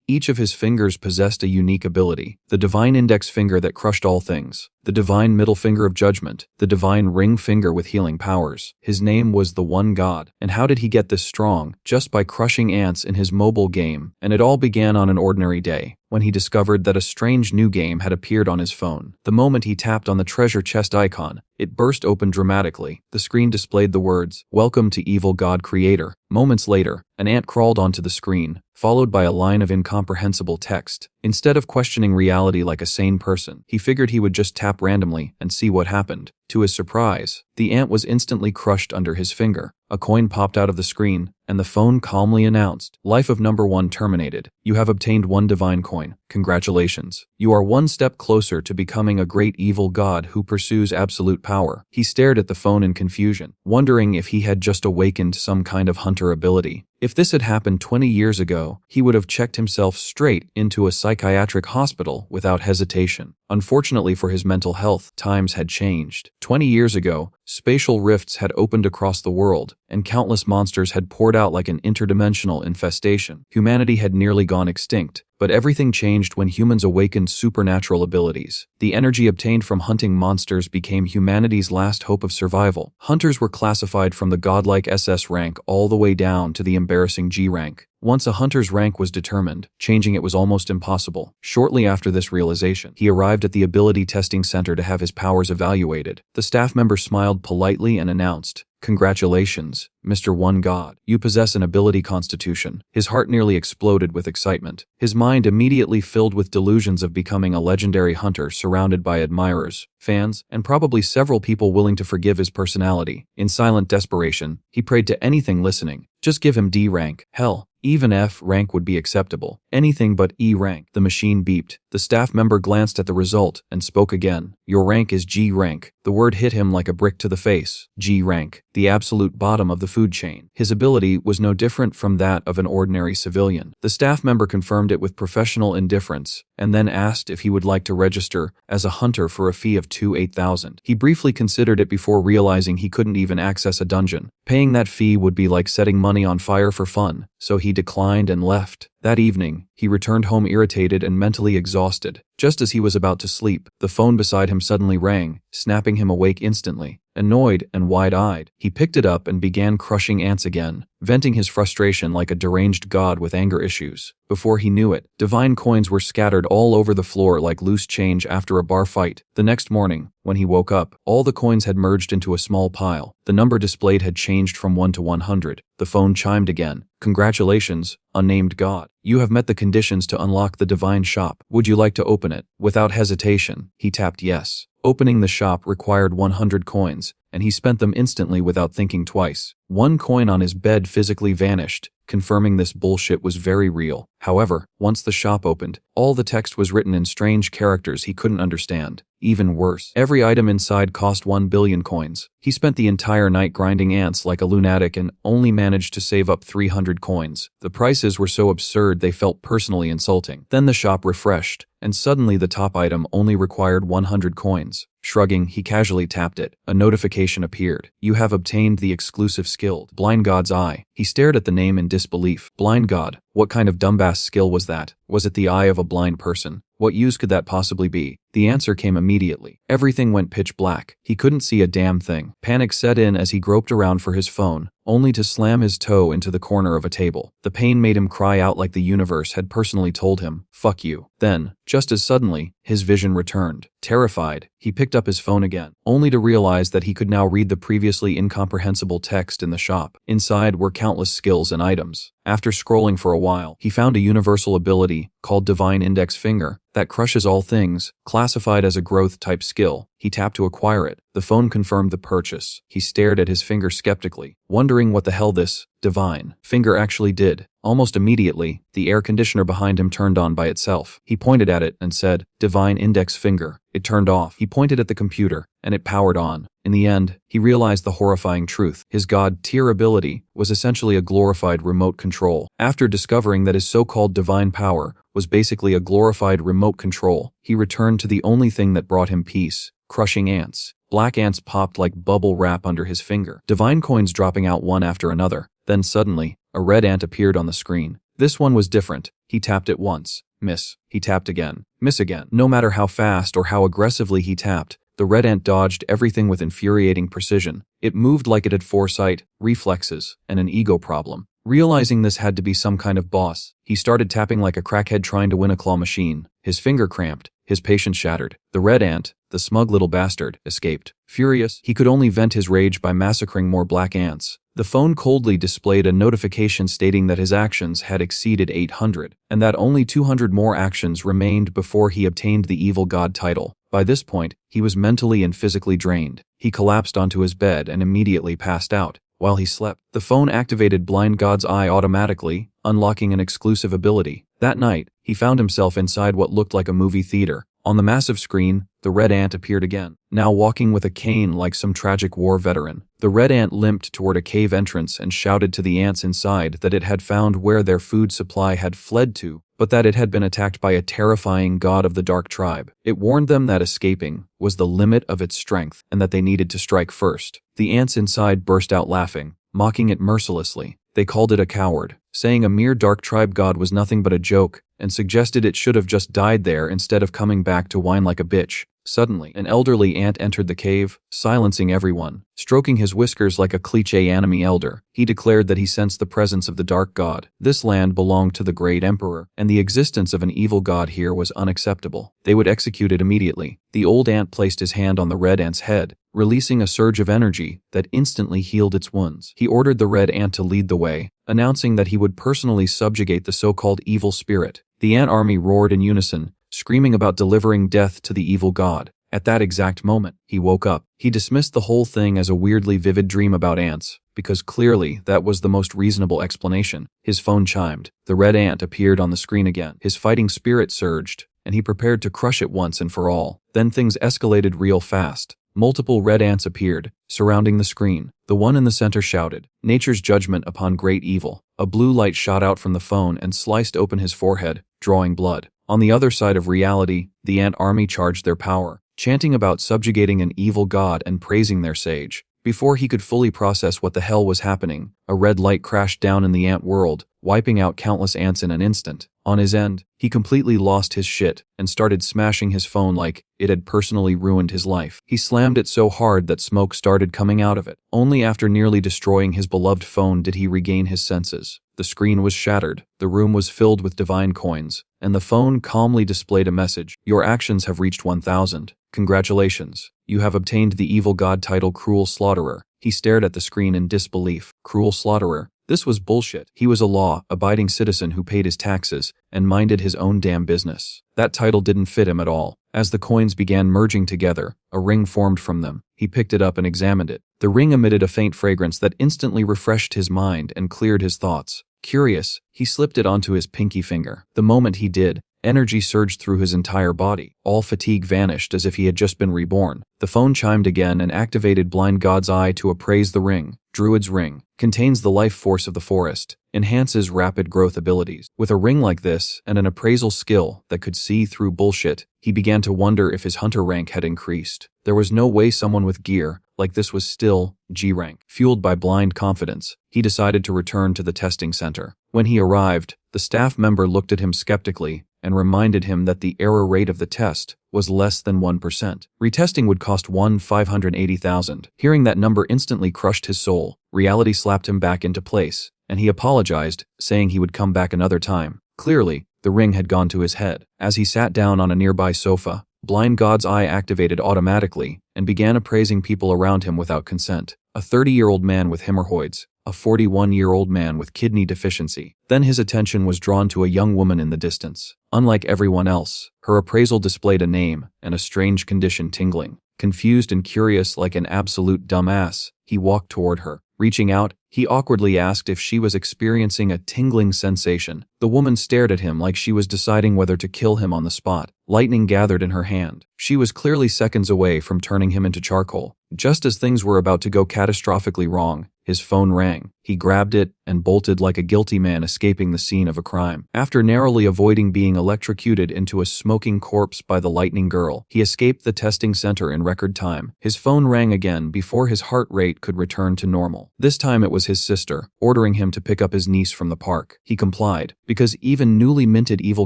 Each of his fingers possessed a unique ability: the divine index finger that crushed all things, the divine middle finger of judgment, the divine ring finger with healing powers. His name was the One God. And how did he get this strong? Just by crushing ants in his mobile game. And it all began on an ordinary day, when he discovered that a strange new game had appeared on his phone. The moment he tapped on the treasure chest icon, it burst open dramatically. The screen displayed the words, "Welcome to Evil God Creator." Moments later, an ant crawled onto the screen, followed by a line of incomprehensible text. Instead of questioning reality like a sane person, he figured he would just tap randomly and see what happened. To his surprise, the ant was instantly crushed under his finger. A coin popped out of the screen, and the phone calmly announced, "Life of number 1 terminated. You have obtained 1 divine coin. Congratulations. You are 1 step closer to becoming a great evil god who pursues absolute power." He stared at the phone in confusion, wondering if he had just awakened some kind of hunter ability. If this had happened 20 years ago, he would have checked himself straight into a psychiatric hospital without hesitation. Unfortunately for his mental health, times had changed. 20 years ago, spatial rifts had opened across the world, and countless monsters had poured out like an interdimensional infestation. Humanity had nearly gone extinct, but everything changed when humans awakened supernatural abilities. The energy obtained from hunting monsters became humanity's last hope of survival. Hunters were classified from the godlike SS rank all the way down to the embarrassing G rank. Once a hunter's rank was determined, changing it was almost impossible. Shortly after this realization, he arrived at the ability testing center to have his powers evaluated. The staff member smiled politely and announced, "Congratulations, Mr. One God. You possess an ability constitution." His heart nearly exploded with excitement. His mind immediately filled with delusions of becoming a legendary hunter surrounded by admirers, fans, and probably several people willing to forgive his personality. In silent desperation, he prayed to anything listening. Just give him D rank. Hell, even F rank would be acceptable. Anything but E rank. The machine beeped. The staff member glanced at the result and spoke again. "Your rank is G rank." The word hit him like a brick to the face. G rank, the absolute bottom of the food chain. His ability was no different from that of an ordinary civilian. The staff member confirmed it with professional indifference, and then asked if he would like to register as a hunter for a fee of 8,000. He briefly considered it before realizing he couldn't even access a dungeon. Paying that fee would be like setting money on fire for fun, so he declined and left. That evening, he returned home irritated and mentally exhausted. Just as he was about to sleep, the phone beside him suddenly rang, snapping him awake instantly. Annoyed and wide-eyed, he picked it up and began crushing ants again, venting his frustration like a deranged god with anger issues. Before he knew it, divine coins were scattered all over the floor like loose change after a bar fight. The next morning, when he woke up, all the coins had merged into a small pile. The number displayed had changed from 1 to 100. The phone chimed again. "Congratulations, unnamed god. You have met the conditions to unlock the divine shop. Would you like to open it?" Without hesitation, he tapped yes. Opening the shop required 100 coins, and he spent them instantly without thinking twice. 1 coin on his bed physically vanished, confirming this bullshit was very real. However, once the shop opened, all the text was written in strange characters he couldn't understand. Even worse, every item inside cost 1 billion coins. He spent the entire night grinding ants like a lunatic and only managed to save up 300 coins. The prices were so absurd they felt personally insulting. Then the shop refreshed, and suddenly the top item only required 100 coins. Shrugging, he casually tapped it. A notification appeared. "You have obtained the exclusive skill, Blind God's Eye." He stared at the name in disbelief. Blind God? What kind of dumbass skill was that? Was it the eye of a blind person? What use could that possibly be? The answer came immediately. Everything went pitch black. He couldn't see a damn thing. Panic set in as he groped around for his phone, only to slam his toe into the corner of a table. The pain made him cry out like the universe had personally told him, "Fuck you." Then, just as suddenly, his vision returned. Terrified, he picked up his phone again, only to realize that he could now read the previously incomprehensible text in the shop. Inside were countless skills and items. After scrolling for a while, he found a universal ability, called Divine Index Finger, that crushes all things, classified as a growth-type skill. He tapped to acquire it. The phone confirmed the purchase. He stared at his finger skeptically, wondering what the hell this divine finger actually did. Almost immediately, the air conditioner behind him turned on by itself. He pointed at it and said, "Divine Index Finger." It turned off. He pointed at the computer, and it powered on. In the end, he realized the horrifying truth. His god-tier ability was essentially a glorified remote control. After discovering that his so-called divine power was basically a glorified remote control, he returned to the only thing that brought him peace: crushing ants. Black ants popped like bubble wrap under his finger, divine coins dropping out one after another. Then suddenly, a red ant appeared on the screen. This one was different. He tapped it once. Miss. He tapped again. Miss again. No matter how fast or how aggressively he tapped, the red ant dodged everything with infuriating precision. It moved like it had foresight, reflexes, and an ego problem. Realizing this had to be some kind of boss, he started tapping like a crackhead trying to win a claw machine. His finger cramped, his patience shattered. The red ant, the smug little bastard, escaped. Furious, he could only vent his rage by massacring more black ants. The phone coldly displayed a notification stating that his actions had exceeded 800, and that only 200 more actions remained before he obtained the evil god title. By this point, he was mentally and physically drained. He collapsed onto his bed and immediately passed out. While he slept, the phone activated Blind God's Eye automatically, unlocking an exclusive ability. That night, he found himself inside what looked like a movie theater. On the massive screen, the red ant appeared again, now walking with a cane like some tragic war veteran. The red ant limped toward a cave entrance and shouted to the ants inside that it had found where their food supply had fled to, but that it had been attacked by a terrifying god of the dark tribe. It warned them that escaping was the limit of its strength and that they needed to strike first. The ants inside burst out laughing, mocking it mercilessly. They called it a coward, saying a mere dark tribe god was nothing but a joke, and suggested it should have just died there instead of coming back to whine like a bitch. Suddenly, an elderly ant entered the cave, silencing everyone. Stroking his whiskers like a cliché anime elder, he declared that he sensed the presence of the dark god. This land belonged to the great emperor, and the existence of an evil god here was unacceptable. They would execute it immediately. The old ant placed his hand on the red ant's head, releasing a surge of energy that instantly healed its wounds. He ordered the red ant to lead the way, announcing that he would personally subjugate the so-called evil spirit. The ant army roared in unison, screaming about delivering death to the evil god. At that exact moment, he woke up. He dismissed the whole thing as a weirdly vivid dream about ants, because clearly that was the most reasonable explanation. His phone chimed. The red ant appeared on the screen again. His fighting spirit surged, and he prepared to crush it once and for all. Then things escalated real fast. Multiple red ants appeared, surrounding the screen. The one in the center shouted, "Nature's judgment upon great evil." A blue light shot out from the phone and sliced open his forehead, drawing blood. On the other side of reality, the ant army charged their power, chanting about subjugating an evil god and praising their sage. Before he could fully process what the hell was happening, a red light crashed down in the ant world, wiping out countless ants in an instant. On his end, he completely lost his shit and started smashing his phone like it had personally ruined his life. He slammed it so hard that smoke started coming out of it. Only after nearly destroying his beloved phone did he regain his senses. The screen was shattered, the room was filled with divine coins, and the phone calmly displayed a message. "Your actions have reached 1,000. Congratulations. You have obtained the evil god title Cruel Slaughterer." He stared at the screen in disbelief. Cruel Slaughterer? This was bullshit. He was a law-abiding citizen who paid his taxes and minded his own damn business. That title didn't fit him at all. As the coins began merging together, a ring formed from them. He picked it up and examined it. The ring emitted a faint fragrance that instantly refreshed his mind and cleared his thoughts. Curious, he slipped it onto his pinky finger. The moment he did, energy surged through his entire body. All fatigue vanished as if he had just been reborn. The phone chimed again and activated Blind God's Eye to appraise the ring. Druid's Ring. Contains the life force of the forest. Enhances rapid growth abilities. With a ring like this, and an appraisal skill that could see through bullshit, he began to wonder if his hunter rank had increased. There was no way someone with gear like this was still G rank. Fueled by blind confidence, he decided to return to the testing center. When he arrived, the staff member looked at him skeptically and reminded him that the error rate of the test was less than 1%. Retesting would cost 580,000. Hearing that number instantly crushed his soul. Reality slapped him back into place, and he apologized, saying he would come back another time. Clearly, the ring had gone to his head. As he sat down on a nearby sofa, Blind God's Eye activated automatically and began appraising people around him without consent. A 30-year-old man with hemorrhoids, a 41-year-old man with kidney deficiency. Then his attention was drawn to a young woman in the distance. Unlike everyone else, her appraisal displayed a name and a strange condition tingling. Confused and curious like an absolute dumbass, he walked toward her. Reaching out, he awkwardly asked if she was experiencing a tingling sensation. The woman stared at him like she was deciding whether to kill him on the spot. Lightning gathered in her hand. She was clearly seconds away from turning him into charcoal. Just as things were about to go catastrophically wrong, his phone rang. He grabbed it and bolted like a guilty man escaping the scene of a crime. After narrowly avoiding being electrocuted into a smoking corpse by the lightning girl, he escaped the testing center in record time. His phone rang again before his heart rate could return to normal. This time it was his sister, ordering him to pick up his niece from the park. He complied, because even newly minted evil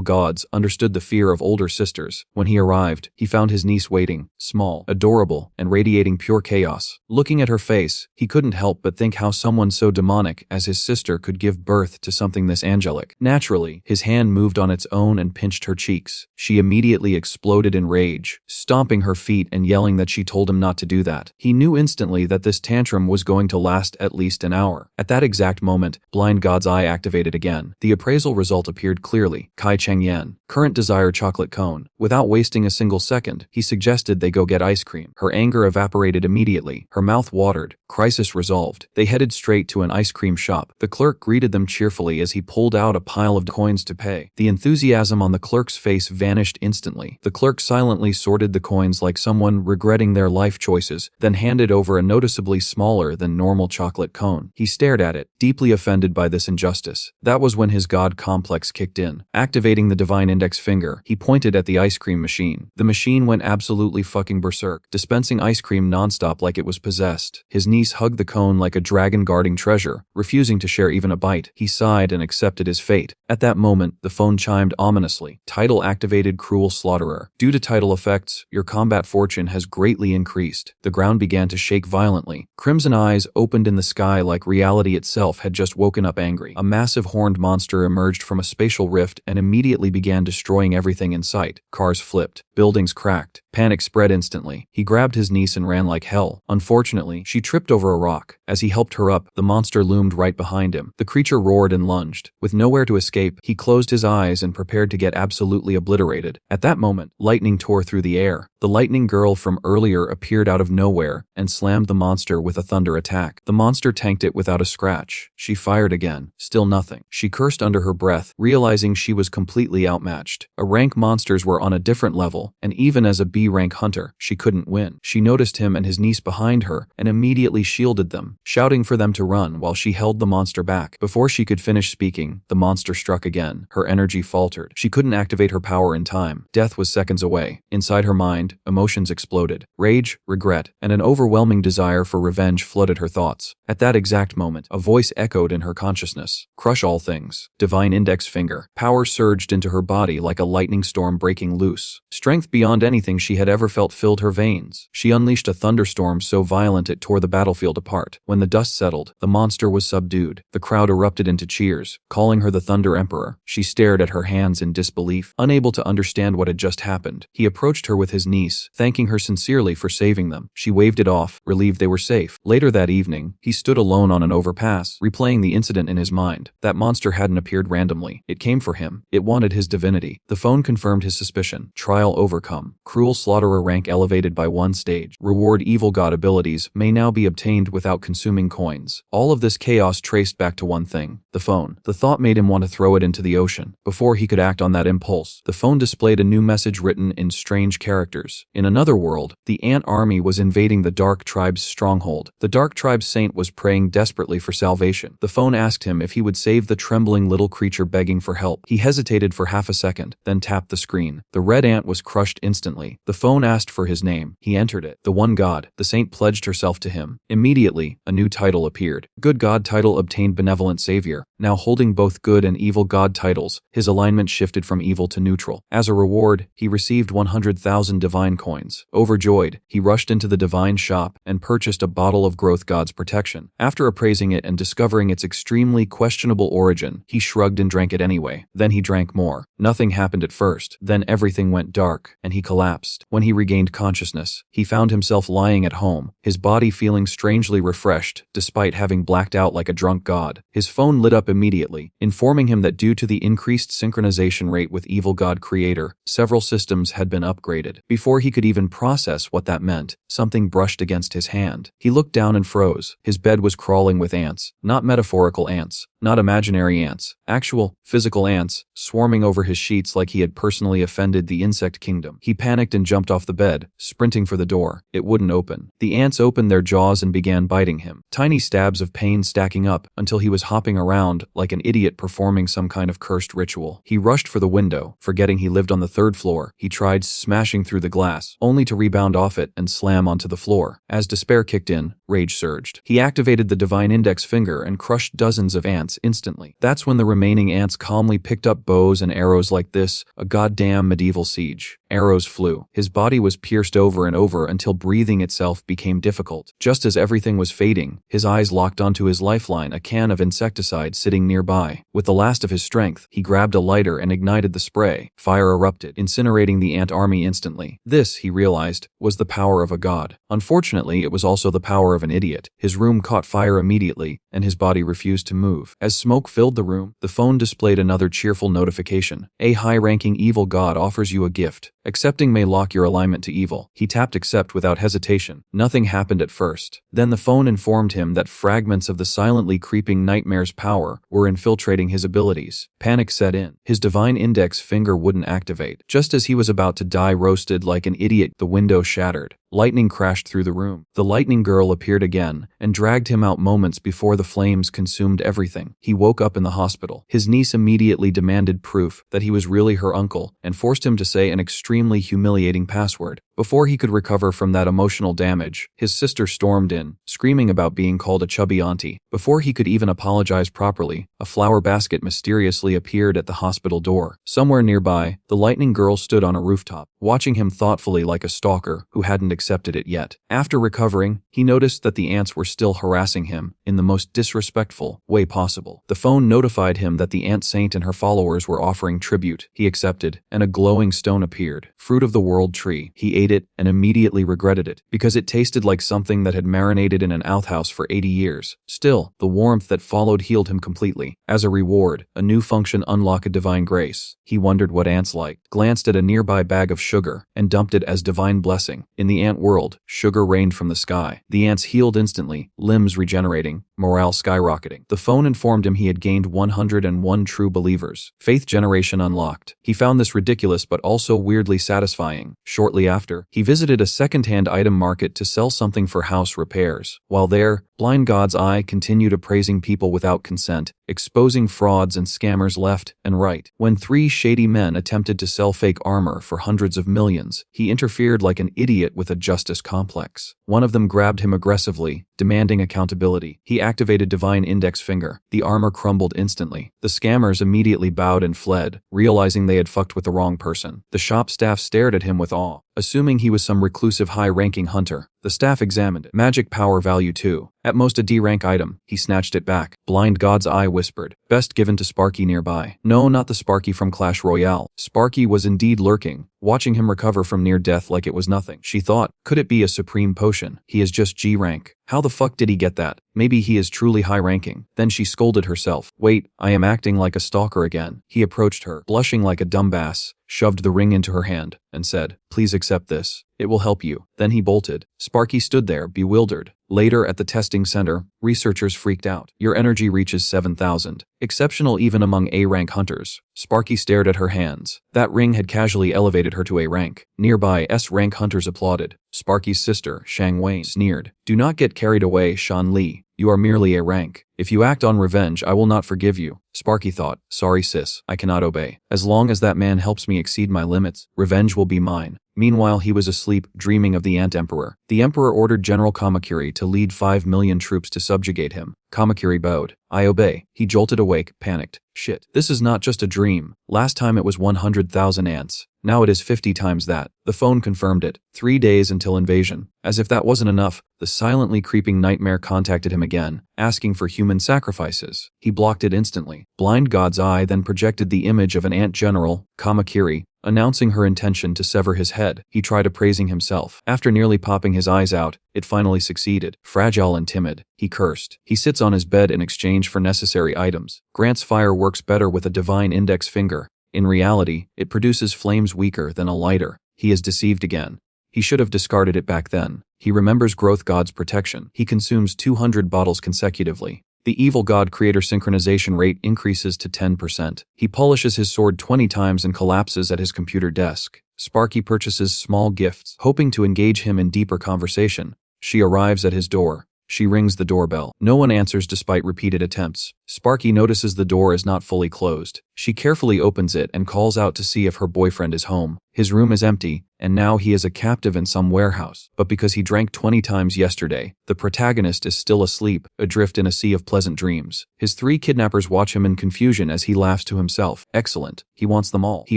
gods understood the fear of older sisters. When he arrived, he found his niece waiting, small, adorable, and radiating pure chaos. Looking at her face, he couldn't help but think how someone so demonic as his sister could give birth to something this angelic. Naturally, his hand moved on its own and pinched her cheeks. She immediately exploded in rage, stomping her feet and yelling that she told him not to do that. He knew instantly that this tantrum was going to last at least an hour. At that exact moment, Blind God's eye activated again. The appraisal result appeared clearly. Kai Cheng Yen, current desire chocolate cone. Without wasting a single second, he suggested they go get ice cream. Her anger evaporated immediately. Her mouth watered. Crisis resolved. They headed straight to an ice cream shop. The clerk greeted them cheerfully as he pulled out a pile of coins to pay. The enthusiasm on the clerk's face vanished instantly. The clerk silently sorted the coins like someone regretting their life choices, then handed over a noticeably smaller than normal chocolate cone. He stared at it, deeply offended by this injustice. That was when his god complex kicked in. Activating the divine index finger, he pointed at the ice cream machine. The machine went absolutely fucking berserk, dispensing ice cream nonstop like it was possessed. His niece hugged the cone like a dragon guarding treasure, refusing to share even a bite. He sighed and accepted his fate. At that moment, the phone chimed ominously. Title activated, Cruel Slaughterer. Due to title effects, your combat fortune has greatly increased. The ground began to shake violently. Crimson eyes opened in the sky like reality itself had just woken up angry. A massive horned monster emerged from a spatial rift and immediately began destroying everything in sight. Cars flipped. Buildings cracked. Panic spread instantly. He grabbed his niece and ran like hell. Unfortunately, she tripped over a rock. As he helped her up, the monster loomed right behind him. The creature roared and lunged. With nowhere to escape, he closed his eyes and prepared to get absolutely obliterated. At that moment, lightning tore through the air. The lightning girl from earlier appeared out of nowhere and slammed the monster with a thunder attack. The monster tanked it without a scratch. She fired again. Still nothing. She cursed under her breath, realizing she was completely outmatched. A-rank monsters were on a different level, and even as a B-rank hunter, she couldn't win. She noticed him and his niece behind her and immediately shielded them, shouting for them to run while she held the monster back. Before she could finish speaking, the monster struck again. Her energy faltered. She couldn't activate her power in time. Death was seconds away. Inside her mind, emotions exploded. Rage, regret, and an overwhelming desire for revenge flooded her thoughts. At that exact moment, a voice echoed in her consciousness. Crush all things. Divine index finger. Power surged into her body like a lightning storm breaking loose. Strength beyond anything she had ever felt filled her veins. She unleashed a thunderstorm so violent it tore the battlefield apart. When the dust settled, the monster was subdued. The crowd erupted into cheers, calling her the Thunder Emperor. She stared at her hands in disbelief, unable to understand what had just happened. He approached her with his niece, thanking her sincerely for saving them. She waved it off, relieved they were safe. Later that evening, he stood alone on an overpass, replaying the incident in his mind. That monster hadn't appeared randomly. It came for him. It wanted his divinity. The phone confirmed his suspicion. Trial overcome. Cruel Slaughterer rank elevated by 1 stage. Reward evil god abilities may now be obtained without consuming coins. All of this chaos traced back to one thing: the phone. The thought made him want to throw it into the ocean. Before he could act on that impulse, the phone displayed a new message written in strange characters. In another world, the ant army was invading the Dark Tribe's stronghold. The Dark Tribe's saint was praying desperately for salvation. The phone asked him if he would save the trembling little creature begging for help. He hesitated for half a second, then tapped the screen. The red ant was crushed instantly. The phone asked for his name. He entered it. The one god. The saint pledged herself to him. Immediately, a new title appeared. Good God title obtained, Benevolent Savior. Now holding both good and evil god titles, his alignment shifted from evil to neutral. As a reward, he received 100,000 divine coins. Overjoyed, he rushed into the divine shop and purchased a bottle of Growth God's protection. After appraising it and discovering its extremely questionable origin, he shrugged and drank it anyway. Then he drank more. Nothing happened at first. Then everything went dark, and he collapsed. When he regained consciousness, he found himself lying at home, his body feeling strangely refreshed, despite having blacked out like a drunk god. His phone lit up immediately, informing him that due to the increased synchronization rate with Evil God Creator, several systems had been upgraded. Before he could even process what that meant, something brushed against his hand. He looked down and froze. His bed was crawling with ants. Not metaphorical ants. Not imaginary ants. Actual, physical ants, swarming over his sheets like he had personally offended the insect kingdom. He panicked and jumped off the bed, sprinting for the door. It wouldn't open. The ants opened their jaws and began biting him. Tiny stabs of pain stacking up until he was hopping around like an idiot performing some kind of cursed ritual. He rushed for the window, forgetting he lived on the 3rd floor. He tried smashing through the glass, only to rebound off it and slam onto the floor. As despair kicked in, rage surged. He activated the divine index finger and crushed dozens of ants instantly. That's when the remaining ants calmly picked up bows and arrows like this, a goddamn medieval siege. Arrows flew. His body was pierced over and over until breathing itself became difficult. Just as everything was fading, his eyes locked onto his lifeline, a can of insecticide sitting nearby. With the last of his strength, he grabbed a lighter and ignited the spray. Fire erupted, incinerating the ant army instantly. This, he realized, was the power of a god. Unfortunately, it was also the power of an idiot. His room caught fire immediately, and his body refused to move. As smoke filled the room, the phone displayed another cheerful notification. A high-ranking evil god offers you a gift. Accepting may lock your alignment to evil. He tapped accept without hesitation. Nothing happened at first. Then the phone informed him that fragments of the silently creeping nightmare's power were infiltrating his abilities. Panic set in. His divine index finger wouldn't activate. Just as he was about to die roasted like an idiot, the window shattered. Lightning crashed through the room. The lightning girl appeared again and dragged him out moments before the flames consumed everything. He woke up in the hospital. His niece immediately demanded proof that he was really her uncle and forced him to say an extremely humiliating password. Before he could recover from that emotional damage, his sister stormed in, screaming about being called a chubby auntie. Before he could even apologize properly, a flower basket mysteriously appeared at the hospital door. Somewhere nearby, the lightning girl stood on a rooftop, watching him thoughtfully like a stalker who hadn't accepted it yet. After recovering, he noticed that the ants were still harassing him in the most disrespectful way possible. The phone notified him that the ant saint and her followers were offering tribute. He accepted, and a glowing stone appeared. Fruit of the world tree. He ate it and immediately regretted it, because it tasted like something that had marinated in an outhouse for 80 years. Still, the warmth that followed healed him completely. As a reward, a new function unlocked a divine grace. He wondered what ants liked, glanced at a nearby bag of sugar, and dumped it as divine blessing. In the ant world, sugar rained from the sky. The ants healed instantly, limbs regenerating, morale skyrocketing. The phone informed him he had gained 101 true believers. Faith generation unlocked. He found this ridiculous but also weirdly satisfying. Shortly after, he visited a second-hand item market to sell something for house repairs. While there, Blind God's eye continued appraising people without consent, exposing frauds and scammers left and right. When 3 shady men attempted to sell fake armor for hundreds of millions, he interfered like an idiot with a justice complex. One of them grabbed him aggressively, demanding accountability. He activated divine index finger. The armor crumbled instantly. The scammers immediately bowed and fled, realizing they had fucked with the wrong person. The shop staff stared at him with awe, assuming he was some reclusive high-ranking hunter. The staff examined it. Magic power value 2. At most a D-rank item. He snatched it back. Blind God's eye whispered. Best given to Sparky nearby. No, not the Sparky from Clash Royale. Sparky was indeed lurking, watching him recover from near death like it was nothing. She thought, could it be a supreme potion? He is just G-rank. How the fuck did he get that? Maybe he is truly high-ranking. Then she scolded herself. Wait, I am acting like a stalker again. He approached her, blushing like a dumbass, shoved the ring into her hand, and said, please accept this. It will help you. Then he bolted. Sparky stood there, bewildered. Later at the testing center, researchers freaked out. Your energy reaches 7,000. Exceptional even among A-rank hunters. Sparky stared at her hands. That ring had casually elevated her to A rank. Nearby, S-rank hunters applauded. Sparky's sister, Shang Wei, sneered. Do not get carried away, Shan Li. You are merely A rank. If you act on revenge, I will not forgive you. Sparky thought, sorry sis, I cannot obey. As long as that man helps me exceed my limits, revenge will be mine. Meanwhile, he was asleep, dreaming of the Ant Emperor. The Emperor ordered General Kamakuri to lead 5 million troops to subjugate him. Kamakuri bowed. I obey. He jolted awake, panicked. Shit, this is not just a dream. Last time it was 100,000 ants. Now it is 50 times that. The phone confirmed it. 3 days until invasion. As if that wasn't enough, the silently creeping nightmare contacted him again, asking for human sacrifices. He blocked it instantly. Blind God's eye then projected the image of an ant general, Kamakuri, announcing her intention to sever his head. He tried appraising himself. After nearly popping his eyes out, it finally succeeded. Fragile and timid, he cursed. He sits on his bed in exchange for necessary items. Grant's fire works better with a divine index finger. In reality, it produces flames weaker than a lighter. He is deceived again. He should have discarded it back then. He remembers Growth God's protection. He consumes 200 bottles consecutively. The evil god creator synchronization rate increases to 10%. He polishes his sword 20 times and collapses at his computer desk. Sparky purchases small gifts, hoping to engage him in deeper conversation. She arrives at his door. She rings the doorbell. No one answers despite repeated attempts. Sparky notices the door is not fully closed. She carefully opens it and calls out to see if her boyfriend is home. His room is empty, and now he is a captive in some warehouse. But because he drank 20 times yesterday, the protagonist is still asleep, adrift in a sea of pleasant dreams. His 3 kidnappers watch him in confusion as he laughs to himself. Excellent. He wants them all. He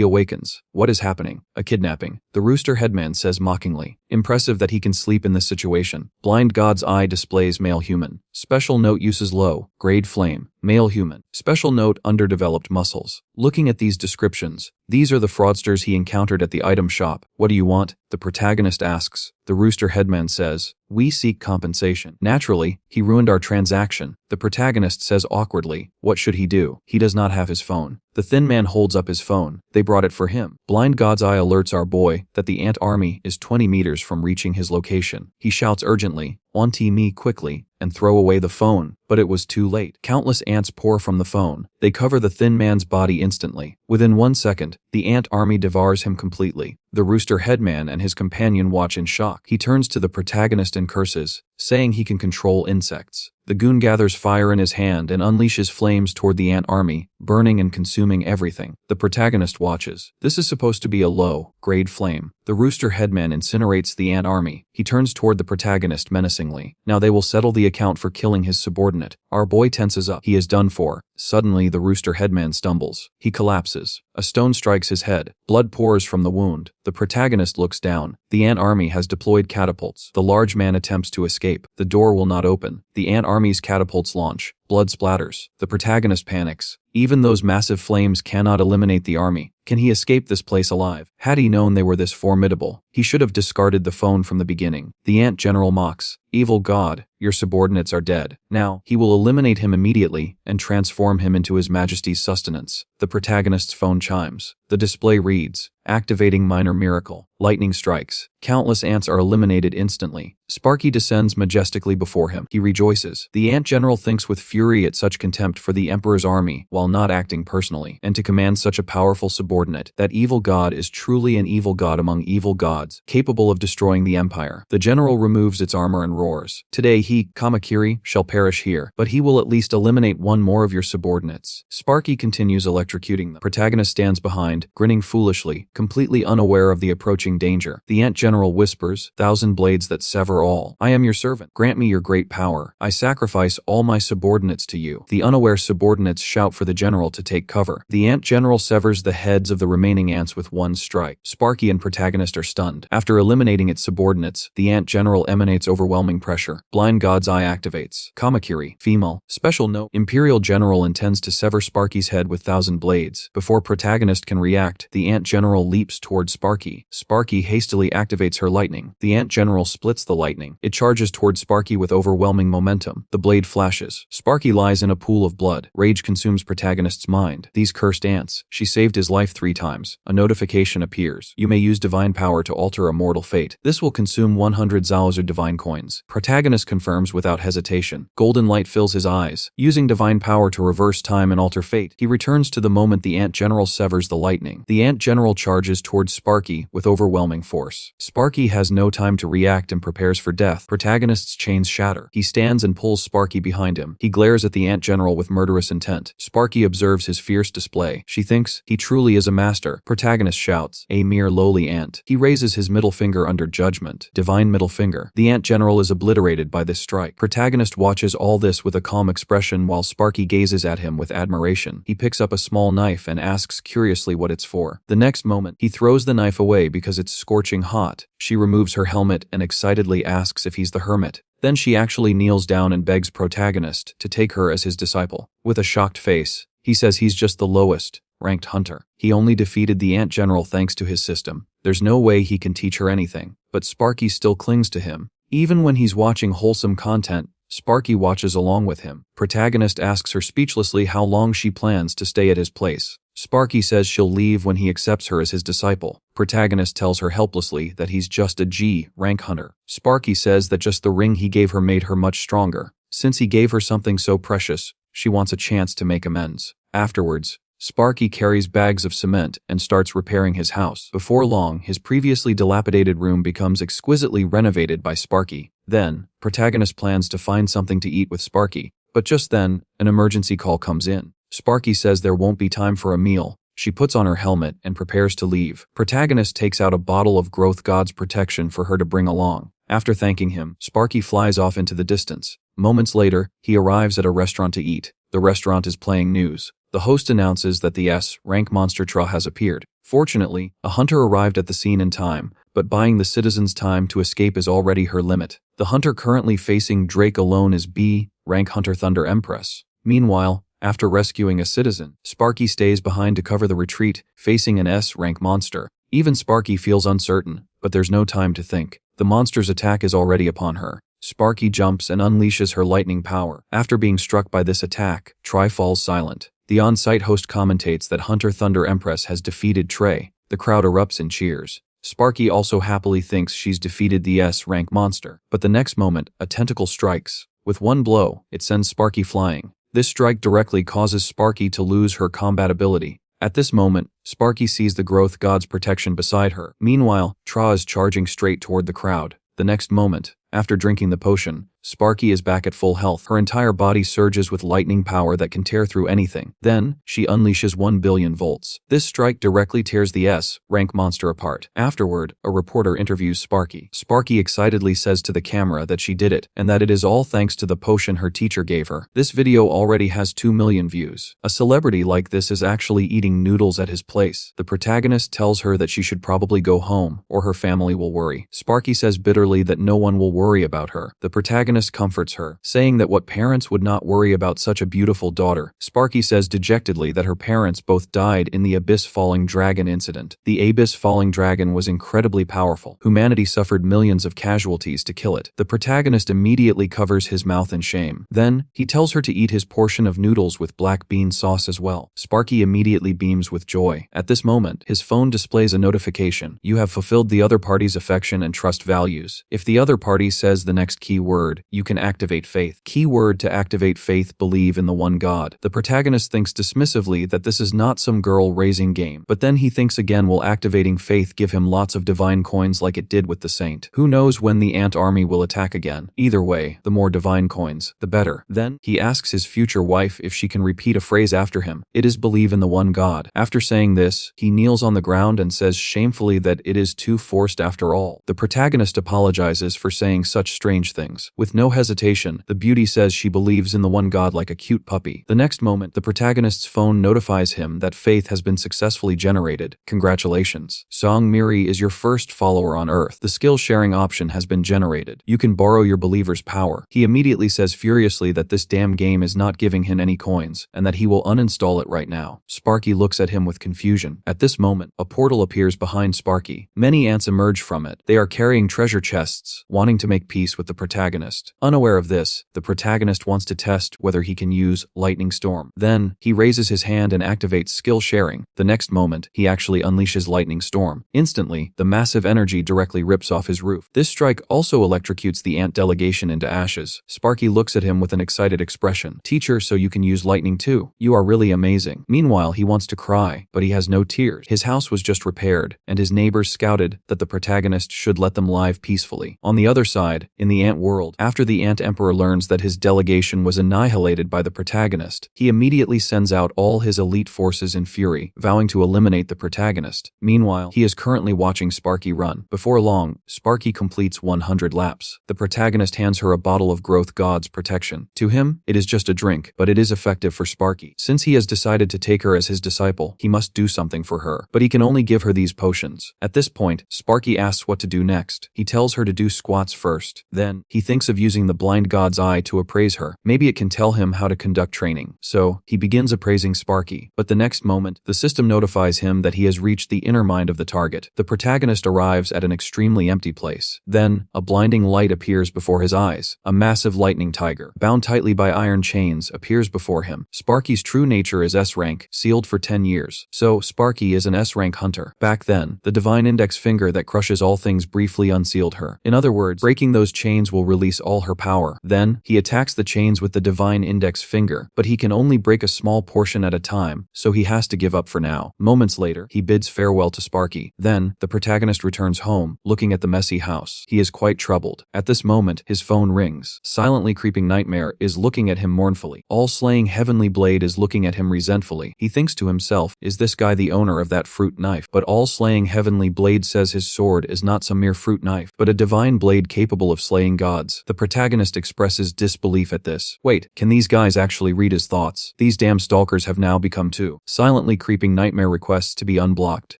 awakens. What is happening? A kidnapping. The rooster headman says mockingly. Impressive that he can sleep in this situation. Blind God's eye displays male human. Special note uses low, grade flame. Male human. Special note underdeveloped muscles. Looking at these descriptions, these are the fraudsters he encountered at the item shop. What do you want? The protagonist asks. The rooster headman says, we seek compensation. Naturally, he ruined our transaction. The protagonist says awkwardly, what should he do? He does not have his phone. The thin man holds up his phone. They brought it for him. Blind God's eye alerts our boy that the ant army is 20 meters from reaching his location. He shouts urgently, "Auntie me quickly," and throw away the phone, but it was too late. Countless ants pour from the phone. They cover the thin man's body instantly. Within 1 second, the ant army devours him completely. The rooster headman and his companion watch in shock. He turns to the protagonist and curses, saying he can control insects. The goon gathers fire in his hand and unleashes flames toward the ant army, burning and consuming everything. The protagonist watches. This is supposed to be a low-grade flame. The rooster headman incinerates the ant army. He turns toward the protagonist menacingly. Now they will settle the account for killing his subordinate. Our boy tenses up. He is done for. Suddenly, the rooster headman stumbles. He collapses. A stone strikes his head. Blood pours from the wound. The protagonist looks down. The ant army has deployed catapults. The large man attempts to escape. The door will not open. The ant army's catapults launch. Blood splatters. The protagonist panics. Even those massive flames cannot eliminate the army. Can he escape this place alive? Had he known they were this formidable, he should have discarded the phone from the beginning. The ant general mocks. Evil God, your subordinates are dead. Now, he will eliminate him immediately and transform him into His Majesty's sustenance. The protagonist's phone chimes. The display reads, activating minor miracle. Lightning strikes. Countless ants are eliminated instantly. Sparky descends majestically before him. He rejoices. The ant general thinks with fury at such contempt for the emperor's army while not acting personally, and to command such a powerful subordinate. That evil god is truly an evil god among evil gods, capable of destroying the empire. The general removes its armor and roars. Today he, Kamakiri, shall perish here, but he will at least eliminate one more of your subordinates. Sparky continues electrocuting them. Protagonist stands behind, grinning foolishly, completely unaware of the approaching danger. The ant general whispers, 1,000 blades that sever all. I am your servant. Grant me your great power. I sacrifice all my subordinates to you. The unaware subordinates shout for the general to take cover. The ant general severs the heads of the remaining ants with one strike. Sparky and protagonist are stunned. After eliminating its subordinates, the ant general emanates overwhelming pressure. Blind God's eye activates. Kamakiri, female. Special note, Imperial General intends to sever Sparky's head with 1,000 blades. Before protagonist can react, the ant general leaps toward Sparky. Sparky hastily activates her lightning. The ant general splits the lightning. It charges toward Sparky with overwhelming momentum. The blade flashes. Sparky lies in a pool of blood. Rage consumes protagonist's mind. These cursed ants. She saved his life 3 times. A notification appears. You may use divine power to alter a mortal fate. This will consume 100 Zalazar divine coins. Protagonist confirms without hesitation. Golden light fills his eyes. Using divine power to reverse time and alter fate, he returns to the moment the ant general severs the lightning. The ant general charges towards Sparky with overwhelming force. Sparky has no time to react and prepares for death. Protagonist's chains shatter. He stands and pulls Sparky behind him. He glares at the ant general with murderous intent. Sparky observes his fierce display. She thinks he truly is a master. Protagonist shouts, a mere lowly ant. He raises his middle finger under judgment. Divine middle finger. The ant general is obliterated by this strike. Protagonist watches all this with a calm expression while Sparky gazes at him with admiration. He picks up a small knife and asks curiously what it's for. The next moment, he throws the knife away because it's scorching hot. She removes her helmet and excitedly asks if he's the hermit. Then she actually kneels down and begs protagonist to take her as his disciple. With a shocked face, he says he's just the lowest ranked hunter. He only defeated the ant general thanks to his system. There's no way he can teach her anything. But Sparky still clings to him. Even when he's watching wholesome content, Sparky watches along with him. Protagonist asks her speechlessly how long she plans to stay at his place. Sparky says she'll leave when he accepts her as his disciple. Protagonist tells her helplessly that he's just a G rank hunter. Sparky says that just the ring he gave her made her much stronger. Since he gave her something so precious, she wants a chance to make amends. Afterwards, Sparky carries bags of cement and starts repairing his house. Before long, his previously dilapidated room becomes exquisitely renovated by Sparky. Then, Protagonist plans to find something to eat with Sparky, but just then, an emergency call comes in. Sparky says there won't be time for a meal. She puts on her helmet and prepares to leave. Protagonist takes out a bottle of Growth God's protection for her to bring along. After thanking him, Sparky flies off into the distance. Moments later, he arrives at a restaurant to eat. The restaurant is playing news. The host announces that the S-rank monster Tra has appeared. Fortunately, a hunter arrived at the scene in time, but buying the citizens time to escape is already her limit. The hunter currently facing Drake alone is B-rank hunter Thunder Empress. Meanwhile, after rescuing a citizen, Sparky stays behind to cover the retreat, facing an S-rank monster. Even Sparky feels uncertain, but there's no time to think. The monster's attack is already upon her. Sparky jumps and unleashes her lightning power. After being struck by this attack, Tri falls silent. The on-site host commentates that Hunter Thunder Empress has defeated Trey. The crowd erupts in cheers. Sparky also happily thinks she's defeated the S-rank monster. But the next moment, a tentacle strikes. With one blow, it sends Sparky flying. This strike directly causes Sparky to lose her combat ability. At this moment, Sparky sees the Growth God's protection beside her. Meanwhile, Tra is charging straight toward the crowd. The next moment, after drinking the potion, Sparky is back at full health. Her entire body surges with lightning power that can tear through anything. Then, she unleashes 1 billion volts. This strike directly tears the S-rank monster apart. Afterward, a reporter interviews Sparky. Sparky excitedly says to the camera that she did it, and that it is all thanks to the potion her teacher gave her. This video already has 2 million views. A celebrity like this is actually eating noodles at his place. The protagonist tells her that she should probably go home, or her family will worry. Sparky says bitterly that no one will worry about her. The protagonist comforts her, saying that what parents would not worry about such a beautiful daughter. Sparky says dejectedly that her parents both died in the Abyss Falling Dragon incident. The Abyss Falling Dragon was incredibly powerful. Humanity suffered millions of casualties to kill it. The protagonist immediately covers his mouth in shame. Then, he tells her to eat his portion of noodles with black bean sauce as well. Sparky immediately beams with joy. At this moment, his phone displays a notification. You have fulfilled the other party's affection and trust values. If the other party says the next key word, you can activate faith. Keyword to activate faith: believe in the one God. The protagonist thinks dismissively that this is not some girl-raising game, but then he thinks again, will activating faith give him lots of divine coins like it did with the saint? Who knows when the ant army will attack again? Either way, the more divine coins, the better. Then, he asks his future wife if she can repeat a phrase after him. It is believe in the one God. After saying this, he kneels on the ground and says shamefully that it is too forced after all. The protagonist apologizes for saying such strange things. With no hesitation, the beauty says she believes in the one God like a cute puppy. The next moment, the protagonist's phone notifies him that faith has been successfully generated. Congratulations. Song Miri is your first follower on Earth. The skill sharing option has been generated. You can borrow your believer's power. He immediately says furiously that this damn game is not giving him any coins, and that he will uninstall it right now. Sparky looks at him with confusion. At this moment, a portal appears behind Sparky. Many ants emerge from it. They are carrying treasure chests, wanting to make peace with the protagonist. Unaware of this, the protagonist wants to test whether he can use Lightning Storm. Then, he raises his hand and activates skill sharing. The next moment, he actually unleashes Lightning Storm. Instantly, the massive energy directly rips off his roof. This strike also electrocutes the ant delegation into ashes. Sparky looks at him with an excited expression. Teacher, so you can use lightning too. You are really amazing. Meanwhile, he wants to cry, but he has no tears. His house was just repaired, and his neighbors scouted that the protagonist should let them live peacefully. On the other side, in the ant world, after the ant emperor learns that his delegation was annihilated by the protagonist, he immediately sends out all his elite forces in fury, vowing to eliminate the protagonist. Meanwhile, he is currently watching Sparky run. Before long, Sparky completes 100 laps. The protagonist hands her a bottle of Growth God's protection. To him, it is just a drink, but it is effective for Sparky. Since he has decided to take her as his disciple, he must do something for her, but he can only give her these potions. At this point, Sparky asks what to do next. He tells her to do squats first. Then, he thinks of of using the blind god's eye to appraise her. Maybe it can tell him how to conduct training. So, he begins appraising Sparky. But the next moment, the system notifies him that he has reached the inner mind of the target. The protagonist arrives at an extremely empty place. Then, a blinding light appears before his eyes. A massive lightning tiger, bound tightly by iron chains, appears before him. Sparky's true nature is S-rank, sealed for 10 years. So, Sparky is an S-rank hunter. Back then, the divine index finger that crushes all things briefly unsealed her. In other words, breaking those chains will release all her power. Then, he attacks the chains with the divine index finger, but he can only break a small portion at a time, so he has to give up for now. Moments later, he bids farewell to Sparky. Then, the protagonist returns home, looking at the messy house. He is quite troubled. At this moment, his phone rings. Silently creeping nightmare is looking at him mournfully. All-slaying heavenly blade is looking at him resentfully. He thinks to himself, is this guy the owner of that fruit knife? But all-slaying heavenly blade says his sword is not some mere fruit knife, but a divine blade capable of slaying gods. The protagonist expresses disbelief at this. Wait, can these guys actually read his thoughts? These damn stalkers have now become two. Silently creeping nightmare requests to be unblocked.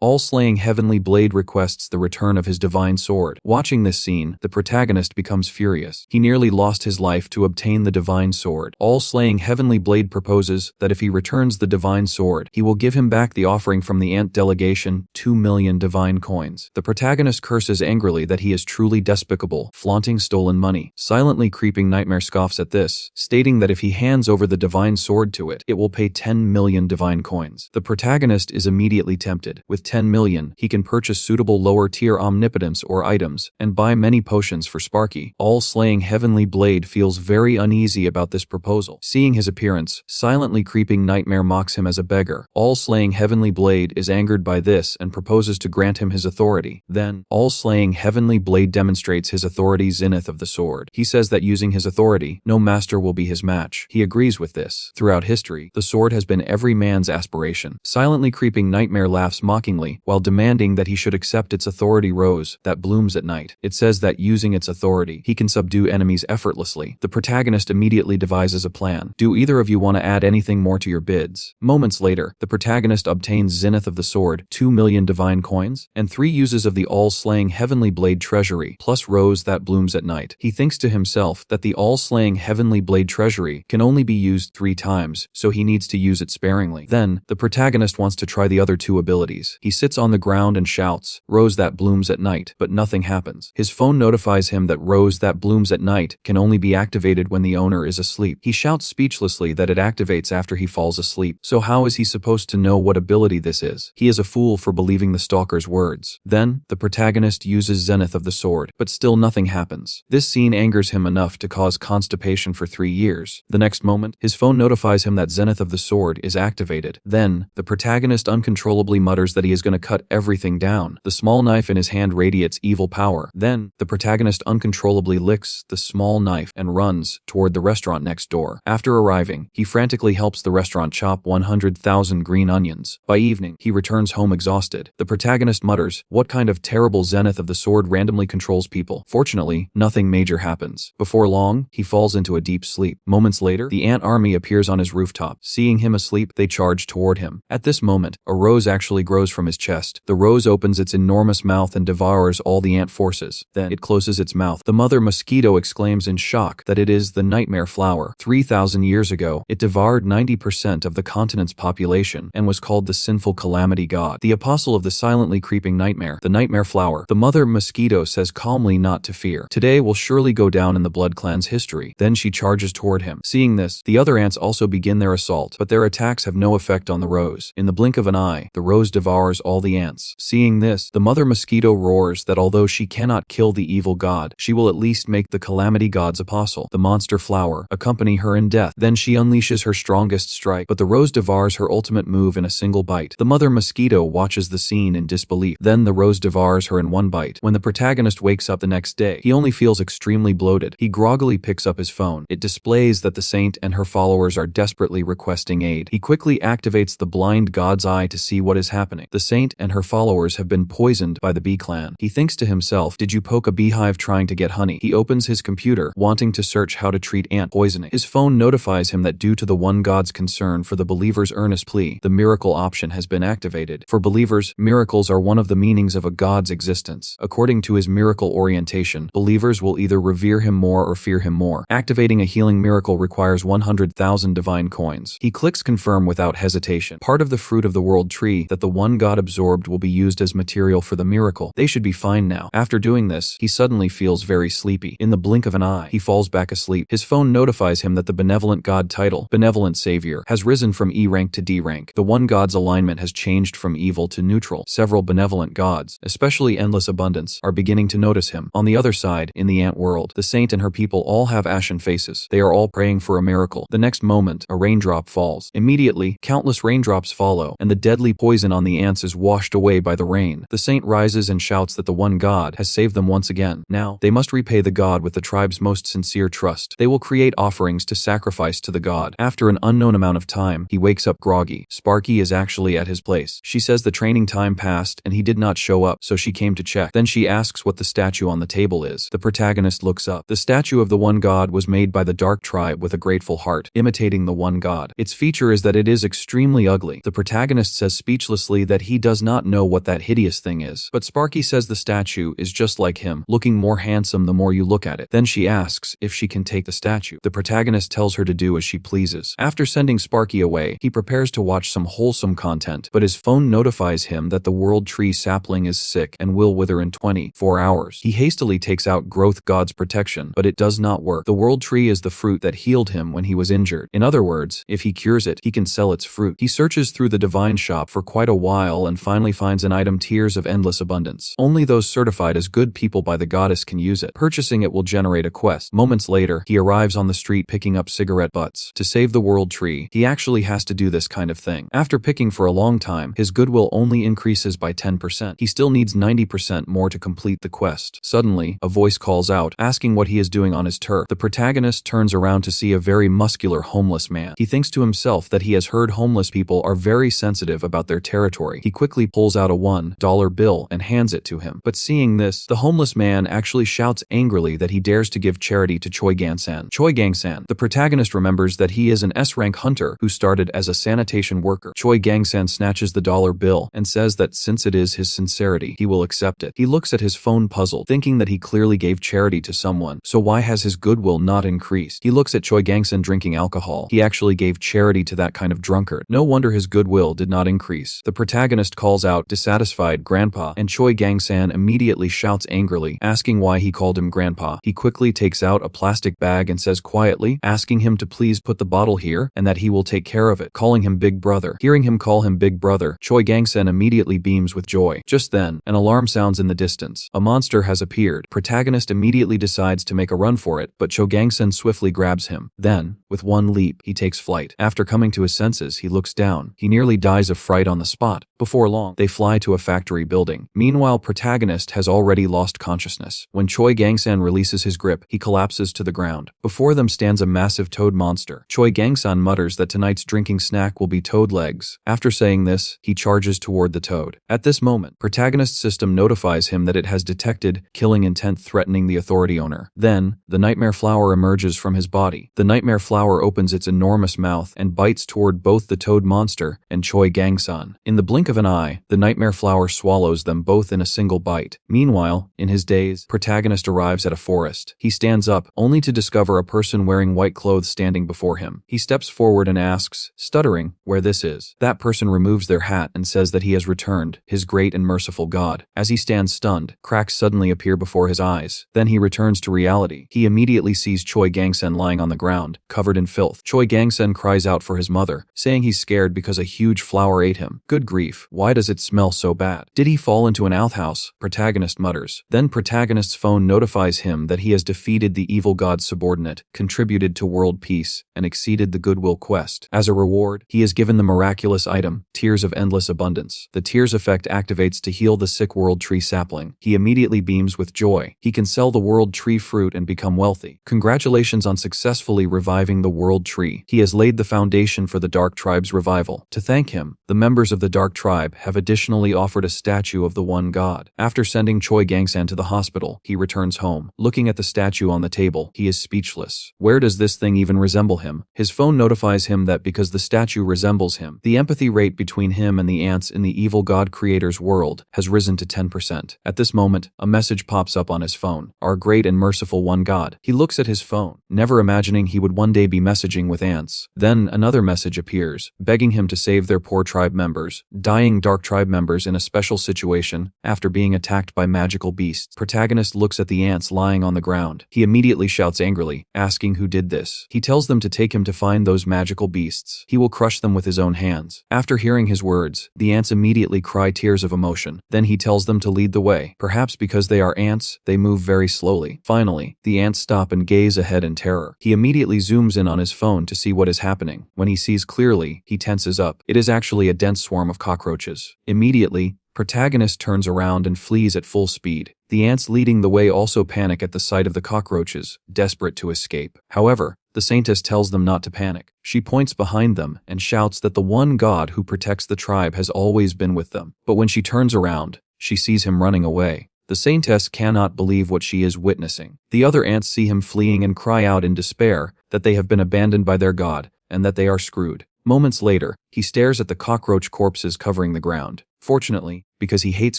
All-slaying heavenly blade requests the return of his divine sword. Watching this scene, the protagonist becomes furious. He nearly lost his life to obtain the divine sword. All-slaying heavenly blade proposes that if he returns the divine sword, he will give him back the offering from the ant delegation, 2 million divine coins. The protagonist curses angrily that he is truly despicable, flaunting stolen money. Silently creeping nightmare scoffs at this, stating that if he hands over the divine sword to it, it will pay 10 million divine coins. The protagonist is immediately tempted. With 10 million, he can purchase suitable lower-tier omnipotence or items, and buy many potions for Sparky. All-slaying heavenly blade feels very uneasy about this proposal. Seeing his appearance, silently creeping nightmare mocks him as a beggar. All-slaying heavenly blade is angered by this and proposes to grant him his authority. Then, all-slaying heavenly blade demonstrates his authority zenith of the sword. He says that using his authority, no master will be his match. He agrees with this. Throughout history, the sword has been every man's aspiration. Silently creeping nightmare laughs mockingly, while demanding that he should accept its authority rose that blooms at night. It says that using its authority, he can subdue enemies effortlessly. The protagonist immediately devises a plan. Do either of you want to add anything more to your bids? Moments later, the protagonist obtains zenith of the sword, 2 million divine coins, and 3 uses of the all-slaying heavenly blade treasury, plus rose that blooms at night. He thinks to himself that the all-slaying heavenly blade treasury can only be used 3 times, so he needs to use it sparingly. Then, the protagonist wants to try the other 2 abilities. He sits on the ground and shouts, "Rose that blooms at night," but nothing happens. His phone notifies him that Rose that blooms at night can only be activated when the owner is asleep. He shouts speechlessly that it activates after he falls asleep. So how is he supposed to know what ability this is? He is a fool for believing the stalker's words. Then, the protagonist uses zenith of the sword, but still nothing happens. This scene angers him enough to cause constipation for 3 years. The next moment, his phone notifies him that zenith of the sword is activated. Then, the protagonist uncontrollably mutters that he is going to cut everything down. The small knife in his hand radiates evil power. Then, the protagonist uncontrollably licks the small knife and runs toward the restaurant next door. After arriving, he frantically helps the restaurant chop 100,000 green onions. By evening, he returns home exhausted. The protagonist mutters, "What kind of terrible zenith of the sword randomly controls people?" Fortunately, nothing major happens. Before long, he falls into a deep sleep. Moments later, the ant army appears on his rooftop. Seeing him asleep, they charge toward him. At this moment, a rose actually grows from his chest. The rose opens its enormous mouth and devours all the ant forces. Then, it closes its mouth. The mother mosquito exclaims in shock that it is the nightmare flower. 3,000 years ago, it devoured 90% of the continent's population and was called the sinful calamity god. The apostle of the silently creeping nightmare, the nightmare flower. The mother mosquito says calmly not to fear. Today will surely go down in the Blood Clan's history. Then she charges toward him. Seeing this, the other ants also begin their assault, but their attacks have no effect on the rose. In the blink of an eye, the rose devours all the ants. Seeing this, the mother mosquito roars that although she cannot kill the evil god, she will at least make the calamity god's apostle, the monster flower, accompany her in death. Then she unleashes her strongest strike, but the rose devours her ultimate move in a single bite. The mother mosquito watches the scene in disbelief. Then the rose devours her in one bite. When the protagonist wakes up the next day, he only feels extremely bloated. He groggily picks up his phone. It displays that the saint and her followers are desperately requesting aid. He quickly activates the blind god's eye to see what is happening. The saint and her followers have been poisoned by the bee clan. He thinks to himself, did you poke a beehive trying to get honey? He opens his computer, wanting to search how to treat ant poisoning. His phone notifies him that due to the one god's concern for the believer's earnest plea, the miracle option has been activated. For believers, miracles are one of the meanings of a god's existence. According to his miracle orientation, believers will either reveal revere him more or fear him more. Activating a healing miracle requires 100,000 divine coins. He clicks confirm without hesitation. Part of the fruit of the world tree that the one god absorbed will be used as material for the miracle. They should be fine now. After doing this, he suddenly feels very sleepy. In the blink of an eye, he falls back asleep. His phone notifies him that the benevolent god title, Benevolent Savior, has risen from E rank to D rank. The one god's alignment has changed from evil to neutral. Several benevolent gods, especially Endless Abundance, are beginning to notice him. On the other side, in the ant world, the saint and her people all have ashen faces. They are all praying for a miracle. The next moment, a raindrop falls. Immediately, countless raindrops follow, and the deadly poison on the ants is washed away by the rain. The saint rises and shouts that the one god has saved them once again. Now, they must repay the god with the tribe's most sincere trust. They will create offerings to sacrifice to the god. After an unknown amount of time, he wakes up groggy. Sparky is actually at his place. She says the training time passed and he did not show up, so she came to check. Then she asks what the statue on the table is. The protagonist looks up. The statue of the one god was made by the dark tribe with a grateful heart, imitating the one god. Its feature is that it is extremely ugly. The protagonist says speechlessly that he does not know what that hideous thing is, but Sparky says the statue is just like him, looking more handsome the more you look at it. Then she asks if she can take the statue. The protagonist tells her to do as she pleases. After sending Sparky away, he prepares to watch some wholesome content, but his phone notifies him that the world tree sapling is sick and will wither in 24 hours. He hastily takes out Growth God's protection, but it does not work. The world tree is the fruit that healed him when he was injured. In other words, if he cures it, he can sell its fruit. He searches through the divine shop for quite a while and finally finds an item, Tears of Endless Abundance. Only those certified as good people by the goddess can use it. Purchasing it will generate a quest. Moments later, he arrives on the street picking up cigarette butts. To save the world tree, he actually has to do this kind of thing. After picking for a long time, his goodwill only increases by 10%. He still needs 90% more to complete the quest. Suddenly, a voice calls out, asking what he is doing on his turf. The protagonist turns around to see a very muscular homeless man. He thinks to himself that he has heard homeless people are very sensitive about their territory. He quickly pulls out a $1 bill and hands it to him. But seeing this, the homeless man actually shouts angrily that he dares to give charity to Choi Gang-san. Choi Gang-san. The protagonist remembers that he is an S-rank hunter who started as a sanitation worker. Choi Gang-san snatches the dollar bill and says that since it is his sincerity, he will accept it. He looks at his phone puzzled, thinking that he clearly gave charity to someone, so why has his goodwill not increased? He looks at Choi Gang-san drinking alcohol. He actually gave charity to that kind of drunkard. No wonder his goodwill did not increase. The protagonist calls out, dissatisfied, Grandpa, and Choi Gang-san immediately shouts angrily, asking why he called him Grandpa. He quickly takes out a plastic bag and says quietly, asking him to please put the bottle here and that he will take care of it, calling him Big Brother. Hearing him call him Big Brother, Choi Gang-san immediately beams with joy. Just then, an alarm sounds in the distance. A monster has appeared. Protagonist immediately decides to make a run for it, but Choi Gang-san swiftly grabs him. Then, with one leap, he takes flight. After coming to his senses, he looks down. He nearly dies of fright on the spot. Before long, they fly to a factory building. Meanwhile, protagonist has already lost consciousness. When Choi Gang-san releases his grip, he collapses to the ground. Before them stands a massive toad monster. Choi Gang-san mutters that tonight's drinking snack will be toad legs. After saying this, he charges toward the toad. At this moment, protagonist's system notifies him that it has detected killing intent threatening the authority owner. Then, the nightmare flower emerges from his body. The nightmare flower opens its enormous mouth and bites toward both the toad monster and Choi Gang-san. In the blink of an eye, the nightmare flower swallows them both in a single bite. Meanwhile, in his daze, protagonist arrives at a forest. He stands up, only to discover a person wearing white clothes standing before him. He steps forward and asks, stuttering, where this is. That person removes their hat and says that he has returned, his great and merciful God. As he stands stunned, cracks suddenly appear before his eyes. Then he returns to reality. He immediately sees Choi Gang-sen lying on the ground, covered in filth. Choi Gang-sen cries out for his mother, saying he's scared because a huge flower ate him. Good grief, why does it smell so bad? Did he fall into an outhouse? Protagonist mutters. Then protagonist's phone notifies him that he has defeated the evil god's subordinate, contributed to world peace, and exceeded the goodwill quest. As a reward, he is given the miraculous item, Tears of Endless Abundance. The tears effect activates to heal the sick world tree sapling. He immediately beams with joy. He can sell the world tree fruit and become wealthy. Congratulations on successfully reviving the world tree. He has laid the foundation for the Dark Tribe's revival. To thank him, the members of the Dark Tribe have additionally offered a statue of the one god. After sending Choi Gang-san to the hospital, he returns home. Looking at the statue on the table, he is speechless. Where does this thing even resemble him? His phone notifies him that because the statue resembles him, the empathy rate between him and the ants in the evil god creator's world has risen to 10%. At this moment, a message pops up on his phone. Our great and merciful one God. He looks at his phone, never imagining he would one day be messaging with ants. Then another message appears, begging him to save their poor tribe members, dying dark tribe members in a special situation after being attacked by magical beasts. Protagonist looks at the ants lying on the ground. He immediately shouts angrily, asking who did this. He tells them to take him to find those magical beasts. He will crush them with his own hands. After hearing his words, the ants immediately cry tears of emotion. Then he tells them to lead the way. Perhaps because they are ants, they move very slowly. Finally, the ants stop and gaze ahead in terror. He immediately zooms in on his phone to see what is happening. When he sees clearly, he tenses up. It is actually a dense swarm of cockroaches. Immediately, protagonist turns around and flees at full speed. The ants leading the way also panic at the sight of the cockroaches, desperate to escape. However, the saintess tells them not to panic. She points behind them and shouts that the one God who protects the tribe has always been with them. But when she turns around, she sees him running away. The saintess cannot believe what she is witnessing. The other ants see him fleeing and cry out in despair that they have been abandoned by their God and that they are screwed. Moments later, he stares at the cockroach corpses covering the ground. Fortunately, because he hates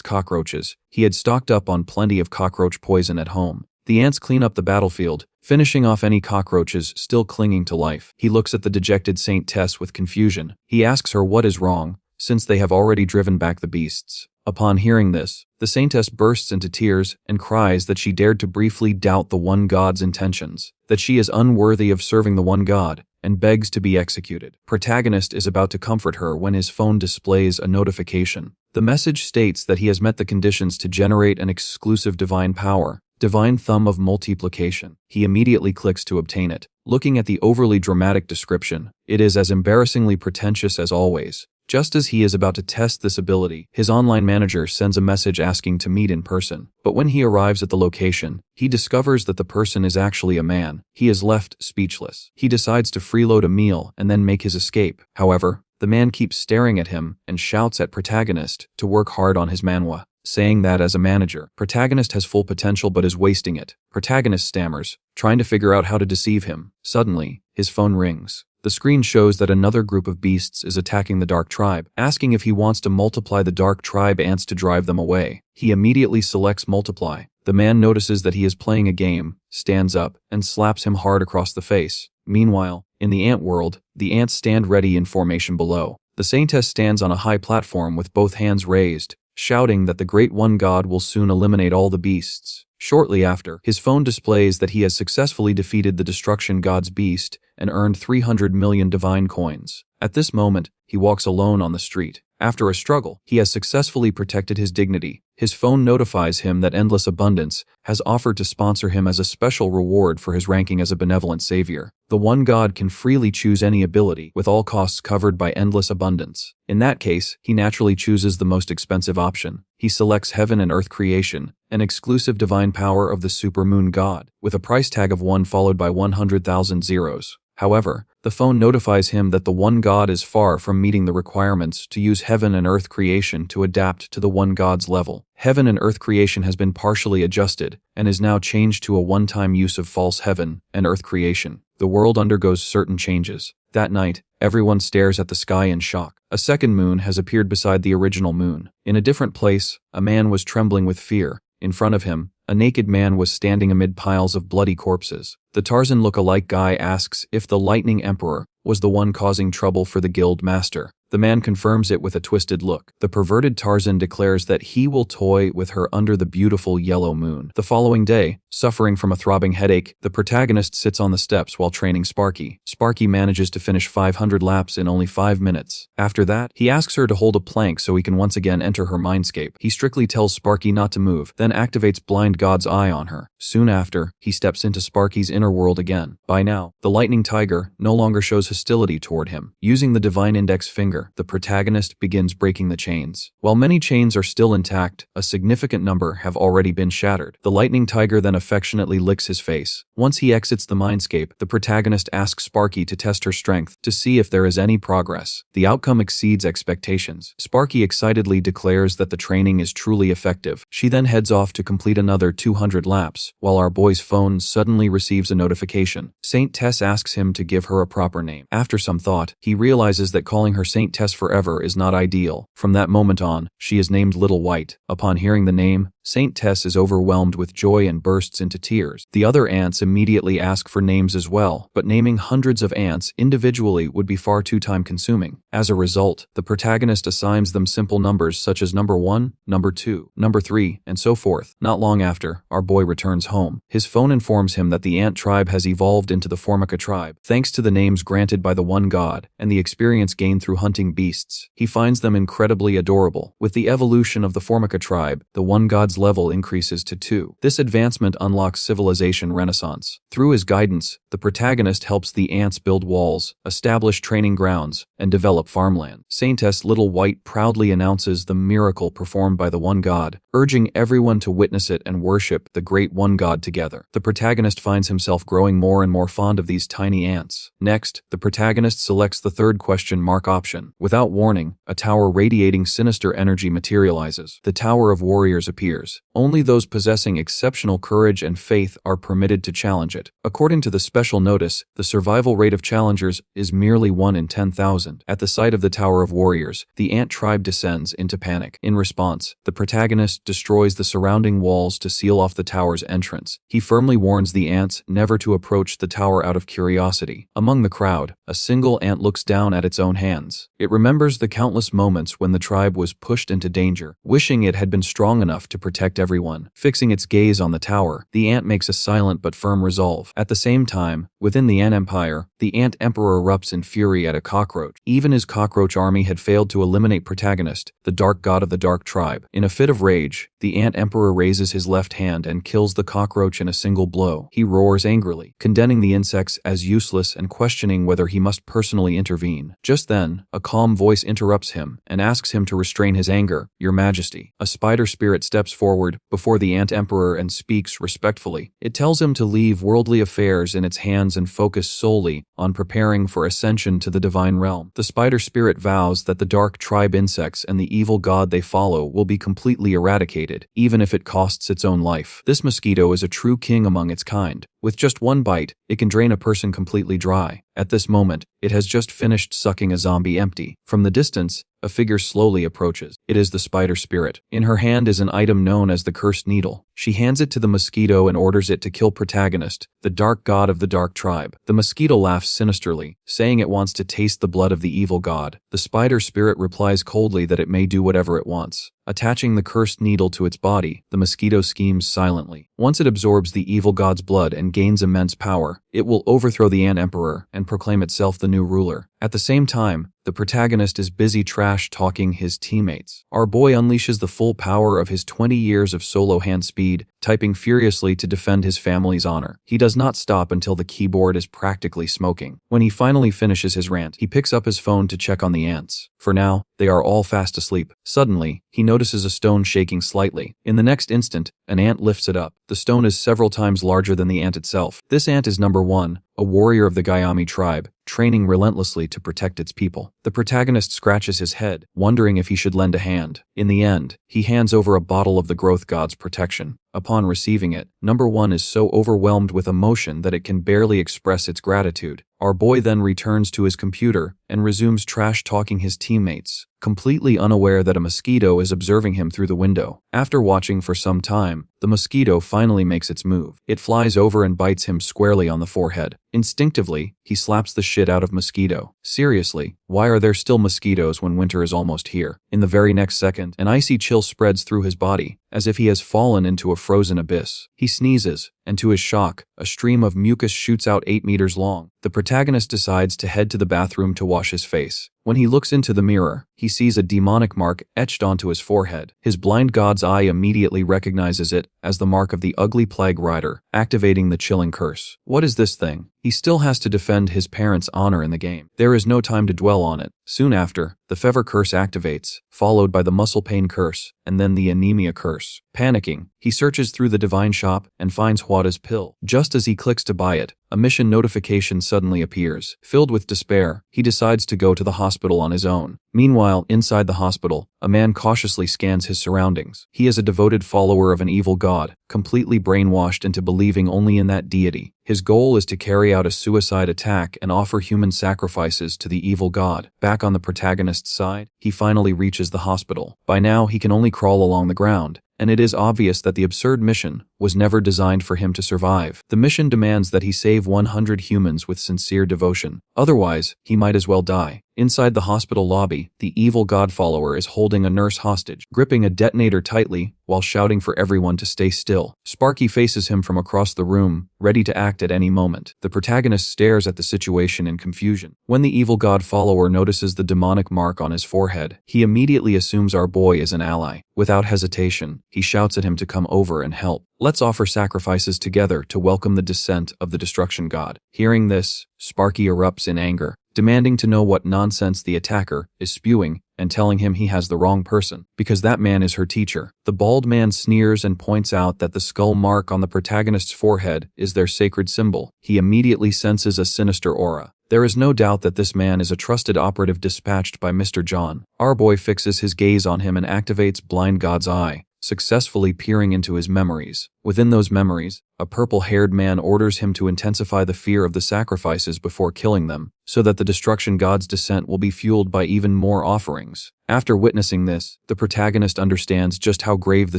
cockroaches, he had stocked up on plenty of cockroach poison at home. The ants clean up the battlefield, finishing off any cockroaches still clinging to life. He looks at the dejected Saint Tess with confusion. He asks her what is wrong, since they have already driven back the beasts. Upon hearing this, the saintess bursts into tears and cries that she dared to briefly doubt the one God's intentions, that she is unworthy of serving the one God, and begs to be executed. Protagonist is about to comfort her when his phone displays a notification. The message states that he has met the conditions to generate an exclusive divine power, divine thumb of multiplication. He immediately clicks to obtain it. Looking at the overly dramatic description, it is as embarrassingly pretentious as always. Just as he is about to test this ability, his online manager sends a message asking to meet in person. But when he arrives at the location, he discovers that the person is actually a man. He is left speechless. He decides to freeload a meal and then make his escape. However, the man keeps staring at him and shouts at protagonist to work hard on his manhwa, saying that as a manager, protagonist has full potential but is wasting it. Protagonist stammers, trying to figure out how to deceive him. Suddenly, his phone rings. The screen shows that another group of beasts is attacking the Dark Tribe, asking if he wants to multiply the Dark Tribe ants to drive them away. He immediately selects multiply. The man notices that he is playing a game, stands up, and slaps him hard across the face. Meanwhile, in the ant world, the ants stand ready in formation below. The saintess stands on a high platform with both hands raised, shouting that the Great One God will soon eliminate all the beasts. Shortly after, his phone displays that he has successfully defeated the Destruction God's beast and earned 300 million divine coins. At this moment, he walks alone on the street. After a struggle, he has successfully protected his dignity. His phone notifies him that Endless Abundance has offered to sponsor him as a special reward for his ranking as a benevolent savior. The one God can freely choose any ability, with all costs covered by Endless Abundance. In that case, he naturally chooses the most expensive option. He selects Heaven and Earth Creation, an exclusive divine power of the Supermoon God, with a price tag of 1 followed by 100,000 zeros. However, the phone notifies him that the one God is far from meeting the requirements to use Heaven and Earth Creation to adapt to the one God's level. Heaven and Earth Creation has been partially adjusted and is now changed to a one-time use of false Heaven and Earth Creation. The world undergoes certain changes. That night, everyone stares at the sky in shock. A second moon has appeared beside the original moon. In a different place, a man was trembling with fear. In front of him, a naked man was standing amid piles of bloody corpses. The Tarzan look-alike guy asks if the Lightning Emperor was the one causing trouble for the guild master. The man confirms it with a twisted look. The perverted Tarzan declares that he will toy with her under the beautiful yellow moon. The following day, suffering from a throbbing headache, the protagonist sits on the steps while training Sparky. Sparky manages to finish 500 laps in only 5 minutes. After that, he asks her to hold a plank so he can once again enter her mindscape. He strictly tells Sparky not to move, then activates Blind God's Eye on her. Soon after, he steps into Sparky's inner world again. By now, the Lightning Tiger no longer shows hostility toward him. Using the Divine Index Finger, the protagonist begins breaking the chains. While many chains are still intact, a significant number have already been shattered. The Lightning Tiger then affectionately licks his face. Once he exits the mindscape, the protagonist asks Sparky to test her strength to see if there is any progress. The outcome exceeds expectations. Sparky excitedly declares that the training is truly effective. She then heads off to complete another 200 laps, while our boy's phone suddenly receives a notification. Saint Tess asks him to give her a proper name. After some thought, he realizes that calling her Saint Tess forever is not ideal. From that moment on, she is named Little White. Upon hearing the name, Saint Tess is overwhelmed with joy and bursts into tears. The other ants immediately ask for names as well, but naming hundreds of ants individually would be far too time-consuming. As a result, the protagonist assigns them simple numbers such as number 1, number 2, number 3, and so forth. Not long after, our boy returns home. His phone informs him that the ant tribe has evolved into the Formica tribe, thanks to the names granted by the one god and the experience gained through hunting beasts. He finds them incredibly adorable. With the evolution of the Formica tribe, the one god's level increases to 2. This advancement unlocks civilization renaissance. Through his guidance, the protagonist helps the ants build walls, establish training grounds, and develop farmland. Saintess Little White proudly announces the miracle performed by the one god, urging everyone to witness it and worship the great one god together. The protagonist finds himself growing more and more fond of these tiny ants. Next, the protagonist selects the third question mark option. Without warning, a tower radiating sinister energy materializes. The Tower of Warriors appears. Only those possessing exceptional courage and faith are permitted to challenge it. According to the special notice, the survival rate of challengers is merely 1 in 10,000. At the sight of the Tower of Warriors, the ant tribe descends into panic. In response, the protagonist destroys the surrounding walls to seal off the tower's entrance. He firmly warns the ants never to approach the tower out of curiosity. Among the crowd, a single ant looks down at its own hands. It remembers the countless moments when the tribe was pushed into danger, wishing it had been strong enough to protect everyone. Fixing its gaze on the tower, the ant makes a silent but firm resolve. At the same time, within the ant empire, the ant emperor erupts in fury at a cockroach. Even his cockroach army had failed to eliminate protagonist, the dark god of the dark tribe. In a fit of rage, the ant emperor raises his left hand and kills the cockroach in a single blow. He roars angrily, condemning the insects as useless and questioning whether he must personally intervene. Just then, a calm voice interrupts him and asks him to restrain his anger. "Your Majesty." A spider spirit steps forward before the ant emperor and speaks respectfully. It tells him to leave worldly affairs in its hands and focus solely on preparing for ascension to the divine realm. The spider spirit vows that the dark tribe insects and the evil god they follow will be completely eradicated, even if it costs its own life. This mosquito is a true king among its kind. With just one bite, it can drain a person completely dry. At this moment, it has just finished sucking a zombie empty. From the distance, a figure slowly approaches. It is the spider spirit. In her hand is an item known as the cursed needle. She hands it to the mosquito and orders it to kill protagonist, the dark god of the dark tribe. The mosquito laughs sinisterly, saying it wants to taste the blood of the evil god. The spider spirit replies coldly that it may do whatever it wants. Attaching the cursed needle to its body, the mosquito schemes silently. Once it absorbs the evil god's blood and gains immense power, it will overthrow the ant emperor and proclaim itself the new ruler. At the same time, the protagonist is busy trash-talking his teammates. Our boy unleashes the full power of his 20 years of solo hand speed, typing furiously to defend his family's honor. He does not stop until the keyboard is practically smoking. When he finally finishes his rant, he picks up his phone to check on the ants. For now, they are all fast asleep. Suddenly, he notices a stone shaking slightly. In the next instant, an ant lifts it up. The stone is several times larger than the ant itself. This ant is number 1, a warrior of the Gayami tribe, training relentlessly to protect its people. The protagonist scratches his head, wondering if he should lend a hand. In the end, he hands over a bottle of the growth god's protection. Upon receiving it, number 1 is so overwhelmed with emotion that it can barely express its gratitude. Our boy then returns to his computer and resumes trash-talking his teammates, completely unaware that a mosquito is observing him through the window. After watching for some time, the mosquito finally makes its move. It flies over and bites him squarely on the forehead. Instinctively, he slaps the shit out of mosquito. Seriously, why are there still mosquitoes when winter is almost here? In the very next second, an icy chill spreads through his body, as if he has fallen into a frozen abyss. He sneezes, and to his shock, a stream of mucus shoots out 8 meters long. The protagonist decides to head to the bathroom to wash his face. When he looks into the mirror, he sees a demonic mark etched onto his forehead. His blind god's eye immediately recognizes it as the mark of the ugly plague rider, activating the chilling curse. What is this thing? He still has to defend his parents' honor in the game. There is no time to dwell on it. Soon after, the fever curse activates, followed by the muscle pain curse, and then the anemia curse. Panicking, he searches through the divine shop and finds Huada's pill. Just as he clicks to buy it, a mission notification suddenly appears. Filled with despair, he decides to go to the hospital on his own. Meanwhile, inside the hospital, a man cautiously scans his surroundings. He is a devoted follower of an evil god, completely brainwashed into believing only in that deity. His goal is to carry out a suicide attack and offer human sacrifices to the evil god. Back on the protagonist's side, he finally reaches the hospital. By now, he can only crawl along the ground, and it is obvious that the absurd mission was never designed for him to survive. The mission demands that he save 100 humans with sincere devotion. Otherwise, he might as well die. Inside the hospital lobby, the evil god follower is holding a nurse hostage, gripping a detonator tightly while shouting for everyone to stay still. Sparky faces him from across the room, ready to act at any moment. The protagonist stares at the situation in confusion. When the evil god follower notices the demonic mark on his forehead, he immediately assumes our boy is an ally. Without hesitation, he shouts at him to come over and help. Let's offer sacrifices together to welcome the descent of the destruction god. Hearing this, Sparky erupts in anger, demanding to know what nonsense the attacker is spewing and telling him he has the wrong person, because that man is her teacher. The bald man sneers and points out that the skull mark on the protagonist's forehead is their sacred symbol. He immediately senses a sinister aura. There is no doubt that this man is a trusted operative dispatched by Mr. John. Our boy fixes his gaze on him and activates Blind God's Eye, successfully peering into his memories. Within those memories, a purple-haired man orders him to intensify the fear of the sacrifices before killing them, so that the destruction god's descent will be fueled by even more offerings. After witnessing this, the protagonist understands just how grave the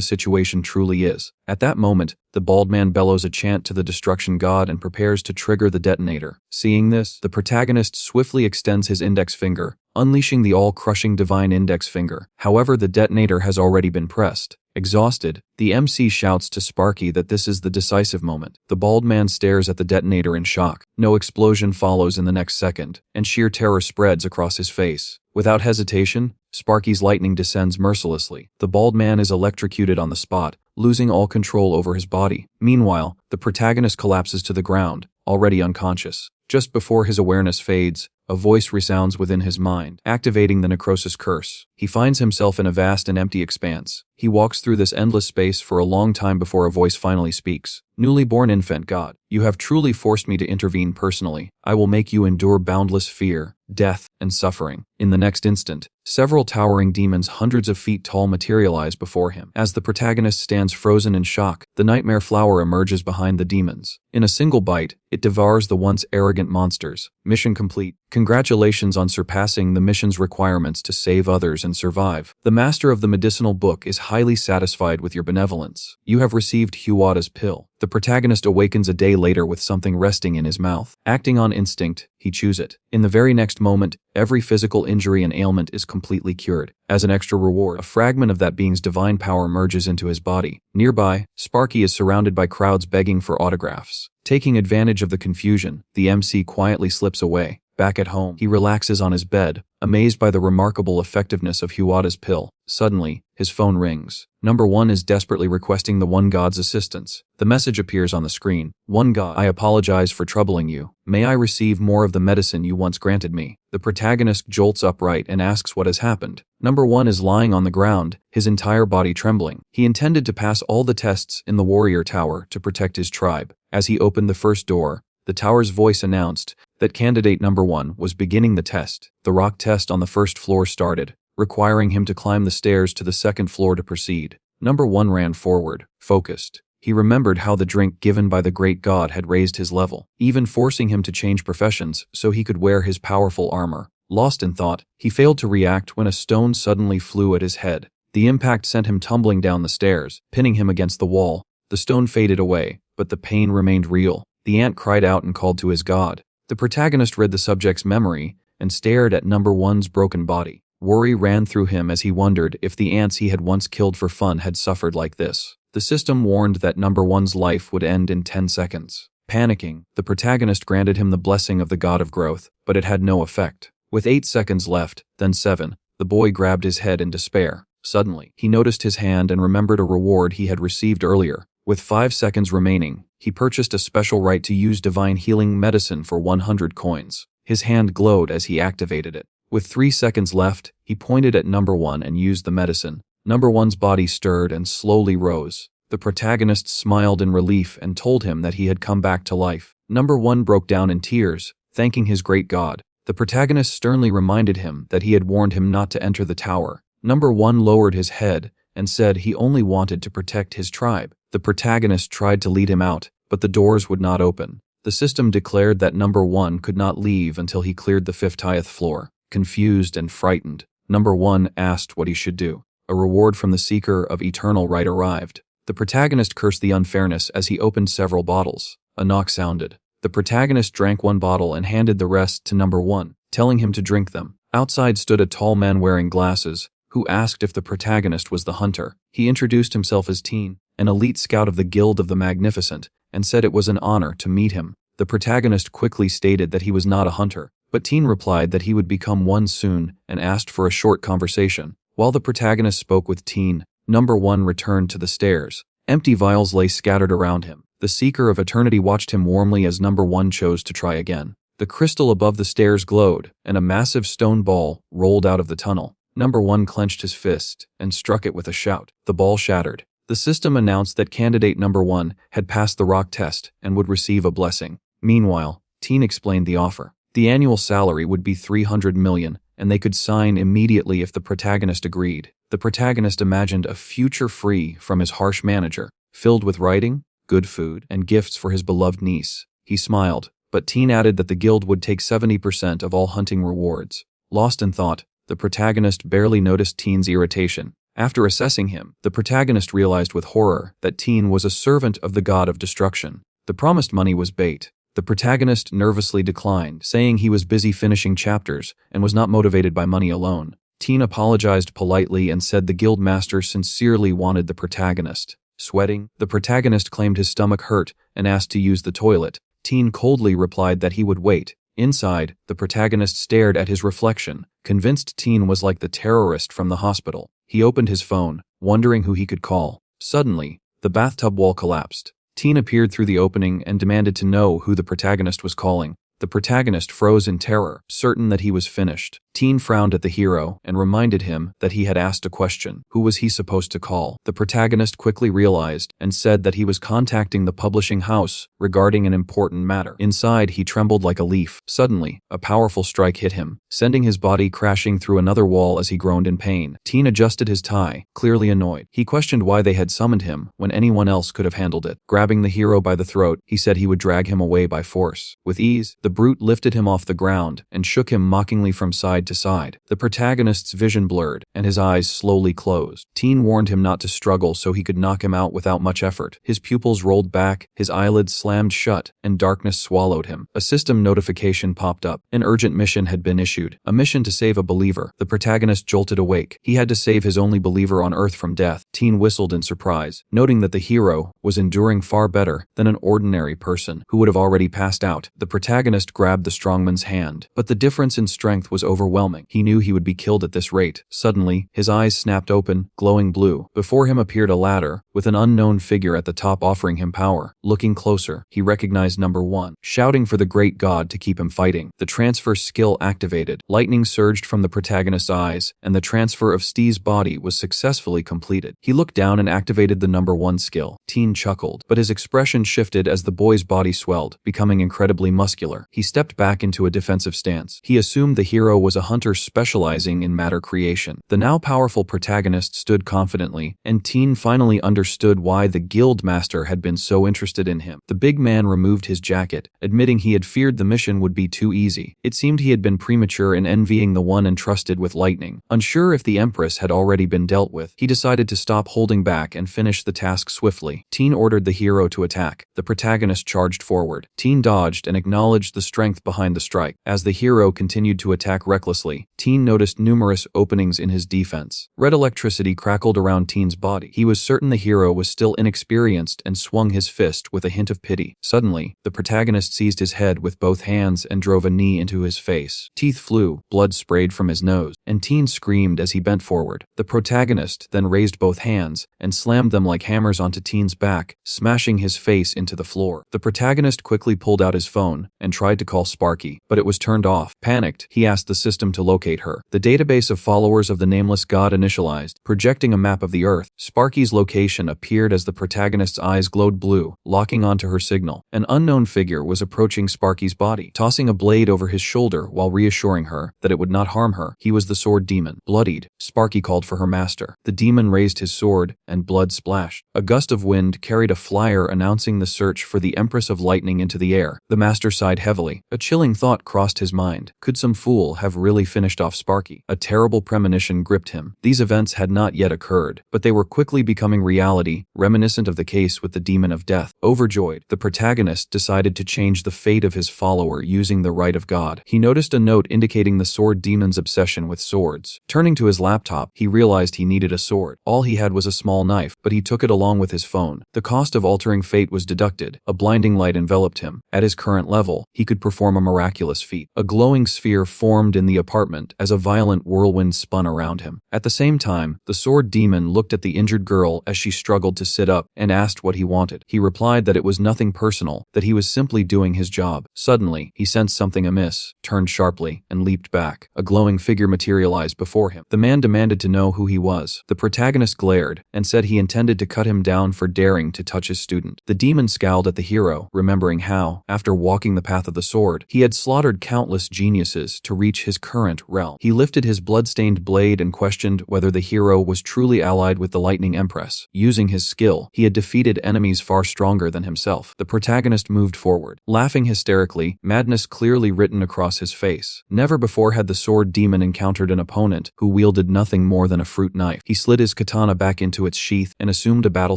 situation truly is. At that moment, the bald man bellows a chant to the destruction god and prepares to trigger the detonator. Seeing this, the protagonist swiftly extends his index finger, unleashing the all-crushing divine index finger. However, the detonator has already been pressed. Exhausted, the MC shouts to Sparky that this is the decisive moment. The bald man stares at the detonator in shock. No explosion follows in the next second, and sheer terror spreads across his face. Without hesitation, Sparky's lightning descends mercilessly. The bald man is electrocuted on the spot, losing all control over his body. Meanwhile, the protagonist collapses to the ground, already unconscious. Just before his awareness fades, a voice resounds within his mind, activating the necrosis curse. He finds himself in a vast and empty expanse. He walks through this endless space for a long time before a voice finally speaks. Newly born infant god, you have truly forced me to intervene personally. I will make you endure boundless fear, death, and suffering. In the next instant, several towering demons hundreds of feet tall materialize before him. As the protagonist stands frozen in shock, the nightmare flower emerges behind the demons. In a single bite, it devours the once arrogant monsters. Mission complete. Congratulations on surpassing the mission's requirements to save others and survive. The master of the medicinal book is highly satisfied with your benevolence. You have received Huwada's pill. The protagonist awakens a day later with something resting in his mouth. Acting on instinct, he chews it. In the very next moment, every physical injury and ailment is completely cured. As an extra reward, a fragment of that being's divine power merges into his body. Nearby, Sparky is surrounded by crowds begging for autographs. Taking advantage of the confusion, the MC quietly slips away. Back at home, he relaxes on his bed, amazed by the remarkable effectiveness of Huwada's pill. Suddenly, his phone rings. Number 1 is desperately requesting the One God's assistance. The message appears on the screen. One God, I apologize for troubling you. May I receive more of the medicine you once granted me? The protagonist jolts upright and asks what has happened. Number 1 is lying on the ground, his entire body trembling. He intended to pass all the tests in the warrior tower to protect his tribe. As he opened the first door, the tower's voice announced that candidate number 1 was beginning the test. The rock test on the first floor started, requiring him to climb the stairs to the second floor to proceed. Number 1 ran forward, focused. He remembered how the drink given by the great god had raised his level, even forcing him to change professions so he could wear his powerful armor. Lost in thought, he failed to react when a stone suddenly flew at his head. The impact sent him tumbling down the stairs, pinning him against the wall. The stone faded away, but the pain remained real. The ant cried out and called to his god. The protagonist read the subject's memory and stared at number 1's broken body. Worry ran through him as he wondered if the ants he had once killed for fun had suffered like this. The system warned that number 1's life would end in 10 seconds. Panicking, the protagonist granted him the blessing of the god of growth, but it had no effect. With 8 seconds left, then 7, the boy grabbed his head in despair. Suddenly, he noticed his hand and remembered a reward he had received earlier. With 5 seconds remaining, he purchased a special right to use divine healing medicine for 100 coins. His hand glowed as he activated it. With 3 seconds left, he pointed at number 1 and used the medicine. Number 1's body stirred and slowly rose. The protagonist smiled in relief and told him that he had come back to life. Number 1 broke down in tears, thanking his great god. The protagonist sternly reminded him that he had warned him not to enter the tower. Number 1 lowered his head and said he only wanted to protect his tribe. The protagonist tried to lead him out, but the doors would not open. The system declared that number 1 could not leave until he cleared the 50th floor. Confused and frightened, number 1 asked what he should do. A reward from the seeker of eternal right arrived. The protagonist cursed the unfairness as he opened several bottles. A knock sounded. The protagonist drank one bottle and handed the rest to number 1, telling him to drink them. Outside stood a tall man wearing glasses, who asked if the protagonist was the hunter. He introduced himself as Teen, an elite scout of the Guild of the Magnificent, and said it was an honor to meet him. The protagonist quickly stated that he was not a hunter, but Teen replied that he would become one soon and asked for a short conversation. While the protagonist spoke with Teen, number 1 returned to the stairs. Empty vials lay scattered around him. The seeker of eternity watched him warmly as number 1 chose to try again. The crystal above the stairs glowed, and a massive stone ball rolled out of the tunnel. Number 1 clenched his fist and struck it with a shout. The ball shattered. The system announced that candidate number 1 had passed the rock test and would receive a blessing. Meanwhile, Teen explained the offer. The annual salary would be 300 million, and they could sign immediately if the protagonist agreed. The protagonist imagined a future free from his harsh manager, filled with writing, good food, and gifts for his beloved niece. He smiled, but Teen added that the guild would take 70% of all hunting rewards. Lost in thought, the protagonist barely noticed Teen's irritation. After assessing him, the protagonist realized with horror that Teen was a servant of the god of destruction. The promised money was bait. The protagonist nervously declined, saying he was busy finishing chapters and was not motivated by money alone. Teen apologized politely and said the guild master sincerely wanted the protagonist. Sweating, the protagonist claimed his stomach hurt and asked to use the toilet. Teen coldly replied that he would wait. Inside, the protagonist stared at his reflection, convinced Teen was like the terrorist from the hospital. He opened his phone, wondering who he could call. Suddenly, the bathtub wall collapsed. Teen appeared through the opening and demanded to know who the protagonist was calling. The protagonist froze in terror, certain that he was finished. Teen frowned at the hero and reminded him that he had asked a question. Who was he supposed to call? The protagonist quickly realized and said that he was contacting the publishing house regarding an important matter. Inside, he trembled like a leaf. Suddenly, a powerful strike hit him, sending his body crashing through another wall as he groaned in pain. Teen adjusted his tie, clearly annoyed. He questioned why they had summoned him when anyone else could have handled it. Grabbing the hero by the throat, he said he would drag him away by force. With ease, the brute lifted him off the ground and shook him mockingly from side to side. The protagonist's vision blurred, and his eyes slowly closed. Teen warned him not to struggle so he could knock him out without much effort. His pupils rolled back, his eyelids slammed shut, and darkness swallowed him. A system notification popped up. An urgent mission had been issued. A mission to save a believer. The protagonist jolted awake. He had to save his only believer on Earth from death. Teen whistled in surprise, noting that the hero was enduring far better than an ordinary person who would have already passed out. The protagonist grabbed the strongman's hand, but the difference in strength was overwhelming. He knew he would be killed at this rate. Suddenly, his eyes snapped open, glowing blue. Before him appeared a ladder, with an unknown figure at the top offering him power. Looking closer, he recognized number 1, shouting for the great god to keep him fighting. The transfer skill activated. Lightning surged from the protagonist's eyes, and the transfer of Steve's body was successfully completed. He looked down and activated the number 1 skill. Teen chuckled, but his expression shifted as the boy's body swelled, becoming incredibly muscular. He stepped back into a defensive stance. He assumed the hero was a hunter specializing in matter creation. The now powerful protagonist stood confidently, and Teen finally understood why the guild master had been so interested in him. The big man removed his jacket, admitting he had feared the mission would be too easy. It seemed he had been premature in envying the one entrusted with lightning. Unsure if the empress had already been dealt with, he decided to stop holding back and finish the task swiftly. Teen ordered the hero to attack. The protagonist charged forward. Teen dodged and acknowledged the strength behind the strike. As the hero continued to attack recklessly, Teen noticed numerous openings in his defense. Red electricity crackled around Teen's body. He was certain the hero was still inexperienced and swung his fist with a hint of pity. Suddenly, the protagonist seized his head with both hands and drove a knee into his face. Teeth flew, blood sprayed from his nose, and Teen screamed as he bent forward. The protagonist then raised both hands and slammed them like hammers onto Teen's back, smashing his face into the floor. The protagonist quickly pulled out his phone and tried to call Sparky, but it was turned off. Panicked, he asked the system to locate her. The database of followers of the nameless god initialized, projecting a map of the Earth. Sparky's location confrontation appeared as the protagonist's eyes glowed blue, locking onto her signal. An unknown figure was approaching Sparky's body, tossing a blade over his shoulder while reassuring her that it would not harm her. He was the sword demon. Bloodied, Sparky called for her master. The demon raised his sword, and blood splashed. A gust of wind carried a flyer announcing the search for the Empress of Lightning into the air. The master sighed heavily. A chilling thought crossed his mind. Could some fool have really finished off Sparky? A terrible premonition gripped him. These events had not yet occurred, but they were quickly becoming reality, reminiscent of the case with the demon of death. Overjoyed, the protagonist decided to change the fate of his follower using the right of God. He noticed a note indicating the sword demon's obsession with swords. Turning to his laptop, he realized he needed a sword. All he had was a small knife, but he took it along with his phone. The cost of altering fate was deducted. A blinding light enveloped him. At his current level, he could perform a miraculous feat. A glowing sphere formed in the apartment as a violent whirlwind spun around him. At the same time, the sword demon looked at the injured girl as she struggled to sit up and asked what he wanted. He replied that it was nothing personal, that he was simply doing his job. Suddenly, he sensed something amiss, turned sharply, and leaped back. A glowing figure materialized before him. The man demanded to know who he was. The protagonist glared and said he intended to cut him down for daring to touch his student. The demon scowled at the hero, remembering how, after walking the path of the sword, he had slaughtered countless geniuses to reach his current realm. He lifted his blood-stained blade and questioned whether the hero was truly allied with the Lightning Empress. Using his skill, he had defeated enemies far stronger than himself. The protagonist moved forward, laughing hysterically, madness clearly written across his face. Never before had the sword demon encountered an opponent who wielded nothing more than a fruit knife. He slid his katana back into its sheath and assumed a battle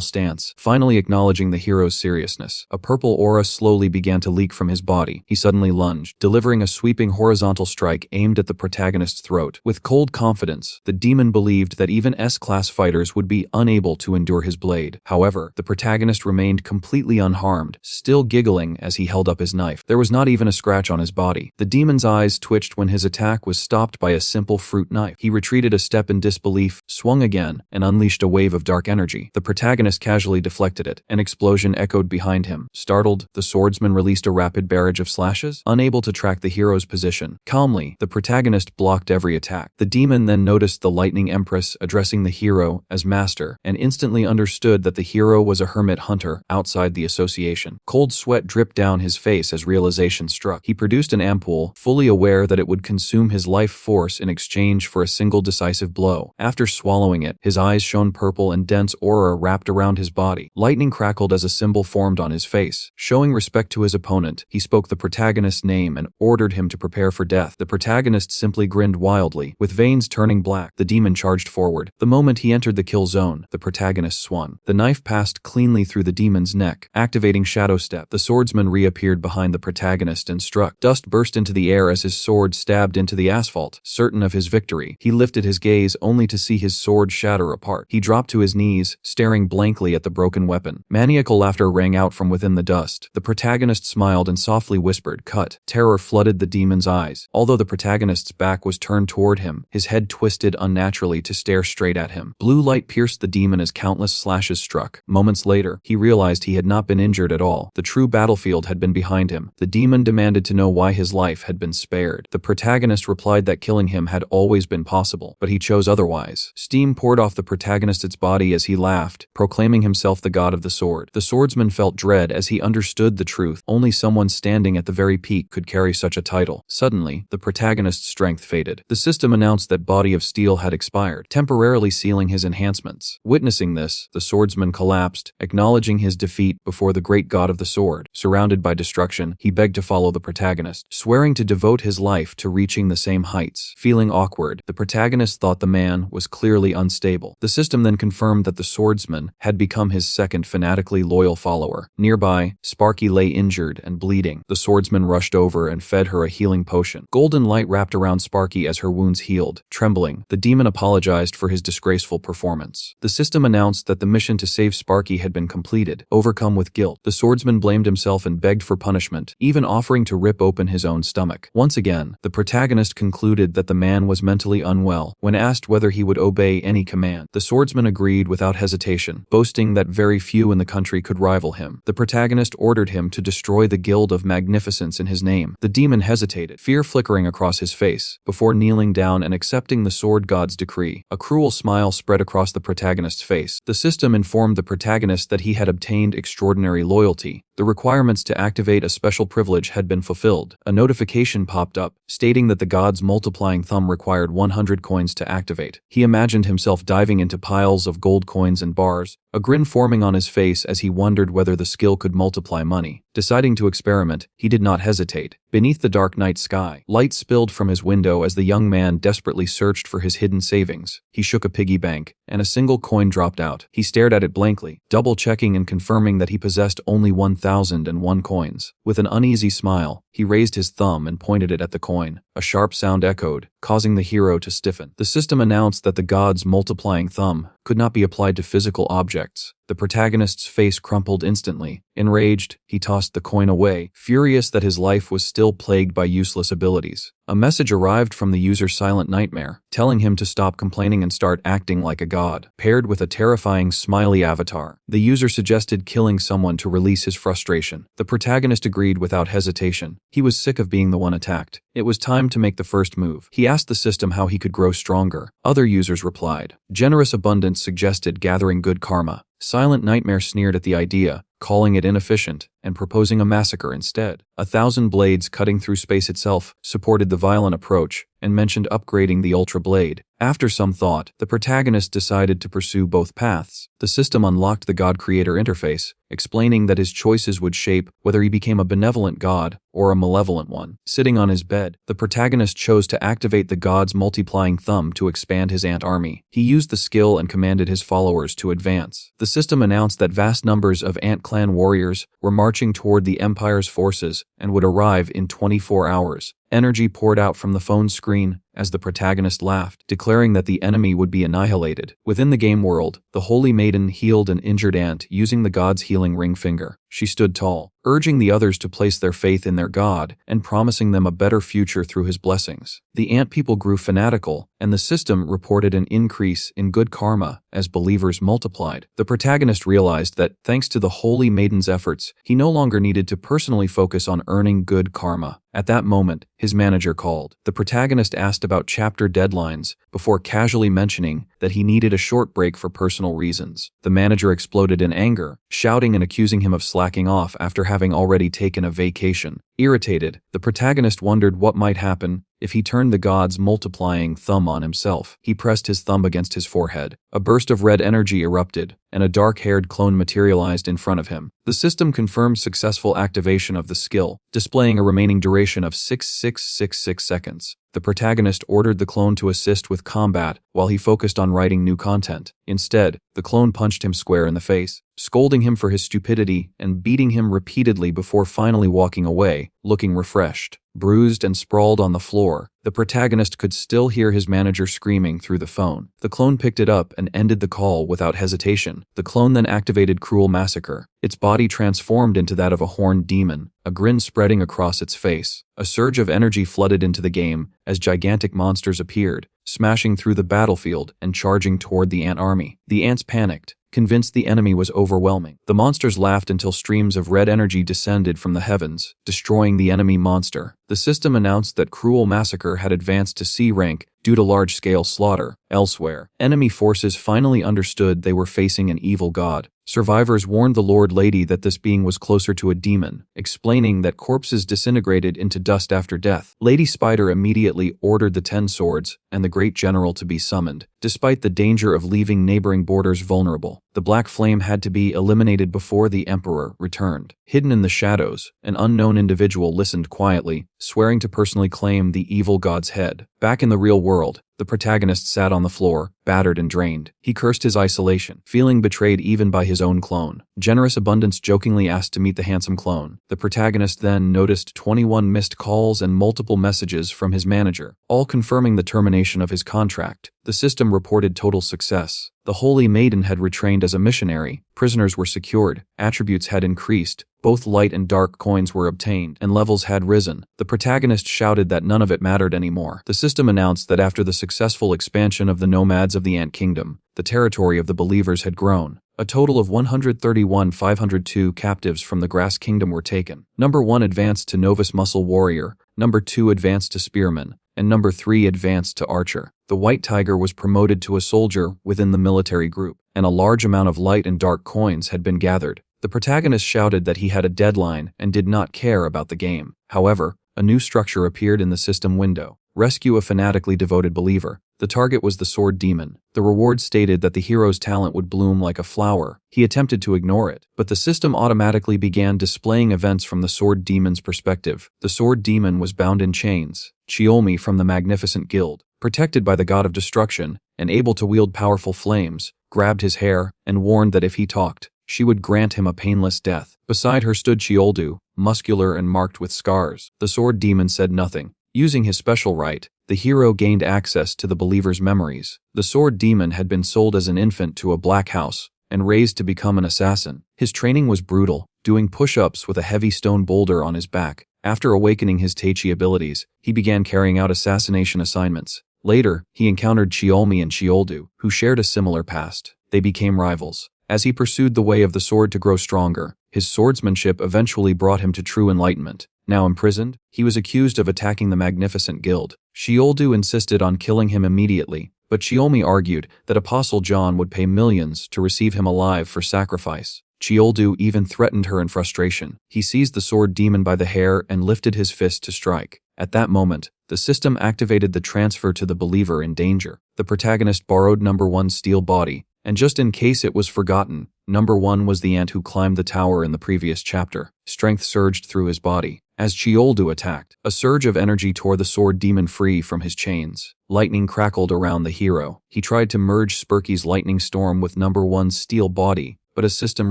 stance, finally acknowledging the hero's seriousness. A purple aura slowly began to leak from his body. He suddenly lunged, delivering a sweeping horizontal strike aimed at the protagonist's throat. With cold confidence, the demon believed that even S-class fighters would be unable to endure his blade. However, the protagonist remained completely unharmed, still giggling as he held up his knife. There was not even a scratch on his body. The demon's eyes twitched when his attack was stopped by a simple fruit knife. He retreated a step in disbelief, swung again, and unleashed a wave of dark energy. The protagonist casually deflected it. An explosion echoed behind him. Startled, the swordsman released a rapid barrage of slashes, unable to track the hero's position. Calmly, the protagonist blocked every attack. The demon then noticed the Lightning Empress addressing the hero as master, and instantly understood that the hero was a hermit hunter outside the association. Cold sweat dripped down his face as realization struck. He produced an ampoule, fully aware that it would consume his life force in exchange for a single decisive blow. After swallowing it, his eyes shone purple and dense aura wrapped around his body. Lightning crackled as a symbol formed on his face. Showing respect to his opponent, he spoke the protagonist's name and ordered him to prepare for death. The protagonist simply grinned wildly, with veins turning black. The demon charged forward. The moment he entered the kill zone, the protagonist swung. The knife passed cleanly through the demon's neck, activating Shadow Step. The swordsman reappeared behind the protagonist and struck. Dust burst into the air as his sword stabbed into the asphalt. Certain of his victory, he lifted his gaze only to see his sword shatter apart. He dropped to his knees, staring blankly at the broken weapon. Maniacal laughter rang out from within the dust. The protagonist smiled and softly whispered, "Cut." Terror flooded the demon's eyes. Although the protagonist's back was turned toward him, his head twisted unnaturally to stare straight at him. Blue light pierced the demon as countless slashes struck. Moments later, he realized he had not been injured at all. The true battlefield had been behind him. The demon demanded to know why his life had been spared. The protagonist replied that killing him had always been possible, but he chose otherwise. Steam poured off the protagonist's body as he laughed, proclaiming himself the god of the sword. The swordsman felt dread as he understood the truth. Only someone standing at the very peak could carry such a title. Suddenly, the protagonist's strength faded. The system announced that Body of Steel had expired, temporarily sealing his enhancements. Witnessing this, the swordsman collapsed, acknowledging his defeat before the great god of the sword. Surrounded by destruction, he begged to follow the protagonist, swearing to devote his life to reaching the same heights. Feeling awkward, the protagonist thought the man was clearly unstable. The system then confirmed that the swordsman had become his second fanatically loyal follower. Nearby, Sparky lay injured and bleeding. The swordsman rushed over and fed her a healing potion. Golden light wrapped around Sparky as her wounds healed. Trembling, the demon apologized for his disgraceful performance. The system announced that the mission to save Sparky had been completed. Overcome with guilt, the swordsman blamed himself and begged for punishment, even offering to rip open his own stomach. Once again, the protagonist concluded that the man was mentally unwell. When asked whether he would obey any command, the swordsman agreed without hesitation, boasting that very few in the country could rival him. The protagonist ordered him to destroy the Guild of Magnificence in his name. The demon hesitated, fear flickering across his face, before kneeling down and accepting the sword god's decree. A cruel smile spread across the protagonist's face. The system informed the protagonist that he had obtained extraordinary loyalty. The requirements to activate a special privilege had been fulfilled. A notification popped up, stating that the god's multiplying thumb required 100 coins to activate. He imagined himself diving into piles of gold coins and bars, a grin forming on his face as he wondered whether the skill could multiply money. Deciding to experiment, he did not hesitate. Beneath the dark night sky, light spilled from his window as the young man desperately searched for his hidden savings. He shook a piggy bank, and a single coin dropped out. He stared at it blankly, double-checking and confirming that he possessed only 1,001 coins. With an uneasy smile, he raised his thumb and pointed it at the coin. A sharp sound echoed, causing the hero to stiffen. The system announced that the god's multiplying thumb could not be applied to physical objects. The protagonist's face crumpled instantly. Enraged, he tossed the coin away, furious that his life was still plagued by useless abilities. A message arrived from the user's silent nightmare, telling him to stop complaining and start acting like a god. Paired with a terrifying smiley avatar, the user suggested killing someone to release his frustration. The protagonist agreed without hesitation. He was sick of being the one attacked. It was time to make the first move. He asked the system how he could grow stronger. Other users replied. Generous abundance suggested gathering good karma. Silent Nightmare sneered at the idea, calling it inefficient, and proposing a massacre instead. 1,000 Blades cutting through space itself supported the violent approach and mentioned upgrading the Ultra Blade. After some thought, the protagonist decided to pursue both paths. The system unlocked the God Creator interface, explaining that his choices would shape whether he became a benevolent god or a malevolent one. Sitting on his bed, the protagonist chose to activate the god's multiplying thumb to expand his ant army. He used the skill and commanded his followers to advance. The system announced that vast numbers of Ant Clan warriors were marching toward the Empire's forces and would arrive in 24 hours. Energy poured out from the phone screen as the protagonist laughed, declaring that the enemy would be annihilated. Within the game world, the Holy Maiden healed an injured ant using the god's healing ring finger. She stood tall, urging the others to place their faith in their god and promising them a better future through his blessings. The ant people grew fanatical, and the system reported an increase in good karma as believers multiplied. The protagonist realized that, thanks to the Holy Maiden's efforts, he no longer needed to personally focus on earning good karma. At that moment, his manager called. The protagonist asked about chapter deadlines before casually mentioning that he needed a short break for personal reasons. The manager exploded in anger, shouting and accusing him of slacking off after having already taken a vacation. Irritated, the protagonist wondered what might happen if he turned the god's multiplying thumb on himself. He pressed his thumb against his forehead. A burst of red energy erupted, and a dark-haired clone materialized in front of him. The system confirmed successful activation of the skill, displaying a remaining duration of 6666 seconds. The protagonist ordered the clone to assist with combat while he focused on writing new content. Instead, the clone punched him square in the face, scolding him for his stupidity and beating him repeatedly before finally walking away, looking refreshed. Bruised and sprawled on the floor, the protagonist could still hear his manager screaming through the phone. The clone picked it up and ended the call without hesitation. The clone then activated Cruel Massacre. Its body transformed into that of a horned demon, a grin spreading across its face. A surge of energy flooded into the game as gigantic monsters appeared, smashing through the battlefield and charging toward the ant army. The ants panicked, convinced the enemy was overwhelming. The monsters laughed until streams of red energy descended from the heavens, destroying the enemy monster. The system announced that Cruel Massacre had advanced to C rank due to large-scale slaughter. Elsewhere, enemy forces finally understood they were facing an evil god. Survivors warned the Lord Lady that this being was closer to a demon, explaining that corpses disintegrated into dust after death. Lady Spider immediately ordered the 10 Swords and the Great General to be summoned. Despite the danger of leaving neighboring borders vulnerable, the Black Flame had to be eliminated before the Emperor returned. Hidden in the shadows, an unknown individual listened quietly, swearing to personally claim the evil god's head. Back in the real world, the protagonist sat on the floor, battered and drained. He cursed his isolation, feeling betrayed even by his own clone. Generous Abundance jokingly asked to meet the handsome clone. The protagonist then noticed 21 missed calls and multiple messages from his manager, all confirming the termination of his contract. The system reported total success. The Holy Maiden had retrained as a missionary, prisoners were secured, attributes had increased, both light and dark coins were obtained, and levels had risen. The protagonist shouted that none of it mattered anymore. The system announced that after the successful expansion of the nomads of the Ant Kingdom, the territory of the believers had grown. A total of 131,502 captives from the Grass Kingdom were taken. Number 1 advanced to Novice Muscle Warrior, Number 2 advanced to Spearman, and number 3 advanced to archer. The white tiger was promoted to a soldier within the military group, and a large amount of light and dark coins had been gathered. The protagonist shouted that he had a deadline and did not care about the game. However, a new structure appeared in the system window. Rescue a fanatically devoted believer. The target was the sword demon. The reward stated that the hero's talent would bloom like a flower. He attempted to ignore it, but the system automatically began displaying events from the sword demon's perspective. The sword demon was bound in chains, Chiolmi from the Magnificent Guild, protected by the god of destruction, and able to wield powerful flames, grabbed his hair, and warned that if he talked, she would grant him a painless death. Beside her stood Chioldu, muscular and marked with scars. The sword demon said nothing. Using his special right, the hero gained access to the believer's memories. The sword demon had been sold as an infant to a black house and raised to become an assassin. His training was brutal, doing push-ups with a heavy stone boulder on his back. After awakening his Teichi abilities, he began carrying out assassination assignments. Later, he encountered Chiolmi and Chioldu, who shared a similar past. They became rivals. As he pursued the way of the sword to grow stronger, his swordsmanship eventually brought him to true enlightenment. Now imprisoned, he was accused of attacking the Magnificent Guild. Chioldu insisted on killing him immediately, but Chiolmi argued that Apostle John would pay millions to receive him alive for sacrifice. Chioldu even threatened her in frustration. He seized the sword demon by the hair and lifted his fist to strike. At that moment, the system activated the transfer to the believer in danger. The protagonist borrowed number 1's steel body, and just in case it was forgotten, number 1 was the ant who climbed the tower in the previous chapter. Strength surged through his body. As Chioldu attacked, a surge of energy tore the sword demon free from his chains. Lightning crackled around the hero. He tried to merge Sparky's lightning storm with number 1's steel body, but a system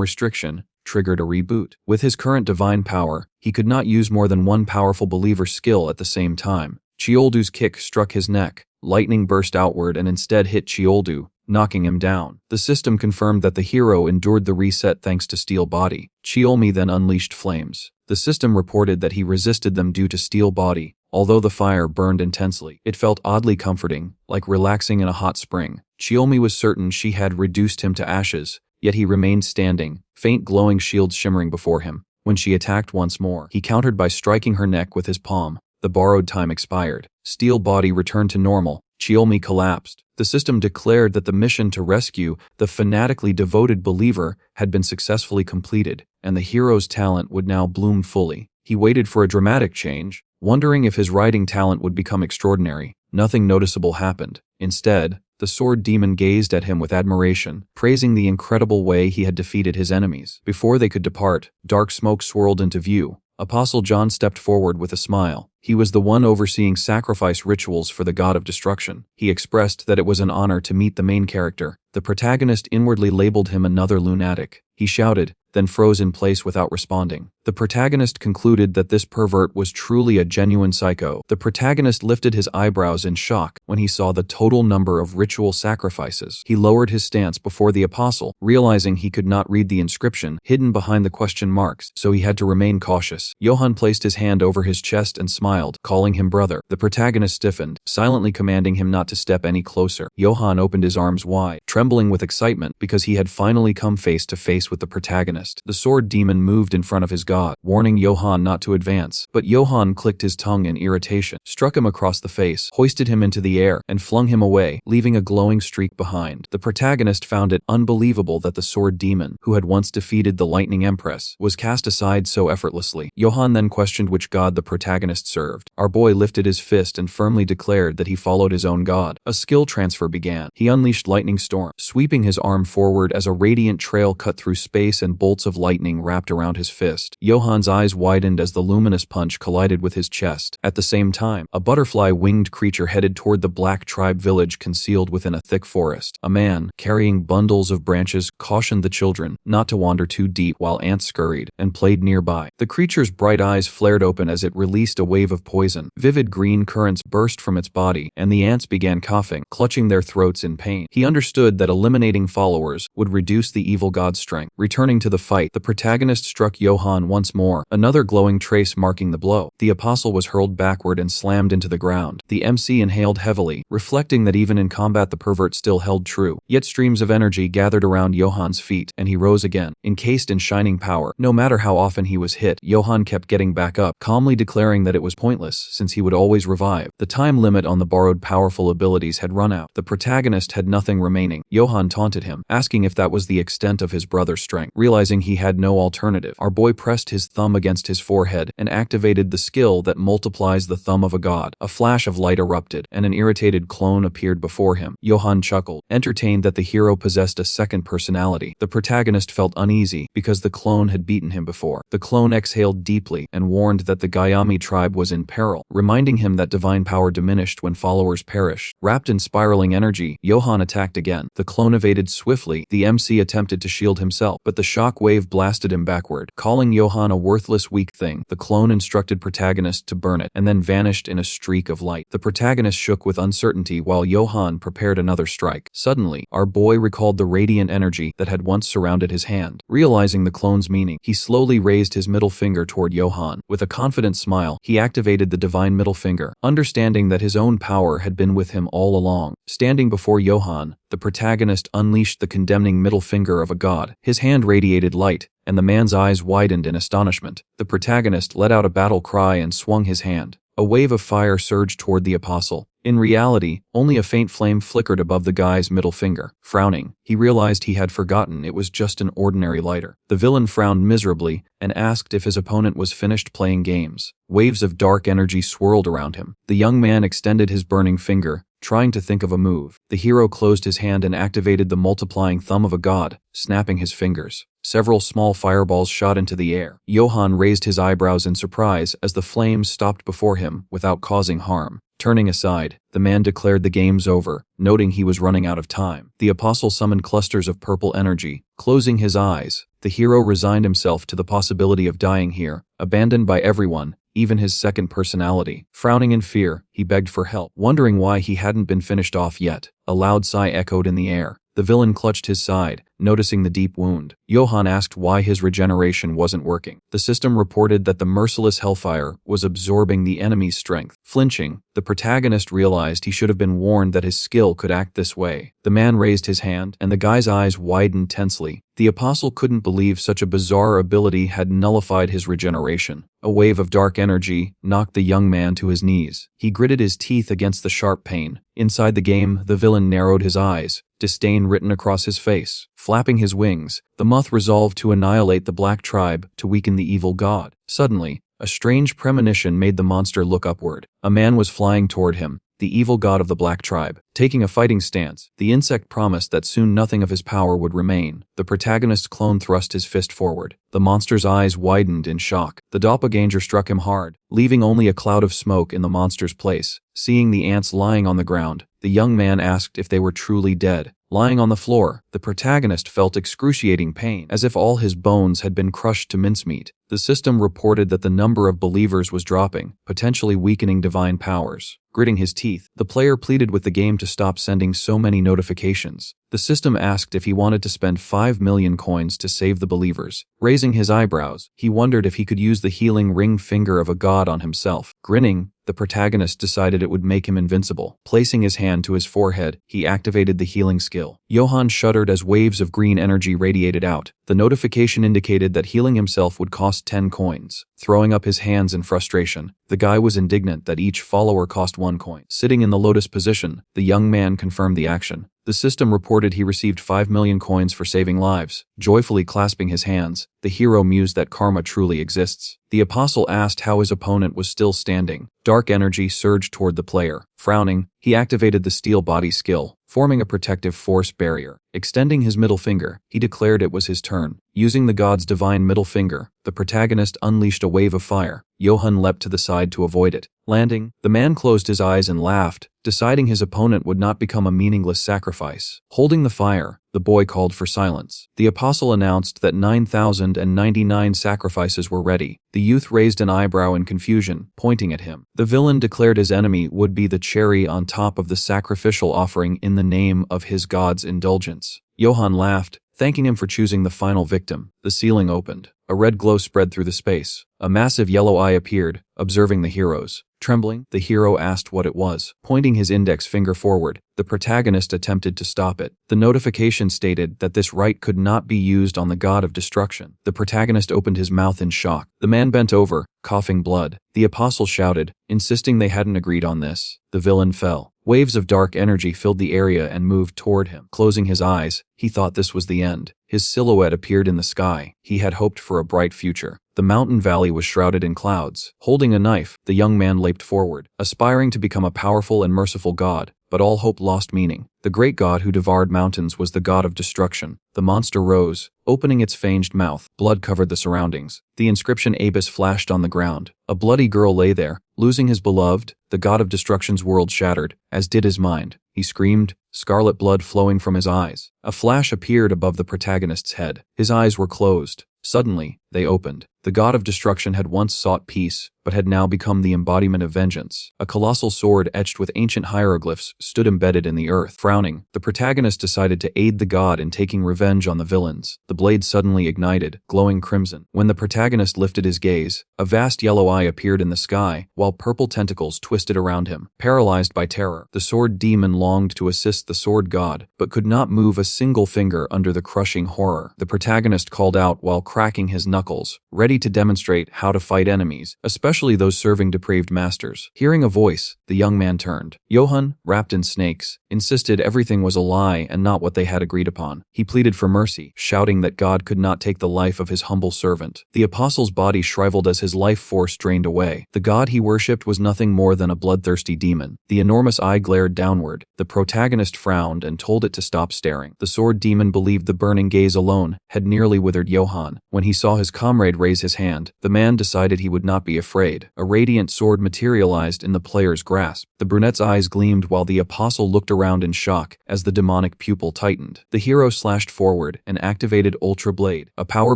restriction triggered a reboot. With his current divine power, he could not use more than one powerful believer skill at the same time. Chioldu's kick struck his neck. Lightning burst outward and instead hit Chioldu, knocking him down. The system confirmed that the hero endured the reset thanks to steel body. Chiolmi then unleashed flames. The system reported that he resisted them due to steel body. Although the fire burned intensely, it felt oddly comforting, like relaxing in a hot spring. Chiolmi was certain she had reduced him to ashes, yet he remained standing, faint glowing shields shimmering before him. When she attacked once more, he countered by striking her neck with his palm. The borrowed time expired. Steel body returned to normal. Chiolmi collapsed. The system declared that the mission to rescue the fanatically devoted believer had been successfully completed, and the hero's talent would now bloom fully. He waited for a dramatic change, wondering if his writing talent would become extraordinary. Nothing noticeable happened. Instead, the sword demon gazed at him with admiration, praising the incredible way he had defeated his enemies. Before they could depart, dark smoke swirled into view. Apostle John stepped forward with a smile. He was the one overseeing sacrifice rituals for the god of destruction. He expressed that it was an honor to meet the main character. The protagonist inwardly labeled him another lunatic. He shouted, then froze in place without responding. The protagonist concluded that this pervert was truly a genuine psycho. The protagonist lifted his eyebrows in shock when he saw the total number of ritual sacrifices. He lowered his stance before the apostle, realizing he could not read the inscription hidden behind the question marks, so he had to remain cautious. Johann placed his hand over his chest and smiled, calling him brother. The protagonist stiffened, silently commanding him not to step any closer. Johann opened his arms wide, trembling with excitement because he had finally come face to face with the protagonist. The sword demon moved in front of his god, warning Johann not to advance, but Johann clicked his tongue in irritation, struck him across the face, hoisted him into the air, and flung him away, leaving a glowing streak behind. The protagonist found it unbelievable that the sword demon, who had once defeated the lightning empress, was cast aside so effortlessly. Johann then questioned which god the protagonist served. Our boy lifted his fist and firmly declared that he followed his own god. A skill transfer began. He unleashed lightning storm, sweeping his arm forward as a radiant trail cut through space and bolts of lightning wrapped around his fist. Johann's eyes widened as the luminous punch collided with his chest. At the same time, a butterfly-winged creature headed toward the black tribe village concealed within a thick forest. A man, carrying bundles of branches, cautioned the children not to wander too deep while ants scurried and played nearby. The creature's bright eyes flared open as it released a wave of poison. Vivid green currents burst from its body, and the ants began coughing, clutching their throats in pain. He understood that eliminating followers would reduce the evil god's strength. Returning to the the fight, the protagonist struck Johann once more, another glowing trace marking the blow. The apostle was hurled backward and slammed into the ground. The MC inhaled heavily, reflecting that even in combat the pervert still held true. Yet streams of energy gathered around Johann's feet, and he rose again, encased in shining power. No matter how often he was hit, Johann kept getting back up, calmly declaring that it was pointless, since he would always revive. The time limit on the borrowed powerful abilities had run out. The protagonist had nothing remaining. Johann taunted him, asking if that was the extent of his brother's strength. Realizing he had no alternative, our boy pressed his thumb against his forehead and activated the skill that multiplies the thumb of a god. A flash of light erupted, and an irritated clone appeared before him. Johann chuckled, entertained that the hero possessed a second personality. The protagonist felt uneasy because the clone had beaten him before. The clone exhaled deeply and warned that the Gayami tribe was in peril, reminding him that divine power diminished when followers perished. Wrapped in spiraling energy, Johann attacked again. The clone evaded swiftly. The MC attempted to shield himself, but the shock wave blasted him backward. Calling Johann a worthless weak thing, the clone instructed protagonist to burn it, and then vanished in a streak of light. The protagonist shook with uncertainty while Johann prepared another strike. Suddenly, our boy recalled the radiant energy that had once surrounded his hand. Realizing the clone's meaning, he slowly raised his middle finger toward Johann. With a confident smile, he activated the divine middle finger, understanding that his own power had been with him all along. Standing before Johann, the protagonist unleashed the condemning middle finger of a god. His hand radiated light, and the man's eyes widened in astonishment. The protagonist let out a battle cry and swung his hand. A wave of fire surged toward the apostle. In reality, only a faint flame flickered above the guy's middle finger. Frowning, he realized he had forgotten it was just an ordinary lighter. The villain frowned miserably and asked if his opponent was finished playing games. Waves of dark energy swirled around him. The young man extended his burning finger, trying to think of a move. The hero closed his hand and activated the multiplying thumb of a god, snapping his fingers. Several small fireballs shot into the air. Johann raised his eyebrows in surprise as the flames stopped before him without causing harm. Turning aside, the man declared the game's over, noting he was running out of time. The apostle summoned clusters of purple energy. Closing his eyes, the hero resigned himself to the possibility of dying here, abandoned by everyone, even his second personality. Frowning in fear, he begged for help, wondering why he hadn't been finished off yet. A loud sigh echoed in the air. The villain clutched his side, noticing the deep wound. Johann asked why his regeneration wasn't working. The system reported that the merciless hellfire was absorbing the enemy's strength. Flinching, the protagonist realized he should have been warned that his skill could act this way. The man raised his hand, and the guy's eyes widened tensely. The apostle couldn't believe such a bizarre ability had nullified his regeneration. A wave of dark energy knocked the young man to his knees. He gritted his teeth against the sharp pain. Inside the game, the villain narrowed his eyes, disdain written across his face. Flapping his wings, the moth resolved to annihilate the black tribe to weaken the evil god. Suddenly, a strange premonition made the monster look upward. A man was flying toward him, the evil god of the black tribe. Taking a fighting stance, the insect promised that soon nothing of his power would remain. The protagonist's clone thrust his fist forward. The monster's eyes widened in shock. The doppelganger struck him hard, leaving only a cloud of smoke in the monster's place. Seeing the ants lying on the ground, the young man asked if they were truly dead. Lying on the floor, the protagonist felt excruciating pain, as if all his bones had been crushed to mincemeat. The system reported that the number of believers was dropping, potentially weakening divine powers. Gritting his teeth, the player pleaded with the game to stop sending so many notifications. The system asked if he wanted to spend 5 million coins to save the believers. Raising his eyebrows, he wondered if he could use the healing ring finger of a god on himself. Grinning, the protagonist decided it would make him invincible. Placing his hand to his forehead, he activated the healing skill. Johann shuddered as waves of green energy radiated out. The notification indicated that healing himself would cost 10 coins. Throwing up his hands in frustration, the guy was indignant that each follower cost 1 coin. Sitting in the lotus position, the young man confirmed the action. The system reported he received 5 million coins for saving lives. Joyfully clasping his hands, the hero mused that karma truly exists. The apostle asked how his opponent was still standing. Dark energy surged toward the player. Frowning, he activated the steel body skill, forming a protective force barrier. Extending his middle finger, he declared it was his turn. Using the god's divine middle finger, the protagonist unleashed a wave of fire. Johann leapt to the side to avoid it. Landing, the man closed his eyes and laughed, deciding his opponent would not become a meaningless sacrifice. Holding the fire, the boy called for silence. The apostle announced that 9,099 sacrifices were ready. The youth raised an eyebrow in confusion, pointing at him. The villain declared his enemy would be the cherry on top of the sacrificial offering in the name of his god's indulgence. Johann laughed, thanking him for choosing the final victim. The ceiling opened. A red glow spread through the space. A massive yellow eye appeared, observing the heroes. Trembling, the hero asked what it was. Pointing his index finger forward, the protagonist attempted to stop it. The notification stated that this right could not be used on the god of destruction. The protagonist opened his mouth in shock. The man bent over, coughing blood. The apostle shouted, insisting they hadn't agreed on this. The villain fell. Waves of dark energy filled the area and moved toward him. Closing his eyes, he thought this was the end. His silhouette appeared in the sky. He had hoped for a bright future. The mountain valley was shrouded in clouds. Holding a knife, the young man leaped forward, aspiring to become a powerful and merciful god. But all hope lost meaning. The great god who devoured mountains was the god of destruction. The monster rose, opening its fanged mouth. Blood covered the surroundings. The inscription Abyss flashed on the ground. A bloody girl lay there, losing his beloved. The god of destruction's world shattered, as did his mind. He screamed, scarlet blood flowing from his eyes. A flash appeared above the protagonist's head. His eyes were closed. Suddenly, they opened. The god of destruction had once sought peace, but had now become the embodiment of vengeance. A colossal sword etched with ancient hieroglyphs stood embedded in the earth. Frowning, the protagonist decided to aid the god in taking revenge on the villains. The blade suddenly ignited, glowing crimson. When the protagonist lifted his gaze, a vast yellow eye appeared in the sky, while purple tentacles twisted around him. Paralyzed by terror, the sword demon longed to assist the sword god, but could not move a single finger under the crushing horror. The protagonist called out while cracking his knuckles, ready to demonstrate how to fight enemies, especially those serving depraved masters. Hearing a voice, the young man turned. Johann, wrapped in snakes, insisted everything was a lie and not what they had agreed upon. He pleaded for mercy, shouting that God could not take the life of his humble servant. The apostle's body shriveled as his life force drained away. The god he worshipped was nothing more than a bloodthirsty demon. The enormous eye glared downward. The protagonist frowned and told it to stop staring. The sword demon believed the burning gaze alone had nearly withered Johann. When he saw his comrade raise his hand, the man decided he would not be afraid. A radiant sword materialized in the player's grasp. The brunette's eyes gleamed while the apostle looked around in shock as the demonic pupil tightened. The hero slashed forward and activated Ultra Blade, a power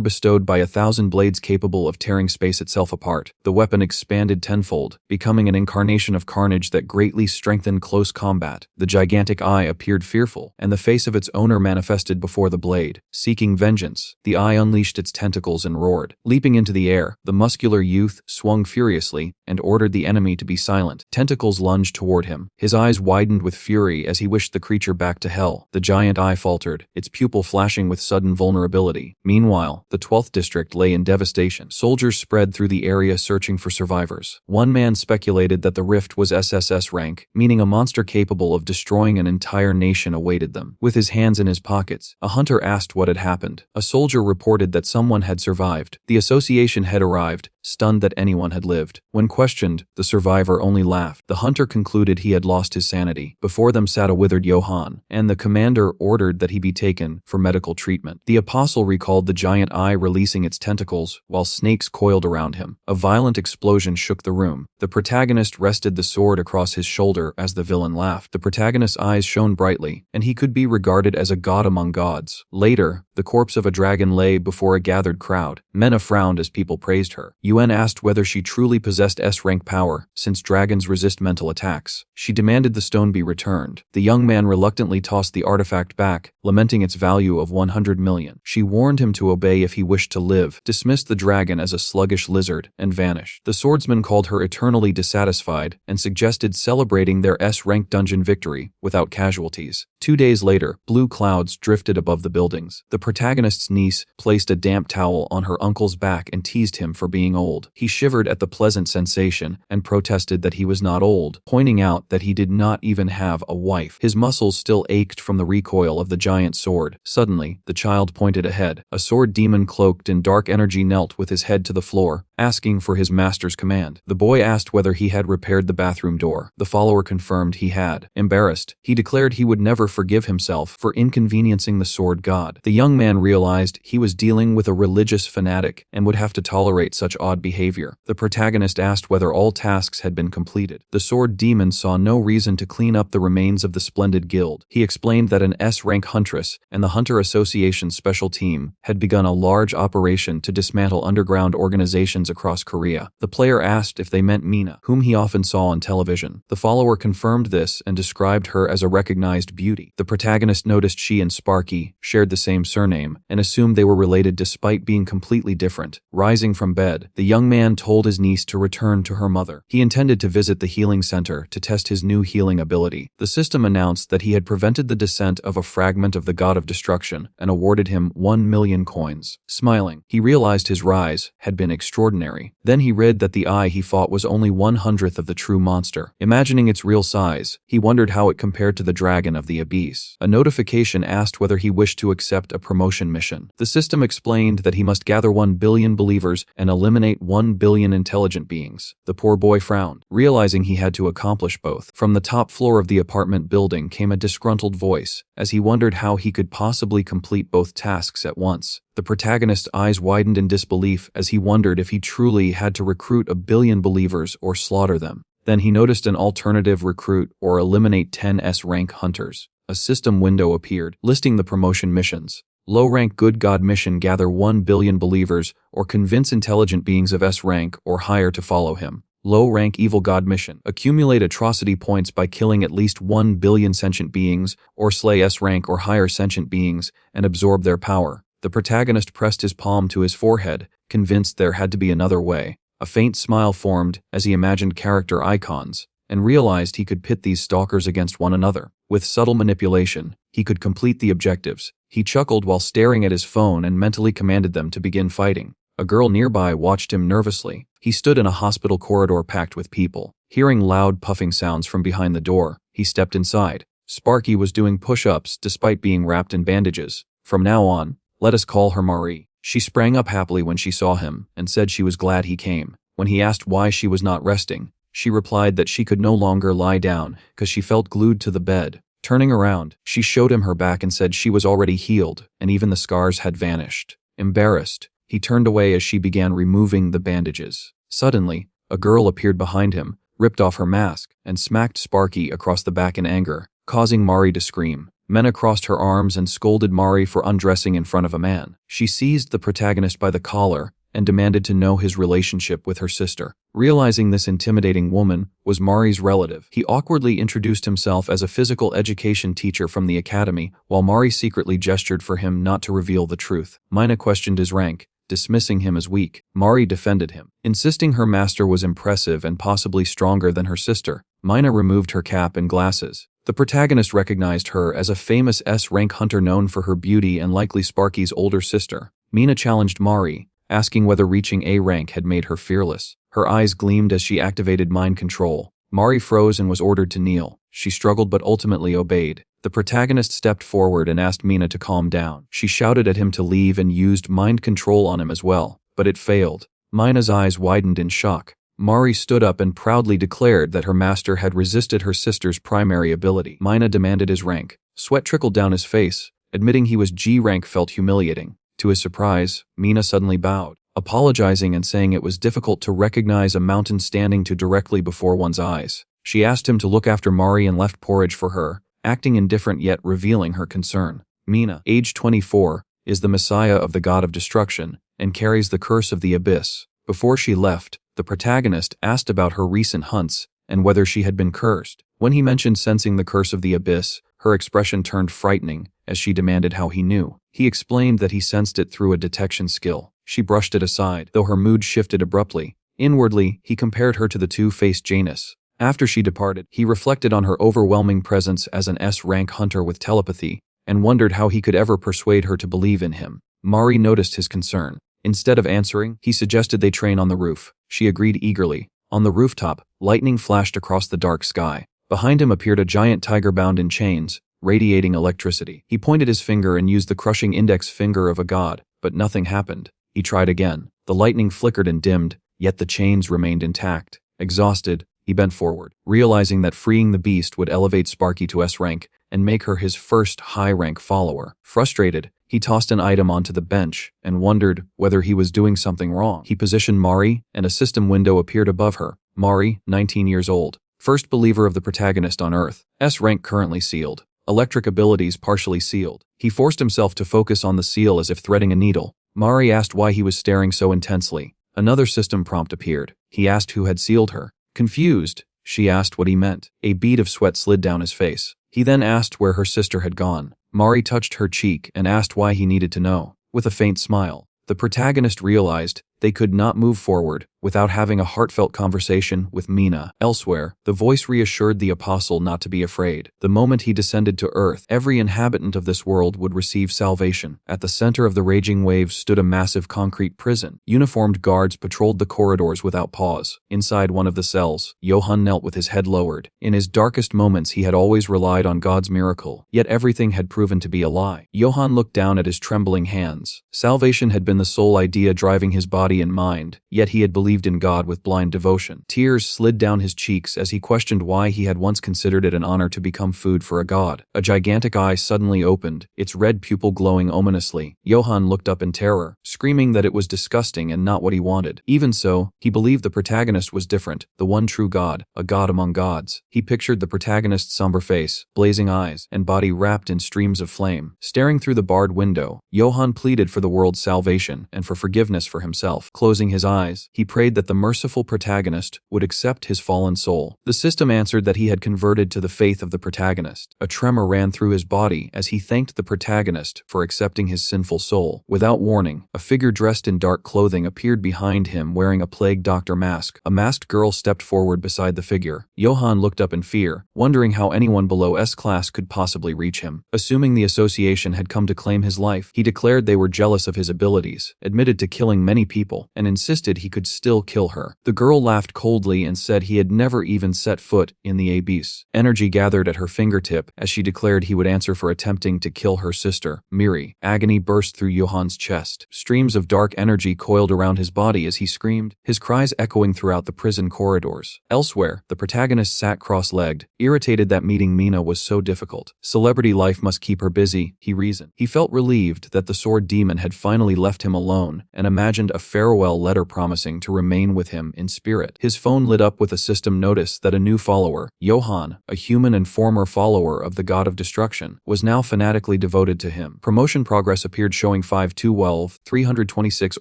bestowed by 1,000 blades capable of tearing space itself apart. The weapon expanded tenfold, becoming an incarnation of carnage that greatly strengthened close combat. The gigantic eye appeared fearful, and the face of its owner manifested before the blade. Seeking vengeance, the eye unleashed its tentacles and roared. Leaping into the air, the muscular youth swung furiously and ordered the enemy to be silent. Tentacles lunged toward him. His eyes widened with fury as he wished the creature back to hell. The giant eye faltered, its pupil flashing with sudden vulnerability. Meanwhile, the 12th district lay in devastation. Soldiers spread through the area searching for survivors. One man speculated that the rift was SSS rank, meaning a monster capable of destroying an entire nation awaited them. With his hands in his pockets, a hunter asked what had happened. A soldier reported that someone had survived. The association had arrived, stunned that anyone had lived. When questioned, the survivor only laughed. The hunter concluded he had lost his sanity. Before them sat a withered Johann, and the commander ordered that he be taken for medical treatment. The apostle recalled the giant eye releasing its tentacles while snakes coiled around him. A violent explosion shook the room. The protagonist rested the sword across his shoulder as the villain laughed. The protagonist's eyes shone brightly, and he could be regarded as a god among gods. Later, the corpse of a dragon lay before a gathered crowd. Mena frowned as people praised her. Yuen asked whether she truly possessed S-rank power, since dragons resist mental attacks. She demanded the stone be returned. The young man reluctantly tossed the artifact back, lamenting its value of 100 million. She warned him to obey if he wished to live, dismissed the dragon as a sluggish lizard, and vanished. The swordsman called her eternally dissatisfied and suggested celebrating their S-rank dungeon victory without casualties. 2 days later, blue clouds drifted above the buildings. The protagonist's niece placed a damp towel on her uncle's back and teased him for being old. He shivered at the pleasant sensation and protested that he was not old, pointing out that he did not even have a wife. His muscles still ached from the recoil of the giant sword. Suddenly, the child pointed ahead. A sword demon cloaked in dark energy knelt with his head to the floor, asking for his master's command. The boy asked whether he had repaired the bathroom door. The follower confirmed he had. Embarrassed, he declared he would never forgive himself for inconveniencing the sword god. The young man realized he was dealing with a religious fanatic and would have to tolerate such odd behavior. The protagonist asked whether all tasks had been completed. The sword demon saw no reason to clean up the remains of the splendid guild. He explained that an S-rank huntress and the Hunter Association's special team had begun a large operation to dismantle underground organizations across Korea. The player asked if they meant Mina, whom he often saw on television. The follower confirmed this and described her as a recognized beauty. ability. The protagonist noticed she and Sparky shared the same surname and assumed they were related despite being completely different. Rising from bed, the young man told his niece to return to her mother. He intended to visit the healing center to test his new healing ability. The system announced that he had prevented the descent of a fragment of the god of destruction and awarded him 1 million coins. Smiling, he realized his rise had been extraordinary. Then he read that the eye he fought was only 1/100th of the true monster. Imagining its real size, he wondered how it compared to the dragon of the abyss. A notification asked whether he wished to accept a promotion mission. The system explained that he must gather 1 billion believers and eliminate 1 billion intelligent beings. The poor boy frowned, realizing he had to accomplish both. From the top floor of the apartment building came a disgruntled voice, as he wondered how he could possibly complete both tasks at once. The protagonist's eyes widened in disbelief as he wondered if he truly had to recruit 1 billion believers or slaughter them. Then he noticed an alternative: recruit or eliminate 10 S-rank hunters. A system window appeared, listing the promotion missions. Low-rank Good God mission: gather 1 billion believers or convince intelligent beings of S-rank or higher to follow him. Low-rank Evil God mission: accumulate atrocity points by killing at least 1 billion sentient beings or slay S-rank or higher sentient beings and absorb their power. The protagonist pressed his palm to his forehead, convinced there had to be another way. A faint smile formed as he imagined character icons and realized he could pit these stalkers against one another. With subtle manipulation, he could complete the objectives. He chuckled while staring at his phone and mentally commanded them to begin fighting. A girl nearby watched him nervously. He stood in a hospital corridor packed with people. Hearing loud puffing sounds from behind the door, he stepped inside. Sparky was doing push-ups despite being wrapped in bandages. From now on, let us call her Marie. She sprang up happily when she saw him and said she was glad he came. When he asked why she was not resting, she replied that she could no longer lie down because she felt glued to the bed. Turning around, she showed him her back and said she was already healed and even the scars had vanished. Embarrassed, he turned away as she began removing the bandages. Suddenly, a girl appeared behind him, ripped off her mask, and smacked Sparky across the back in anger, causing Mari to scream. Mena crossed her arms and scolded Mari for undressing in front of a man. She seized the protagonist by the collar and demanded to know his relationship with her sister. Realizing this intimidating woman was Mari's relative, he awkwardly introduced himself as a physical education teacher from the academy, while Mari secretly gestured for him not to reveal the truth. Mina questioned his rank, dismissing him as weak. Mari defended him, insisting her master was impressive and possibly stronger than her sister. Mina removed her cap and glasses. The protagonist recognized her as a famous S-rank hunter known for her beauty and likely Sparky's older sister. Mina challenged Mari, asking whether reaching A rank had made her fearless. Her eyes gleamed as she activated mind control. Mari froze and was ordered to kneel. She struggled but ultimately obeyed. The protagonist stepped forward and asked Mina to calm down. She shouted at him to leave and used mind control on him as well, but it failed. Mina's eyes widened in shock. Mari stood up and proudly declared that her master had resisted her sister's primary ability. Mina demanded his rank. Sweat trickled down his face. Admitting he was G rank felt humiliating. To his surprise, Mina suddenly bowed, apologizing and saying it was difficult to recognize a mountain standing too directly before one's eyes. She asked him to look after Mari and left porridge for her, acting indifferent yet revealing her concern. Mina, age 24, is the messiah of the god of destruction and carries the curse of the abyss. Before she left, the protagonist asked about her recent hunts and whether she had been cursed. When he mentioned sensing the curse of the abyss, her expression turned frightening as she demanded how he knew. He explained that he sensed it through a detection skill. She brushed it aside, though her mood shifted abruptly. Inwardly, he compared her to the two-faced Janus. After she departed, he reflected on her overwhelming presence as an S-rank hunter with telepathy and wondered how he could ever persuade her to believe in him. Mari noticed his concern. Instead of answering, he suggested they train on the roof. She agreed eagerly. On the rooftop, lightning flashed across the dark sky. Behind him appeared a giant tiger bound in chains, radiating electricity. He pointed his finger and used the crushing index finger of a god, but nothing happened. He tried again. The lightning flickered and dimmed, yet the chains remained intact. Exhausted, he bent forward, realizing that freeing the beast would elevate Sparky to S rank and make her his first high-rank follower. Frustrated, he tossed an item onto the bench and wondered whether he was doing something wrong. He positioned Mari, and a system window appeared above her. Mari, 19 years old. First believer of the protagonist on Earth. S rank currently sealed. Electric abilities partially sealed. He forced himself to focus on the seal as if threading a needle. Mari asked why he was staring so intensely. Another system prompt appeared. He asked who had sealed her. Confused, she asked what he meant. A bead of sweat slid down his face. He then asked where her sister had gone. Mari touched her cheek and asked why he needed to know. With a faint smile, the protagonist realized they could not move forward without having a heartfelt conversation with Mina. Elsewhere, the voice reassured the apostle not to be afraid. The moment he descended to earth, every inhabitant of this world would receive salvation. At the center of the raging waves stood a massive concrete prison. Uniformed guards patrolled the corridors without pause. Inside one of the cells, Johann knelt with his head lowered. In his darkest moments, he had always relied on God's miracle, yet everything had proven to be a lie. Johann looked down at his trembling hands. Salvation had been the sole idea driving his body and mind, yet he had believed in God with blind devotion. Tears slid down his cheeks as he questioned why he had once considered it an honor to become food for a god. A gigantic eye suddenly opened, its red pupil glowing ominously. Johann looked up in terror, screaming that it was disgusting and not what he wanted. Even so, he believed the protagonist was different, the one true God, a god among gods. He pictured the protagonist's somber face, blazing eyes, and body wrapped in streams of flame. Staring through the barred window, Johann pleaded for the world's salvation and for forgiveness for himself. Closing his eyes, he prayed that the merciful protagonist would accept his fallen soul. The system answered that he had converted to the faith of the protagonist. A tremor ran through his body as he thanked the protagonist for accepting his sinful soul. Without warning, a figure dressed in dark clothing appeared behind him wearing a plague doctor mask. A masked girl stepped forward beside the figure. Johann looked up in fear, wondering how anyone below S-class could possibly reach him. Assuming the association had come to claim his life, he declared they were jealous of his abilities, admitted to killing many people, and insisted he could still kill her. The girl laughed coldly and said he had never even set foot in the abyss. Energy gathered at her fingertip as she declared he would answer for attempting to kill her sister, Miri. Agony burst through Johann's chest. Streams of dark energy coiled around his body as he screamed, his cries echoing throughout the prison corridors. Elsewhere, the protagonist sat cross-legged, irritated that meeting Mina was so difficult. Celebrity life must keep her busy, he reasoned. He felt relieved that the sword demon had finally left him alone and imagined a farewell letter promising to remain with him in spirit. His phone lit up with a system notice that a new follower, Johann, a human and former follower of the god of destruction, was now fanatically devoted to him. Promotion progress appeared showing 512, 326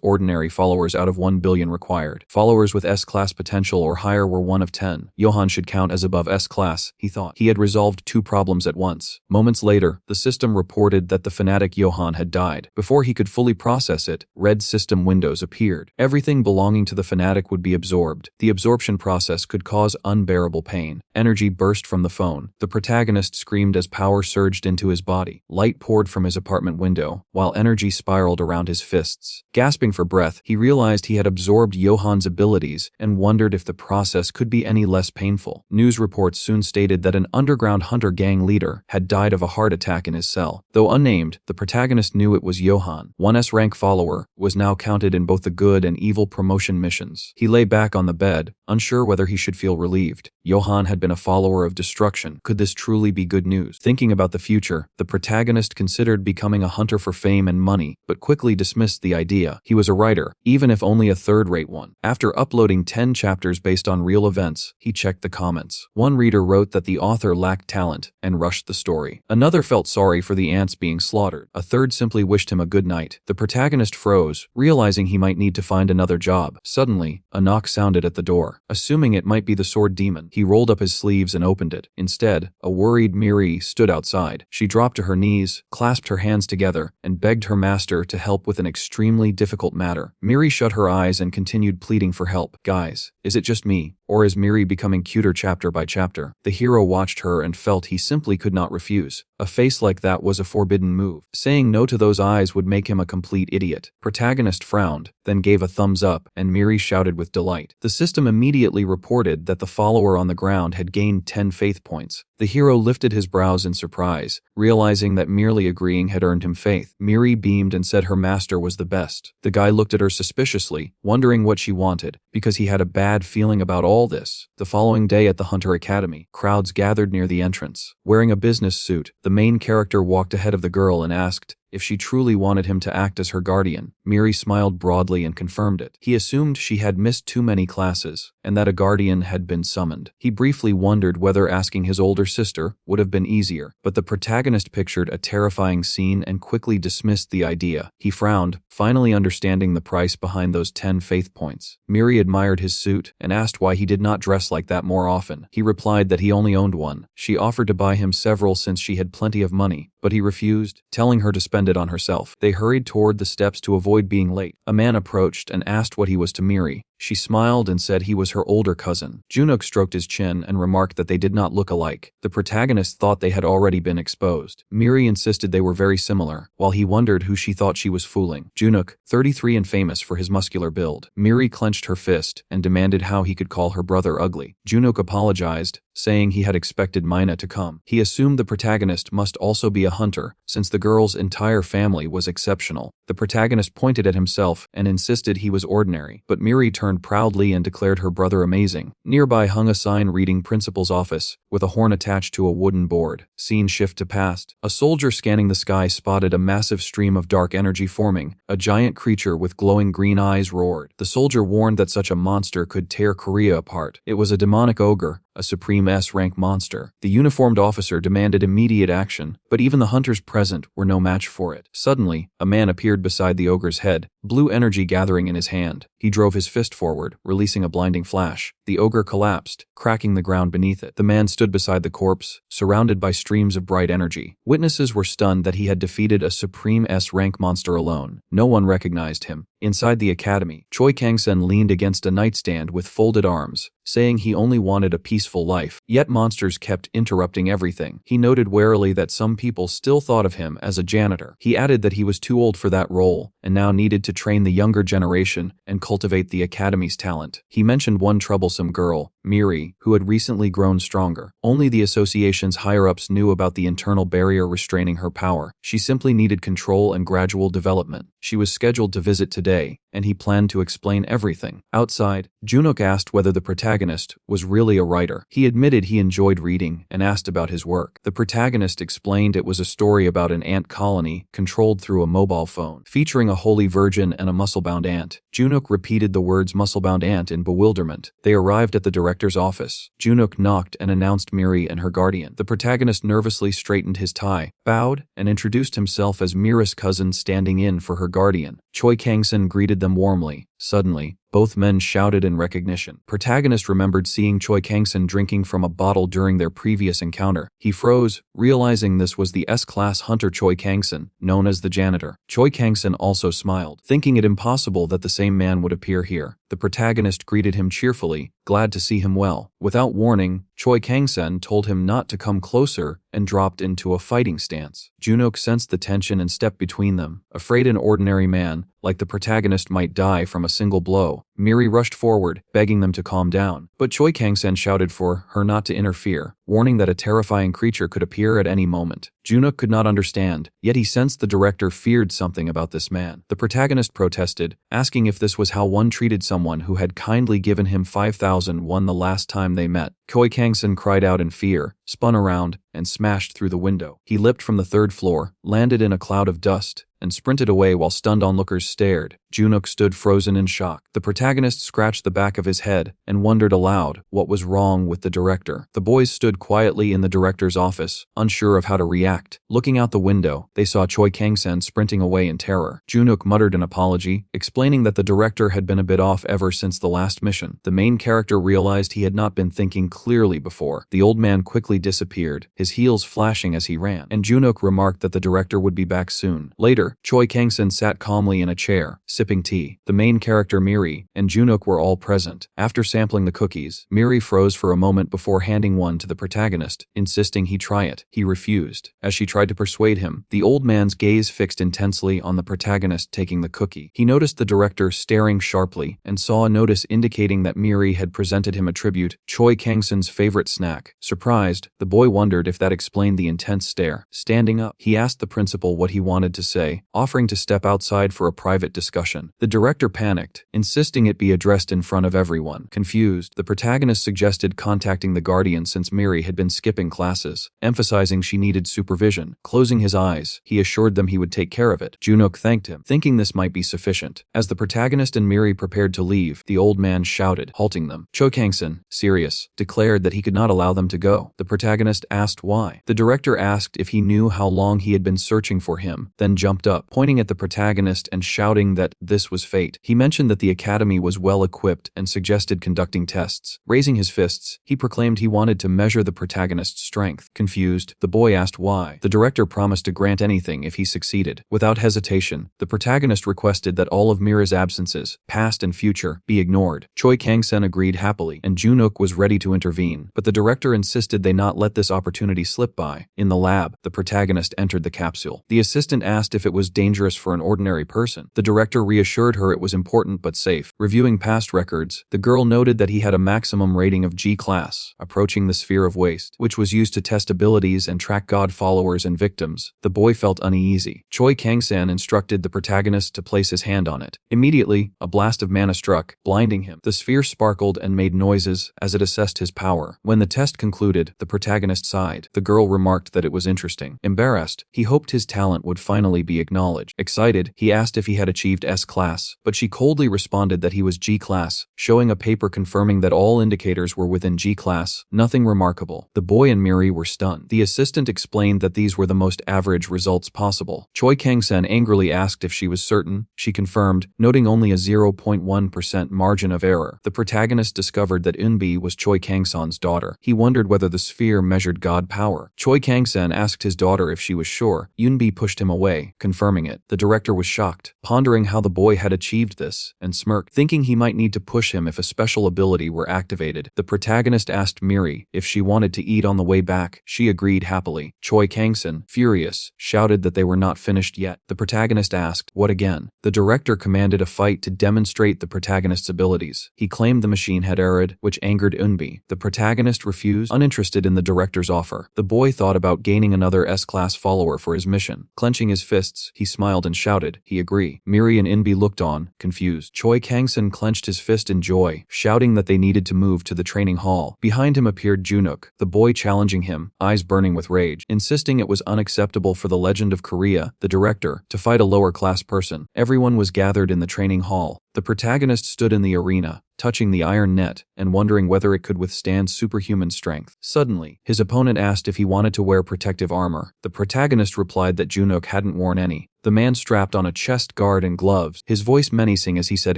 ordinary followers out of 1 billion required. Followers with S-class potential or higher were 1 of 10. Johann should count as above S-class, he thought. He had resolved 2 problems at once. Moments later, the system reported that the fanatic Johann had died. Before he could fully process it, red system windows appeared. Everything belonging to the fanatic would be absorbed. The absorption process could cause unbearable pain. Energy burst from the phone. The protagonist screamed as power surged into his body. Light poured from his apartment window, while energy spiraled around his fists. Gasping for breath, he realized he had absorbed Johann's abilities and wondered if the process could be any less painful. News reports soon stated that an underground hunter gang leader had died of a heart attack in his cell. Though unnamed, the protagonist knew it was Johann. One S-rank follower was now counted in both the good and evil promotion missions. He lay back on the bed, unsure whether he should feel relieved. Johann had been a follower of destruction. Could this truly be good news? Thinking about the future, the protagonist considered becoming a hunter for fame and money, but quickly dismissed the idea. He was a writer, even if only a third-rate one. After uploading 10 chapters based on real events, he checked the comments. One reader wrote that the author lacked talent and rushed the story. Another felt sorry for the ants being slaughtered. A third simply wished him a good night. The protagonist froze, realizing he might need to find another job. Suddenly, a knock sounded at the door. Assuming it might be the sword demon, he rolled up his sleeves and opened it. Instead, a worried Miri stood outside. She dropped to her knees, clasped her hands together, and begged her master to help with an extremely difficult matter. Miri shut her eyes and continued pleading for help. Guys, is it just me? Or is Miri becoming cuter chapter by chapter? The hero watched her and felt he simply could not refuse. A face like that was a forbidden move. Saying no to those eyes would make him a complete idiot. Protagonist frowned, then gave a thumbs up, and Miri shouted with delight. The system immediately reported that the follower on the ground had gained 10 faith points. The hero lifted his brows in surprise, realizing that merely agreeing had earned him faith. Miri beamed and said her master was the best. The guy looked at her suspiciously, wondering what she wanted, because he had a bad feeling about all this. The following day at the Hunter Academy, crowds gathered near the entrance. Wearing a business suit, the main character walked ahead of the girl and asked if she truly wanted him to act as her guardian. Miri smiled broadly and confirmed it. He assumed she had missed too many classes, and that a guardian had been summoned. He briefly wondered whether asking his older sister would have been easier, but the protagonist pictured a terrifying scene and quickly dismissed the idea. He frowned, finally understanding the price behind those 10 faith points. Miri admired his suit and asked why he did not dress like that more often. He replied that he only owned one. She offered to buy him several since she had plenty of money, but he refused, telling her to spend it on herself. They hurried toward the steps to avoid being late. A man approached and asked what he was to Miri. She smiled and said he was her older cousin. Junok stroked his chin and remarked that they did not look alike. The protagonist thought they had already been exposed. Miri insisted they were very similar, while he wondered who she thought she was fooling. Junok, 33 and famous for his muscular build. Miri clenched her fist and demanded how he could call her brother ugly. Junok apologized, saying he had expected Mina to come. He assumed the protagonist must also be a hunter, since the girl's entire family was exceptional. The protagonist pointed at himself and insisted he was ordinary, but Miri turned proudly and declared her brother amazing. Nearby hung a sign reading Principal's Office, with a horn attached to a wooden board. Scene shift to past. A soldier scanning the sky spotted a massive stream of dark energy forming. A giant creature with glowing green eyes roared. The soldier warned that such a monster could tear Korea apart. It was a demonic ogre, a supreme S-rank monster. The uniformed officer demanded immediate action, but even the hunters present were no match for it. Suddenly, a man appeared beside the ogre's head, blue energy gathering in his hand. He drove his fist forward, releasing a blinding flash. The ogre collapsed, cracking the ground beneath it. The man stood beside the corpse, surrounded by streams of bright energy. Witnesses were stunned that he had defeated a supreme S-rank monster alone. No one recognized him. Inside the academy, Choi Kang-sen leaned against a nightstand with folded arms, saying he only wanted a peaceful life. Yet monsters kept interrupting everything. He noted warily that some people still thought of him as a janitor. He added that he was too old for that role, and now needed to train the younger generation and cultivate the academy's talent. He mentioned one troublesome girl, Miri, who had recently grown stronger. Only the association's higher-ups knew about the internal barrier restraining her power. She simply needed control and gradual development. She was scheduled to visit today, and he planned to explain everything. Outside, Junok asked whether the protagonist was really a writer. He admitted he enjoyed reading and asked about his work. The protagonist explained it was a story about an ant colony controlled through a mobile phone, featuring a holy virgin and a muscle-bound ant. Junok repeated the words muscle-bound ant in bewilderment. They arrived at the director's office. Junok knocked and announced Miri and her guardian. The protagonist nervously straightened his tie, bowed, and introduced himself as Mira's cousin standing in for her guardian. Choi Kang-sen greeted them warmly. Suddenly, both men shouted in recognition. Protagonist remembered seeing Choi Kang-sen drinking from a bottle during their previous encounter. He froze, realizing this was the S-class hunter Choi Kang-sen, known as the janitor. Choi Kang-sen also smiled, thinking it impossible that the same man would appear here. The protagonist greeted him cheerfully, glad to see him well. Without warning, Choi Kang-sen told him not to come closer and dropped into a fighting stance. Junok sensed the tension and stepped between them, afraid an ordinary man, like the protagonist, might die from a single blow. Miri rushed forward, begging them to calm down, but Choi Kang-sen shouted for her not to interfere, warning that a terrifying creature could appear at any moment. Junok could not understand, yet he sensed the director feared something about this man. The protagonist protested, asking if this was how one treated someone who had kindly given him 5,000 won the last time they met. Choi Kang-sen cried out in fear, spun around, and smashed through the window. He leapt from the third floor, landed in a cloud of dust, and sprinted away while stunned onlookers stared. Junok stood frozen in shock. The protagonist scratched the back of his head and wondered aloud what was wrong with the director. The boys stood quietly in the director's office, unsure of how to react. Looking out the window, they saw Choi Kang-sen sprinting away in terror. Junok muttered an apology, explaining that the director had been a bit off ever since the last mission. The main character realized he had not been thinking clearly before. The old man quickly disappeared, his heels flashing as he ran, and Junok remarked that the director would be back soon. Later, Choi Kang-sen sat calmly in a chair, sipping tea. The main character Miri and Junok were all present. After sampling the cookies, Miri froze for a moment before handing one to the protagonist, insisting he try it. He refused. As she tried to persuade him, the old man's gaze fixed intensely on the protagonist taking the cookie. He noticed the director staring sharply and saw a notice indicating that Miri had presented him a tribute, Choi Kang-sen's favorite snack. Surprised, the boy wondered if that explained the intense stare. Standing up, he asked the principal what he wanted to say, offering to step outside for a private discussion. The director panicked, insisting it be addressed in front of everyone. Confused, the protagonist suggested contacting the guardian since Miri had been skipping classes, emphasizing she needed supervision. Closing his eyes, he assured them he would take care of it. Junok thanked him, thinking this might be sufficient. As the protagonist and Miri prepared to leave, the old man shouted, halting them. Choi Kang-sen, serious, declared that he could not allow them to go. The protagonist asked why. The director asked if he knew how long he had been searching for him, then jumped up, pointing at the protagonist and shouting that this was fate. He mentioned that the academy was well equipped and suggested conducting tests. Raising his fists, he proclaimed he wanted to measure the protagonist's strength. Confused, the boy asked why. The director promised to grant anything if he succeeded. Without hesitation, the protagonist requested that all of Mira's absences, past and future, be ignored. Choi Kang-sen agreed happily, and Junuk was ready to intervene, but the director insisted they not let this opportunity slip by. In the lab, the protagonist entered the capsule. The assistant asked if it was dangerous for an ordinary person. The director reassured her it was important but safe. Reviewing past records, the girl noted that he had a maximum rating of G class, approaching the sphere of waste, which was used to test abilities and track God followers and victims. The boy felt uneasy. Choi Kang-san instructed the protagonist to place his hand on it. Immediately, a blast of mana struck, blinding him. The sphere sparkled and made noises as it assessed his power. When the test concluded, the protagonist sighed. The girl remarked that it was interesting. Embarrassed, he hoped his talent would finally be acknowledged. Excited, he asked if he had achieved S class, but she coldly responded that he was G class, showing a paper confirming that all indicators were within G class. Nothing remarkable. The boy and Miri were stunned. The assistant explained that these were the most average results possible. Choi Kang-sen angrily asked if she was certain. She confirmed, noting only a 0.1% margin of error. The protagonist discovered that Eunbi was Choi Kang-san's daughter. He wondered whether the sphere measured God power. Choi Kang-sen asked his daughter if she was sure. Eunbi pushed him away, confirming it. The director was shocked, pondering how the boy had achieved this, and smirked, thinking he might need to push him if a special ability were activated. The protagonist asked Miri if she wanted to eat on the way back. She agreed happily. Choi Kang-sen, furious, shouted that they were not finished yet. The protagonist asked, "What again?" The director commanded a fight to demonstrate the protagonist's abilities. He claimed the machine had erred, which angered Eunbi. The protagonist refused, uninterested in the director's offer. The boy thought about gaining another S-class follower for his mission. Clenching his fists, he smiled and shouted, "He agree." Miri and Eunbi looked on, confused. Choi Kang-sen clenched his fist in joy, shouting that they needed to move to the training hall. Behind him appeared Junuk, the boy challenging him, eyes burning with rage, insisting it was unacceptable for the Legend of Korea, the director, to fight a lower-class person. Everyone was gathered in the training hall. The protagonist stood in the arena, touching the iron net and wondering whether it could withstand superhuman strength. Suddenly, his opponent asked if he wanted to wear protective armor. The protagonist replied that Junuk hadn't worn any. The man strapped on a chest guard and gloves, his voice menacing as he said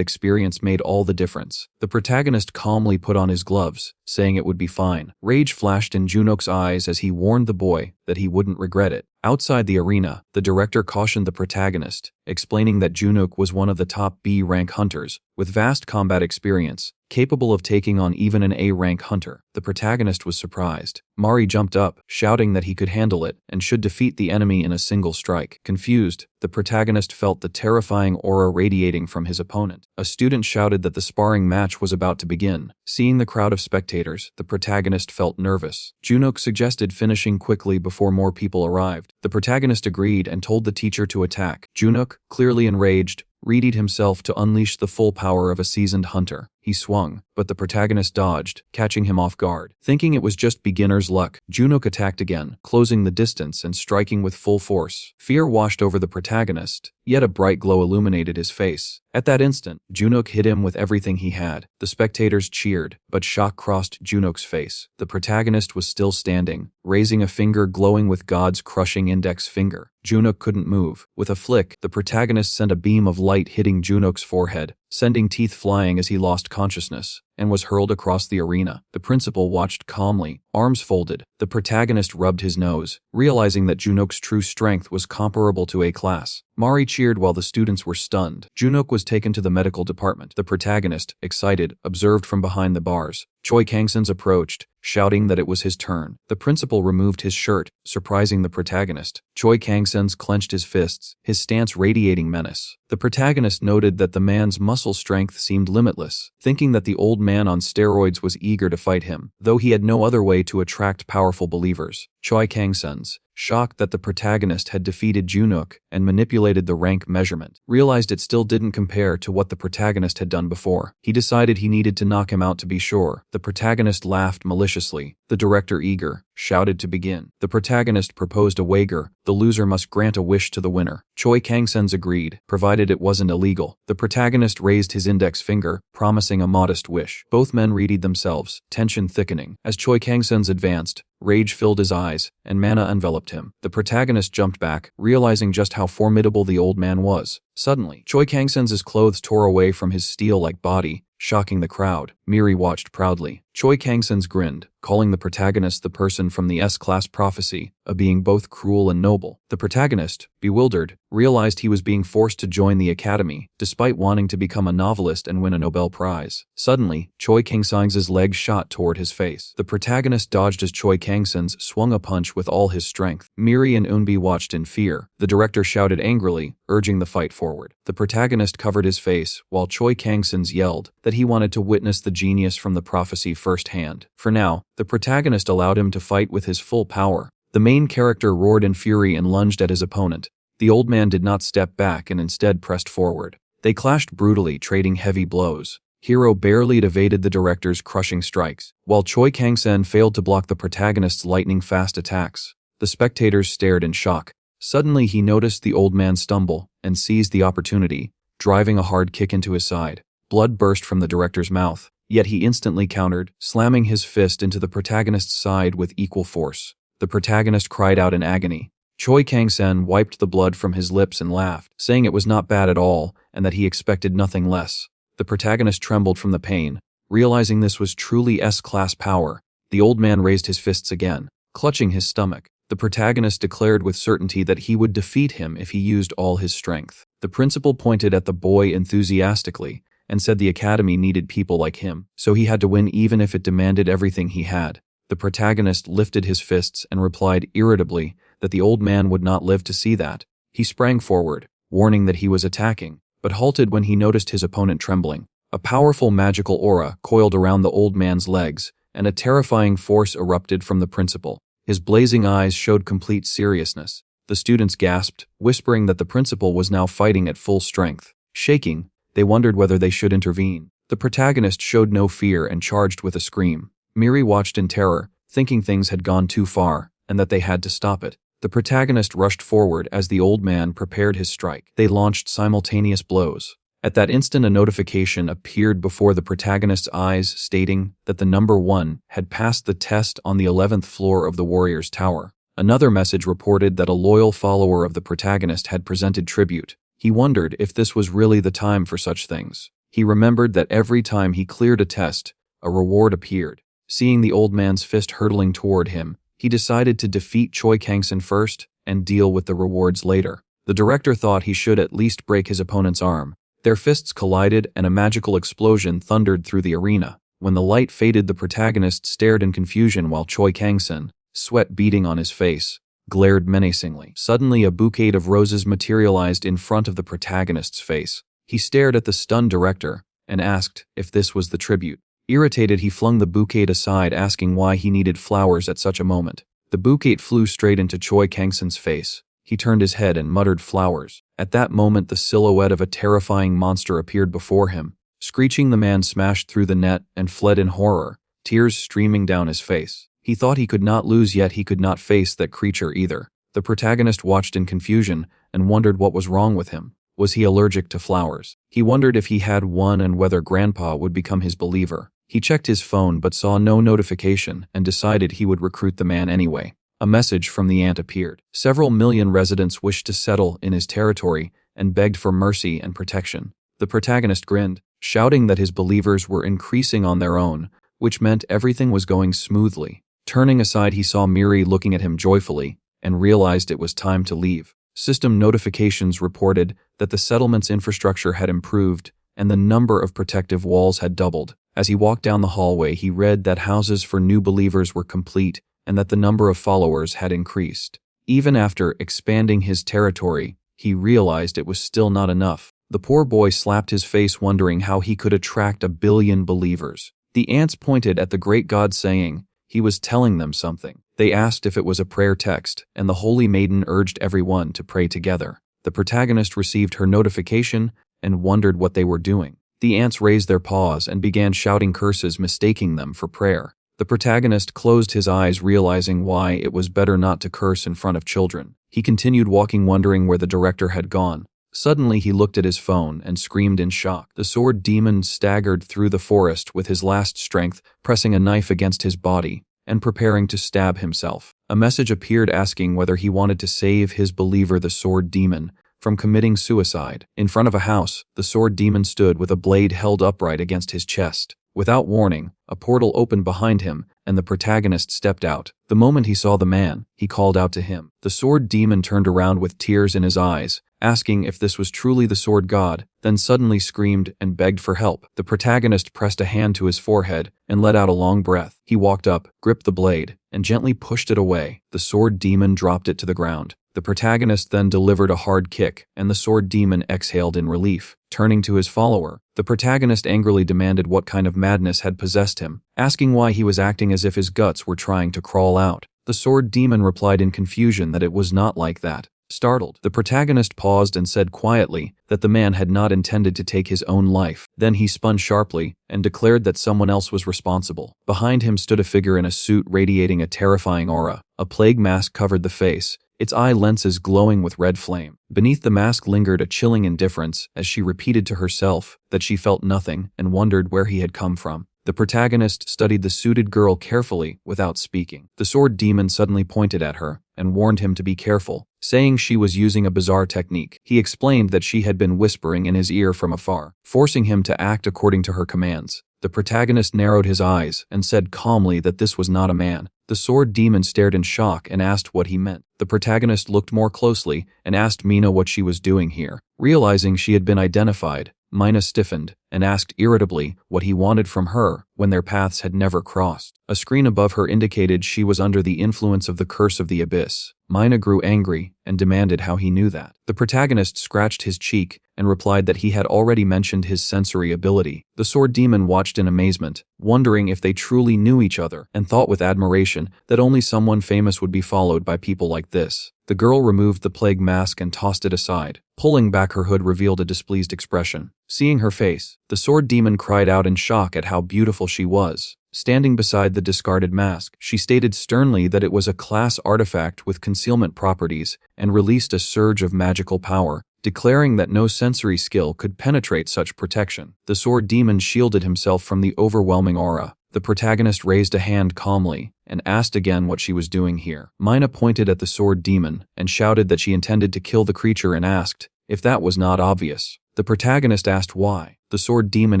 experience made all the difference. The protagonist calmly put on his gloves, saying it would be fine. Rage flashed in Junuk's eyes as he warned the boy that he wouldn't regret it. Outside the arena, the director cautioned the protagonist, explaining that Junuk was one of the top B-rank hunters, with vast combat experience, capable of taking on even an A-rank hunter. The protagonist was surprised. Mari jumped up, shouting that he could handle it and should defeat the enemy in a single strike. Confused, the protagonist felt the terrifying aura radiating from his opponent. A student shouted that the sparring match was about to begin. Seeing the crowd of spectators, the protagonist felt nervous. Junuk suggested finishing quickly before more people arrived. The protagonist agreed and told the teacher to attack. Junuk, clearly enraged, readied himself to unleash the full power of a seasoned hunter. He swung, but the protagonist dodged, catching him off guard. Thinking it was just beginner's luck, Junuk attacked again, closing the distance and striking with full force. Fear washed over the protagonist, yet a bright glow illuminated his face. At that instant, Junuk hit him with everything he had. The spectators cheered, but shock crossed Junuk's face. The protagonist was still standing, raising a finger glowing with God's crushing index finger. Junuk couldn't move. With a flick, the protagonist sent a beam of light hitting Junuk's forehead, sending teeth flying as he lost consciousness, and was hurled across the arena. The principal watched calmly, arms folded. The protagonist rubbed his nose, realizing that Junuk's true strength was comparable to A-class. Mari cheered while the students were stunned. Junuk was taken to the medical department. The protagonist, excited, observed from behind the bars. Choi Kang-sen approached, shouting that it was his turn. The principal removed his shirt, surprising the protagonist. Choi Kang-sen clenched his fists, his stance radiating menace. The protagonist noted that the man's muscle strength seemed limitless, thinking that the old man on steroids was eager to fight him, though he had no other way to attract powerful believers. Choi Kang-sen, shocked that the protagonist had defeated Junuk and manipulated the rank measurement, realized it still didn't compare to what the protagonist had done before. He decided he needed to knock him out to be sure. The protagonist laughed maliciously. The director, eager, shouted to begin. The protagonist proposed a wager. The loser must grant a wish to the winner. Choi Kang-sen agreed, provided it wasn't illegal. The protagonist raised his index finger, promising a modest wish. Both men readied themselves, tension thickening. As Choi Kang-sen advanced, Rage filled his eyes, and mana enveloped him. The protagonist jumped back, realizing just how formidable the old man was. Suddenly, Choi Kang-sen's clothes tore away from his steel-like body, shocking the crowd. Miri watched proudly. Choi Kang-sen's grinned, calling the protagonist the person from the S-class prophecy, a being both cruel and noble. The protagonist, bewildered, realized he was being forced to join the academy, despite wanting to become a novelist and win a Nobel Prize. Suddenly, Choi Kang-sen's legs shot toward his face. The protagonist dodged as Choi Kang-sen's swung a punch with all his strength. Miri and Eunbi watched in fear. The director shouted angrily, urging the fight forward. The protagonist covered his face, while Choi Kang-sen's yelled that he wanted to witness the genius from the prophecy firsthand. For now, the protagonist allowed him to fight with his full power. The main character roared in fury and lunged at his opponent. The old man did not step back and instead pressed forward. They clashed brutally, trading heavy blows. Hero barely evaded the director's crushing strikes, while Choi Kang-sen failed to block the protagonist's lightning-fast attacks. The spectators stared in shock. Suddenly he noticed the old man stumble and seized the opportunity, driving a hard kick into his side. Blood burst from the director's mouth, yet he instantly countered, slamming his fist into the protagonist's side with equal force. The protagonist cried out in agony. Choi Kang-sen wiped the blood from his lips and laughed, saying it was not bad at all and that he expected nothing less. The protagonist trembled from the pain, realizing this was truly S-class power. The old man raised his fists again, clutching his stomach. The protagonist declared with certainty that he would defeat him if he used all his strength. The principal pointed at the boy enthusiastically and said the academy needed people like him, so he had to win even if it demanded everything he had. The protagonist lifted his fists and replied irritably that the old man would not live to see that. He sprang forward, warning that he was attacking, but halted when he noticed his opponent trembling. A powerful magical aura coiled around the old man's legs, and a terrifying force erupted from the principal. His blazing eyes showed complete seriousness. The students gasped, whispering that the principal was now fighting at full strength. Shaking, they wondered whether they should intervene. The protagonist showed no fear and charged with a scream. Miri watched in terror, thinking things had gone too far, and that they had to stop it. The protagonist rushed forward as the old man prepared his strike. They launched simultaneous blows. At that instant, a notification appeared before the protagonist's eyes stating that the number 1 had passed the test on the 11th floor of the Warrior's Tower. Another message reported that a loyal follower of the protagonist had presented tribute. He wondered if this was really the time for such things. He remembered that every time he cleared a test, a reward appeared. Seeing the old man's fist hurtling toward him, he decided to defeat Choi Kang-sen first and deal with the rewards later. The director thought he should at least break his opponent's arm. Their fists collided and a magical explosion thundered through the arena. When the light faded, the protagonist stared in confusion while Choi Kang-sen, sweat beading on his face, glared menacingly. Suddenly, a bouquet of roses materialized in front of the protagonist's face. He stared at the stunned director and asked if this was the tribute. Irritated, he flung the bouquet aside, asking why he needed flowers at such a moment. The bouquet flew straight into Choi Kang-sen's face. He turned his head and muttered flowers. At that moment, the silhouette of a terrifying monster appeared before him. Screeching, the man smashed through the net and fled in horror, tears streaming down his face. He thought he could not lose, yet he could not face that creature either. The protagonist watched in confusion and wondered what was wrong with him. Was he allergic to flowers? He wondered if he had one and whether Grandpa would become his believer. He checked his phone but saw no notification and decided he would recruit the man anyway. A message from the ant appeared. Several million residents wished to settle in his territory and begged for mercy and protection. The protagonist grinned, shouting that his believers were increasing on their own, which meant everything was going smoothly. Turning aside, he saw Miri looking at him joyfully and realized it was time to leave. System notifications reported that the settlement's infrastructure had improved and the number of protective walls had doubled. As he walked down the hallway, he read that houses for new believers were complete and that the number of followers had increased. Even after expanding his territory, he realized it was still not enough. The poor boy slapped his face, wondering how he could attract 1 billion believers. The ants pointed at the great god, saying he was telling them something. They asked if it was a prayer text, and the holy maiden urged everyone to pray together. The protagonist received her notification and wondered what they were doing. The ants raised their paws and began shouting curses, mistaking them for prayer. The protagonist closed his eyes, realizing why it was better not to curse in front of children. He continued walking, wondering where the director had gone. Suddenly, he looked at his phone and screamed in shock. The sword demon staggered through the forest with his last strength, pressing a knife against his body and preparing to stab himself. A message appeared asking whether he wanted to save his believer, the sword demon, from committing suicide. In front of a house, the sword demon stood with a blade held upright against his chest. Without warning, a portal opened behind him, and the protagonist stepped out. The moment he saw the man, he called out to him. The sword demon turned around with tears in his eyes, asking if this was truly the sword god, then suddenly screamed and begged for help. The protagonist pressed a hand to his forehead and let out a long breath. He walked up, gripped the blade, and gently pushed it away. The sword demon dropped it to the ground. The protagonist then delivered a hard kick, and the sword demon exhaled in relief. Turning to his follower, the protagonist angrily demanded what kind of madness had possessed him, asking why he was acting as if his guts were trying to crawl out. The sword demon replied in confusion that it was not like that. Startled, the protagonist paused and said quietly that the man had not intended to take his own life. Then he spun sharply and declared that someone else was responsible. Behind him stood a figure in a suit radiating a terrifying aura. A plague mask covered the face, its eye lenses glowing with red flame. Beneath the mask lingered a chilling indifference as she repeated to herself that she felt nothing and wondered where he had come from. The protagonist studied the suited girl carefully without speaking. The sword demon suddenly pointed at her and warned him to be careful, saying she was using a bizarre technique. He explained that she had been whispering in his ear from afar, forcing him to act according to her commands. The protagonist narrowed his eyes and said calmly that this was not a man. The sword demon stared in shock and asked what he meant. The protagonist looked more closely and asked Mina what she was doing here. Realizing she had been identified, Mina stiffened and asked irritably what he wanted from her when their paths had never crossed. A screen above her indicated she was under the influence of the curse of the abyss. Mina grew angry and demanded how he knew that. The protagonist scratched his cheek and replied that he had already mentioned his sensory ability. The sword demon watched in amazement, wondering if they truly knew each other, and thought with admiration that only someone famous would be followed by people like this. The girl removed the plague mask and tossed it aside. Pulling back her hood revealed a displeased expression. Seeing her face, the sword demon cried out in shock at how beautiful she was. Standing beside the discarded mask, she stated sternly that it was a class artifact with concealment properties and released a surge of magical power, declaring that no sensory skill could penetrate such protection. The sword demon shielded himself from the overwhelming aura. The protagonist raised a hand calmly and asked again what she was doing here. Mina pointed at the sword demon and shouted that she intended to kill the creature and asked if that was not obvious. The protagonist asked why. The sword demon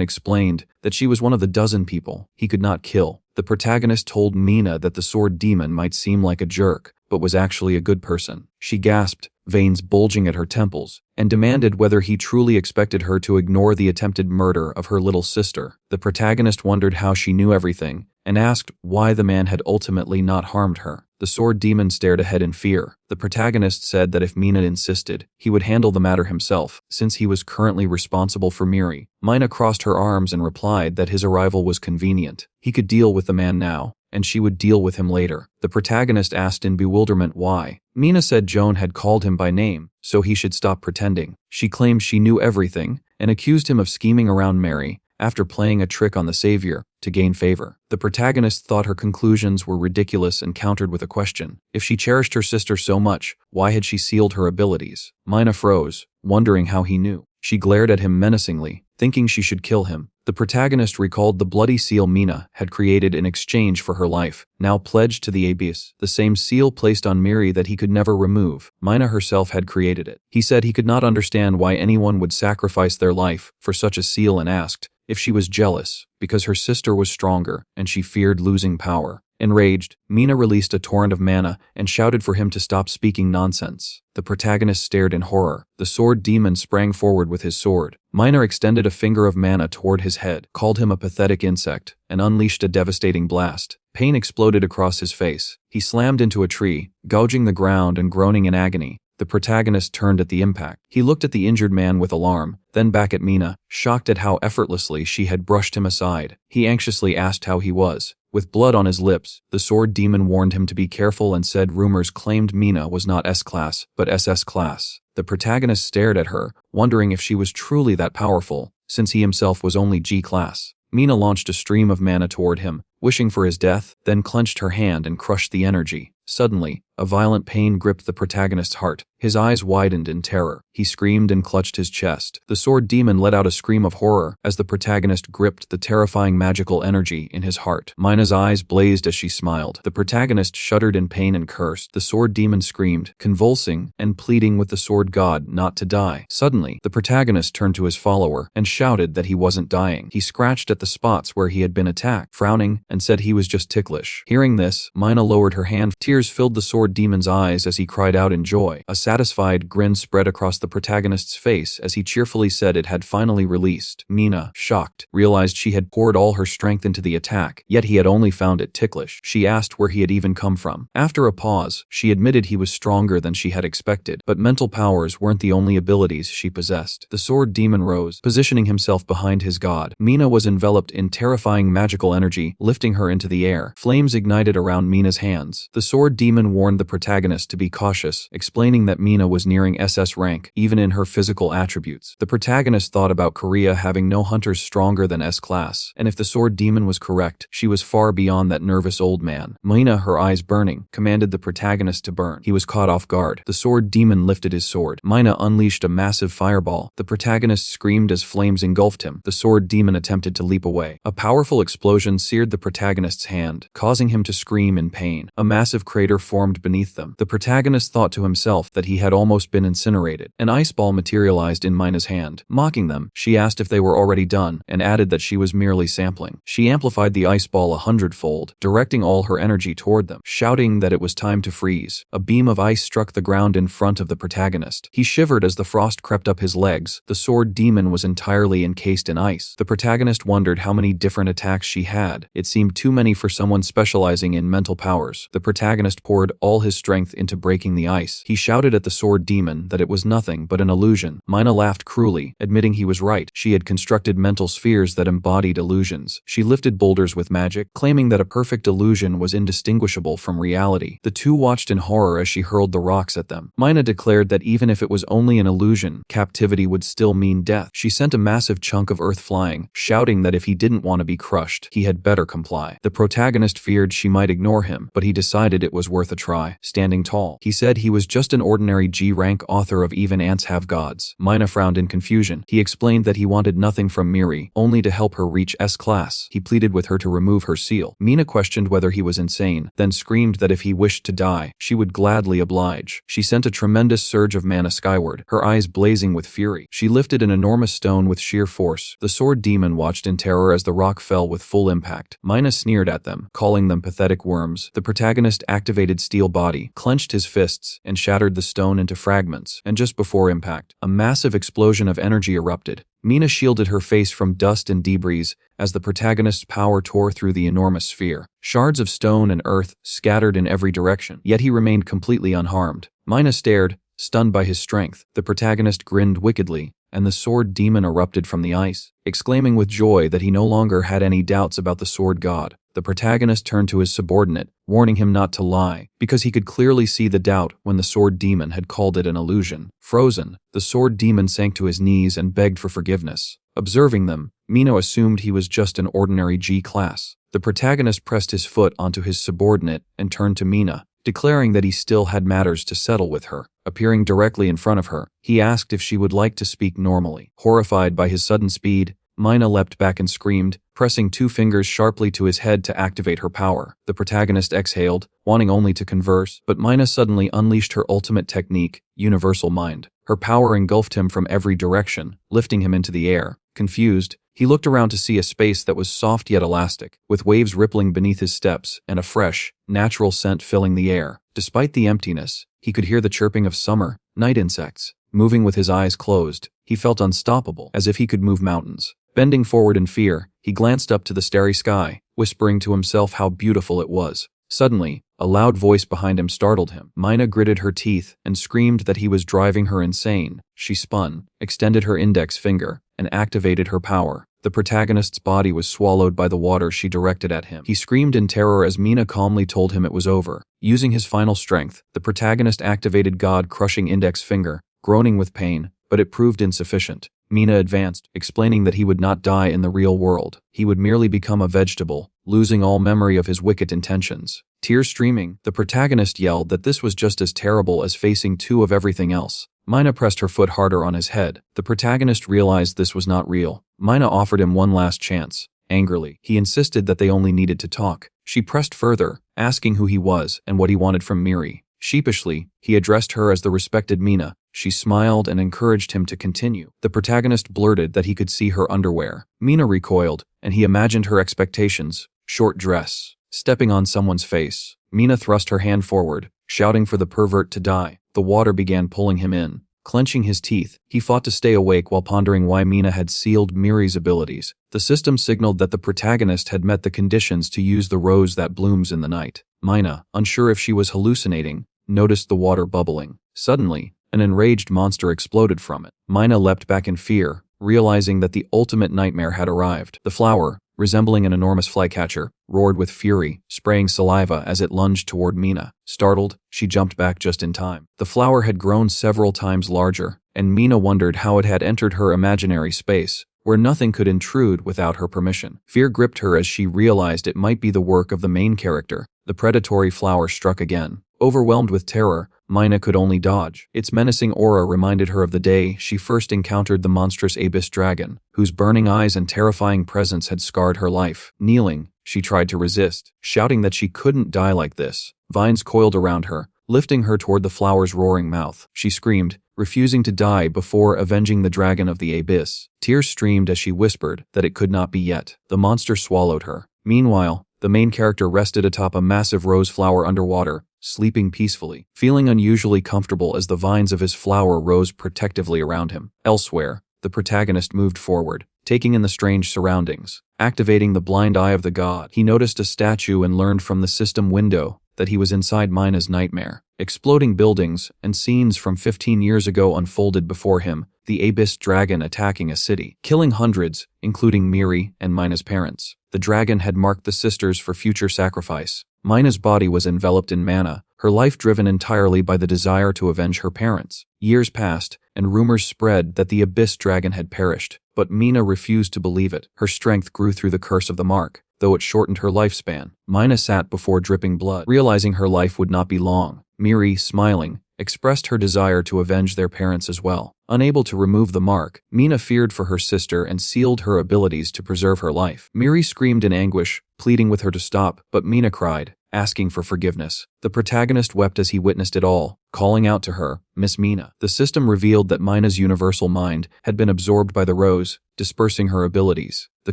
explained that she was one of the dozen people he could not kill. The protagonist told Mina that the sword demon might seem like a jerk, but was actually a good person. She gasped, veins bulging at her temples, and demanded whether he truly expected her to ignore the attempted murder of her little sister. The protagonist wondered how she knew everything and asked why the man had ultimately not harmed her. The sword demon stared ahead in fear. The protagonist said that if Mina insisted, he would handle the matter himself, since he was currently responsible for Miri. Mina crossed her arms and replied that his arrival was convenient. He could deal with the man now, and she would deal with him later. The protagonist asked in bewilderment why. Mina said Joan had called him by name, so he should stop pretending. She claimed she knew everything and accused him of scheming around Mary after playing a trick on the savior to gain favor. The protagonist thought her conclusions were ridiculous and countered with a question. If she cherished her sister so much, why had she sealed her abilities? Mina froze, wondering how he knew. She glared at him menacingly, thinking she should kill him. The protagonist recalled the bloody seal Mina had created in exchange for her life, now pledged to the abyss, the same seal placed on Miri that he could never remove. Mina herself had created it. He said he could not understand why anyone would sacrifice their life for such a seal and asked if she was jealous, because her sister was stronger and she feared losing power. Enraged, Mina released a torrent of mana and shouted for him to stop speaking nonsense. The protagonist stared in horror. The sword demon sprang forward with his sword. Mina extended a finger of mana toward his head, called him a pathetic insect, and unleashed a devastating blast. Pain exploded across his face. He slammed into a tree, gouging the ground and groaning in agony. The protagonist turned at the impact. He looked at the injured man with alarm, then back at Mina, shocked at how effortlessly she had brushed him aside. He anxiously asked how he was. With blood on his lips, the sword demon warned him to be careful and said rumors claimed Mina was not S-class, but SS class. The protagonist stared at her, wondering if she was truly that powerful, since he himself was only G-class. Mina launched a stream of mana toward him, wishing for his death, then clenched her hand and crushed the energy. Suddenly, a violent pain gripped the protagonist's heart. His eyes widened in terror. He screamed and clutched his chest. The sword demon let out a scream of horror as the protagonist gripped the terrifying magical energy in his heart. Mina's eyes blazed as she smiled. The protagonist shuddered in pain and cursed. The sword demon screamed, convulsing and pleading with the sword god not to die. Suddenly, the protagonist turned to his follower and shouted that he wasn't dying. He scratched at the spots where he had been attacked, frowning, and said he was just ticklish. Hearing this, Mina lowered her hand. Tears filled the sword demon's eyes as he cried out in joy. A satisfied grin spread across the protagonist's face as he cheerfully said it had finally released. Mina, shocked, realized she had poured all her strength into the attack, yet he had only found it ticklish. She asked where he had even come from. After a pause, she admitted he was stronger than she had expected, but mental powers weren't the only abilities she possessed. The sword demon rose, positioning himself behind his god. Mina was enveloped in terrifying magical energy, lifting her into the air. Flames ignited around Mina's hands. The sword demon warned the protagonist to be cautious, explaining that Mina was nearing SS rank, even in her physical attributes. The protagonist thought about Korea having no hunters stronger than S-class, and if the sword demon was correct, she was far beyond that nervous old man. Mina, her eyes burning, commanded the protagonist to burn. He was caught off guard. The sword demon lifted his sword. Mina unleashed a massive fireball. The protagonist screamed as flames engulfed him. The sword demon attempted to leap away. A powerful explosion seared the protagonist's hand, causing him to scream in pain. A massive crater formed beneath them. The protagonist thought to himself that he had almost been incinerated. An ice ball materialized in Mina's hand. Mocking them, she asked if they were already done, and added that she was merely sampling. She amplified the ice ball 100-fold, directing all her energy toward them, shouting that it was time to freeze. A beam of ice struck the ground in front of the protagonist. He shivered as the frost crept up his legs. The sword demon was entirely encased in ice. The protagonist wondered how many different attacks she had. It seemed too many for someone specializing in mental powers. The protagonist poured all his strength into breaking the ice. He shouted at the sword demon that it was nothing but an illusion. Mina laughed cruelly, admitting he was right. She had constructed mental spheres that embodied illusions. She lifted boulders with magic, claiming that a perfect illusion was indistinguishable from reality. The two watched in horror as she hurled the rocks at them. Mina declared that even if it was only an illusion, captivity would still mean death. She sent a massive chunk of earth flying, shouting that if he didn't want to be crushed, he had better comply. The protagonist feared she might ignore him, but he decided it was worth a try. Standing tall, he said he was just an ordinary G-rank author of Even Ants Have Gods. Mina frowned in confusion. He explained that he wanted nothing from Miri, only to help her reach S-class. He pleaded with her to remove her seal. Mina questioned whether he was insane, then screamed that if he wished to die, she would gladly oblige. She sent a tremendous surge of mana skyward, her eyes blazing with fury. She lifted an enormous stone with sheer force. The sword demon watched in terror as the rock fell with full impact. Mina sneered at them, calling them pathetic worms. The protagonist activated Steel Body, clenched his fists, and shattered the stone into fragments, and just before impact, a massive explosion of energy erupted. Mina shielded her face from dust and debris as the protagonist's power tore through the enormous sphere. Shards of stone and earth scattered in every direction, yet he remained completely unharmed. Mina stared, stunned by his strength. The protagonist grinned wickedly, and the sword demon erupted from the ice, exclaiming with joy that he no longer had any doubts about the sword god. The protagonist turned to his subordinate, warning him not to lie, because he could clearly see the doubt when the sword demon had called it an illusion. Frozen, the sword demon sank to his knees and begged for forgiveness. Observing them, Mina assumed he was just an ordinary G-class. The protagonist pressed his foot onto his subordinate and turned to Mina, declaring that he still had matters to settle with her. Appearing directly in front of her, he asked if she would like to speak normally. Horrified by his sudden speed, Mina leapt back and screamed, pressing 2 fingers sharply to his head to activate her power. The protagonist exhaled, wanting only to converse, but Mina suddenly unleashed her ultimate technique, Universal Mind. Her power engulfed him from every direction, lifting him into the air. Confused, he looked around to see a space that was soft yet elastic, with waves rippling beneath his steps and a fresh, natural scent filling the air. Despite the emptiness, he could hear the chirping of summer, night insects. Moving with his eyes closed, he felt unstoppable, as if he could move mountains. Bending forward in fear, he glanced up to the starry sky, whispering to himself how beautiful it was. Suddenly, a loud voice behind him startled him. Mina gritted her teeth and screamed that he was driving her insane. She spun, extended her index finger, and activated her power. The protagonist's body was swallowed by the water she directed at him. He screamed in terror as Mina calmly told him it was over. Using his final strength, the protagonist activated God-crushing index finger, groaning with pain, but it proved insufficient. Mina advanced, explaining that he would not die in the real world. He would merely become a vegetable, losing all memory of his wicked intentions. Tears streaming, the protagonist yelled that this was just as terrible as facing two of everything else. Mina pressed her foot harder on his head. The protagonist realized this was not real. Mina offered him one last chance. Angrily, he insisted that they only needed to talk. She pressed further, asking who he was and what he wanted from Miri. Sheepishly, he addressed her as the respected Mina. She smiled and encouraged him to continue. The protagonist blurted that he could see her underwear. Mina recoiled, and he imagined her expectations. Short dress. Stepping on someone's face. Mina thrust her hand forward, shouting for the pervert to die. The water began pulling him in. Clenching his teeth, he fought to stay awake while pondering why Mina had sealed Miri's abilities. The system signaled that the protagonist had met the conditions to use the rose that blooms in the night. Mina, unsure if she was hallucinating, noticed the water bubbling. Suddenly, an enraged monster exploded from it. Mina leapt back in fear, realizing that the ultimate nightmare had arrived. The flower, resembling an enormous flycatcher, roared with fury, spraying saliva as it lunged toward Mina. Startled, she jumped back just in time. The flower had grown several times larger, and Mina wondered how it had entered her imaginary space, where nothing could intrude without her permission. Fear gripped her as she realized it might be the work of the main character. The predatory flower struck again. Overwhelmed with terror, Mina could only dodge. Its menacing aura reminded her of the day she first encountered the monstrous abyss dragon, whose burning eyes and terrifying presence had scarred her life. Kneeling, she tried to resist, shouting that she couldn't die like this. Vines coiled around her, lifting her toward the flower's roaring mouth. She screamed, refusing to die before avenging the dragon of the abyss. Tears streamed as she whispered that it could not be yet. The monster swallowed her. Meanwhile, the main character rested atop a massive rose flower underwater, sleeping peacefully, feeling unusually comfortable as the vines of his flower rose protectively around him. Elsewhere, the protagonist moved forward, taking in the strange surroundings. Activating the blind eye of the god, he noticed a statue and learned from the system window that he was inside Mina's nightmare. Exploding buildings and scenes from 15 years ago unfolded before him, the abyss dragon attacking a city, killing hundreds, including Miri and Mina's parents. The dragon had marked the sisters for future sacrifice. Mina's body was enveloped in mana, her life driven entirely by the desire to avenge her parents. Years passed, and rumors spread that the abyss dragon had perished, but Mina refused to believe it. Her strength grew through the curse of the mark, though it shortened her lifespan. Mina sat before dripping blood, realizing her life would not be long. Miri, smiling, expressed her desire to avenge their parents as well. Unable to remove the mark, Mina feared for her sister and sealed her abilities to preserve her life. Miri screamed in anguish, pleading with her to stop, but Mina cried, asking for forgiveness. The protagonist wept as he witnessed it all, calling out to her, "Miss Mina." The system revealed that Mina's universal mind had been absorbed by the rose, dispersing her abilities. The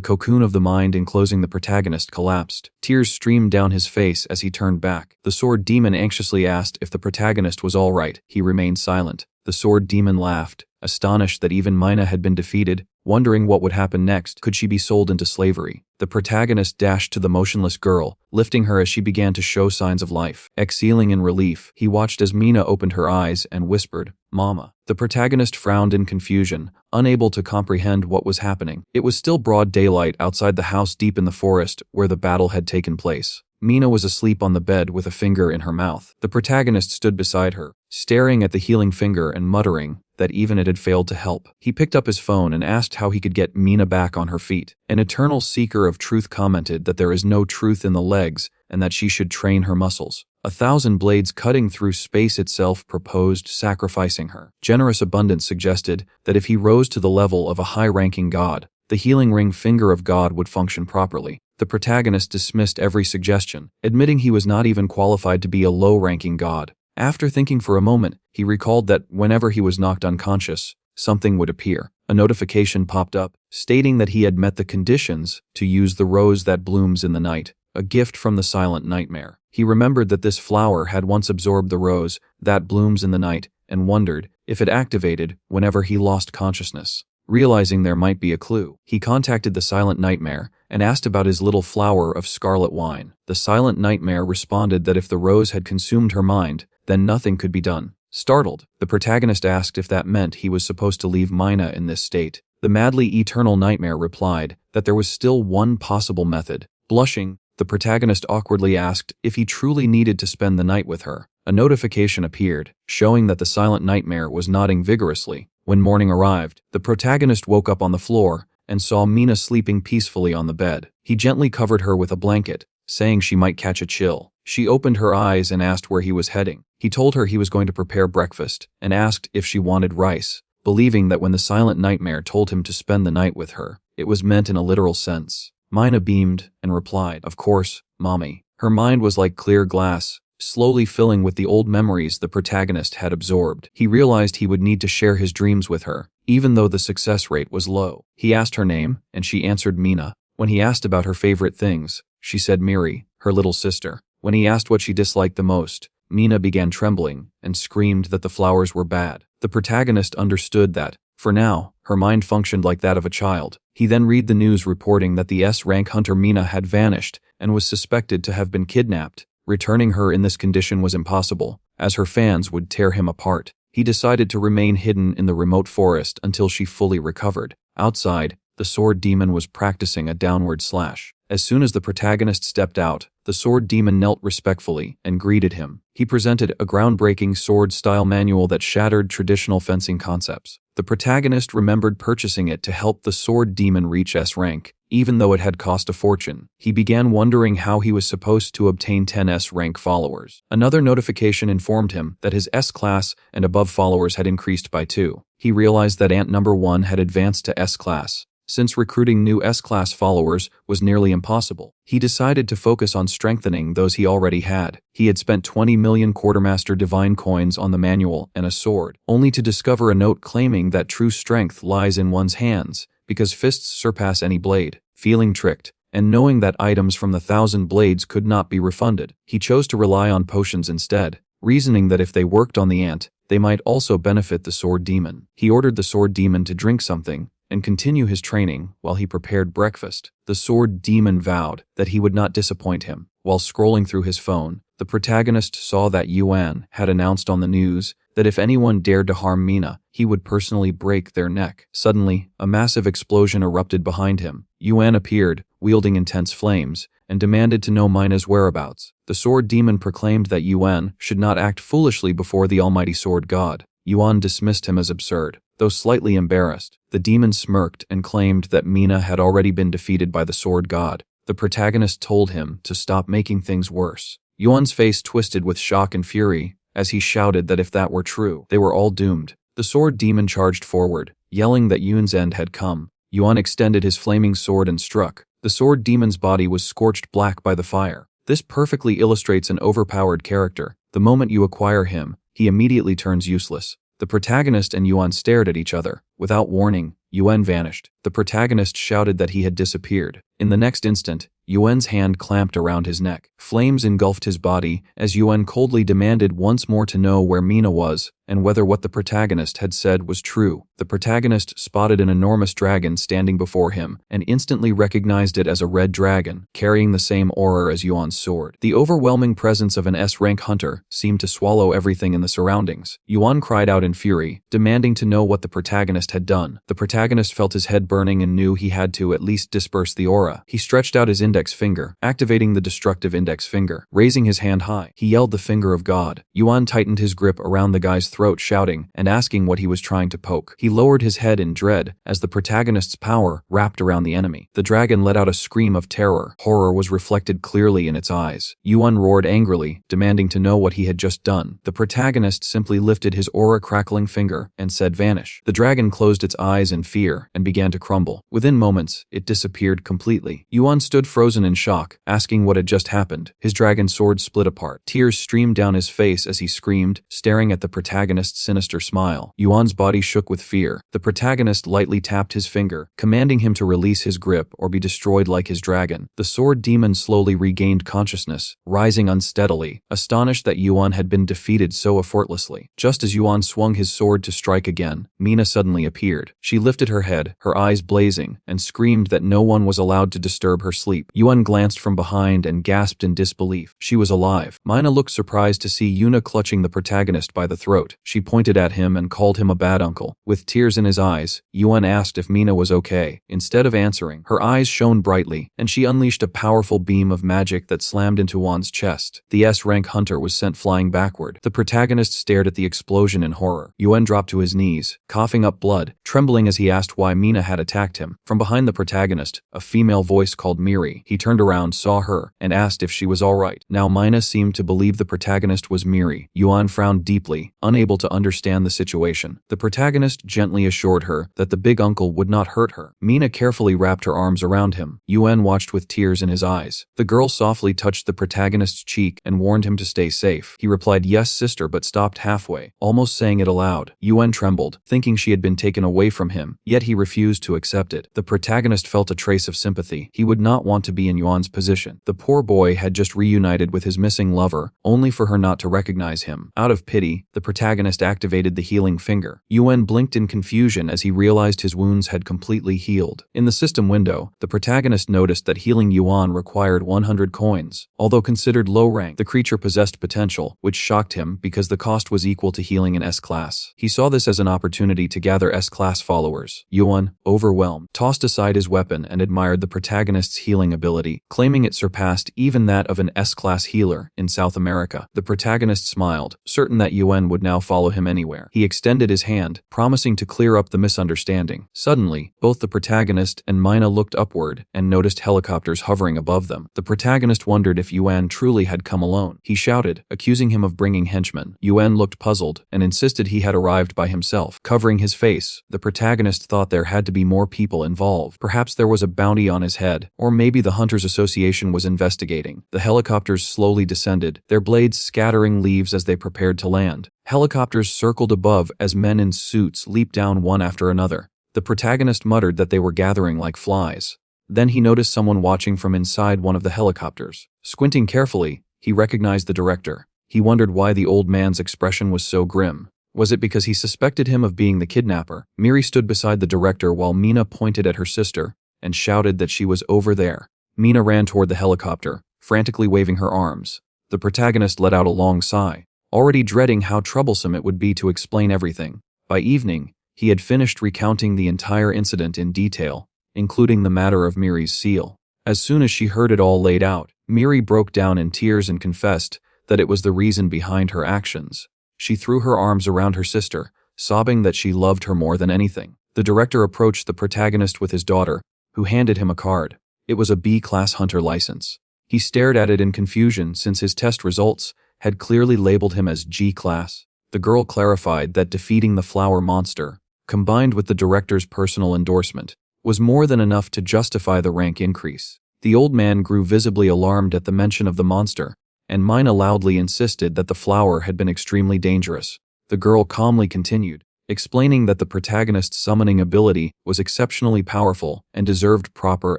cocoon of the mind enclosing the protagonist collapsed. Tears streamed down his face as he turned back. The sword demon anxiously asked if the protagonist was all right. He remained silent. The sword demon laughed, astonished that even Mina had been defeated, wondering what would happen next. Could she be sold into slavery? The protagonist dashed to the motionless girl, lifting her as she began to show signs of life. Exhaling in relief, he watched as Mina opened her eyes and whispered, "Mama." The protagonist frowned in confusion, unable to comprehend what was happening. It was still broad daylight outside the house deep in the forest where the battle had taken place. Mina was asleep on the bed with a finger in her mouth. The protagonist stood beside her, staring at the healing finger and muttering that even it had failed to help. He picked up his phone and asked how he could get Mina back on her feet. An eternal seeker of truth commented that there is no truth in the legs and that she should train her muscles. 1,000 blades cutting through space itself proposed sacrificing her. Generous Abundance suggested that if he rose to the level of a high-ranking god, the healing ring finger of God would function properly. The protagonist dismissed every suggestion, admitting he was not even qualified to be a low-ranking god. After thinking for a moment, he recalled that whenever he was knocked unconscious, something would appear. A notification popped up, stating that he had met the conditions to use the rose that blooms in the night, a gift from the silent nightmare. He remembered that this flower had once absorbed the rose that blooms in the night and wondered if it activated whenever he lost consciousness. Realizing there might be a clue, he contacted the silent nightmare and asked about his little flower of scarlet wine. The silent nightmare responded that if the rose had consumed her mind, then nothing could be done. Startled, the protagonist asked if that meant he was supposed to leave Mina in this state. The madly eternal nightmare replied that there was still one possible method. Blushing, the protagonist awkwardly asked if he truly needed to spend the night with her. A notification appeared, showing that the silent nightmare was nodding vigorously. When morning arrived, the protagonist woke up on the floor and saw Mina sleeping peacefully on the bed. He gently covered her with a blanket, saying she might catch a chill. She opened her eyes and asked where he was heading. He told her he was going to prepare breakfast and asked if she wanted rice, believing that when the silent nightmare told him to spend the night with her, it was meant in a literal sense. Mina beamed and replied, "Of course, Mommy." Her mind was like clear glass, slowly filling with the old memories the protagonist had absorbed. He realized he would need to share his dreams with her, even though the success rate was low. He asked her name, and she answered Mina. When he asked about her favorite things, she said Miri, her little sister. When he asked what she disliked the most, Mina began trembling and screamed that the flowers were bad. The protagonist understood that, for now, her mind functioned like that of a child. He then read the news reporting that the S-rank hunter Mina had vanished and was suspected to have been kidnapped. Returning her in this condition was impossible, as her fans would tear him apart. He decided to remain hidden in the remote forest until she fully recovered. Outside, the sword demon was practicing a downward slash. As soon as the protagonist stepped out, the sword demon knelt respectfully and greeted him. He presented a groundbreaking sword-style manual that shattered traditional fencing concepts. The protagonist remembered purchasing it to help the sword demon reach S rank, even though it had cost a fortune. He began wondering how he was supposed to obtain 10 S rank followers. Another notification informed him that his S class and above followers had increased by 2. He realized that Ant number 1 had advanced to S class, since recruiting new S-class followers was nearly impossible. He decided to focus on strengthening those he already had. He had spent 20 million Quartermaster Divine coins on the manual and a sword, only to discover a note claiming that true strength lies in one's hands, because fists surpass any blade. Feeling tricked, and knowing that items from the 1,000 blades could not be refunded, he chose to rely on potions instead, reasoning that if they worked on the ant, they might also benefit the sword demon. He ordered the sword demon to drink something and continue his training while he prepared breakfast. The sword demon vowed that he would not disappoint him. While scrolling through his phone, the protagonist saw that Yuan had announced on the news that if anyone dared to harm Mina, he would personally break their neck. Suddenly, a massive explosion erupted behind him. Yuan appeared, wielding intense flames, and demanded to know Mina's whereabouts. The sword demon proclaimed that Yuan should not act foolishly before the almighty sword god. Yuan dismissed him as absurd. Though slightly embarrassed, the demon smirked and claimed that Mina had already been defeated by the sword god. The protagonist told him to stop making things worse. Yuan's face twisted with shock and fury as he shouted that if that were true, they were all doomed. The sword demon charged forward, yelling that Yuan's end had come. Yuan extended his flaming sword and struck. The sword demon's body was scorched black by the fire. This perfectly illustrates an overpowered character. The moment you acquire him, he immediately turns useless. The protagonist and Yuan stared at each other. Without warning, Yuan vanished. The protagonist shouted that he had disappeared. In the next instant, Yuan's hand clamped around his neck. Flames engulfed his body as Yuan coldly demanded once more to know where Mina was and whether what the protagonist had said was true. The protagonist spotted an enormous dragon standing before him and instantly recognized it as a red dragon, carrying the same aura as Yuan's sword. The overwhelming presence of an S-rank hunter seemed to swallow everything in the surroundings. Yuan cried out in fury, demanding to know what the protagonist had done. The protagonist felt his head burning and knew he had to at least disperse the aura. He stretched out his index finger, activating the destructive index finger. Raising his hand high, he yelled the finger of God. Yuan tightened his grip around the guy's throat, shouting and asking what he was trying to poke. He lowered his head in dread as the protagonist's power wrapped around the enemy. The dragon let out a scream of terror. Horror was reflected clearly in its eyes. Yuan roared angrily, demanding to know what he had just done. The protagonist simply lifted his aura-crackling finger and said, "Vanish." The dragon closed its eyes in fear and began to crumble. Within moments, it disappeared completely. Yuan stood frozen in shock, asking what had just happened. His dragon sword split apart. Tears streamed down his face as he screamed, staring at the protagonist's sinister smile. Yuan's body shook with fear. The protagonist lightly tapped his finger, commanding him to release his grip or be destroyed like his dragon. The sword demon slowly regained consciousness, rising unsteadily, astonished that Yuan had been defeated so effortlessly. Just as Yuan swung his sword to strike again, Mina suddenly appeared. She lifted lifted her head, her eyes blazing, and screamed that no one was allowed to disturb her sleep. Yuan glanced from behind and gasped in disbelief. She was alive. Mina looked surprised to see Yuna clutching the protagonist by the throat. She pointed at him and called him a bad uncle. With tears in his eyes, Yuan asked if Mina was okay. Instead of answering, her eyes shone brightly, and she unleashed a powerful beam of magic that slammed into Yuan's chest. The S-rank hunter was sent flying backward. The protagonist stared at the explosion in horror. Yuan dropped to his knees, coughing up blood, trembling as he asked why Mina had attacked him. From behind the protagonist, a female voice called Miri. He turned around, saw her, and asked if she was alright. Now Mina seemed to believe the protagonist was Miri. Yuan frowned deeply, unable to understand the situation. The protagonist gently assured her that the big uncle would not hurt her. Mina carefully wrapped her arms around him. Yuan watched with tears in his eyes. The girl softly touched the protagonist's cheek and warned him to stay safe. He replied, "Yes, sister," but stopped halfway, almost saying it aloud. Yuan trembled, thinking she had been taken away from him, yet he refused to accept it. The protagonist felt a trace of sympathy. He would not want to be in Yuan's position. The poor boy had just reunited with his missing lover, only for her not to recognize him. Out of pity, the protagonist activated the healing finger. Yuan blinked in confusion as he realized his wounds had completely healed. In the system window, the protagonist noticed that healing Yuan required 100 coins. Although considered low rank, the creature possessed potential, which shocked him because the cost was equal to healing an S-class. He saw this as an opportunity to gather S-class followers. Yuan, overwhelmed, tossed aside his weapon and admired the protagonist's healing ability, claiming it surpassed even that of an S-class healer in South America. The protagonist smiled, certain that Yuan would now follow him anywhere. He extended his hand, promising to clear up the misunderstanding. Suddenly, both the protagonist and Mina looked upward and noticed helicopters hovering above them. The protagonist wondered if Yuan truly had come alone. He shouted, accusing him of bringing henchmen. Yuan looked puzzled and insisted he had arrived by himself. Covering his face, the protagonist thought there had to be more people involved. Perhaps there was a bounty on his head, or maybe the Hunters Association was investigating. The helicopters slowly descended, their blades scattering leaves as they prepared to land. Helicopters circled above as men in suits leaped down one after another. The protagonist muttered that they were gathering like flies. Then he noticed someone watching from inside one of the helicopters. Squinting carefully, he recognized the director. He wondered why the old man's expression was so grim. Was it because he suspected him of being the kidnapper? Miri stood beside the director while Mina pointed at her sister and shouted that she was over there. Mina ran toward the helicopter, frantically waving her arms. The protagonist let out a long sigh, already dreading how troublesome it would be to explain everything. By evening, he had finished recounting the entire incident in detail, including the matter of Miri's seal. As soon as she heard it all laid out, Miri broke down in tears and confessed that it was the reason behind her actions. She threw her arms around her sister, sobbing that she loved her more than anything. The director approached the protagonist with his daughter, who handed him a card. It was a B-class hunter license. He stared at it in confusion since his test results had clearly labeled him as G-class. The girl clarified that defeating the flower monster, combined with the director's personal endorsement, was more than enough to justify the rank increase. The old man grew visibly alarmed at the mention of the monster, and Mina loudly insisted that the flower had been extremely dangerous. The girl calmly continued, explaining that the protagonist's summoning ability was exceptionally powerful and deserved proper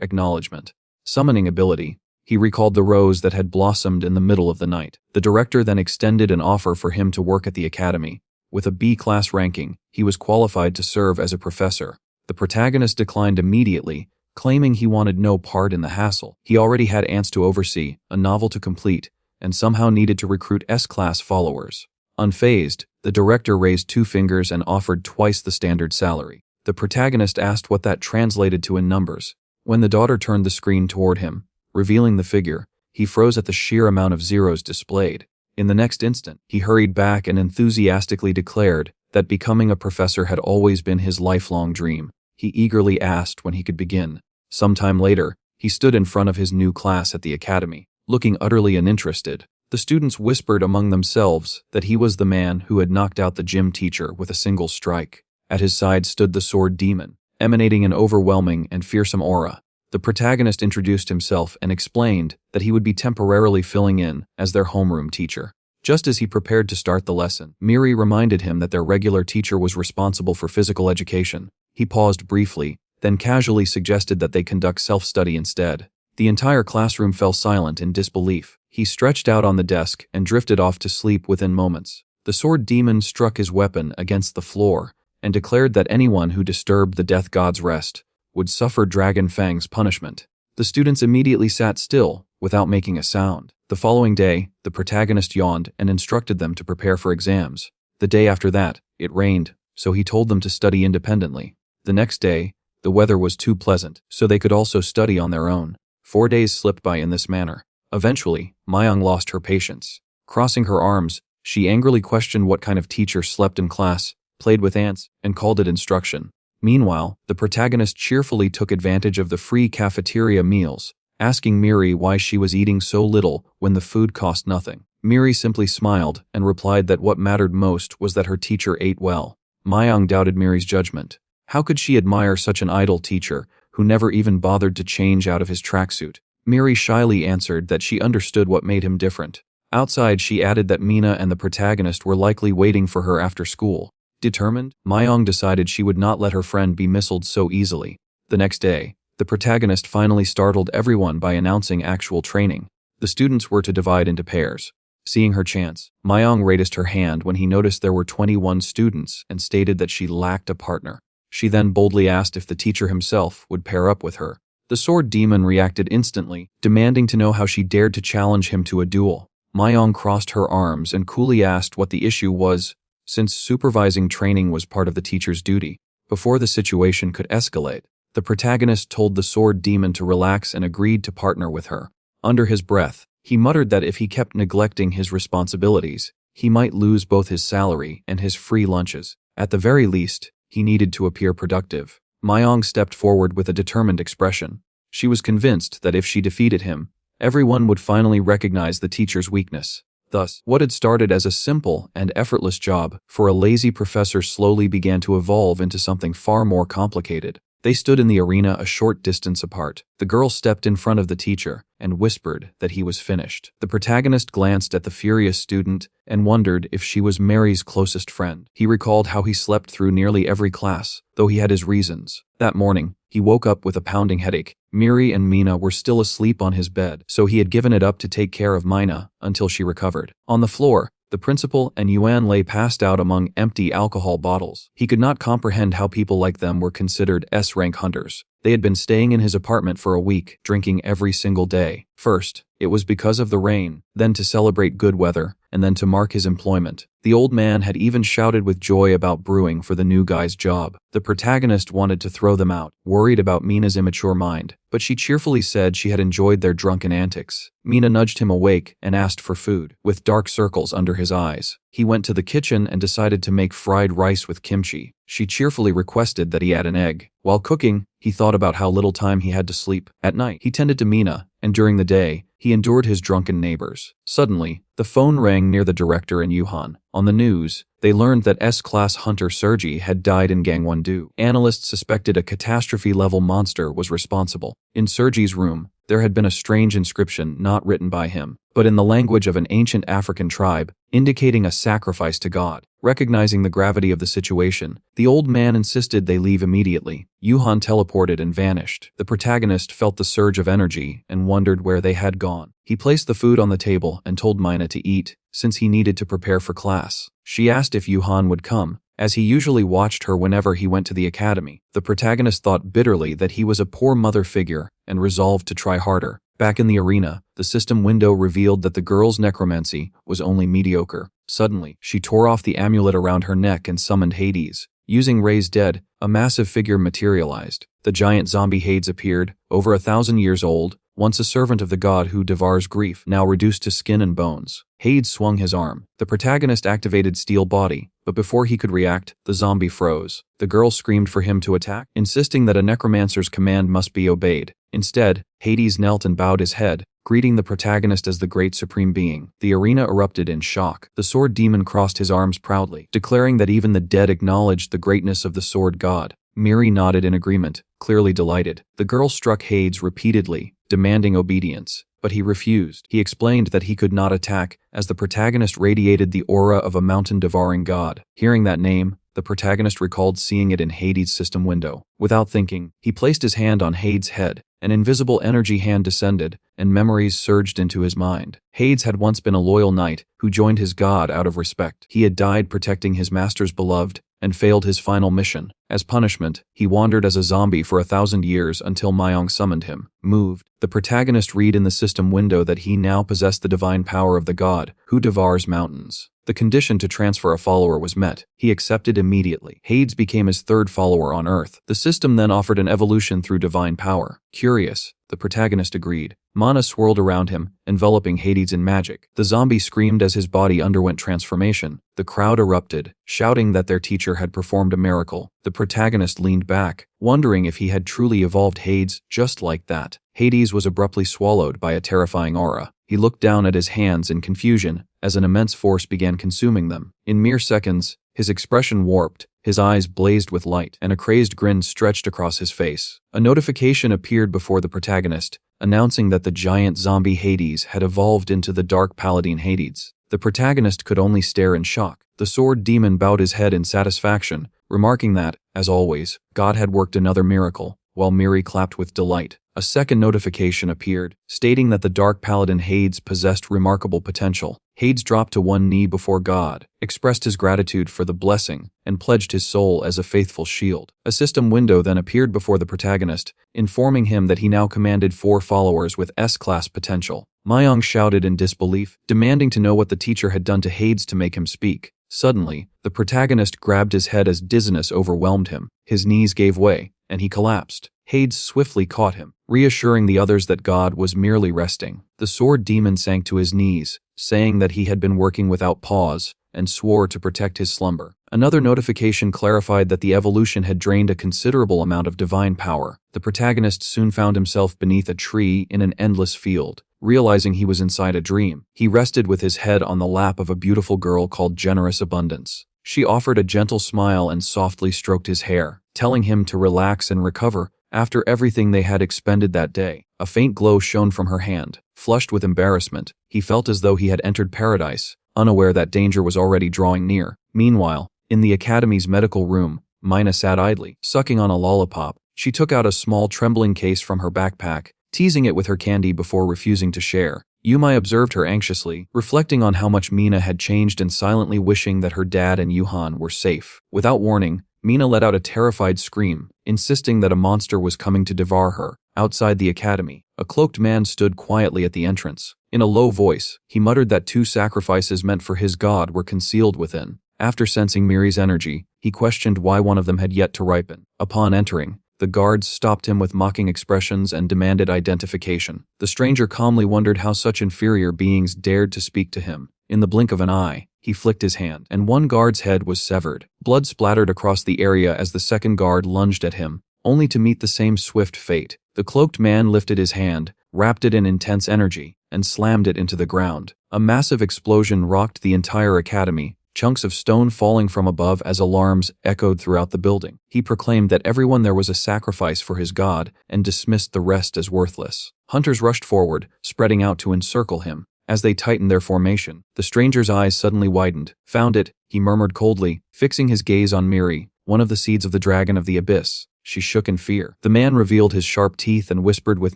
acknowledgement. Summoning ability. He recalled the rose that had blossomed in the middle of the night. The director then extended an offer for him to work at the academy. With a B-class ranking, he was qualified to serve as a professor. The protagonist declined immediately, claiming he wanted no part in the hassle. He already had ants to oversee, a novel to complete, and somehow needed to recruit S-class followers. Unfazed, the director raised 2 fingers and offered twice the standard salary. The protagonist asked what that translated to in numbers. When the daughter turned the screen toward him, revealing the figure, he froze at the sheer amount of zeros displayed. In the next instant, he hurried back and enthusiastically declared that becoming a professor had always been his lifelong dream. He eagerly asked when he could begin. Sometime later, he stood in front of his new class at the academy, looking utterly uninterested. The students whispered among themselves that he was the man who had knocked out the gym teacher with a single strike. At his side stood the sword demon, emanating an overwhelming and fearsome aura. The protagonist introduced himself and explained that he would be temporarily filling in as their homeroom teacher. Just as he prepared to start the lesson, Miri reminded him that their regular teacher was responsible for physical education. He paused briefly, then casually suggested that they conduct self-study instead. The entire classroom fell silent in disbelief. He stretched out on the desk and drifted off to sleep within moments. The sword demon struck his weapon against the floor and declared that anyone who disturbed the death god's rest would suffer Dragon Fang's punishment. The students immediately sat still, without making a sound. The following day, the protagonist yawned and instructed them to prepare for exams. The day after that, it rained, so he told them to study independently. The next day, the weather was too pleasant, so they could also study on their own. 4 days slipped by in this manner. Eventually, Myung lost her patience. Crossing her arms, she angrily questioned what kind of teacher slept in class, played with ants, and called it instruction. Meanwhile, the protagonist cheerfully took advantage of the free cafeteria meals, asking Miri why she was eating so little when the food cost nothing. Miri simply smiled and replied that what mattered most was that her teacher ate well. Myung doubted Miri's judgment. How could she admire such an idle teacher who never even bothered to change out of his tracksuit? Miri shyly answered that she understood what made him different. Outside, she added that Mina and the protagonist were likely waiting for her after school. Determined, Myung decided she would not let her friend be missiled so easily. The next day, the protagonist finally startled everyone by announcing actual training. The students were to divide into pairs. Seeing her chance, Myung raised her hand when he noticed there were 21 students and stated that she lacked a partner. She then boldly asked if the teacher himself would pair up with her. The sword demon reacted instantly, demanding to know how she dared to challenge him to a duel. Myung crossed her arms and coolly asked what the issue was, since supervising training was part of the teacher's duty. Before the situation could escalate, the protagonist told the sword demon to relax and agreed to partner with her. Under his breath, he muttered that if he kept neglecting his responsibilities, he might lose both his salary and his free lunches. At the very least, he needed to appear productive. Myung stepped forward with a determined expression. She was convinced that if she defeated him, everyone would finally recognize the teacher's weakness. Thus, what had started as a simple and effortless job for a lazy professor slowly began to evolve into something far more complicated. They stood in the arena a short distance apart. The girl stepped in front of the teacher and whispered that he was finished. The protagonist glanced at the furious student and wondered if she was Mary's closest friend. He recalled how he slept through nearly every class, though he had his reasons. That morning, he woke up with a pounding headache. Miri and Mina were still asleep on his bed, so he had given it up to take care of Mina until she recovered. On the floor, the principal and Yuan lay passed out among empty alcohol bottles. He could not comprehend how people like them were considered S-rank hunters. They had been staying in his apartment for a week, drinking every single day. First, it was because of the rain, then to celebrate good weather, and then to mark his employment. The old man had even shouted with joy about brewing for the new guy's job. The protagonist wanted to throw them out, worried about Mina's immature mind, but she cheerfully said she had enjoyed their drunken antics. Mina nudged him awake and asked for food. With dark circles under his eyes, he went to the kitchen and decided to make fried rice with kimchi. She cheerfully requested that he add an egg. While cooking, he thought about how little time he had to sleep. At night, he tended to Mina, and during the day, he endured his drunken neighbors. Suddenly, the phone rang near the director and Yuhan. On the news, they learned that S-class hunter Sergi had died in Gangwon-do. Analysts suspected a catastrophe-level monster was responsible. In Sergi's room, there had been a strange inscription not written by him, but in the language of an ancient African tribe, indicating a sacrifice to God. Recognizing the gravity of the situation, the old man insisted they leave immediately. Yuhan teleported and vanished. The protagonist felt the surge of energy and wondered where they had gone. He placed the food on the table and told Mina to eat, since he needed to prepare for class. She asked if Yuhan would come, as he usually watched her whenever he went to the academy. The protagonist thought bitterly that he was a poor mother figure and resolved to try harder. Back in the arena, the system window revealed that the girl's necromancy was only mediocre. Suddenly, she tore off the amulet around her neck and summoned Hades. Using Ray's dead, a massive figure materialized. The giant zombie Hades appeared, over 1,000 years old, once a servant of the god who devours grief, now reduced to skin and bones. Hades swung his arm. The protagonist activated Steel Body, but before he could react, the zombie froze. The girl screamed for him to attack, insisting that a necromancer's command must be obeyed. Instead, Hades knelt and bowed his head, greeting the protagonist as the great supreme being. The arena erupted in shock. The sword demon crossed his arms proudly, declaring that even the dead acknowledged the greatness of the sword god. Miri nodded in agreement, clearly delighted. The girl struck Hades repeatedly, demanding obedience, but he refused. He explained that he could not attack, as the protagonist radiated the aura of a mountain-devouring god. Hearing that name, the protagonist recalled seeing it in Hades' system window. Without thinking, he placed his hand on Hades' head. An invisible energy hand descended, and memories surged into his mind. Hades had once been a loyal knight who joined his god out of respect. He had died protecting his master's beloved, and failed his final mission. As punishment, he wandered as a zombie for 1,000 years until Myong summoned him. Moved, the protagonist read in the system window that he now possessed the divine power of the god who devours mountains. The condition to transfer a follower was met. He accepted immediately. Hades became his third follower on Earth. The system then offered an evolution through divine power. Curious, the protagonist agreed. Mana swirled around him, enveloping Hades in magic. The zombie screamed as his body underwent transformation. The crowd erupted, shouting that their teacher had performed a miracle. The protagonist leaned back, wondering if he had truly evolved Hades just like that. Hades was abruptly swallowed by a terrifying aura. He looked down at his hands in confusion as an immense force began consuming them. In mere seconds, his expression warped, his eyes blazed with light, and a crazed grin stretched across his face. A notification appeared before the protagonist, announcing that the giant zombie Hades had evolved into the dark paladin Hades. The protagonist could only stare in shock. The sword demon bowed his head in satisfaction, remarking that, as always, God had worked another miracle, while Miri clapped with delight. A second notification appeared, stating that the Dark Paladin Hades possessed remarkable potential. Hades dropped to one knee before God, expressed his gratitude for the blessing, and pledged his soul as a faithful shield. A system window then appeared before the protagonist, informing him that he now commanded 4 followers with S-class potential. Myong shouted in disbelief, demanding to know what the teacher had done to Hades to make him speak. Suddenly, the protagonist grabbed his head as dizziness overwhelmed him. His knees gave way, and he collapsed. Hades swiftly caught him, reassuring the others that God was merely resting. The sword demon sank to his knees, saying that he had been working without pause, and swore to protect his slumber. Another notification clarified that the evolution had drained a considerable amount of divine power. The protagonist soon found himself beneath a tree in an endless field. Realizing he was inside a dream, he rested with his head on the lap of a beautiful girl called Generous Abundance. She offered a gentle smile and softly stroked his hair, telling him to relax and recover after everything they had expended that day. A faint glow shone from her hand. Flushed with embarrassment, he felt as though he had entered paradise, unaware that danger was already drawing near. Meanwhile, in the academy's medical room, Mina sat idly, sucking on a lollipop. She took out a small trembling case from her backpack, teasing it with her candy before refusing to share. Yumai observed her anxiously, reflecting on how much Mina had changed and silently wishing that her dad and Yuhan were safe. Without warning, Mina let out a terrified scream, insisting that a monster was coming to devour her. Outside the academy, a cloaked man stood quietly at the entrance. In a low voice, he muttered that 2 sacrifices meant for his god were concealed within. After sensing Miri's energy, he questioned why one of them had yet to ripen. Upon entering, the guards stopped him with mocking expressions and demanded identification. The stranger calmly wondered how such inferior beings dared to speak to him. In the blink of an eye, he flicked his hand, and one guard's head was severed. Blood splattered across the area as the second guard lunged at him, only to meet the same swift fate. The cloaked man lifted his hand, wrapped it in intense energy, and slammed it into the ground. A massive explosion rocked the entire academy, chunks of stone falling from above as alarms echoed throughout the building. He proclaimed that everyone there was a sacrifice for his god and dismissed the rest as worthless. Hunters rushed forward, spreading out to encircle him. As they tightened their formation, the stranger's eyes suddenly widened. "Found it," he murmured coldly, fixing his gaze on Miri, one of the seeds of the dragon of the abyss. She shook in fear. The man revealed his sharp teeth and whispered with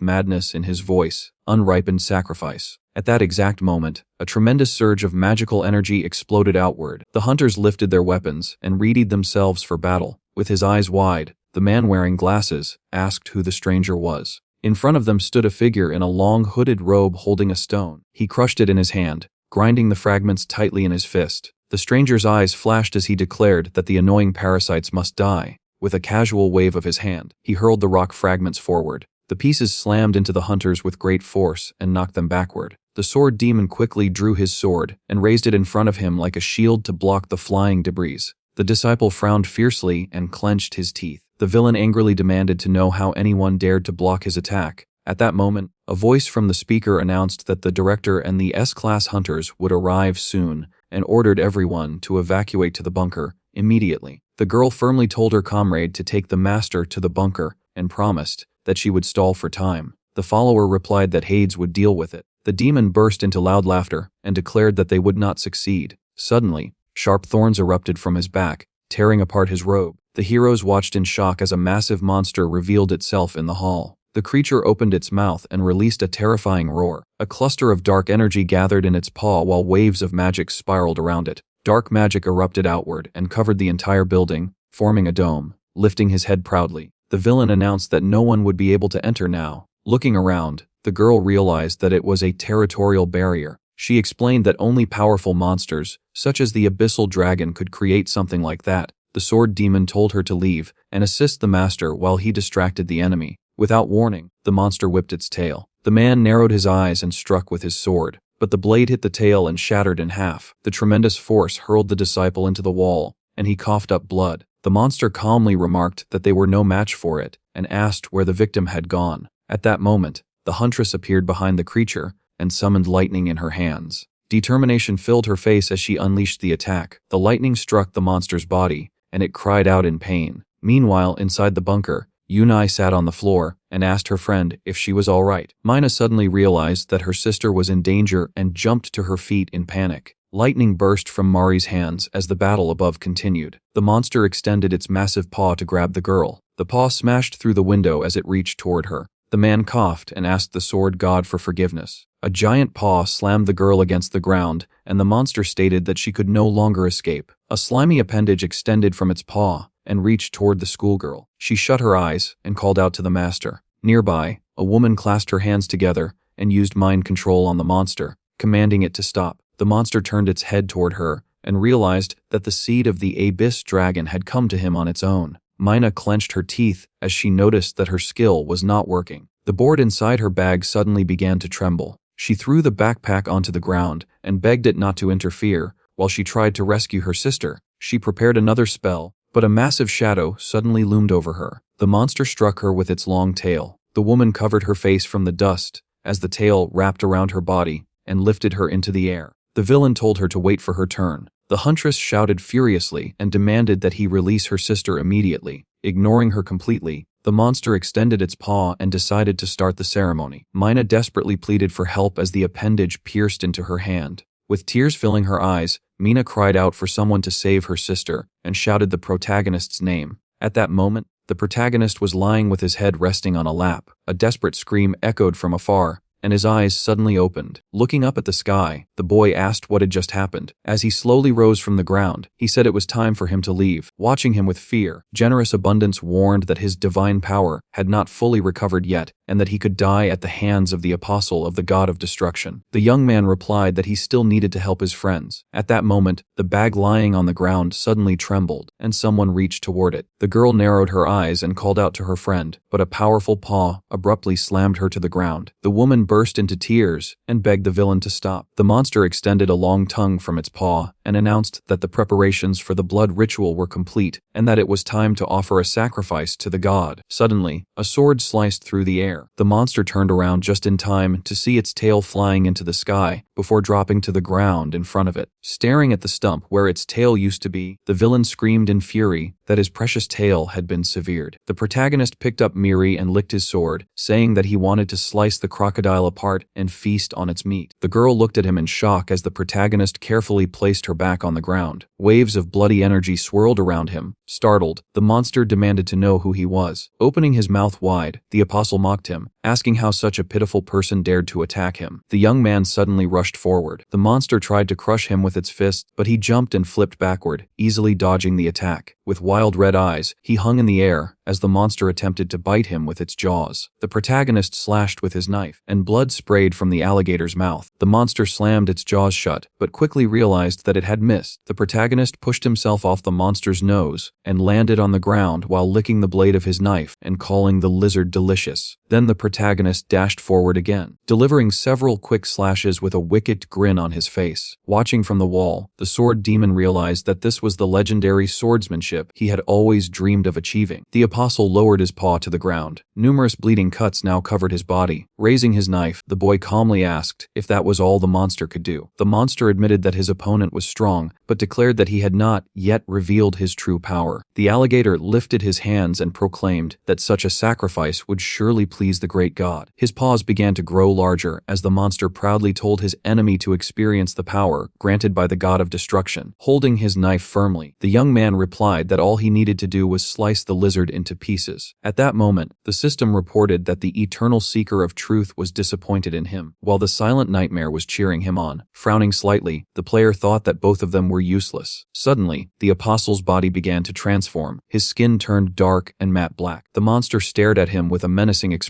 madness in his voice, "Unripened sacrifice." At that exact moment, a tremendous surge of magical energy exploded outward. The hunters lifted their weapons and readied themselves for battle. With his eyes wide, the man wearing glasses asked who the stranger was. In front of them stood a figure in a long hooded robe holding a stone. He crushed it in his hand, grinding the fragments tightly in his fist. The stranger's eyes flashed as he declared that the annoying parasites must die. With a casual wave of his hand, he hurled the rock fragments forward. The pieces slammed into the hunters with great force and knocked them backward. The sword demon quickly drew his sword and raised it in front of him like a shield to block the flying debris. The disciple frowned fiercely and clenched his teeth. The villain angrily demanded to know how anyone dared to block his attack. At that moment, a voice from the speaker announced that the director and the S-class hunters would arrive soon and ordered everyone to evacuate to the bunker immediately. The girl firmly told her comrade to take the master to the bunker and promised that she would stall for time. The follower replied that Hades would deal with it. The demon burst into loud laughter and declared that they would not succeed. Suddenly, sharp thorns erupted from his back, tearing apart his robe. The heroes watched in shock as a massive monster revealed itself in the hall. The creature opened its mouth and released a terrifying roar. A cluster of dark energy gathered in its paw while waves of magic spiraled around it. Dark magic erupted outward and covered the entire building, forming a dome. Lifting his head proudly, the villain announced that no one would be able to enter now. Looking around, the girl realized that it was a territorial barrier. She explained that only powerful monsters, such as the abyssal dragon, could create something like that. The sword demon told her to leave and assist the master while he distracted the enemy. Without warning, the monster whipped its tail. The man narrowed his eyes and struck with his sword, but the blade hit the tail and shattered in half. The tremendous force hurled the disciple into the wall, and he coughed up blood. The monster calmly remarked that they were no match for it and asked where the victim had gone. At that moment, the huntress appeared behind the creature and summoned lightning in her hands. Determination filled her face as she unleashed the attack. The lightning struck the monster's body, and it cried out in pain. Meanwhile, inside the bunker, Yunai sat on the floor and asked her friend if she was all right. Mina suddenly realized that her sister was in danger and jumped to her feet in panic. Lightning burst from Mari's hands as the battle above continued. The monster extended its massive paw to grab the girl. The paw smashed through the window as it reached toward her. The man coughed and asked the sword god for forgiveness. A giant paw slammed the girl against the ground, and the monster stated that she could no longer escape. A slimy appendage extended from its paw and reached toward the schoolgirl. She shut her eyes and called out to the master. Nearby, a woman clasped her hands together and used mind control on the monster, commanding it to stop. The monster turned its head toward her and realized that the seed of the abyss dragon had come to him on its own. Mina clenched her teeth as she noticed that her skill was not working. The board inside her bag suddenly began to tremble. She threw the backpack onto the ground and begged it not to interfere while she tried to rescue her sister. She prepared another spell, but a massive shadow suddenly loomed over her. The monster struck her with its long tail. The woman covered her face from the dust as the tail wrapped around her body and lifted her into the air. The villain told her to wait for her turn. The huntress shouted furiously and demanded that he release her sister immediately. Ignoring her completely, the monster extended its paw and decided to start the ceremony. Mina desperately pleaded for help as the appendage pierced into her hand. With tears filling her eyes, Mina cried out for someone to save her sister and shouted the protagonist's name. At that moment, the protagonist was lying with his head resting on a lap. A desperate scream echoed from afar, and his eyes suddenly opened. Looking up at the sky, the boy asked what had just happened. As he slowly rose from the ground, he said it was time for him to leave. Watching him with fear, Generous Abundance warned that his divine power had not fully recovered yet, and that he could die at the hands of the apostle of the god of destruction. The young man replied that he still needed to help his friends. At that moment, the bag lying on the ground suddenly trembled, and someone reached toward it. The girl narrowed her eyes and called out to her friend, but a powerful paw abruptly slammed her to the ground. The woman burst into tears and begged the villain to stop. The monster extended a long tongue from its paw and announced that the preparations for the blood ritual were complete and that it was time to offer a sacrifice to the god. Suddenly, a sword sliced through the air. The monster turned around just in time to see its tail flying into the sky before dropping to the ground in front of it. Staring at the stump where its tail used to be, the villain screamed in fury that his precious tail had been severed. The protagonist picked up Miri and licked his sword, saying that he wanted to slice the crocodile apart and feast on its meat. The girl looked at him in shock as the protagonist carefully placed her back on the ground. Waves of bloody energy swirled around him. Startled, the monster demanded to know who he was. Opening his mouth wide, the apostle mocked him, asking how such a pitiful person dared to attack him. The young man suddenly rushed forward. The monster tried to crush him with its fist, but he jumped and flipped backward, easily dodging the attack. With wild red eyes, he hung in the air as the monster attempted to bite him with its jaws. The protagonist slashed with his knife, and blood sprayed from the alligator's mouth. The monster slammed its jaws shut, but quickly realized that it had missed. The protagonist pushed himself off the monster's nose and landed on the ground while licking the blade of his knife and calling the lizard delicious. Then the protagonist dashed forward again, delivering several quick slashes with a wicked grin on his face. Watching from the wall, the sword demon realized that this was the legendary swordsmanship he had always dreamed of achieving. The apostle lowered his paw to the ground. Numerous bleeding cuts now covered his body. Raising his knife, the boy calmly asked if that was all the monster could do. The monster admitted that his opponent was strong, but declared that he had not yet revealed his true power. The alligator lifted his hands and proclaimed that such a sacrifice would surely please please the great god. His paws began to grow larger as the monster proudly told his enemy to experience the power granted by the god of destruction. Holding his knife firmly, the young man replied that all he needed to do was slice the lizard into pieces. At that moment, the system reported that the eternal seeker of truth was disappointed in him, while the silent nightmare was cheering him on. Frowning slightly, the player thought that both of them were useless. Suddenly, the apostle's body began to transform. His skin turned dark and matte black. The monster stared at him with a menacing expression.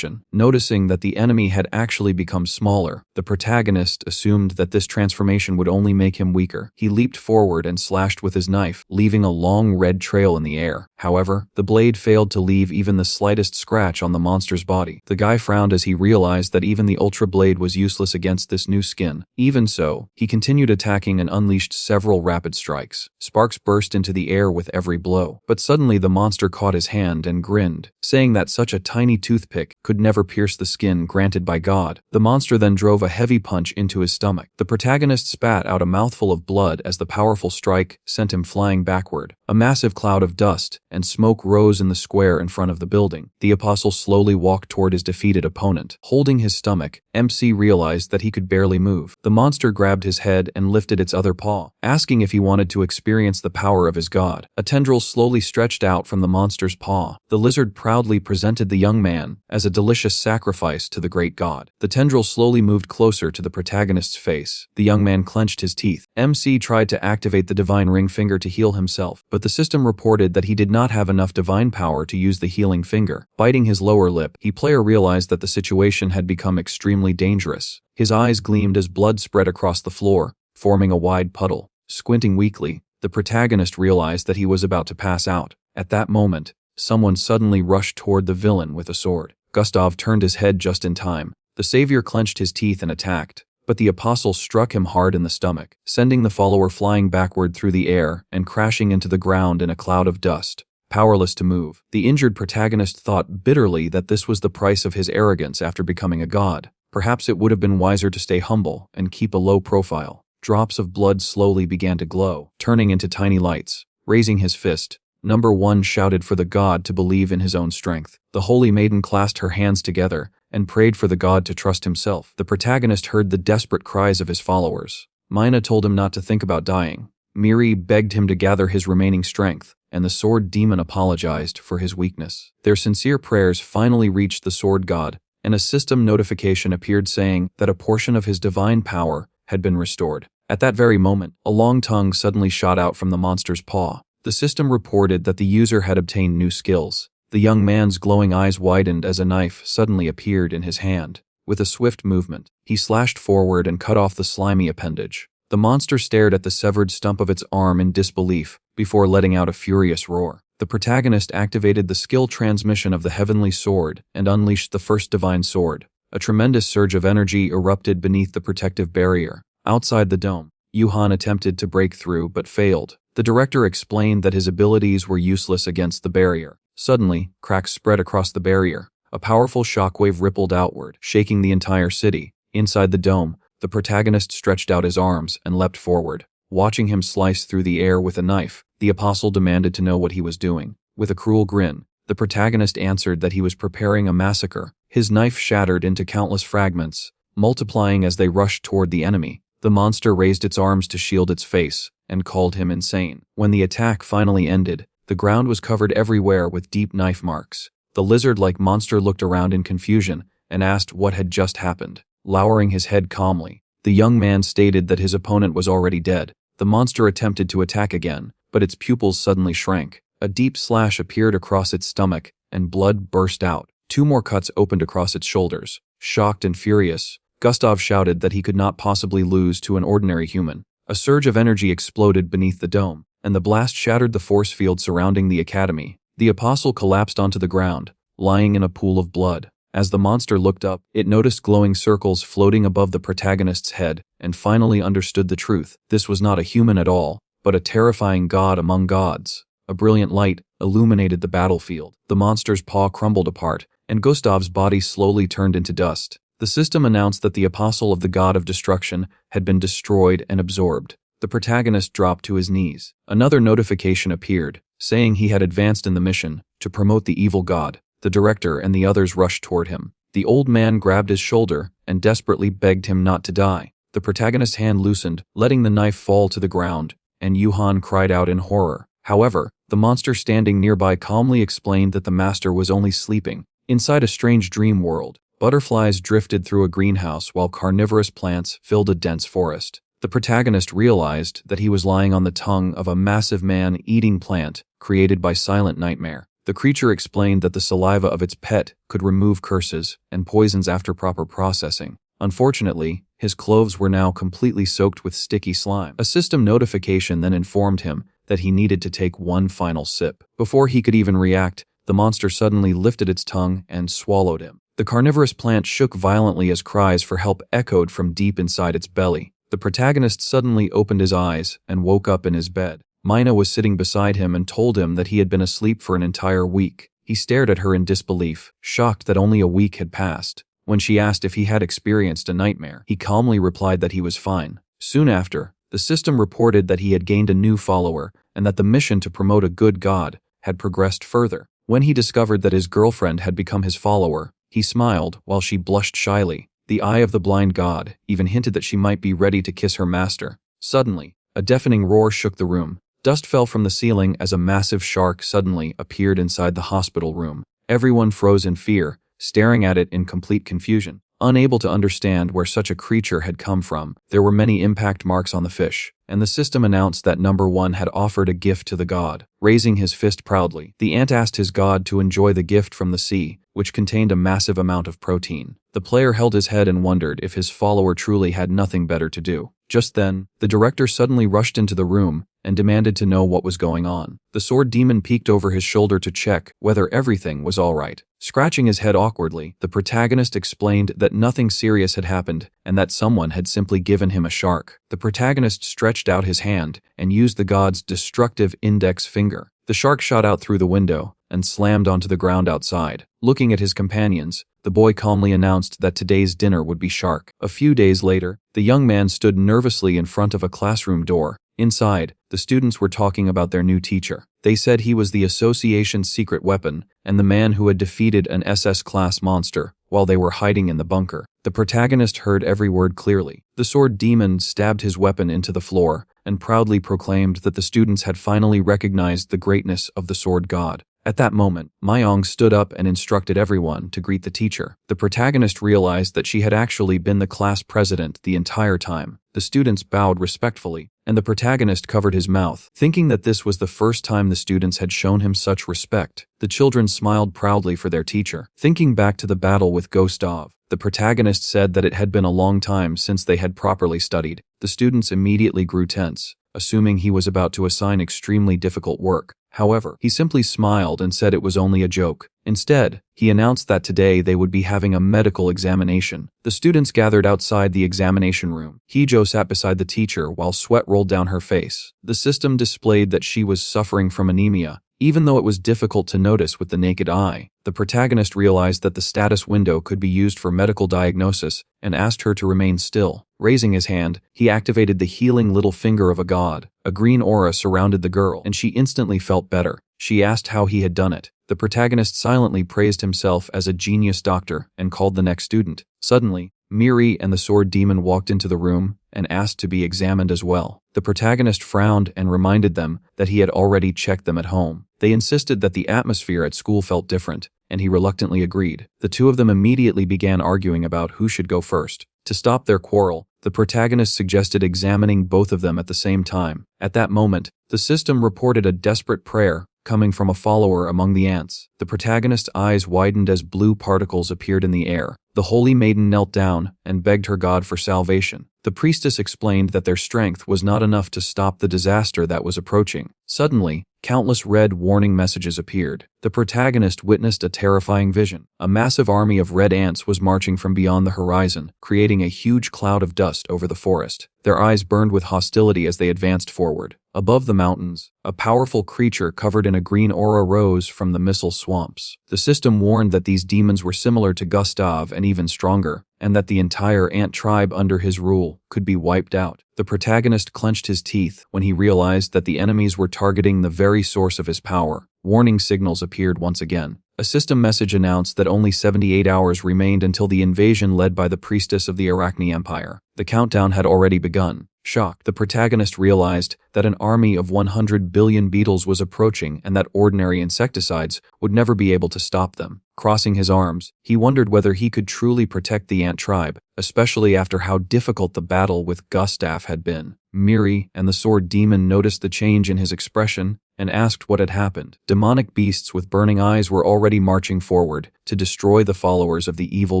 Noticing that the enemy had actually become smaller, the protagonist assumed that this transformation would only make him weaker. He leaped forward and slashed with his knife, leaving a long red trail in the air. However, the blade failed to leave even the slightest scratch on the monster's body. The guy frowned as he realized that even the ultra blade was useless against this new skin. Even so, he continued attacking and unleashed several rapid strikes. Sparks burst into the air with every blow. But suddenly the monster caught his hand and grinned, saying that such a tiny toothpick could never pierce the skin granted by God. The monster then drove a heavy punch into his stomach. The protagonist spat out a mouthful of blood as the powerful strike sent him flying backward. A massive cloud of dust and smoke rose in the square in front of the building. The apostle slowly walked toward his defeated opponent. Holding his stomach, MC realized that he could barely move. The monster grabbed his head and lifted its other paw, asking if he wanted to experience the power of his god. A tendril slowly stretched out from the monster's paw. The lizard proudly presented the young man as a delicious sacrifice to the great god. The tendril slowly moved closer to the protagonist's face. The young man clenched his teeth. MC tried to activate the divine ring finger to heal himself, but the system reported that he did not have enough divine power to use the healing finger. Biting his lower lip, the player realized that the situation had become extremely dangerous. His eyes gleamed as blood spread across the floor, forming a wide puddle. Squinting weakly, the protagonist realized that he was about to pass out. At that moment, someone suddenly rushed toward the villain with a sword. Gustav turned his head just in time. The savior clenched his teeth and attacked, but the apostle struck him hard in the stomach, sending the follower flying backward through the air and crashing into the ground in a cloud of dust. Powerless to move, the injured protagonist thought bitterly that this was the price of his arrogance after becoming a god. Perhaps it would have been wiser to stay humble and keep a low profile. Drops of blood slowly began to glow, turning into tiny lights. Raising his fist, Number 1 shouted for the god to believe in his own strength. The holy maiden clasped her hands together and prayed for the god to trust himself. The protagonist heard the desperate cries of his followers. Mina told him not to think about dying. Miri begged him to gather his remaining strength, and the sword demon apologized for his weakness. Their sincere prayers finally reached the sword god, and a system notification appeared saying that a portion of his divine power had been restored. At that very moment, a long tongue suddenly shot out from the monster's paw. The system reported that the user had obtained new skills. The young man's glowing eyes widened as a knife suddenly appeared in his hand. With a swift movement, he slashed forward and cut off the slimy appendage. The monster stared at the severed stump of its arm in disbelief before letting out a furious roar. The protagonist activated the skill transmission of the heavenly sword and unleashed the first divine sword. A tremendous surge of energy erupted beneath the protective barrier. Outside the dome, Yuhan attempted to break through but failed. The director explained that his abilities were useless against the barrier. Suddenly, cracks spread across the barrier. A powerful shockwave rippled outward, shaking the entire city. Inside the dome, the protagonist stretched out his arms and leapt forward. Watching him slice through the air with a knife, the apostle demanded to know what he was doing. With a cruel grin, the protagonist answered that he was preparing a massacre. His knife shattered into countless fragments, multiplying as they rushed toward the enemy. The monster raised its arms to shield its face and called him insane. When the attack finally ended, the ground was covered everywhere with deep knife marks. The lizard-like monster looked around in confusion and asked what had just happened. Lowering his head calmly, the young man stated that his opponent was already dead. The monster attempted to attack again, but its pupils suddenly shrank. A deep slash appeared across its stomach, and blood burst out. 2 more cuts opened across its shoulders. Shocked and furious, Gustav shouted that he could not possibly lose to an ordinary human. A surge of energy exploded beneath the dome, and the blast shattered the force field surrounding the academy. The apostle collapsed onto the ground, lying in a pool of blood. As the monster looked up, it noticed glowing circles floating above the protagonist's head and finally understood the truth. This was not a human at all, but a terrifying god among gods. A brilliant light illuminated the battlefield. The monster's paw crumbled apart, and Gustav's body slowly turned into dust. The system announced that the apostle of the god of destruction had been destroyed and absorbed. The protagonist dropped to his knees. Another notification appeared, saying he had advanced in the mission to promote the evil god. The director and the others rushed toward him. The old man grabbed his shoulder and desperately begged him not to die. The protagonist's hand loosened, letting the knife fall to the ground, and Yuhan cried out in horror. However, the monster standing nearby calmly explained that the master was only sleeping. Inside a strange dream world, butterflies drifted through a greenhouse while carnivorous plants filled a dense forest. The protagonist realized that he was lying on the tongue of a massive man-eating plant created by Silent Nightmare. The creature explained that the saliva of its pet could remove curses and poisons after proper processing. Unfortunately, his clothes were now completely soaked with sticky slime. A system notification then informed him that he needed to take one final sip. Before he could even react, the monster suddenly lifted its tongue and swallowed him. The carnivorous plant shook violently as cries for help echoed from deep inside its belly. The protagonist suddenly opened his eyes and woke up in his bed. Mina was sitting beside him and told him that he had been asleep for an entire week. He stared at her in disbelief, shocked that only a week had passed. When she asked if he had experienced a nightmare, he calmly replied that he was fine. Soon after, the system reported that he had gained a new follower and that the mission to promote a good god had progressed further. When he discovered that his girlfriend had become his follower, he smiled while she blushed shyly. The eye of the blind god even hinted that she might be ready to kiss her master. Suddenly, a deafening roar shook the room. Dust fell from the ceiling as a massive shark suddenly appeared inside the hospital room. Everyone froze in fear, staring at it in complete confusion. Unable to understand where such a creature had come from, there were many impact marks on the fish, and the system announced that number 1 had offered a gift to the god. Raising his fist proudly, the ant asked his god to enjoy the gift from the sea, which contained a massive amount of protein. The player held his head and wondered if his follower truly had nothing better to do. Just then, the director suddenly rushed into the room and demanded to know what was going on. The sword demon peeked over his shoulder to check whether everything was all right. Scratching his head awkwardly, the protagonist explained that nothing serious had happened and that someone had simply given him a shark. The protagonist stretched out his hand and used the god's destructive index finger. The shark shot out through the window and slammed onto the ground outside. Looking at his companions, the boy calmly announced that today's dinner would be shark. A few days later, the young man stood nervously in front of a classroom door. Inside, the students were talking about their new teacher. They said he was the association's secret weapon and the man who had defeated an SS-class monster while they were hiding in the bunker. The protagonist heard every word clearly. The sword demon stabbed his weapon into the floor and proudly proclaimed that the students had finally recognized the greatness of the sword god. At that moment, Mayong stood up and instructed everyone to greet the teacher. The protagonist realized that she had actually been the class president the entire time. The students bowed respectfully, and the protagonist covered his mouth, thinking that this was the first time the students had shown him such respect. The children smiled proudly for their teacher. Thinking back to the battle with Gustav, the protagonist said that it had been a long time since they had properly studied. The students immediately grew tense, assuming he was about to assign extremely difficult work. However, he simply smiled and said it was only a joke. Instead, he announced that today they would be having a medical examination. The students gathered outside the examination room. Hijo sat beside the teacher while sweat rolled down her face. The system displayed that she was suffering from anemia, even though it was difficult to notice with the naked eye. The protagonist realized that the status window could be used for medical diagnosis and asked her to remain still. Raising his hand, he activated the healing little finger of a god. A green aura surrounded the girl, and she instantly felt better. She asked how he had done it. The protagonist silently praised himself as a genius doctor and called the next student. Suddenly, Miri and the sword demon walked into the room and asked to be examined as well. The protagonist frowned and reminded them that he had already checked them at home. They insisted that the atmosphere at school felt different, and he reluctantly agreed. The two of them immediately began arguing about who should go first. To stop their quarrel, the protagonist suggested examining both of them at the same time. At that moment, the system reported a desperate prayer coming from a follower among the ants. The protagonist's eyes widened as blue particles appeared in the air. The holy maiden knelt down and begged her god for salvation. The priestess explained that their strength was not enough to stop the disaster that was approaching. Suddenly, countless red warning messages appeared. The protagonist witnessed a terrifying vision. A massive army of red ants was marching from beyond the horizon, creating a huge cloud of dust over the forest. Their eyes burned with hostility as they advanced forward. Above the mountains, a powerful creature covered in a green aura rose from the missile swamps. The system warned that these demons were similar to Gustav and even stronger, and that the entire ant tribe under his rule could be wiped out. The protagonist clenched his teeth when he realized that the enemies were targeting the very source of his power. warning signals appeared once again. A system message announced that only 78 hours remained until the invasion led by the priestess of the Arachne Empire. The countdown had already begun. Shocked, the protagonist realized that an army of 100 billion beetles was approaching and that ordinary insecticides would never be able to stop them. Crossing his arms, he wondered whether he could truly protect the ant tribe, especially after how difficult the battle with Gustav had been. Miri and the sword demon noticed the change in his expression and asked what had happened. Demonic beasts with burning eyes were already marching forward to destroy the followers of the evil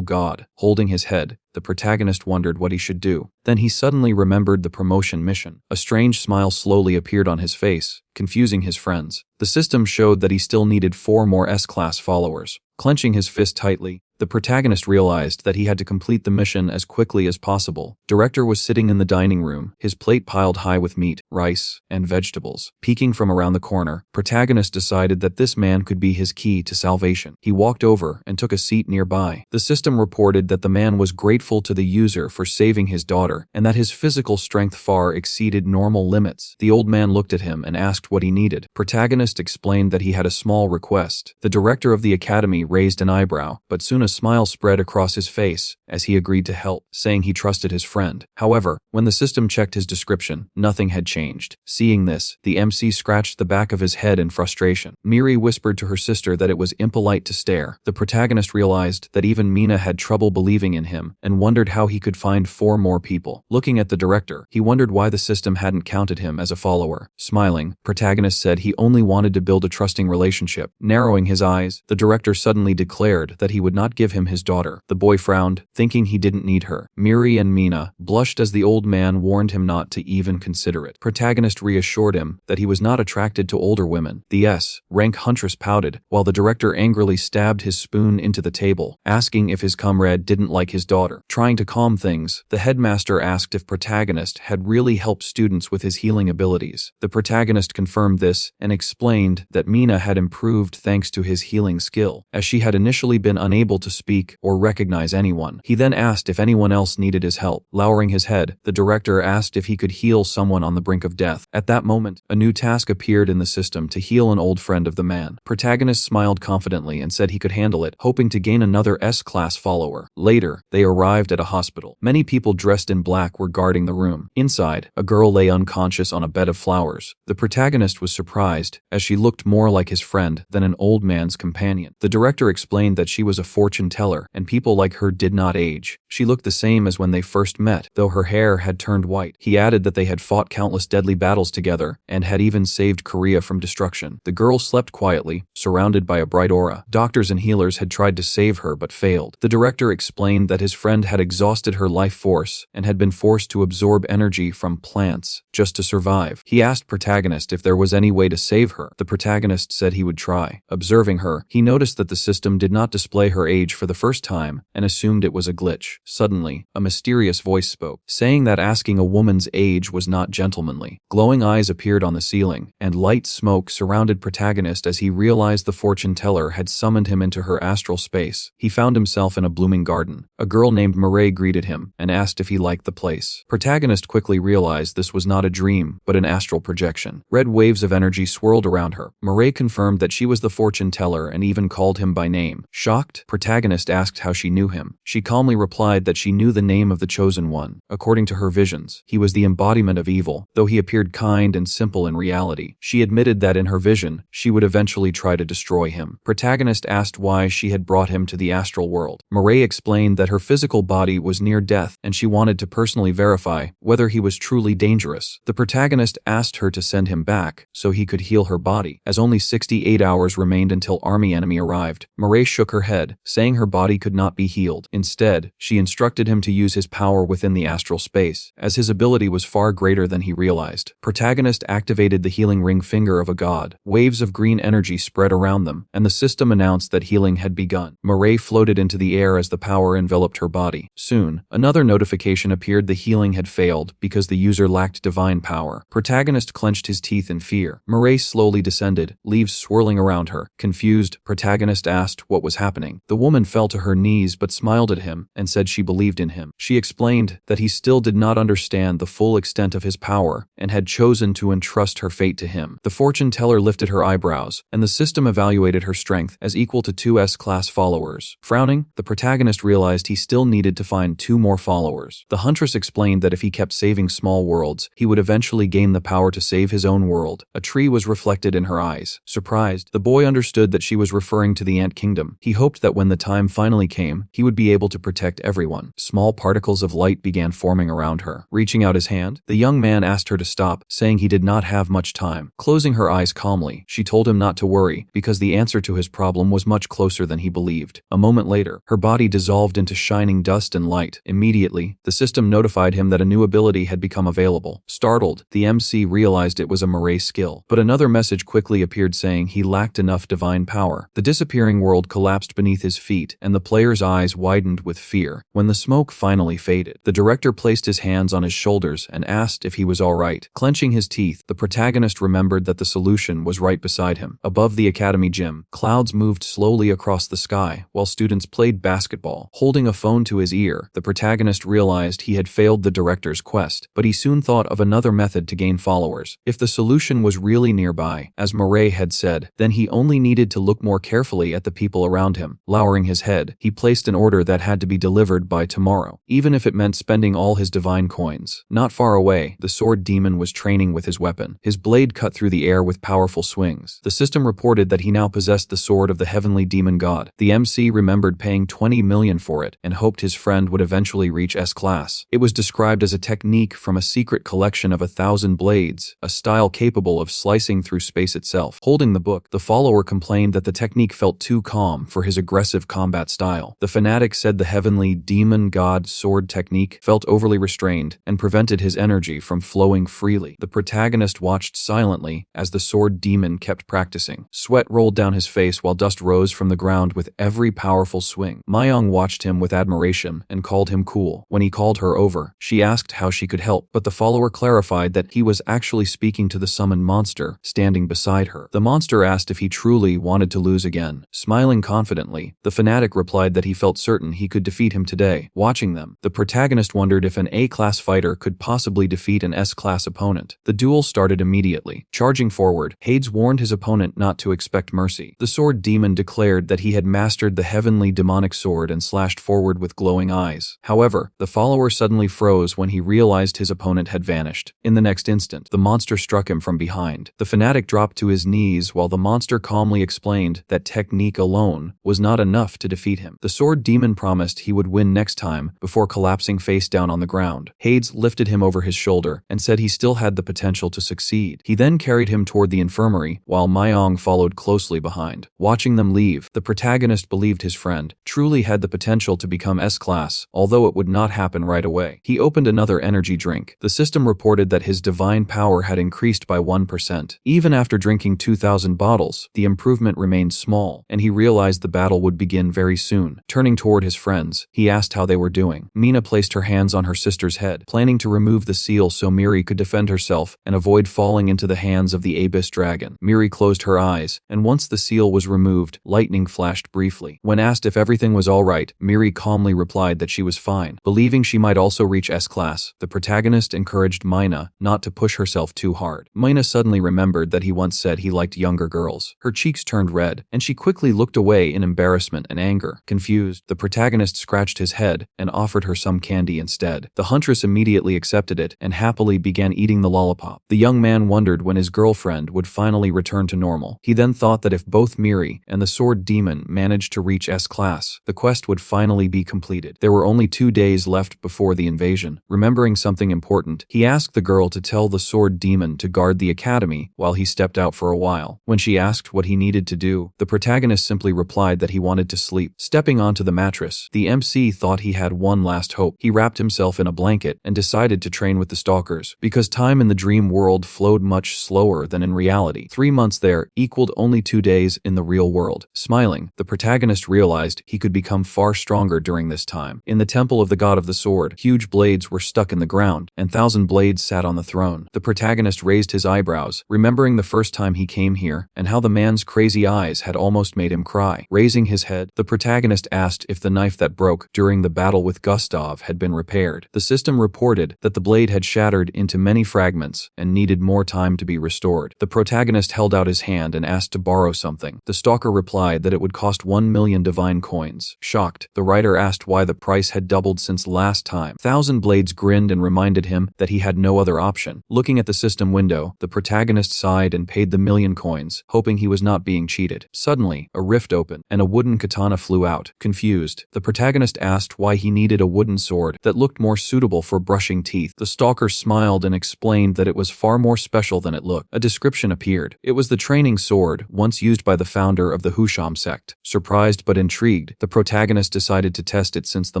god. Holding his head, the protagonist wondered what he should do. Then he suddenly remembered the promotion mission. A strange smile slowly appeared on his face, confusing his friends. The system showed that he still needed 4 more S-class followers. Clenching his fist tightly, the protagonist realized that he had to complete the mission as quickly as possible. Director was sitting in the dining room, his plate piled high with meat, rice, and vegetables. Peeking from around the corner, protagonist decided that this man could be his key to salvation. He walked over and took a seat nearby. The system reported that the man was grateful to the user for saving his daughter and that his physical strength far exceeded normal limits. The old man looked at him and asked what he needed. Protagonist explained that he had a small request. The director of the academy raised an eyebrow, but soon a smile spread across his face as he agreed to help, saying he trusted his friend. However, when the system checked his description, nothing had changed. Seeing this, the MC scratched the back of his head in frustration. Miri whispered to her sister that it was impolite to stare. The protagonist realized that even Mina had trouble believing in him and wondered how he could find 4 more people. Looking at the director, he wondered why the system hadn't counted him as a follower. Smiling, protagonist said he only wanted to build a trusting relationship. Narrowing his eyes, the director suddenly declared that he would not give him his daughter. The boy frowned, thinking he didn't need her. Miri and Mina blushed as the old man warned him not to even consider it. Protagonist reassured him that he was not attracted to older women. The S-rank huntress pouted, while the director angrily stabbed his spoon into the table, asking if his comrade didn't like his daughter. Trying to calm things, the headmaster asked if protagonist had really helped students with his healing abilities. The protagonist confirmed this and explained that Mina had improved thanks to his healing skill, as she had initially been unable to speak or recognize anyone. He then asked if anyone else needed his help. Lowering his head, the director asked if he could heal someone on the brink of death. At that moment, a new task appeared in the system to heal an old friend of the man. Protagonist smiled confidently and said he could handle it, hoping to gain another S-class follower. Later, they arrived at a hospital. Many people dressed in black were guarding the room. Inside, a girl lay unconscious on a bed of flowers. The protagonist was surprised, as she looked more like his friend than an old man's companion. The director explained that she was a fortune teller, and people like her did not age. She looked the same as when they first met, though her hair had turned white. He added that they had fought countless deadly battles together, and had even saved Korea from destruction. The girl slept quietly, surrounded by a bright aura. Doctors and healers had tried to save her but failed. The director explained that his friend had exhausted her life force and had been forced to absorb energy from plants just to survive. He asked protagonist if there was any way to save her. The protagonist said he would try. Observing her, he noticed that the system did not display her age for the first time and assumed it was a glitch. Suddenly, a mysterious voice spoke, saying that asking a woman's age was not gentlemanly. Glowing eyes appeared on the ceiling, and light smoke surrounded protagonist as he realized the fortune teller had summoned him into her astral space. He found himself in a blooming garden. A girl named Mireille greeted him and asked if he liked the place. Protagonist quickly realized this was not a dream, but an astral projection. Red waves of energy swirled around her. Mireille confirmed that she was the fortune teller and even called him by name. Shocked, protagonist asked how she knew him. She calmly replied that she knew the name of the chosen one. According to her visions, he was the embodiment of evil, though he appeared kind and simple in reality. She admitted that in her vision, she would eventually try to destroy him. Protagonist asked why she had brought him to the astral world. Mireille explained that her physical body was near death and she wanted to personally verify whether he was truly dangerous. The protagonist asked her to send him back so he could heal her body, as only 68 hours remained until army enemy arrived. Mireille shook her head, saying her body could not be healed. Instead, she instructed him to use his power within the astral space, as his ability was far greater than he realized. Protagonist activated the healing ring finger of a god. Waves of green energy spread around them, and the system announced that healing had begun. Mireille floated into the air as the power enveloped her body. Soon, another notification appeared: the healing had failed because the user lacked divine power. Protagonist clenched his teeth in fear. Mireille slowly descended, leaves swirling around her. Confused, protagonist asked what was happening. The woman fell to her knees but smiled at him and said she believed in him. She explained that he still did not understand the full extent of his power and had chosen to entrust her fate to him. The fortune teller lifted her eyebrows, and the system evaluated her strength as equal to 2 S-class followers. Frowning, the protagonist realized he still needed to find 2 more followers. The huntress explained that if he kept saving small worlds, he would eventually gain the power to save his own world. A tree was reflected in her eyes. Surprised, the boy understood that she was referring to the ant kingdom. He hoped that when the time finally came, he would be able to protect everyone. Small particles of light began forming around her. Reaching out his hand, the young man asked her to stop, saying he did not have much time. Closing her eyes calmly, she told him not to worry, because the answer to his problem was much closer than he believed. A moment later, her body dissolved into shining dust and light. Immediately, the system notified him that a new ability had become available. Startled, the MC realized it was a Murray skill, but another message quickly appeared saying he lacked enough divine power. The disappearing world collapsed beneath his feet, and the player's eyes widened with fear. When the smoke finally faded, the director placed his hands on his shoulders and asked if he was all right. Clenching his teeth, the protagonist remembered that the solution was right beside him. Above the academy gym, clouds moved slowly across the sky while students played basketball. Holding a phone to his ear, the protagonist realized he had failed the director's quest, but he soon thought of another method to gain followers. If the solution was really nearby, as Murray had said, then he only needed to look more carefully at the people around him. Lowering his head, he placed an order that had to be delivered by tomorrow, even if it meant spending all his divine coins. Not far away, the sword demon was training with his weapon. His blade cut through the air with powerful swings. The system reported that he now possessed the sword of the heavenly demon god. The MC remembered paying 20 million for it and hoped his friend would eventually reach S-class. It was described as a technique from a secret collection of 1,000 blades, a style capable of slicing through space itself. Holding the book, the follower complained that the technique felt too calm for his aggressive combat style. The fanatic said the heavenly demon god sword technique felt overly restrained and prevented his energy from flowing freely. The protagonist watched silently as the sword demon kept practicing. Sweat rolled down his face while dust rose from the ground with every powerful swing. Mayong watched him with admiration and called him cool. When he called her over, she asked how she could help, but the follower clarified that he was actually speaking to the summoned monster standing beside her. The monster asked if he truly wanted to lose again. Smiling confidently, the fanatic replied that he felt certain he could defeat him today. Watching them, the protagonist wondered if an A-class fighter could possibly defeat an S-class opponent. The duel started immediately. Charging forward, Hades warned his opponent not to expect mercy. The sword demon declared that he had mastered the heavenly demonic sword and slashed forward with glowing eyes. However, the follower suddenly froze when he realized his opponent had vanished. In the next instant, the monster struck him from behind. The fanatic dropped to his knees while the monster calmly explained that technique alone was not enough to defeat him. The sword demon promised he would win next time before collapsing face down on the ground. Hades lifted him over his shoulder and said he still had the potential to succeed. He then carried him toward the infirmary while Mayong followed closely behind. Watching them leave, the protagonist believed his friend truly had the potential to become S-class, although it would not happen right away. He opened another energy drink. The system reported that his divine power had increased by 1%. Even after drinking 2,000 bottles, the improvement remained small, and he realized the battle would begin very soon. Turning toward his friends, he asked how they were doing. Mina placed her hands on her sister's head, planning to remove the seal so Miri could defend herself and avoid falling into the hands of the abyss dragon. Miri closed her eyes, and once the seal was removed, lightning flashed briefly. When asked if everything was all right, Miri calmly replied that she was fine. Believing she might also reach S-class, the protagonist encouraged Mina not to push herself too hard. Mina suddenly remembered that he once said he liked younger girls. Her cheeks turned red, and she quickly looked away in embarrassment and anger. Confused, the protagonist scratched his head and offered her some candy instead. The huntress immediately accepted it and happily began eating the lollipop. The young man wondered when his girlfriend would finally return to normal. He then thought that if both Miri and the sword demon managed to reach S-class, the quest would finally be completed. There were only 2 days left before the invasion. Remembering something important, he asked the girl to tell the sword demon to guard the academy while he stepped out for a while. When she asked what he needed to do, the protagonist simply replied that he wanted to sleep. Stepping onto the mattress, the MC thought he had one last hope. He wrapped himself in a blanket and decided to train with the stalkers, because time in the dream world flowed much slower than in reality. 3 months there equaled only 2 days in the real world. Smiling, the protagonist realized he could become far stronger during this time. In the temple of the god of the sword, huge blades were stuck in the ground, and 1,000 blades sat on the throne. The protagonist raised his eyebrows, remembering the first time he came here and how the man's crazy eyes had almost made him cry. Raising his head, head. The protagonist asked if the knife that broke during the battle with Gustav had been repaired. The system reported that the blade had shattered into many fragments and needed more time to be restored. The protagonist held out his hand and asked to borrow something. The stalker replied that it would cost 1 million divine coins. Shocked, the writer asked why the price had doubled since last time. Thousand Blades grinned and reminded him that he had no other option. Looking at the system window, the protagonist sighed and paid the 1,000,000 coins, hoping he was not being cheated. Suddenly, a rift opened, and a wooden katana flew out. Confused, the protagonist asked why he needed a wooden sword that looked more suitable for brushing teeth. The stalker smiled and explained that it was far more special than it looked. A description appeared. It was the training sword once used by the founder of the Husham sect. Surprised but intrigued, the protagonist decided to test it since the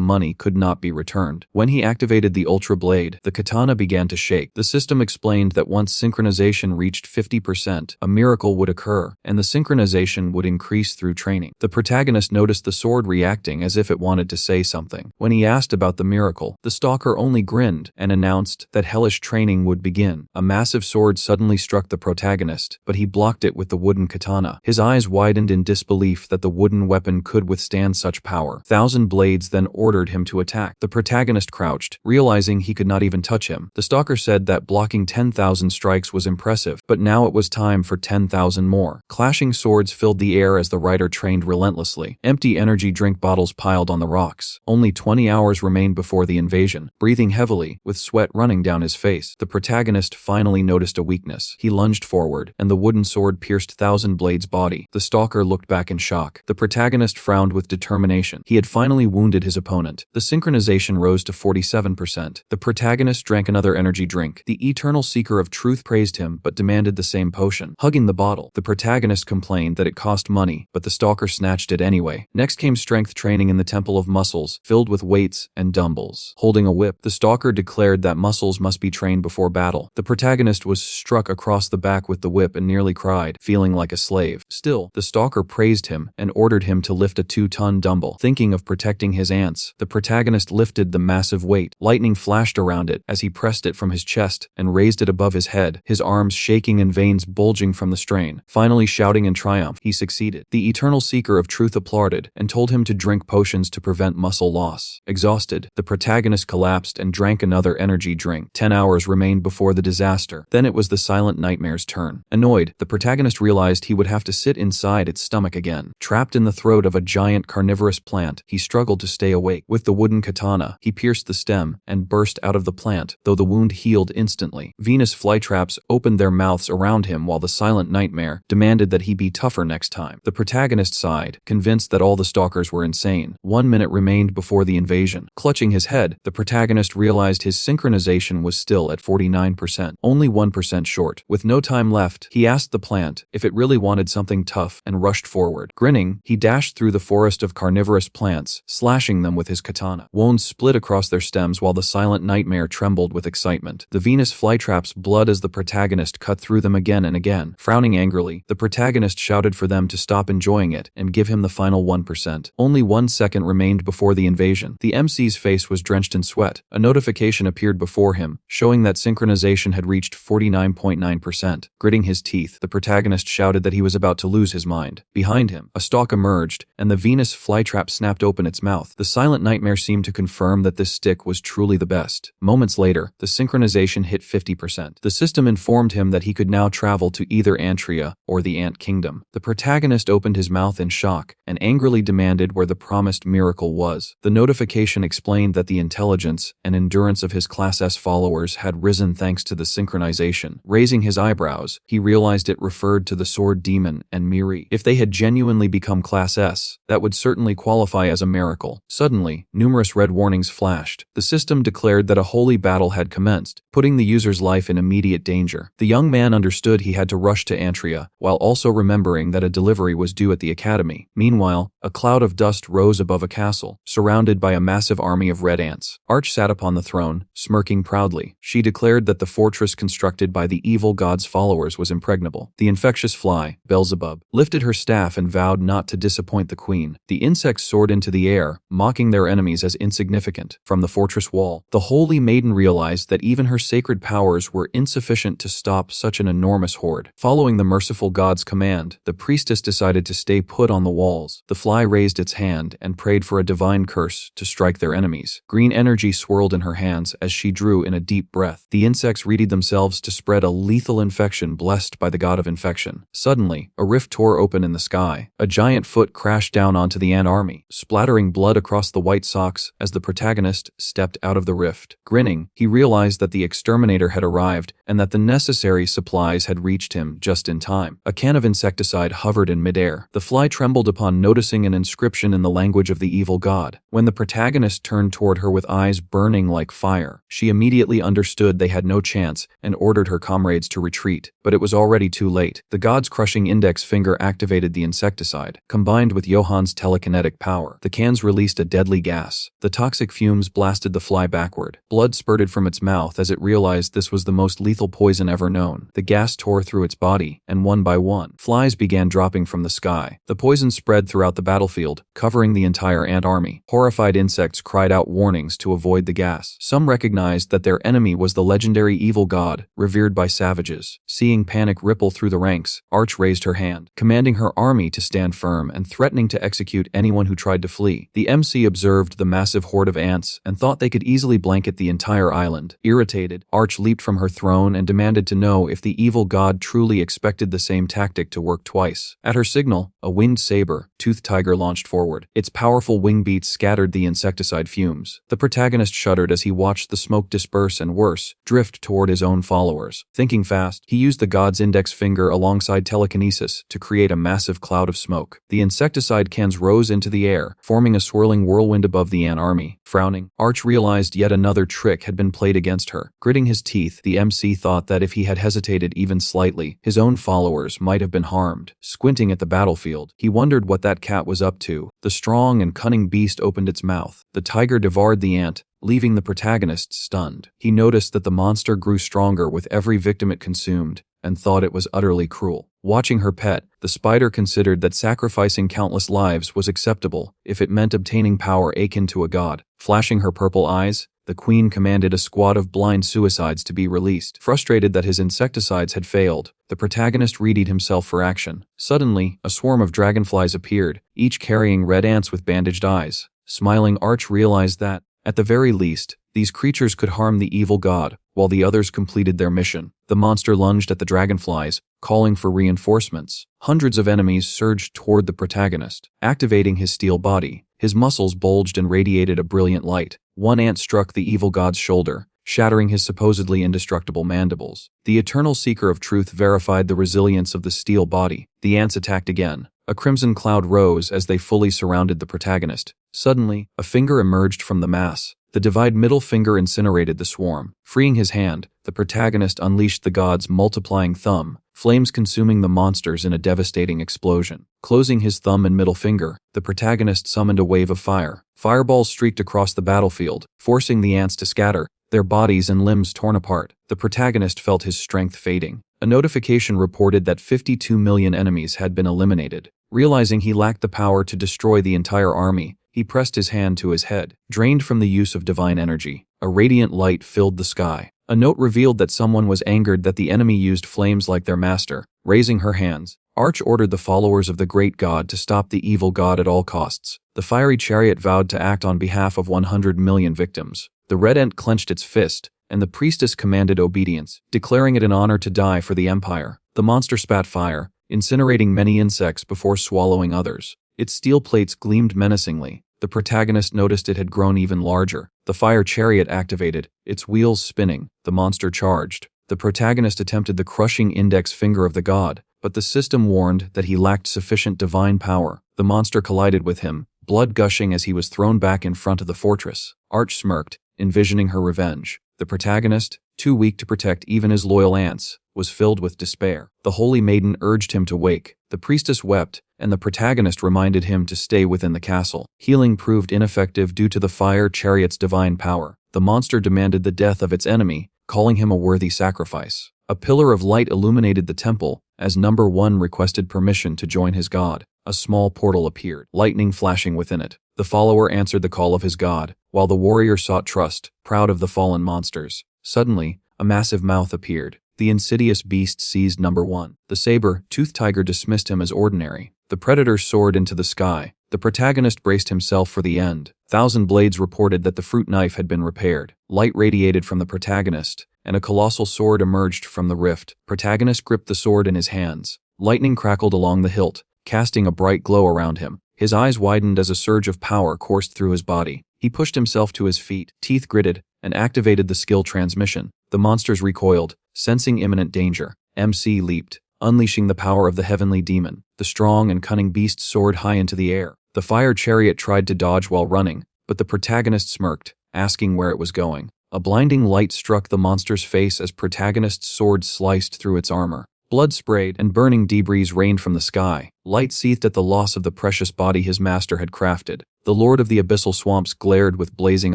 money could not be returned. When he activated the Ultra Blade, the katana began to shake. The system explained that once synchronization reached 50%, a miracle would occur, and the synchronization would increase through training. The protagonist noticed the sword reacting as if it wanted to say something. When he asked about the miracle, the stalker only grinned and announced that hellish training would begin. A massive sword suddenly struck the protagonist, but he blocked it with the wooden katana. His eyes widened in disbelief that the wooden weapon could withstand such power. Thousand Blades then ordered him to attack. The protagonist crouched, realizing he could not even touch him. The stalker said that blocking 10,000 strikes was impressive, but now it was time for 10,000 more. Clashing swords filled the air as the writer trained relentlessly. Empty energy drink bottles piled on the rocks. Only 20 hours remained before the invasion. Breathing heavily, with sweat running down his face, the protagonist finally noticed a weakness. He lunged forward, and the wooden sword pierced Thousand Blades' body. The stalker looked back in shock. The protagonist frowned with determination. He had finally wounded his opponent. The synchronization rose to 47%. The protagonist drank another energy drink. The eternal seeker of truth praised him, but demanded the same potion. Hugging the bottle, the protagonist complained that it cost money, but the stalker snatched it anyway. Next came strength training in the Temple of Muscles, filled with weights and dumbbells. Holding a whip, the stalker declared that muscles must be trained before battle. The protagonist was struck across the back with the whip and nearly cried, feeling like a slave. Still, the stalker praised him and ordered him to lift a 2-ton dumbbell. Thinking of protecting his ants, the protagonist lifted the massive weight. Lightning flashed around it as he pressed it from his chest and raised it above his head, his arms shaking and veins bulging from the strain. Finally shouting in triumph, he succeeded. The eternal seeker of truth applauded and told him to drink potions to prevent muscle loss. Exhausted, the protagonist collapsed and drank another energy drink. 10 hours remained before the disaster. Then it was the Silent Nightmare's turn. Annoyed, the protagonist realized he would have to sit inside its stomach again. Trapped in the throat of a giant carnivorous plant, he struggled to stay awake. With the wooden katana, he pierced the stem and burst out of the plant, though the wound healed instantly. Venus flytraps opened their mouths around him while the Silent Nightmare demanded that he be tougher next time. The protagonist sighed, convinced that all the stalkers were insane. 1 minute remained before the invasion. Clutching his head, the protagonist realized his synchronization was still at 49%, only 1% short. With no time left, he asked the plant if it really wanted something tough and rushed forward. Grinning, he dashed through the forest of carnivorous plants, slashing them with his katana. Wounds split across their stems while the Silent Nightmare trembled with excitement. The Venus flytraps blood as the protagonist cut through them again and again. Frowning angrily, the protagonist shouted for them to stop enjoying it and give him the final 1%. Only 1 second remained before the invasion. The MC's face was drenched in sweat. A notification appeared before him, showing that synchronization had reached 49.9%. Gritting his teeth, the protagonist shouted that he was about to lose his mind. Behind him, a stalk emerged, and the Venus flytrap snapped open its mouth. The Silent Nightmare seemed to confirm that this stick was truly the best. Moments later, the synchronization hit 50%. The system informed him that he could now travel to either Antria or the Ant Kingdom. The protagonist opened his mouth in shock and angrily demanded where the promised miracle was. The notification explained that the intelligence and endurance of his Class S followers had risen thanks to the synchronization. Raising his eyebrows, he realized it referred to the Sword Demon and Miri. If they had genuinely become Class S, that would certainly qualify as a miracle. Suddenly, numerous red warnings flashed. The system declared that a holy battle had commenced, putting the user's life in immediate danger. The young man understood he had to rush to Antria, while also remembering that a delivery was due at the academy. Meanwhile, a cloud of dust rose above a castle, surrounded by a massive army of red ants. Arch sat upon the throne, smirking proudly. She declared that the fortress constructed by the evil god's followers was impregnable. The infectious fly, Beelzebub, lifted her staff and vowed not to disappoint the queen. The insects soared into the air, mocking their enemies as insignificant. From the fortress wall, the holy maiden realized that even her sacred powers were insufficient to stop such an enormous horde. Following the merciful god's command, the priestess decided to stay put on the walls, nails. The fly raised its hand and prayed for a divine curse to strike their enemies. Green energy swirled in her hands as she drew in a deep breath. The insects readied themselves to spread a lethal infection blessed by the god of infection. Suddenly, a rift tore open in the sky. A giant foot crashed down onto the ant army, splattering blood across the white socks as the protagonist stepped out of the rift. Grinning, he realized that the exterminator had arrived and that the necessary supplies had reached him just in time. A can of insecticide hovered in midair. The fly trembled upon noticing an inscription in the language of the evil god. When the protagonist turned toward her with eyes burning like fire, she immediately understood they had no chance and ordered her comrades to retreat. But it was already too late. The god's crushing index finger activated the insecticide. Combined with Johan's telekinetic power, the cans released a deadly gas. The toxic fumes blasted the fly backward. Blood spurted from its mouth as it realized this was the most lethal poison ever known. The gas tore through its body, and one by one, flies began dropping from the sky. The poison spread throughout the battlefield, covering the entire ant army. Horrified insects cried out warnings to avoid the gas. Some recognized that their enemy was the legendary evil god, revered by savages. Seeing panic ripple through the ranks, Arch raised her hand, commanding her army to stand firm and threatening to execute anyone who tried to flee. The MC observed the massive horde of ants and thought they could easily blanket the entire island. Irritated, Arch leaped from her throne and demanded to know if the evil god truly expected the same tactic to work twice. At her signal, a winged saber-toothed tiger launched forward. Its powerful wing beats scattered the insecticide fumes. The protagonist shuddered as he watched the smoke disperse and worse, drift toward his own followers. Thinking fast, he used the god's index finger alongside telekinesis to create a massive cloud of smoke. The insecticide cans rose into the air, forming a swirling whirlwind above the ant army. Frowning, Arch realized yet another trick had been played against her. Gritting his teeth, the MC thought that if he had hesitated even slightly, his own followers might have been harmed. Squinting at the battlefield, he wondered what that cat was up to. The strong and cunning beast opened its mouth. The tiger devoured the ant, leaving the protagonist stunned. He noticed that the monster grew stronger with every victim it consumed, and thought it was utterly cruel. Watching her pet, the spider considered that sacrificing countless lives was acceptable if it meant obtaining power akin to a god. Flashing her purple eyes, the queen commanded a squad of blind suicides to be released. Frustrated that his insecticides had failed, the protagonist readied himself for action. Suddenly, a swarm of dragonflies appeared, each carrying red ants with bandaged eyes. Smiling, Arch realized that, at the very least, these creatures could harm the evil god, while the others completed their mission. The monster lunged at the dragonflies, calling for reinforcements. Hundreds of enemies surged toward the protagonist. Activating his steel body, his muscles bulged and radiated a brilliant light. One ant struck the evil god's shoulder, shattering his supposedly indestructible mandibles. The eternal seeker of truth verified the resilience of the steel body. The ants attacked again. A crimson cloud rose as they fully surrounded the protagonist. Suddenly, a finger emerged from the mass. The divided middle finger incinerated the swarm. Freeing his hand, the protagonist unleashed the god's multiplying thumb, flames consuming the monsters in a devastating explosion. Closing his thumb and middle finger, the protagonist summoned a wave of fire. Fireballs streaked across the battlefield, forcing the ants to scatter, their bodies and limbs torn apart. The protagonist felt his strength fading. A notification reported that 52 million enemies had been eliminated. Realizing he lacked the power to destroy the entire army, he pressed his hand to his head. Drained from the use of divine energy, a radiant light filled the sky. A note revealed that someone was angered that the enemy used flames like their master. Raising her hands, Arch ordered the followers of the great god to stop the evil god at all costs. The fiery chariot vowed to act on behalf of 100 million victims. The red ant clenched its fist, and the priestess commanded obedience, declaring it an honor to die for the empire. The monster spat fire, incinerating many insects before swallowing others. Its steel plates gleamed menacingly. The protagonist noticed it had grown even larger. The fire chariot activated, its wheels spinning. The monster charged. The protagonist attempted the crushing index finger of the god, but the system warned that he lacked sufficient divine power. The monster collided with him, blood gushing as he was thrown back in front of the fortress. Arch smirked, envisioning her revenge. The protagonist, too weak to protect even his loyal ants, was filled with despair. The holy maiden urged him to wake. The priestess wept, and the protagonist reminded him to stay within the castle. Healing proved ineffective due to the fire chariot's divine power. The monster demanded the death of its enemy, calling him a worthy sacrifice. A pillar of light illuminated the temple, as number 1 requested permission to join his god. A small portal appeared, lightning flashing within it. The follower answered the call of his god, while the warrior sought trust, proud of the fallen monsters. Suddenly, a massive mouth appeared. The insidious beast seized number 1. The saber-toothed tiger dismissed him as ordinary. The predator soared into the sky. The protagonist braced himself for the end. 1,000 Blades reported that the fruit knife had been repaired. Light radiated from the protagonist, and a colossal sword emerged from the rift. Protagonist gripped the sword in his hands. Lightning crackled along the hilt, casting a bright glow around him. His eyes widened as a surge of power coursed through his body. He pushed himself to his feet, teeth gritted, and activated the skill transmission. The monsters recoiled, sensing imminent danger. MC leaped, unleashing the power of the heavenly demon. The strong and cunning beast soared high into the air. The fire chariot tried to dodge while running, but the protagonist smirked, asking where it was going. A blinding light struck the monster's face as protagonist's sword sliced through its armor. Blood sprayed, and burning debris rained from the sky. Light seethed at the loss of the precious body his master had crafted. The Lord of the Abyssal Swamps glared with blazing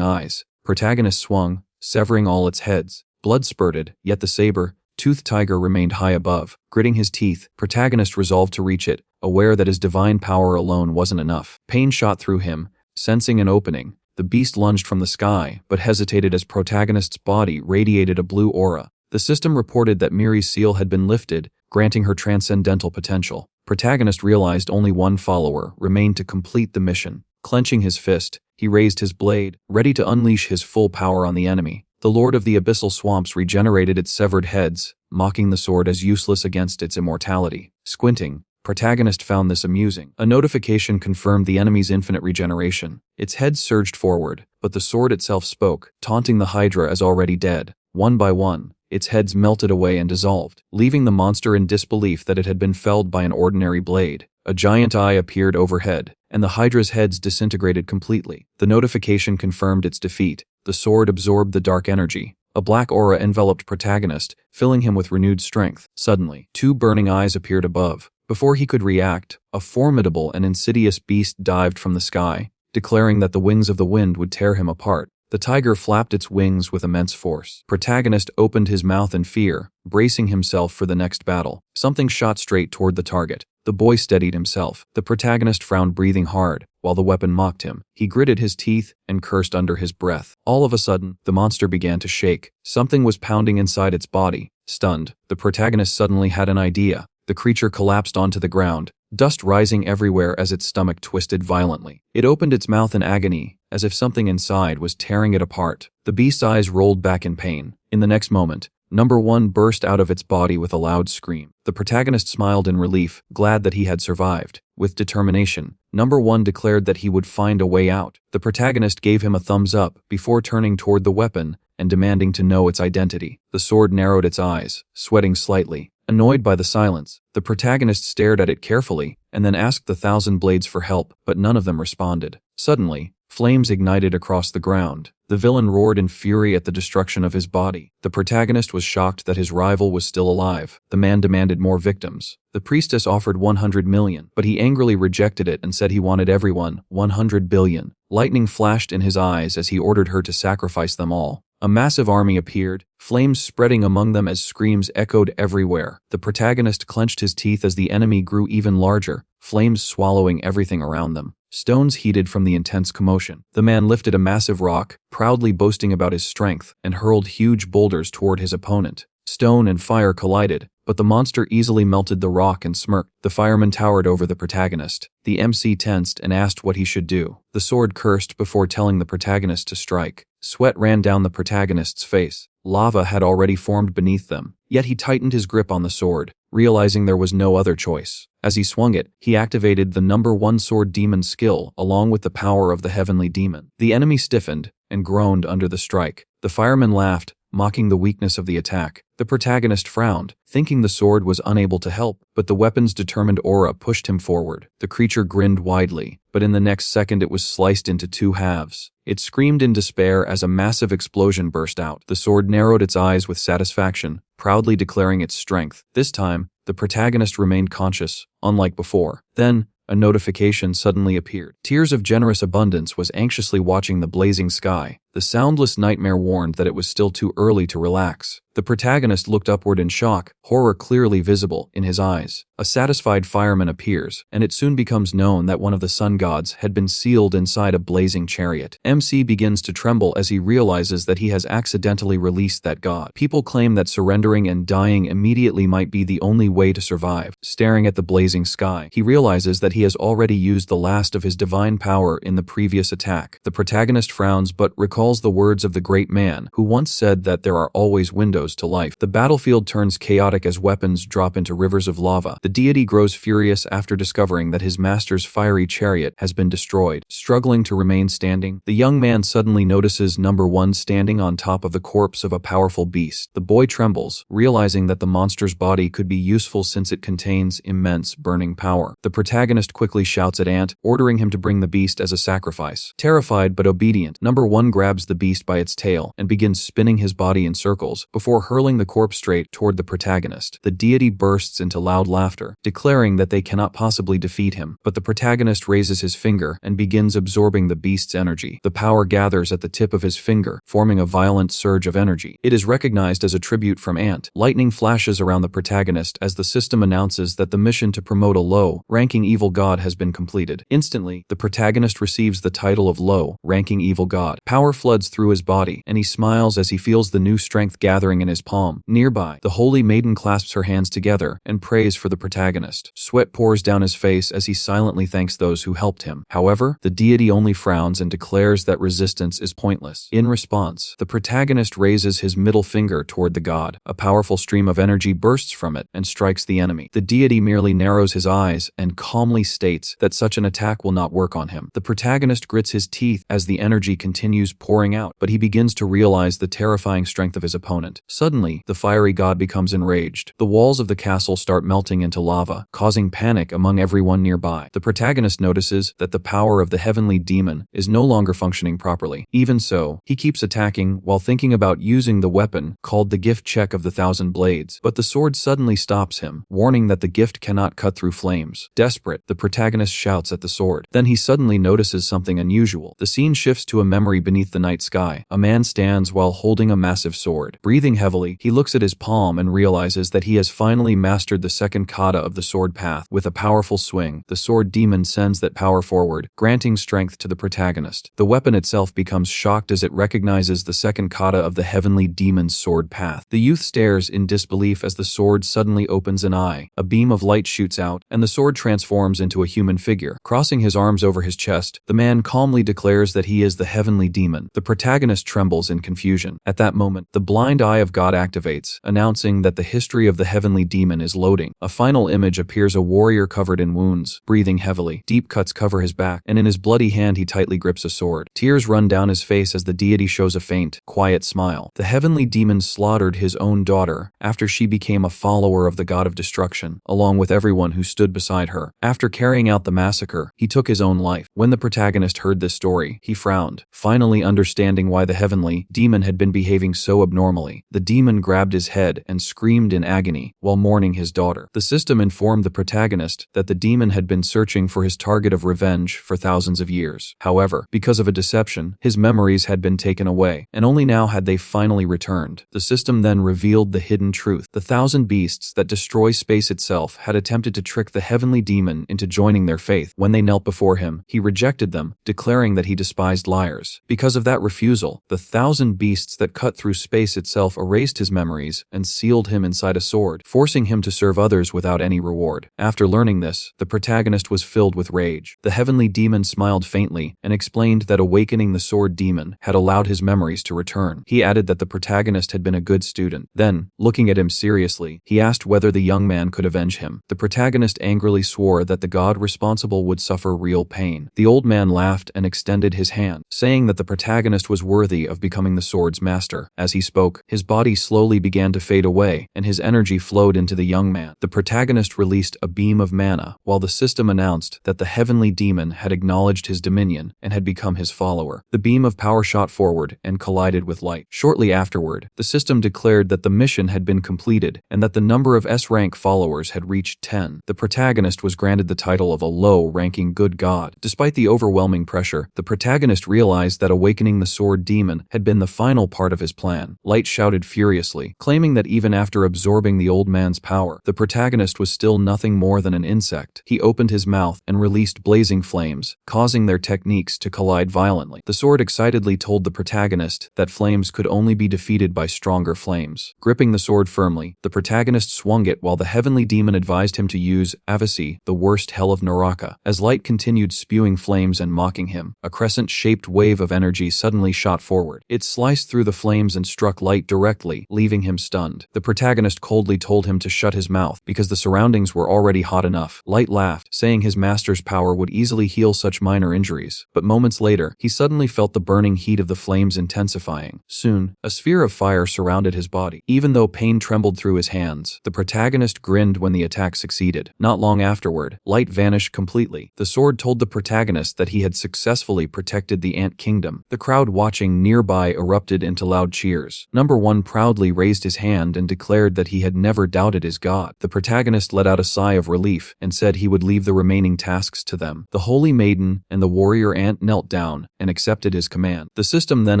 eyes. Protagonist swung, severing all its heads. Blood spurted, yet the saber-toothed tiger remained high above. Gritting his teeth, protagonist resolved to reach it, aware that his divine power alone wasn't enough. Pain shot through him, sensing an opening. The beast lunged from the sky, but hesitated as protagonist's body radiated a blue aura. The system reported that Miri's seal had been lifted, granting her transcendental potential. Protagonist realized only one follower remained to complete the mission. Clenching his fist, he raised his blade, ready to unleash his full power on the enemy. The Lord of the Abyssal Swamps regenerated its severed heads, mocking the sword as useless against its immortality. Squinting, protagonist found this amusing. A notification confirmed the enemy's infinite regeneration. Its head surged forward, but the sword itself spoke, taunting the Hydra as already dead. One by one, its heads melted away and dissolved, leaving the monster in disbelief that it had been felled by an ordinary blade. A giant eye appeared overhead, and the Hydra's heads disintegrated completely. The notification confirmed its defeat. The sword absorbed the dark energy. A black aura enveloped protagonist, filling him with renewed strength. Suddenly, 2 burning eyes appeared above. Before he could react, a formidable and insidious beast dived from the sky, declaring that the wings of the wind would tear him apart. The tiger flapped its wings with immense force. Protagonist opened his mouth in fear, bracing himself for the next battle. Something shot straight toward the target. The boy steadied himself. The protagonist frowned, breathing hard, while the weapon mocked him. He gritted his teeth and cursed under his breath. All of a sudden, the monster began to shake. Something was pounding inside its body. Stunned, the protagonist suddenly had an idea. The creature collapsed onto the ground, dust rising everywhere as its stomach twisted violently. It opened its mouth in agony, as if something inside was tearing it apart. The beast's eyes rolled back in pain. In the next moment, Number 1 burst out of its body with a loud scream. The protagonist smiled in relief, glad that he had survived. With determination, Number 1 declared that he would find a way out. The protagonist gave him a thumbs up before turning toward the weapon and demanding to know its identity. The sword narrowed its eyes, sweating slightly. Annoyed by the silence, the protagonist stared at it carefully and then asked the 1,000 Blades for help, but none of them responded. Suddenly, flames ignited across the ground. The villain roared in fury at the destruction of his body. The protagonist was shocked that his rival was still alive. The man demanded more victims. The priestess offered 100 million, but he angrily rejected it and said he wanted everyone, 100 billion. Lightning flashed in his eyes as he ordered her to sacrifice them all. A massive army appeared, flames spreading among them as screams echoed everywhere. The protagonist clenched his teeth as the enemy grew even larger, flames swallowing everything around them. Stones heated from the intense commotion. The man lifted a massive rock, proudly boasting about his strength, and hurled huge boulders toward his opponent. Stone and fire collided, but the monster easily melted the rock and smirked. The fireman towered over the protagonist. The MC tensed and asked what he should do. The sword cursed before telling the protagonist to strike. Sweat ran down the protagonist's face. Lava had already formed beneath them, yet he tightened his grip on the sword, realizing there was no other choice. As he swung it, he activated the Number 1 sword demon skill along with the power of the heavenly demon. The enemy stiffened and groaned under the strike. The fireman laughed, mocking the weakness of the attack. The protagonist frowned, thinking the sword was unable to help, but the weapon's determined aura pushed him forward. The creature grinned widely, but in the next second it was sliced into 2 halves. It screamed in despair as a massive explosion burst out. The sword narrowed its eyes with satisfaction, proudly declaring its strength. This time, the protagonist remained conscious, unlike before. Then, a notification suddenly appeared. Tears of Generous Abundance was anxiously watching the blazing sky. The soundless nightmare warned that it was still too early to relax. The protagonist looked upward in shock, horror clearly visible in his eyes. A satisfied fireman appears, and it soon becomes known that one of the sun gods had been sealed inside a blazing chariot. MC begins to tremble as he realizes that he has accidentally released that god. People claim that surrendering and dying immediately might be the only way to survive. Staring at the blazing sky, he realizes that he has already used the last of his divine power in the previous attack. The protagonist frowns but recalls the words of the great man who once said that there are always windows to life. The battlefield turns chaotic as weapons drop into rivers of lava. The deity grows furious after discovering that his master's fiery chariot has been destroyed. Struggling to remain standing, the young man suddenly notices number 1 standing on top of the corpse of a powerful beast. The boy trembles, realizing that the monster's body could be useful since it contains immense burning power. The protagonist quickly shouts at Ant, ordering him to bring the beast as a sacrifice. Terrified but obedient, number 1 grabs the beast by its tail and begins spinning his body in circles before hurling the corpse straight toward the protagonist. The deity bursts into loud laughter, declaring that they cannot possibly defeat him, but the protagonist raises his finger and begins absorbing the beast's energy. The power gathers at the tip of his finger, forming a violent surge of energy. It is recognized as a tribute from Ant. Lightning flashes around the protagonist as the system announces that the mission to promote a low-ranking evil god has been completed. Instantly, the protagonist receives the title of low-ranking evil god. Power floods through his body, and he smiles as he feels the new strength gathering in his palm. Nearby, the holy maiden clasps her hands together and prays for the protagonist. Sweat pours down his face as he silently thanks those who helped him. However, the deity only frowns and declares that resistance is pointless. In response, the protagonist raises his middle finger toward the god. A powerful stream of energy bursts from it and strikes the enemy. The deity merely narrows his eyes and calmly states that such an attack will not work on him. The protagonist grits his teeth as the energy continues pouring out, but he begins to realize the terrifying strength of his opponent. Suddenly, the fiery god becomes enraged. The walls of the castle start melting into lava, causing panic among everyone nearby. The protagonist notices that the power of the heavenly demon is no longer functioning properly. Even so, he keeps attacking while thinking about using the weapon called the gift check of the 1,000 blades, but the sword suddenly stops him, warning that the gift cannot cut through flames. Desperate, the protagonist shouts at the sword. Then he suddenly notices something unusual. The scene shifts to a memory beneath the night sky. A man stands while holding a massive sword. Breathing heavily, he looks at his palm and realizes that he has finally mastered the second kata of the sword path. With a powerful swing, the sword demon sends that power forward, granting strength to the protagonist. The weapon itself becomes shocked as it recognizes the second kata of the heavenly demon's sword path. The youth stares in disbelief as the sword suddenly opens an eye. A beam of light shoots out, and the sword transforms into a human figure. Crossing his arms over his chest, the man calmly declares that he is the heavenly demon. The protagonist trembles in confusion. At that moment, the blind eye of God activates, announcing that the history of the heavenly demon is loading. A final image appears: a warrior covered in wounds, breathing heavily. Deep cuts cover his back, and in his bloody hand he tightly grips a sword. Tears run down his face as the deity shows a faint, quiet smile. The heavenly demon slaughtered his own daughter after she became a follower of the god of destruction, along with everyone who stood beside her. After carrying out the massacre, he took his own life. When the protagonist heard this story, he frowned, finally understanding why the heavenly demon had been behaving so abnormally. The demon grabbed his head and screamed in agony while mourning his daughter. The system informed the protagonist that the demon had been searching for his target of revenge for thousands of years. However, because of a deception, his memories had been taken away, and only now had they finally returned. The system then revealed the hidden truth. The 1,000 beasts that destroy space itself had attempted to trick the heavenly demon into joining their faith. When they knelt before him, he rejected them, declaring that he despised liars. Because of that refusal, the 1,000 beasts that cut through space itself erased his memories and sealed him inside a sword, forcing him to serve others without any reward. After learning this, the protagonist was filled with rage. The heavenly demon smiled faintly and explained that awakening the sword demon had allowed his memories to return. He added that the protagonist had been a good student. Then, looking at him seriously, he asked whether the young man could avenge him. The protagonist angrily swore that the god responsible would suffer real pain. The old man laughed and extended his hand, saying that the protagonist was worthy of becoming the sword's master. As he spoke, his body slowly began to fade away, and his energy flowed into the young man. The protagonist released a beam of mana, while the system announced that the heavenly demon had acknowledged his dominion and had become his follower. The beam of power shot forward and collided with light. Shortly afterward, the system declared that the mission had been completed and that the number of S-rank followers had reached 10. The protagonist was granted the title of a low-ranking good god. Despite the overwhelming pressure, the protagonist realized that awakening the sword demon had been the final part of his plan. Light shouted shouted furiously, claiming that even after absorbing the old man's power, the protagonist was still nothing more than an insect. He opened his mouth and released blazing flames, causing their techniques to collide violently. The sword excitedly told the protagonist that flames could only be defeated by stronger flames. Gripping the sword firmly, the protagonist swung it while the heavenly demon advised him to use Avasi, the worst hell of Naraka. As light continued spewing flames and mocking him, a crescent-shaped wave of energy suddenly shot forward. It sliced through the flames and struck Light directly, leaving him stunned. The protagonist coldly told him to shut his mouth because the surroundings were already hot enough. Light laughed, saying his master's power would easily heal such minor injuries, but moments later, he suddenly felt the burning heat of the flames intensifying. Soon, a sphere of fire surrounded his body. Even though pain trembled through his hands, the protagonist grinned when the attack succeeded. Not long afterward, Light vanished completely. The sword told the protagonist that he had successfully protected the Ant Kingdom. The crowd watching nearby erupted into loud cheers. Number 1 proudly raised his hand and declared that he had never doubted his god. The protagonist let out a sigh of relief and said he would leave the remaining tasks to them. The Holy Maiden and the warrior ant knelt down and accepted his command. The system then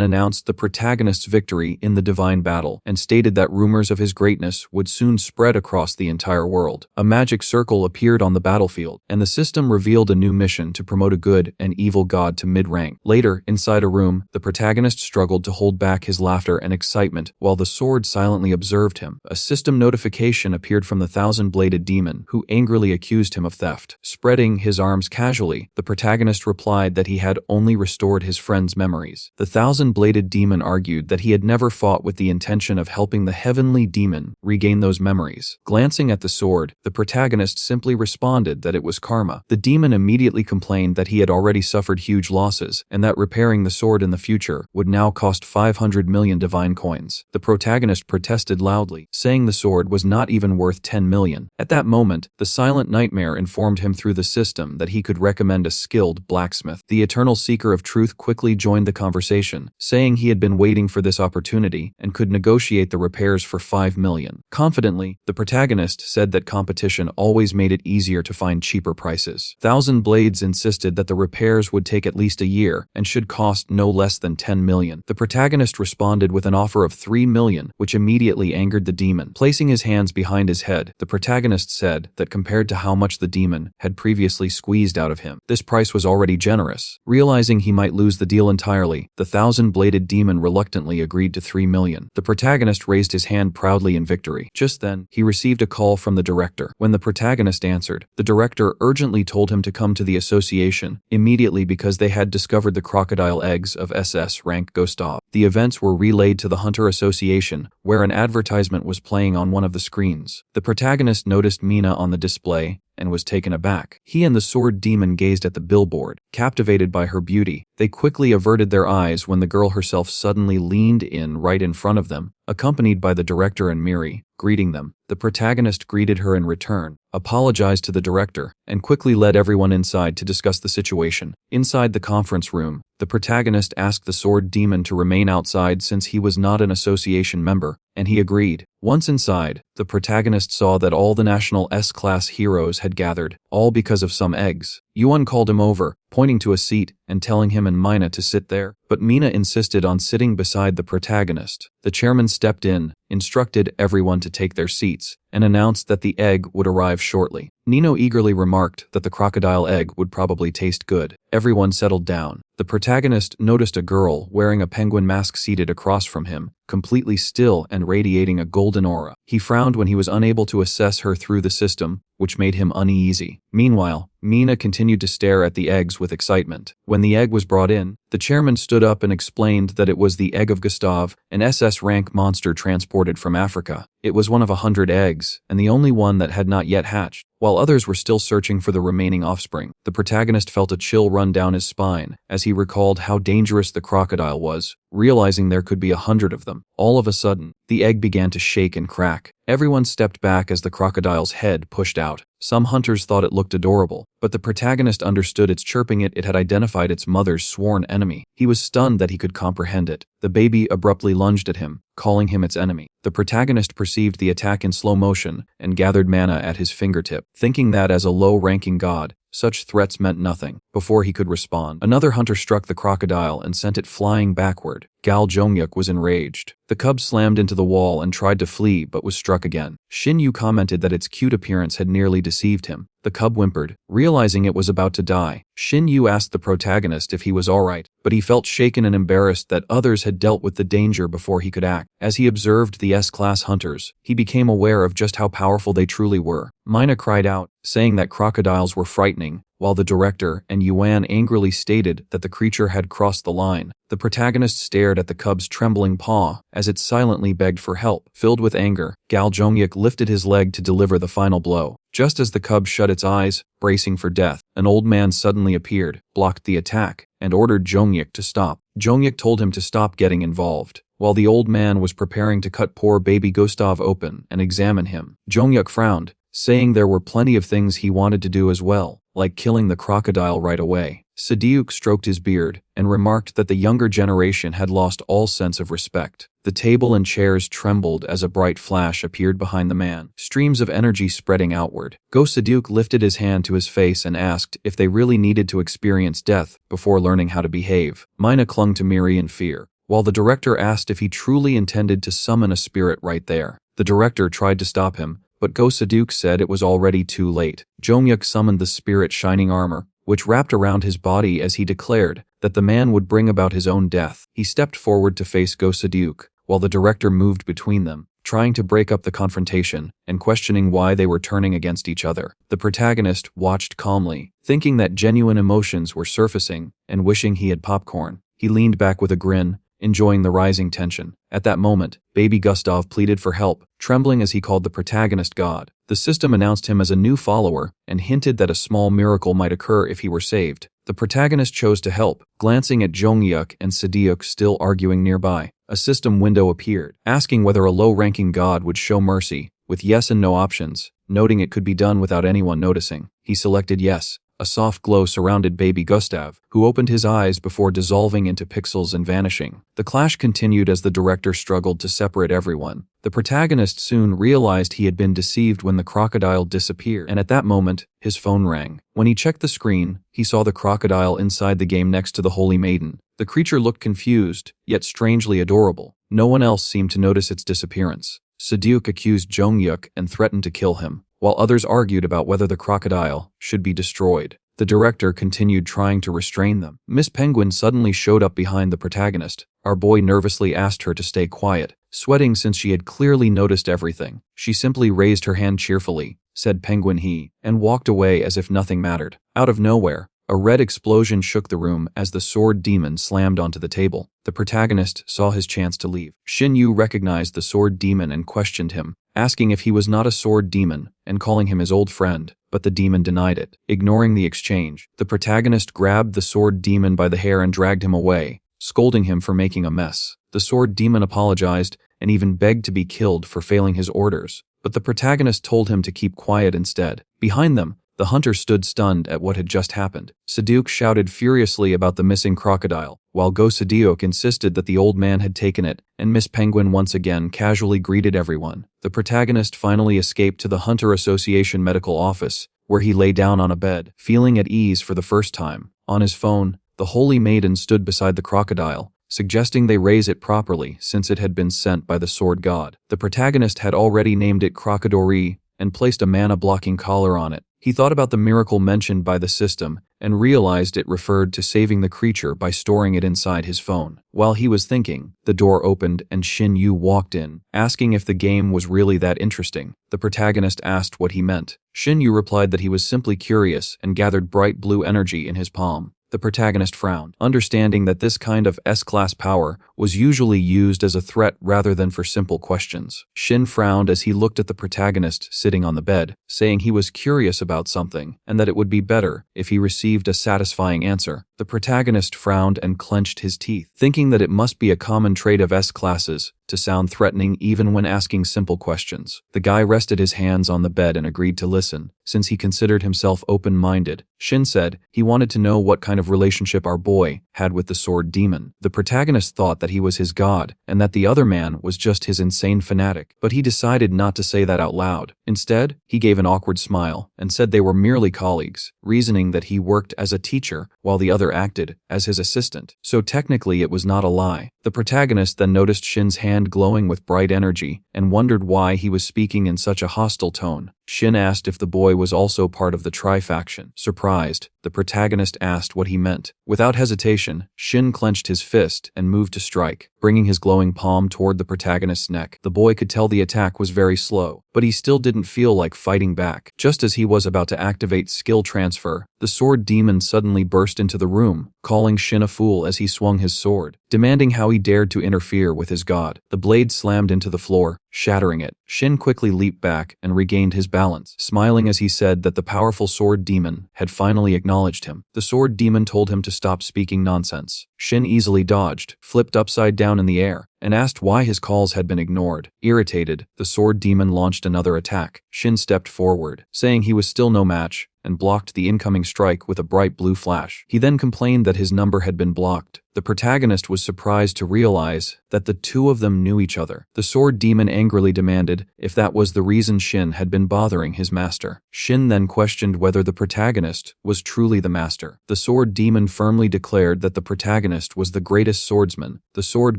announced the protagonist's victory in the divine battle and stated that rumors of his greatness would soon spread across the entire world. A magic circle appeared on the battlefield, and the system revealed a new mission to promote a good and evil god to mid-rank. Later, inside a room, the protagonist struggled to hold back his laughter and excitement while the sword silently observed him. A system notification appeared from the thousand-bladed demon, who angrily accused him of theft. Spreading his arms casually, the protagonist replied that he had only restored his friend's memories. The thousand-bladed demon argued that he had never fought with the intention of helping the heavenly demon regain those memories. Glancing at the sword, the protagonist simply responded that it was karma. The demon immediately complained that he had already suffered huge losses and that repairing the sword in the future would now cost 500 million divine coins. The protagonist protested loudly, saying the sword was not even worth 10 million. At that moment, the silent nightmare informed him through the system that he could recommend a skilled blacksmith. The eternal seeker of truth quickly joined the conversation, saying he had been waiting for this opportunity and could negotiate the repairs for 5 million. Confidently, the protagonist said that competition always made it easier to find cheaper prices. Thousand Blades insisted that the repairs would take at least a year and should cost no less than 10 million. The protagonist responded with an offer of 3 million, which immediately angered the demon. Placing his hands behind his head, the protagonist said that compared to how much the demon had previously squeezed out of him, this price was already generous. Realizing he might lose the deal entirely, the thousand-bladed demon reluctantly agreed to 3 million. The protagonist raised his hand proudly in victory. Just then, he received a call from the director. When the protagonist answered, the director urgently told him to come to the association immediately because they had discovered the crocodile eggs of SS rank Gustav. The events were relayed to the Hunter Association, where an advertisement was playing on one of the screens. The protagonist noticed Mina on the display and was taken aback. He and the sword demon gazed at the billboard, captivated by her beauty. They quickly averted their eyes when the girl herself suddenly leaned in right in front of them, accompanied by the director and Miri, greeting them. The protagonist greeted her in return, apologized to the director, and quickly led everyone inside to discuss the situation. Inside the conference room, the protagonist asked the sword demon to remain outside since he was not an association member, and he agreed. Once inside, the protagonist saw that all the national S-class heroes had gathered, all because of some eggs. Yuan called him over, pointing to a seat and telling him and Mina to sit there, but Mina insisted on sitting beside the protagonist. The chairman stepped in, instructed everyone to take their seats, and announced that the egg would arrive shortly. Nino eagerly remarked that the crocodile egg would probably taste good. Everyone settled down. The protagonist noticed a girl wearing a penguin mask seated across from him, completely still and radiating a golden aura. He frowned when he was unable to assess her through the system, which made him uneasy. Meanwhile, Mina continued to stare at the eggs with excitement. When the egg was brought in, the chairman stood up and explained that it was the egg of Gustav, an SS rank monster transported from Africa. It was one of 100 eggs, and the only one that had not yet hatched. While others were still searching for the remaining offspring, the protagonist felt a chill run down his spine as he recalled how dangerous the crocodile was, realizing there could be 100 of them. All of a sudden, the egg began to shake and crack. Everyone stepped back as the crocodile's head pushed out. Some hunters thought it looked adorable, but the protagonist understood its chirping it had identified its mother's sworn enemy. He was stunned that he could comprehend it. The baby abruptly lunged at him, calling him its enemy. The protagonist perceived the attack in slow motion and gathered mana at his fingertip, thinking that as a low-ranking god, such threats meant nothing. Before he could respond, another hunter struck the crocodile and sent it flying backward. Gal Jongyuk was enraged. The cub slammed into the wall and tried to flee but was struck again. Shin Yu commented that its cute appearance had nearly deceived him. The cub whimpered, realizing it was about to die. Shin Yu asked the protagonist if he was alright, but he felt shaken and embarrassed that others had dealt with the danger before he could act. As he observed the S-class hunters, he became aware of just how powerful they truly were. Mina cried out, saying that crocodiles were frightening, while the director and Yuan angrily stated that the creature had crossed the line. The protagonist stared at the cub's trembling paw as it silently begged for help. Filled with anger, Gal Jongyuk lifted his leg to deliver the final blow. Just as the cub shut its eyes, bracing for death, an old man suddenly appeared, blocked the attack, and ordered Jongyuk to stop. Jongyuk told him to stop getting involved. While the old man was preparing to cut poor baby Gustav open and examine him, Jongyuk frowned, saying there were plenty of things he wanted to do as well, like killing the crocodile right away. Sadiuk stroked his beard and remarked that the younger generation had lost all sense of respect. The table and chairs trembled as a bright flash appeared behind the man, streams of energy spreading outward. Go Sadiuk lifted his hand to his face and asked if they really needed to experience death before learning how to behave. Mina clung to Miri in fear, while the director asked if he truly intended to summon a spirit right there. The director tried to stop him, but Go Sadiuk said it was already too late. Jongyuk summoned the spirit shining armor, which wrapped around his body as he declared that the man would bring about his own death. He stepped forward to face Go Sadiuk, while the director moved between them, trying to break up the confrontation and questioning why they were turning against each other. The protagonist watched calmly, thinking that genuine emotions were surfacing and wishing he had popcorn. He leaned back with a grin, enjoying the rising tension. At that moment, baby Gustav pleaded for help, trembling as he called the protagonist God. The system announced him as a new follower and hinted that a small miracle might occur if he were saved. The protagonist chose to help, glancing at Jongyuk and Sadiuk still arguing nearby. A system window appeared, asking whether a low-ranking god would show mercy, with yes and no options, noting it could be done without anyone noticing. He selected yes. A soft glow surrounded baby Gustav, who opened his eyes before dissolving into pixels and vanishing. The clash continued as the director struggled to separate everyone. The protagonist soon realized he had been deceived when the crocodile disappeared, and at that moment, his phone rang. When he checked the screen, he saw the crocodile inside the game next to the Holy Maiden. The creature looked confused, yet strangely adorable. No one else seemed to notice its disappearance. Sadiuk accused Jongyuk and threatened to kill him, while others argued about whether the crocodile should be destroyed. The director continued trying to restrain them. Miss Penguin suddenly showed up behind the protagonist. Our boy nervously asked her to stay quiet, sweating since she had clearly noticed everything. She simply raised her hand cheerfully, said Penguin he, and walked away as if nothing mattered. Out of nowhere, a red explosion shook the room as the sword demon slammed onto the table. The protagonist saw his chance to leave. Shin Yu recognized the sword demon and questioned him, asking if he was not a sword demon and calling him his old friend, but the demon denied it. Ignoring the exchange, the protagonist grabbed the sword demon by the hair and dragged him away, scolding him for making a mess. The sword demon apologized and even begged to be killed for failing his orders, but the protagonist told him to keep quiet instead. Behind them, the hunter stood stunned at what had just happened. Sadiuk shouted furiously about the missing crocodile, while Go Sadiuk insisted that the old man had taken it, and Miss Penguin once again casually greeted everyone. The protagonist finally escaped to the Hunter Association medical office, where he lay down on a bed, feeling at ease for the first time. On his phone, the Holy Maiden stood beside the crocodile, suggesting they raise it properly since it had been sent by the sword god. The protagonist had already named it Crocodori and placed a mana-blocking collar on it. He thought about the miracle mentioned by the system and realized it referred to saving the creature by storing it inside his phone. While he was thinking, the door opened and Shin Yu walked in, asking if the game was really that interesting. The protagonist asked what he meant. Shin Yu replied that he was simply curious and gathered bright blue energy in his palm. The protagonist frowned, understanding that this kind of S-class power was usually used as a threat rather than for simple questions. Shin frowned as he looked at the protagonist sitting on the bed, saying he was curious about something and that it would be better if he received a satisfying answer. The protagonist frowned and clenched his teeth, thinking that it must be a common trait of S-classes to sound threatening even when asking simple questions. The guy rested his hands on the bed and agreed to listen, since he considered himself open-minded. Shin said he wanted to know what kind of relationship our boy had with the sword demon. The protagonist thought that he was his god, and that the other man was just his insane fanatic. But he decided not to say that out loud. Instead, he gave an awkward smile and said they were merely colleagues, reasoning that he worked as a teacher while the other acted as his assistant. So technically it was not a lie. The protagonist then noticed Shin's hand glowing with bright energy and wondered why he was speaking in such a hostile tone. Shin asked if the boy was also part of the Tri-faction. Surprised, the protagonist asked what he meant. Without hesitation, Shin clenched his fist and moved to strike, bringing his glowing palm toward the protagonist's neck. The boy could tell the attack was very slow, but he still didn't feel like fighting back. Just as he was about to activate skill transfer, the sword demon suddenly burst into the room, calling Shin a fool as he swung his sword, demanding how he dared to interfere with his god. The blade slammed into the floor, shattering it. Shin quickly leaped back and regained his balance, smiling as he said that the powerful sword demon had finally acknowledged him. The sword demon told him to stop speaking nonsense. Shin easily dodged, flipped upside down in the air, and asked why his calls had been ignored. Irritated, the sword demon launched another attack. Shin stepped forward, saying he was still no match, and blocked the incoming strike with a bright blue flash. He then complained that his number had been blocked. The protagonist was surprised to realize that the two of them knew each other. The sword demon angrily demanded if that was the reason Shin had been bothering his master. Shin then questioned whether the protagonist was truly the master. The sword demon firmly declared that the protagonist was the greatest swordsman, the sword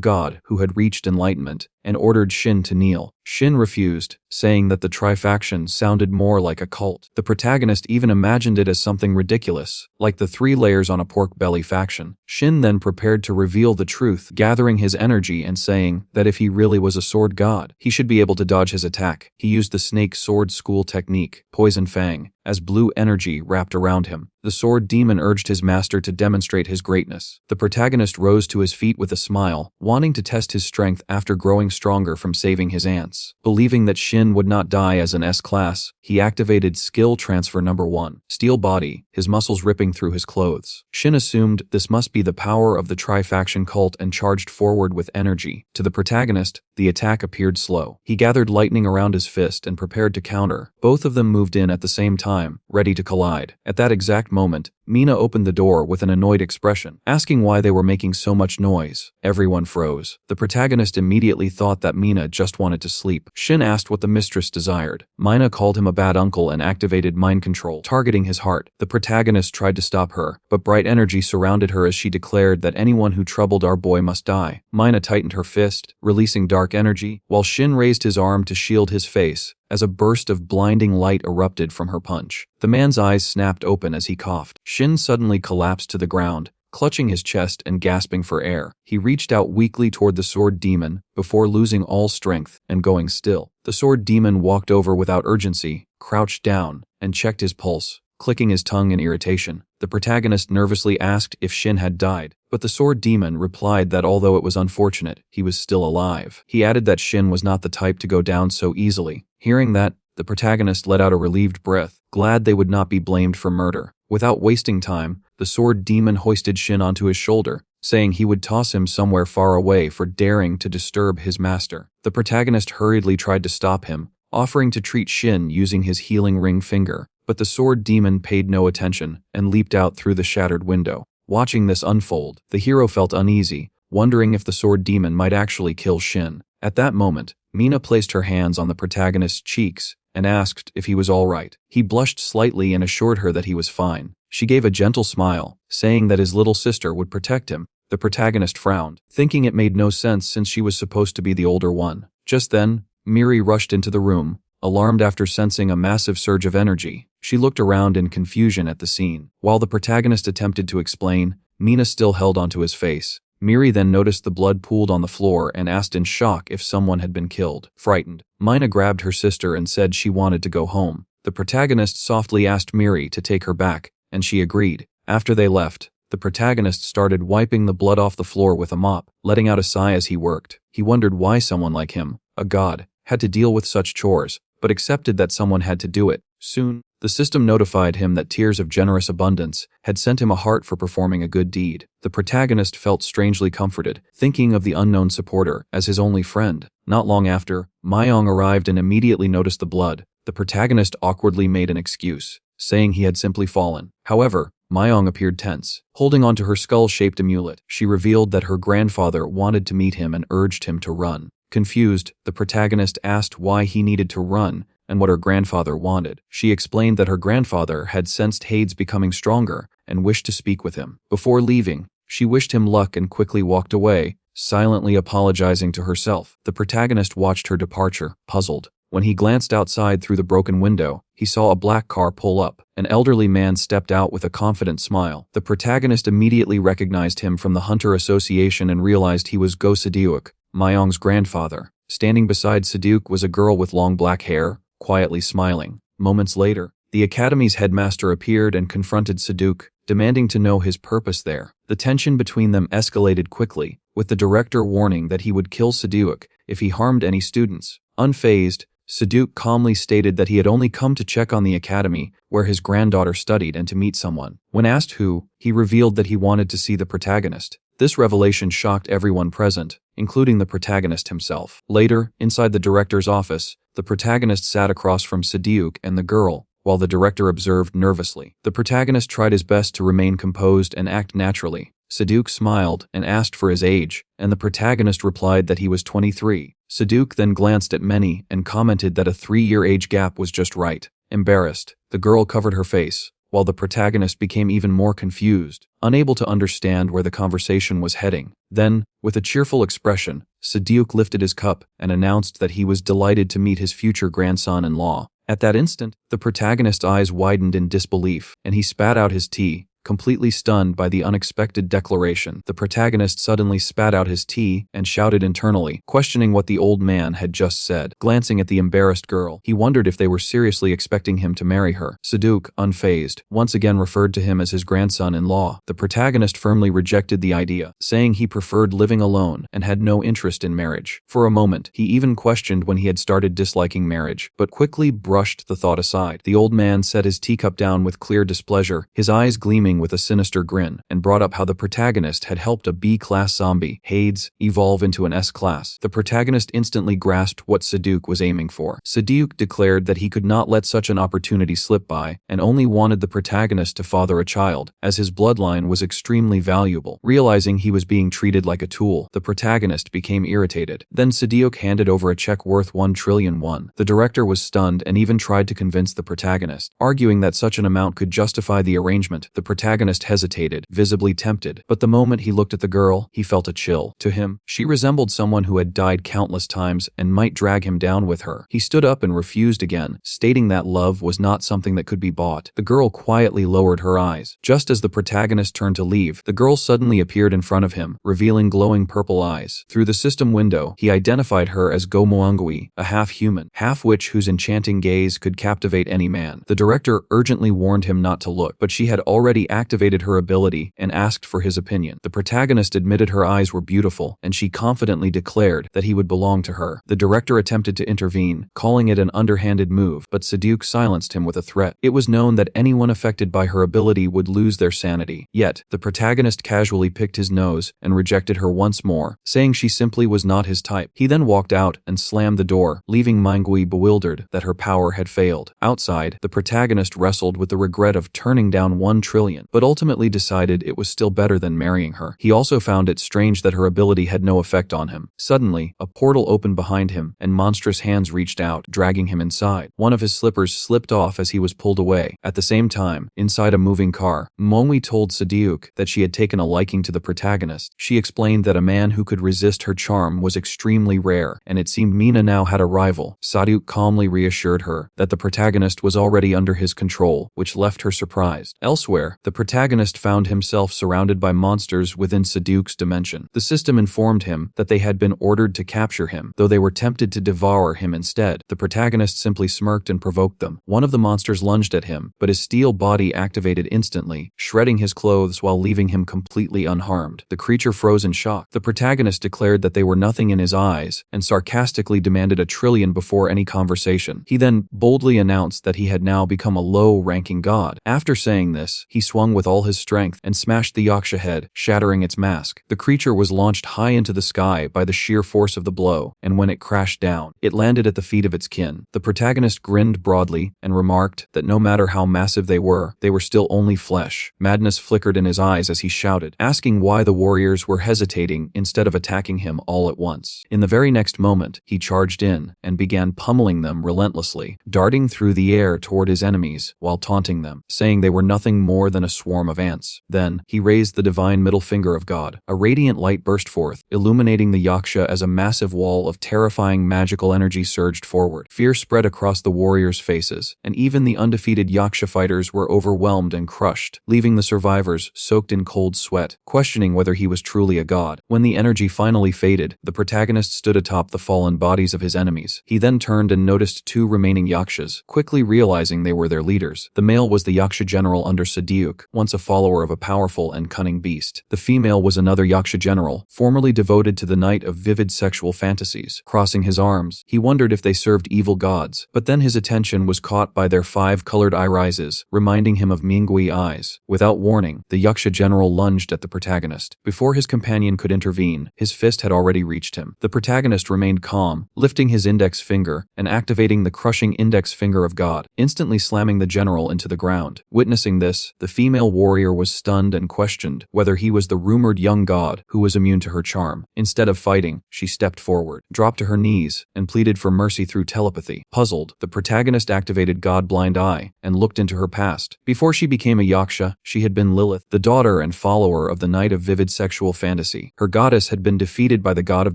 god who had reached enlightenment, and ordered Shin to kneel. Shin refused, saying that the Tri-faction sounded more like a cult. The protagonist even imagined it as something ridiculous, like the 3 layers on a pork belly faction. Shin then prepared to reveal the truth, gathering his energy and saying that if he really was a sword god, he should be able to dodge his attack. He used the snake sword school technique, Poison Fang, as blue energy wrapped around him. The sword demon urged his master to demonstrate his greatness. The protagonist rose to his feet with a smile, wanting to test his strength after growing stronger from saving his ants. Believing that Shin would not die as an S-class, he activated skill transfer number 1, steel body, his muscles ripping through his clothes. Shin assumed this must be the power of the Tri-faction cult and charged forward with energy. To the protagonist, the attack appeared slow. He gathered lightning around his fist and prepared to counter. Both of them moved in at the same time, ready to collide. At that exact moment, Mina opened the door with an annoyed expression, asking why they were making so much noise. Everyone froze. The protagonist immediately thought that Mina just wanted to sleep. Shin asked what the mistress desired. Mina called him a bad uncle and activated mind control, targeting his heart. The protagonist tried to stop her, but bright energy surrounded her as she declared that anyone who troubled our boy must die. Mina tightened her fist, releasing dark energy, while Shin raised his arm to shield his face, as a burst of blinding light erupted from her punch. The man's eyes snapped open as he coughed. Shin suddenly collapsed to the ground, clutching his chest and gasping for air. He reached out weakly toward the sword demon before losing all strength and going still. The sword demon walked over without urgency, crouched down, and checked his pulse, clicking his tongue in irritation. The protagonist nervously asked if Shin had died, but the sword demon replied that although it was unfortunate, he was still alive. He added that Shin was not the type to go down so easily. Hearing that, the protagonist let out a relieved breath, glad they would not be blamed for murder. Without wasting time, the sword demon hoisted Shin onto his shoulder, saying he would toss him somewhere far away for daring to disturb his master. The protagonist hurriedly tried to stop him, offering to treat Shin using his healing ring finger, but the sword demon paid no attention and leaped out through the shattered window. Watching this unfold, the hero felt uneasy, wondering if the sword demon might actually kill Shin. At that moment, Mina placed her hands on the protagonist's cheeks and asked if he was all right. He blushed slightly and assured her that he was fine. She gave a gentle smile, saying that his little sister would protect him. The protagonist frowned, thinking it made no sense since she was supposed to be the older one. Just then, Miri rushed into the room, alarmed after sensing a massive surge of energy. She looked around in confusion at the scene. While the protagonist attempted to explain, Mina still held onto his face. Miri then noticed the blood pooled on the floor and asked in shock if someone had been killed. Frightened, Mina grabbed her sister and said she wanted to go home. The protagonist softly asked Miri to take her back, and she agreed. After they left, the protagonist started wiping the blood off the floor with a mop, letting out a sigh as he worked. He wondered why someone like him, a god, had to deal with such chores, but accepted that someone had to do it. Soon, the system notified him that Tears of Generous Abundance had sent him a heart for performing a good deed. The protagonist felt strangely comforted, thinking of the unknown supporter as his only friend. Not long after, Mayong arrived and immediately noticed the blood. The protagonist awkwardly made an excuse, saying he had simply fallen. However, Myong appeared tense, holding onto her skull-shaped amulet. She revealed that her grandfather wanted to meet him and urged him to run. Confused, the protagonist asked why he needed to run and what her grandfather wanted. She explained that her grandfather had sensed Hades becoming stronger and wished to speak with him. Before leaving, she wished him luck and quickly walked away, silently apologizing to herself. The protagonist watched her departure, puzzled. When he glanced outside through the broken window, he saw a black car pull up. An elderly man stepped out with a confident smile. The protagonist immediately recognized him from the Hunter Association and realized he was Go Sedeuk, Myong's grandfather. Standing beside Sedeuk was a girl with long black hair, quietly smiling. Moments later, the academy's headmaster appeared and confronted Sedeuk, demanding to know his purpose there. The tension between them escalated quickly, with the director warning that he would kill Sedeuk if he harmed any students. Unfazed, Sedeuk calmly stated that he had only come to check on the academy where his granddaughter studied and to meet someone. When asked who, he revealed that he wanted to see the protagonist. This revelation shocked everyone present, including the protagonist himself. Later, inside the director's office, the protagonist sat across from Sedeuk and the girl, while the director observed nervously. The protagonist tried his best to remain composed and act naturally. Sedeuk smiled and asked for his age, and the protagonist replied that he was 23. Sedeuk then glanced at Many and commented that a 3-year age gap was just right. Embarrassed, the girl covered her face, while the protagonist became even more confused, unable to understand where the conversation was heading. Then, with a cheerful expression, Sedeuk lifted his cup and announced that he was delighted to meet his future grandson-in-law. At that instant, the protagonist's eyes widened in disbelief, and he spat out his tea, completely stunned by the unexpected declaration. The protagonist suddenly spat out his tea and shouted internally, questioning what the old man had just said. Glancing at the embarrassed girl, he wondered if they were seriously expecting him to marry her. Sedeuk, unfazed, once again referred to him as his grandson-in-law. The protagonist firmly rejected the idea, saying he preferred living alone and had no interest in marriage. For a moment, he even questioned when he had started disliking marriage, but quickly brushed the thought aside. The old man set his teacup down with clear displeasure, his eyes gleaming with a sinister grin, and brought up how the protagonist had helped a B-class zombie, Hades, evolve into an S-class. The protagonist instantly grasped what Sedeuk was aiming for. Sedeuk declared that he could not let such an opportunity slip by, and only wanted the protagonist to father a child, as his bloodline was extremely valuable. Realizing he was being treated like a tool, the protagonist became irritated. Then Sedeuk handed over a check worth 1 trillion won. The director was stunned and even tried to convince the protagonist, arguing that such an amount could justify the arrangement. The protagonist hesitated, visibly tempted, but the moment he looked at the girl, he felt a chill. To him, she resembled someone who had died countless times and might drag him down with her. He stood up and refused again, stating that love was not something that could be bought. The girl quietly lowered her eyes. Just as the protagonist turned to leave, the girl suddenly appeared in front of him, revealing glowing purple eyes. Through the system window, he identified her as Go Moangui, a half-human, half-witch whose enchanting gaze could captivate any man. The director urgently warned him not to look, but she had already activated her ability and asked for his opinion. The protagonist admitted her eyes were beautiful, and she confidently declared that he would belong to her. The director attempted to intervene, calling it an underhanded move, but Sedeuk silenced him with a threat. It was known that anyone affected by her ability would lose their sanity. Yet, the protagonist casually picked his nose and rejected her once more, saying she simply was not his type. He then walked out and slammed the door, leaving Mangui bewildered that her power had failed. Outside, the protagonist wrestled with the regret of turning down 1 trillion, but ultimately decided it was still better than marrying her. He also found it strange that her ability had no effect on him. Suddenly, a portal opened behind him, and monstrous hands reached out, dragging him inside. One of his slippers slipped off as he was pulled away. At the same time, inside a moving car, Mongui told Sedeuk that she had taken a liking to the protagonist. She explained that a man who could resist her charm was extremely rare, and it seemed Mina now had a rival. Sedeuk calmly reassured her that the protagonist was already under his control, which left her surprised. Elsewhere, the protagonist found himself surrounded by monsters within Sedeuk's dimension. The system informed him that they had been ordered to capture him, though they were tempted to devour him instead. The protagonist simply smirked and provoked them. One of the monsters lunged at him, but his steel body activated instantly, shredding his clothes while leaving him completely unharmed. The creature froze in shock. The protagonist declared that they were nothing in his eyes, and sarcastically demanded 1 trillion before any conversation. He then boldly announced that he had now become a low-ranking god. After saying this, he swung swung with all his strength and smashed the yaksha head, shattering its mask. The creature was launched high into the sky by the sheer force of the blow, and when it crashed down, it landed at the feet of its kin. The protagonist grinned broadly and remarked that no matter how massive they were still only flesh. Madness flickered in his eyes as he shouted, asking why the warriors were hesitating instead of attacking him all at once. In the very next moment, he charged in and began pummeling them relentlessly, darting through the air toward his enemies while taunting them, saying they were nothing more than a swarm of ants. Then, he raised the divine middle finger of God. A radiant light burst forth, illuminating the yaksha as a massive wall of terrifying magical energy surged forward. Fear spread across the warriors' faces, and even the undefeated yaksha fighters were overwhelmed and crushed, leaving the survivors soaked in cold sweat, questioning whether he was truly a god. When the energy finally faded, the protagonist stood atop the fallen bodies of his enemies. He then turned and noticed two remaining yakshas, quickly realizing they were their leaders. The male was the yaksha general under Sadyuk, once a follower of a powerful and cunning beast. The female was another yaksha general, formerly devoted to the night of vivid sexual fantasies. Crossing his arms, he wondered if they served evil gods, but then his attention was caught by their 5-colored irises, reminding him of Mingui eyes. Without warning, the yaksha general lunged at the protagonist. Before his companion could intervene, his fist had already reached him. The protagonist remained calm, lifting his index finger and activating the crushing index finger of God, instantly slamming the general into the ground. Witnessing this, the female warrior was stunned and questioned whether he was the rumored young god who was immune to her charm. Instead of fighting, she stepped forward, dropped to her knees, and pleaded for mercy through telepathy. Puzzled, the protagonist activated God Blind Eye and looked into her past. Before she became a yaksha, she had been Lilith, the daughter and follower of the night of vivid sexual fantasy. Her goddess had been defeated by the god of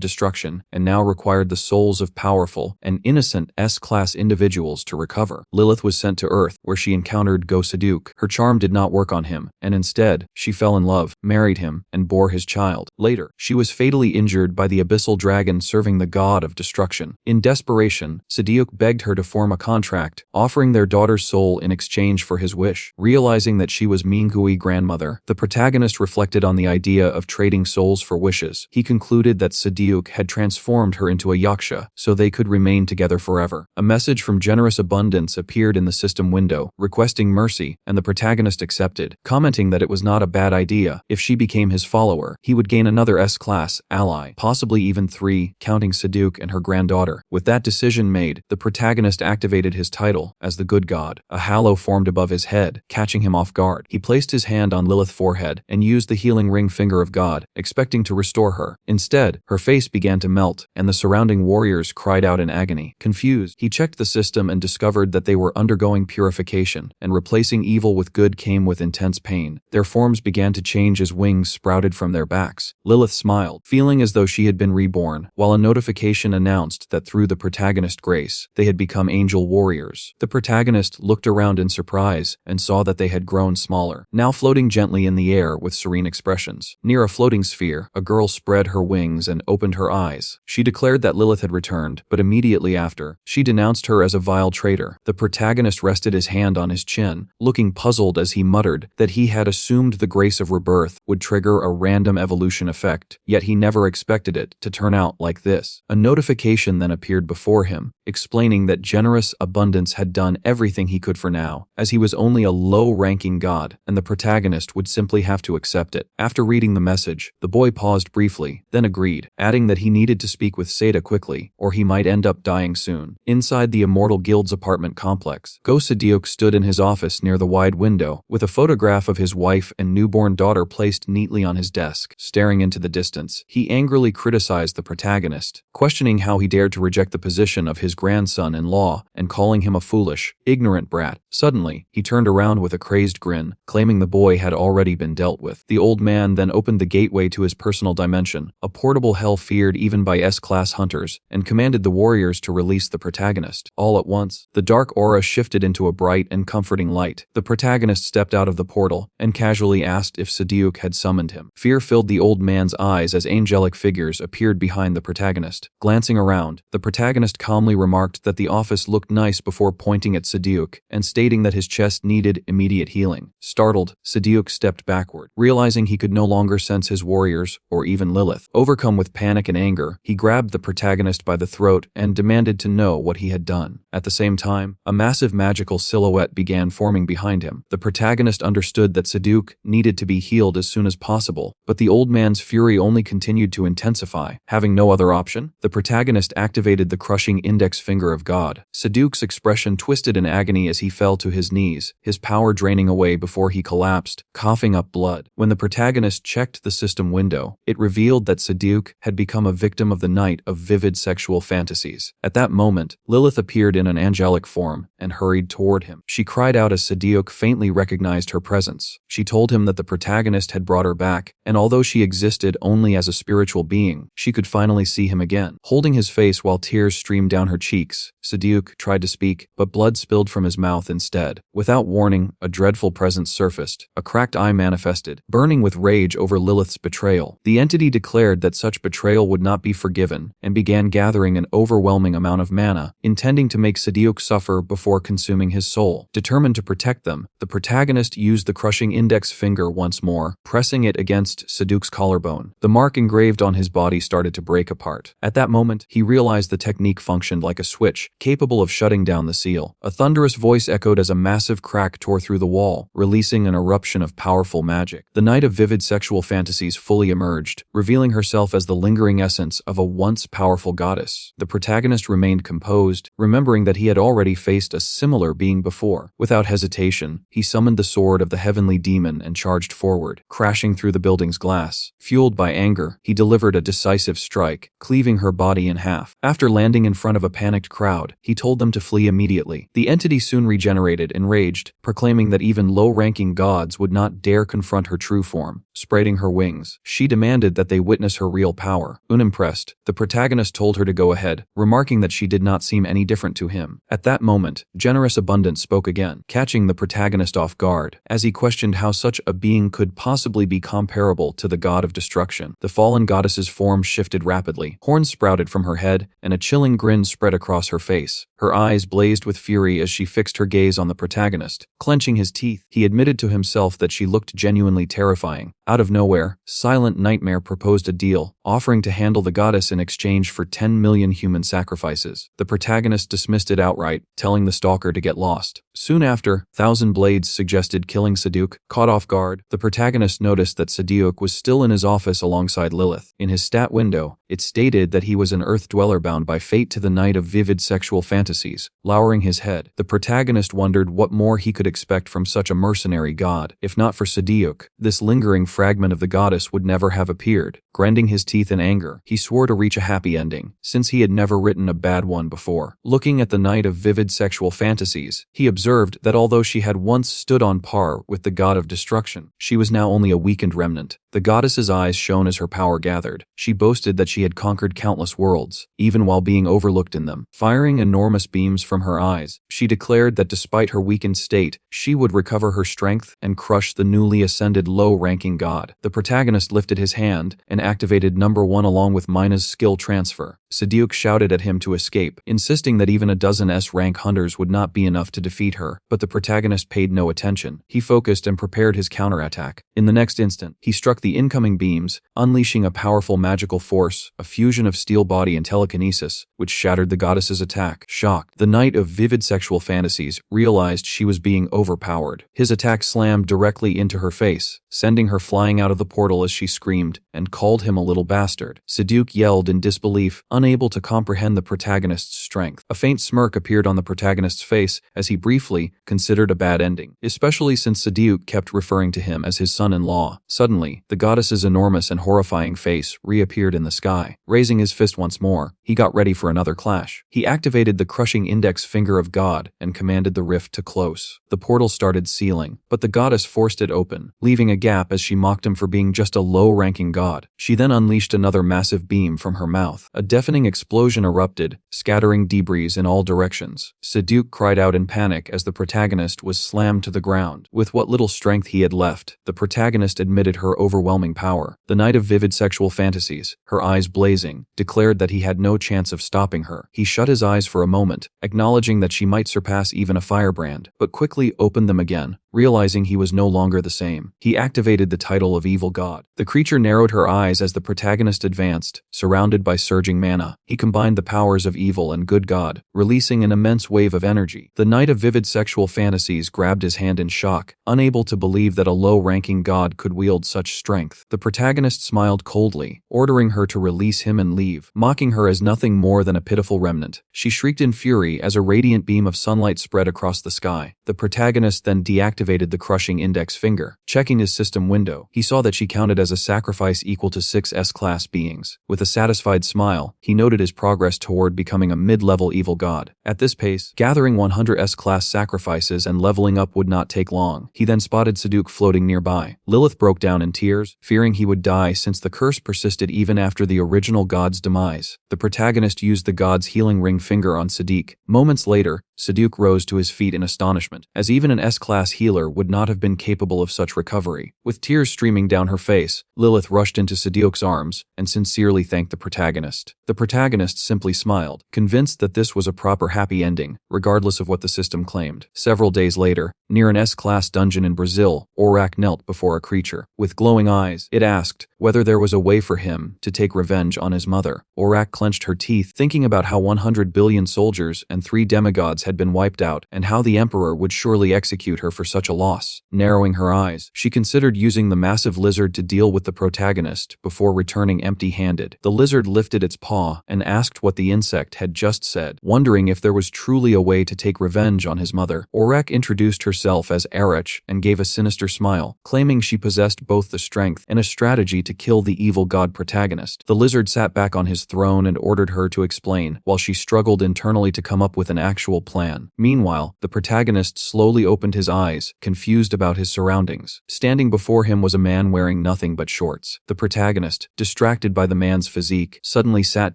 destruction and now required the souls of powerful and innocent S-class individuals to recover. Lilith was sent to Earth, where she encountered Go-Saduk. Her charm did not work on him, and instead, she fell in love, married him, and bore his child. Later, she was fatally injured by the abyssal dragon serving the god of destruction. In desperation, Sadyuk begged her to form a contract, offering their daughter's soul in exchange for his wish. Realizing that she was Mingui grandmother, the protagonist reflected on the idea of trading souls for wishes. He concluded that Sadyuk had transformed her into a yaksha, so they could remain together forever. A message from Generous Abundance appeared in the system window, requesting mercy, and the protagonist accepted, commenting that it was not a bad idea. If she became his follower, he would gain another S-class ally, possibly even 3, counting Sadyuk and her granddaughter. With that decision made, the protagonist activated his title as the good god. A halo formed above his head, catching him off guard. He placed his hand on Lilith's forehead and used the healing ring finger of God, expecting to restore her. Instead, her face began to melt, and the surrounding warriors cried out in agony. Confused, he checked the system and discovered that they were undergoing purification, and replacing evil with good came with intense pain. Their forms began to change as wings sprouted from their backs. Lilith smiled, feeling as though she had been reborn, while a notification announced that through the protagonist's grace, they had become angel warriors. The protagonist looked around in surprise and saw that they had grown smaller, now floating gently in the air with serene expressions. Near a floating sphere, a girl spread her wings and opened her eyes. She declared that Lilith had returned, but immediately after, she denounced her as a vile traitor. The protagonist rested his hand on his chin, looking puzzled as he muttered that he had assumed the grace of rebirth would trigger a random evolution effect, yet he never expected it to turn out like this. A notification then appeared before him, explaining that Generous Abundance had done everything he could for now, as he was only a low-ranking god, and the protagonist would simply have to accept it. After reading the message, the boy paused briefly, then agreed, adding that he needed to speak with Seda quickly, or he might end up dying soon. Inside the Immortal Guild's apartment complex, Go-Saduk stood in his office near the wide window, with a photograph of his wife and newborn daughter placed neatly on his desk. Staring into the distance, he angrily criticized the protagonist, questioning how he dared to reject the position of his grandson-in-law and calling him a foolish, ignorant brat. Suddenly, he turned around with a crazed grin, claiming the boy had already been dealt with. The old man then opened the gateway to his personal dimension, a portable hell feared even by S-class hunters, and commanded the warriors to release the protagonist. All at once, the dark aura shifted into a bright and comforting light. The protagonist stepped out of the portal and casually asked if Sadyuk had summoned him. Fear filled the old man's eyes as angelic figures appeared behind the protagonist. Glancing around, the protagonist calmly remarked remarked that the office looked nice before pointing at Seduc and stating that his chest needed immediate healing. Startled, Seduc stepped backward, realizing he could no longer sense his warriors or even Lilith. Overcome with panic and anger, he grabbed the protagonist by the throat and demanded to know what he had done. At the same time, a massive magical silhouette began forming behind him. The protagonist understood that Seduc needed to be healed as soon as possible, but the old man's fury only continued to intensify. Having no other option, the protagonist activated the crushing index finger of God. Seduc's expression twisted in agony as he fell to his knees, his power draining away before he collapsed, coughing up blood. When the protagonist checked the system window, it revealed that Seduc had become a victim of the night of vivid sexual fantasies. At that moment, Lilith appeared in an angelic form and hurried toward him. She cried out as Seduc faintly recognized her presence. She told him that the protagonist had brought her back, and although she existed only as a spiritual being, she could finally see him again. Holding his face while tears streamed down her cheeks, Seduc tried to speak, but blood spilled from his mouth instead. Without warning, a dreadful presence surfaced. A cracked eye manifested, burning with rage over Lilith's betrayal. The entity declared that such betrayal would not be forgiven and began gathering an overwhelming amount of mana, intending to make Seduc suffer before consuming his soul. Determined to protect them, the protagonist used the crushing index finger once more, pressing it against Seduc's collarbone. The mark engraved on his body started to break apart. At that moment, he realized the technique functioned like a switch, capable of shutting down the seal. A thunderous voice echoed as a massive crack tore through the wall, releasing an eruption of powerful magic. The night of vivid sexual fantasies fully emerged, revealing herself as the lingering essence of a once powerful goddess. The protagonist remained composed, remembering that he had already faced a similar being before. Without hesitation, he summoned the sword of the heavenly demon and charged forward, crashing through the building's glass. Fueled by anger, he delivered a decisive strike, cleaving her body in half. After landing in front of a panicked crowd, he told them to flee immediately. The entity soon regenerated, enraged, proclaiming that even low-ranking gods would not dare confront her true form. Spreading her wings, she demanded that they witness her real power. Unimpressed, the protagonist told her to go ahead, remarking that she did not seem any different to him. At that moment, Generous Abundance spoke again, catching the protagonist off guard, as he questioned how such a being could possibly be comparable to the god of destruction. The fallen goddess's form shifted rapidly. Horns sprouted from her head, and a chilling grin spread across her face. Her eyes blazed with fury as she fixed her gaze on the protagonist. Clenching his teeth, he admitted to himself that she looked genuinely terrifying. Out of nowhere, Silent Nightmare proposed a deal, offering to handle the goddess in exchange for 10 million human sacrifices. The protagonist dismissed it outright, telling the stalker to get lost. Soon after, Thousand Blades suggested killing Seduc. Caught off guard, the protagonist noticed that Seduc was still in his office alongside Lilith. In his stat window, it stated that he was an earth dweller bound by fate to the night of vivid sexual fantasies. Lowering his head, the protagonist wondered what more he could expect from such a mercenary god. If not for Seduc, this lingering fragment of the goddess would never have appeared. Grinding his teeth in anger, he swore to reach a happy ending, since he had never written a bad one before. Looking at the night of vivid sexual fantasies, he observed that although she had once stood on par with the god of destruction, she was now only a weakened remnant. The goddess's eyes shone as her power gathered. She boasted that she had conquered countless worlds, even while being overlooked in them. Firing enormous beams from her eyes, she declared that despite her weakened state, she would recover her strength and crush the newly ascended low-ranking god. The protagonist lifted his hand and activated number 1 along with Mina's skill transfer. Seduc shouted at him to escape, insisting that even a dozen S-rank hunters would not be enough to defeat her, but the protagonist paid no attention. He focused and prepared his counterattack. In the next instant, he struck the incoming beams, unleashing a powerful magical force, a fusion of steel body and telekinesis, which shattered the goddess's attack. Shocked, the knight of vivid sexual fantasies realized she was being overpowered. His attack slammed directly into her face, sending her flying out of the portal as she screamed and called him a little bastard. Seduc yelled in disbelief, unable to comprehend the protagonist's strength. A faint smirk appeared on the protagonist's face as he briefly considered a bad ending, especially since Seduc kept referring to him as his son-in-law. Suddenly, the goddess's enormous and horrifying face reappeared in the sky. Raising his fist once more, he got ready for another clash. He activated the crushing index finger of God and commanded the rift to close. The portal started sealing, but the goddess forced it open, leaving a gap as she mocked him for being just a low-ranking god. She then unleashed another massive beam from her mouth. A deafening explosion erupted, scattering debris in all directions. Seduc cried out in panic as the protagonist was slammed to the ground. With what little strength he had left, the protagonist admitted her overwhelming power. The knight of vivid sexual fantasies, her eyes blazing, declared that he had no chance of stopping her. He shut his eyes for a moment, acknowledging that she might surpass even a firebrand, but quickly opened them again, realizing he was no longer the same. He activated the title of Evil God. The creature narrowed her eyes as the protagonist advanced, surrounded by surging mana. He combined the powers of evil and good god, releasing an immense wave of energy. The knight of vivid sexual fantasies grabbed his hand in shock, unable to believe that a low-ranking god could wield such strength. The protagonist smiled coldly, ordering her to release him and leave, mocking her as nothing more than a pitiful remnant. She shrieked in fury as a radiant beam of sunlight spread across the sky. The protagonist then deactivated the crushing index finger. Checking his system window, he saw that she counted as a sacrifice equal to 6 S-class beings. With a satisfied smile, he noted his progress toward becoming a mid-level evil god. At this pace, gathering 100 S-class sacrifices and leveling up would not take long. He then spotted Seduc floating nearby. Lilith broke down in tears, fearing he would die since the curse persisted even after the original god's demise. The protagonist used the god's healing ring finger on Seduc. Moments later, Seduc rose to his feet in astonishment, as even an S-class healer would not have been capable of such recovery. With tears streaming down her face, Lilith rushed into Seduc's arms and sincerely thanked the protagonist. The protagonist simply smiled, convinced that this was a proper happy ending, regardless of what the system claimed. Several days later, near an S-class dungeon in Brazil, Orac knelt before a creature. With glowing eyes, it asked whether there was a way for him to take revenge on his mother. Orac clenched her teeth, thinking about how 100 billion soldiers and 3 demigods had been wiped out, and how the Emperor would surely execute her for such a loss. Narrowing her eyes, she considered using the massive lizard to deal with the protagonist before returning empty-handed. The lizard lifted its paw and asked what the insect had just said, wondering if there was truly a way to take revenge on his mother. Orac introduced herself as Erich and gave a sinister smile, claiming she possessed both the strength and a strategy to kill the evil god protagonist. The lizard sat back on his throne and ordered her to explain, while she struggled internally to come up with an actual plan. Meanwhile, the protagonist slowly opened his eyes, confused about his surroundings. Standing before him was a man wearing nothing but shorts. The protagonist, distracted by the man's physique, suddenly sat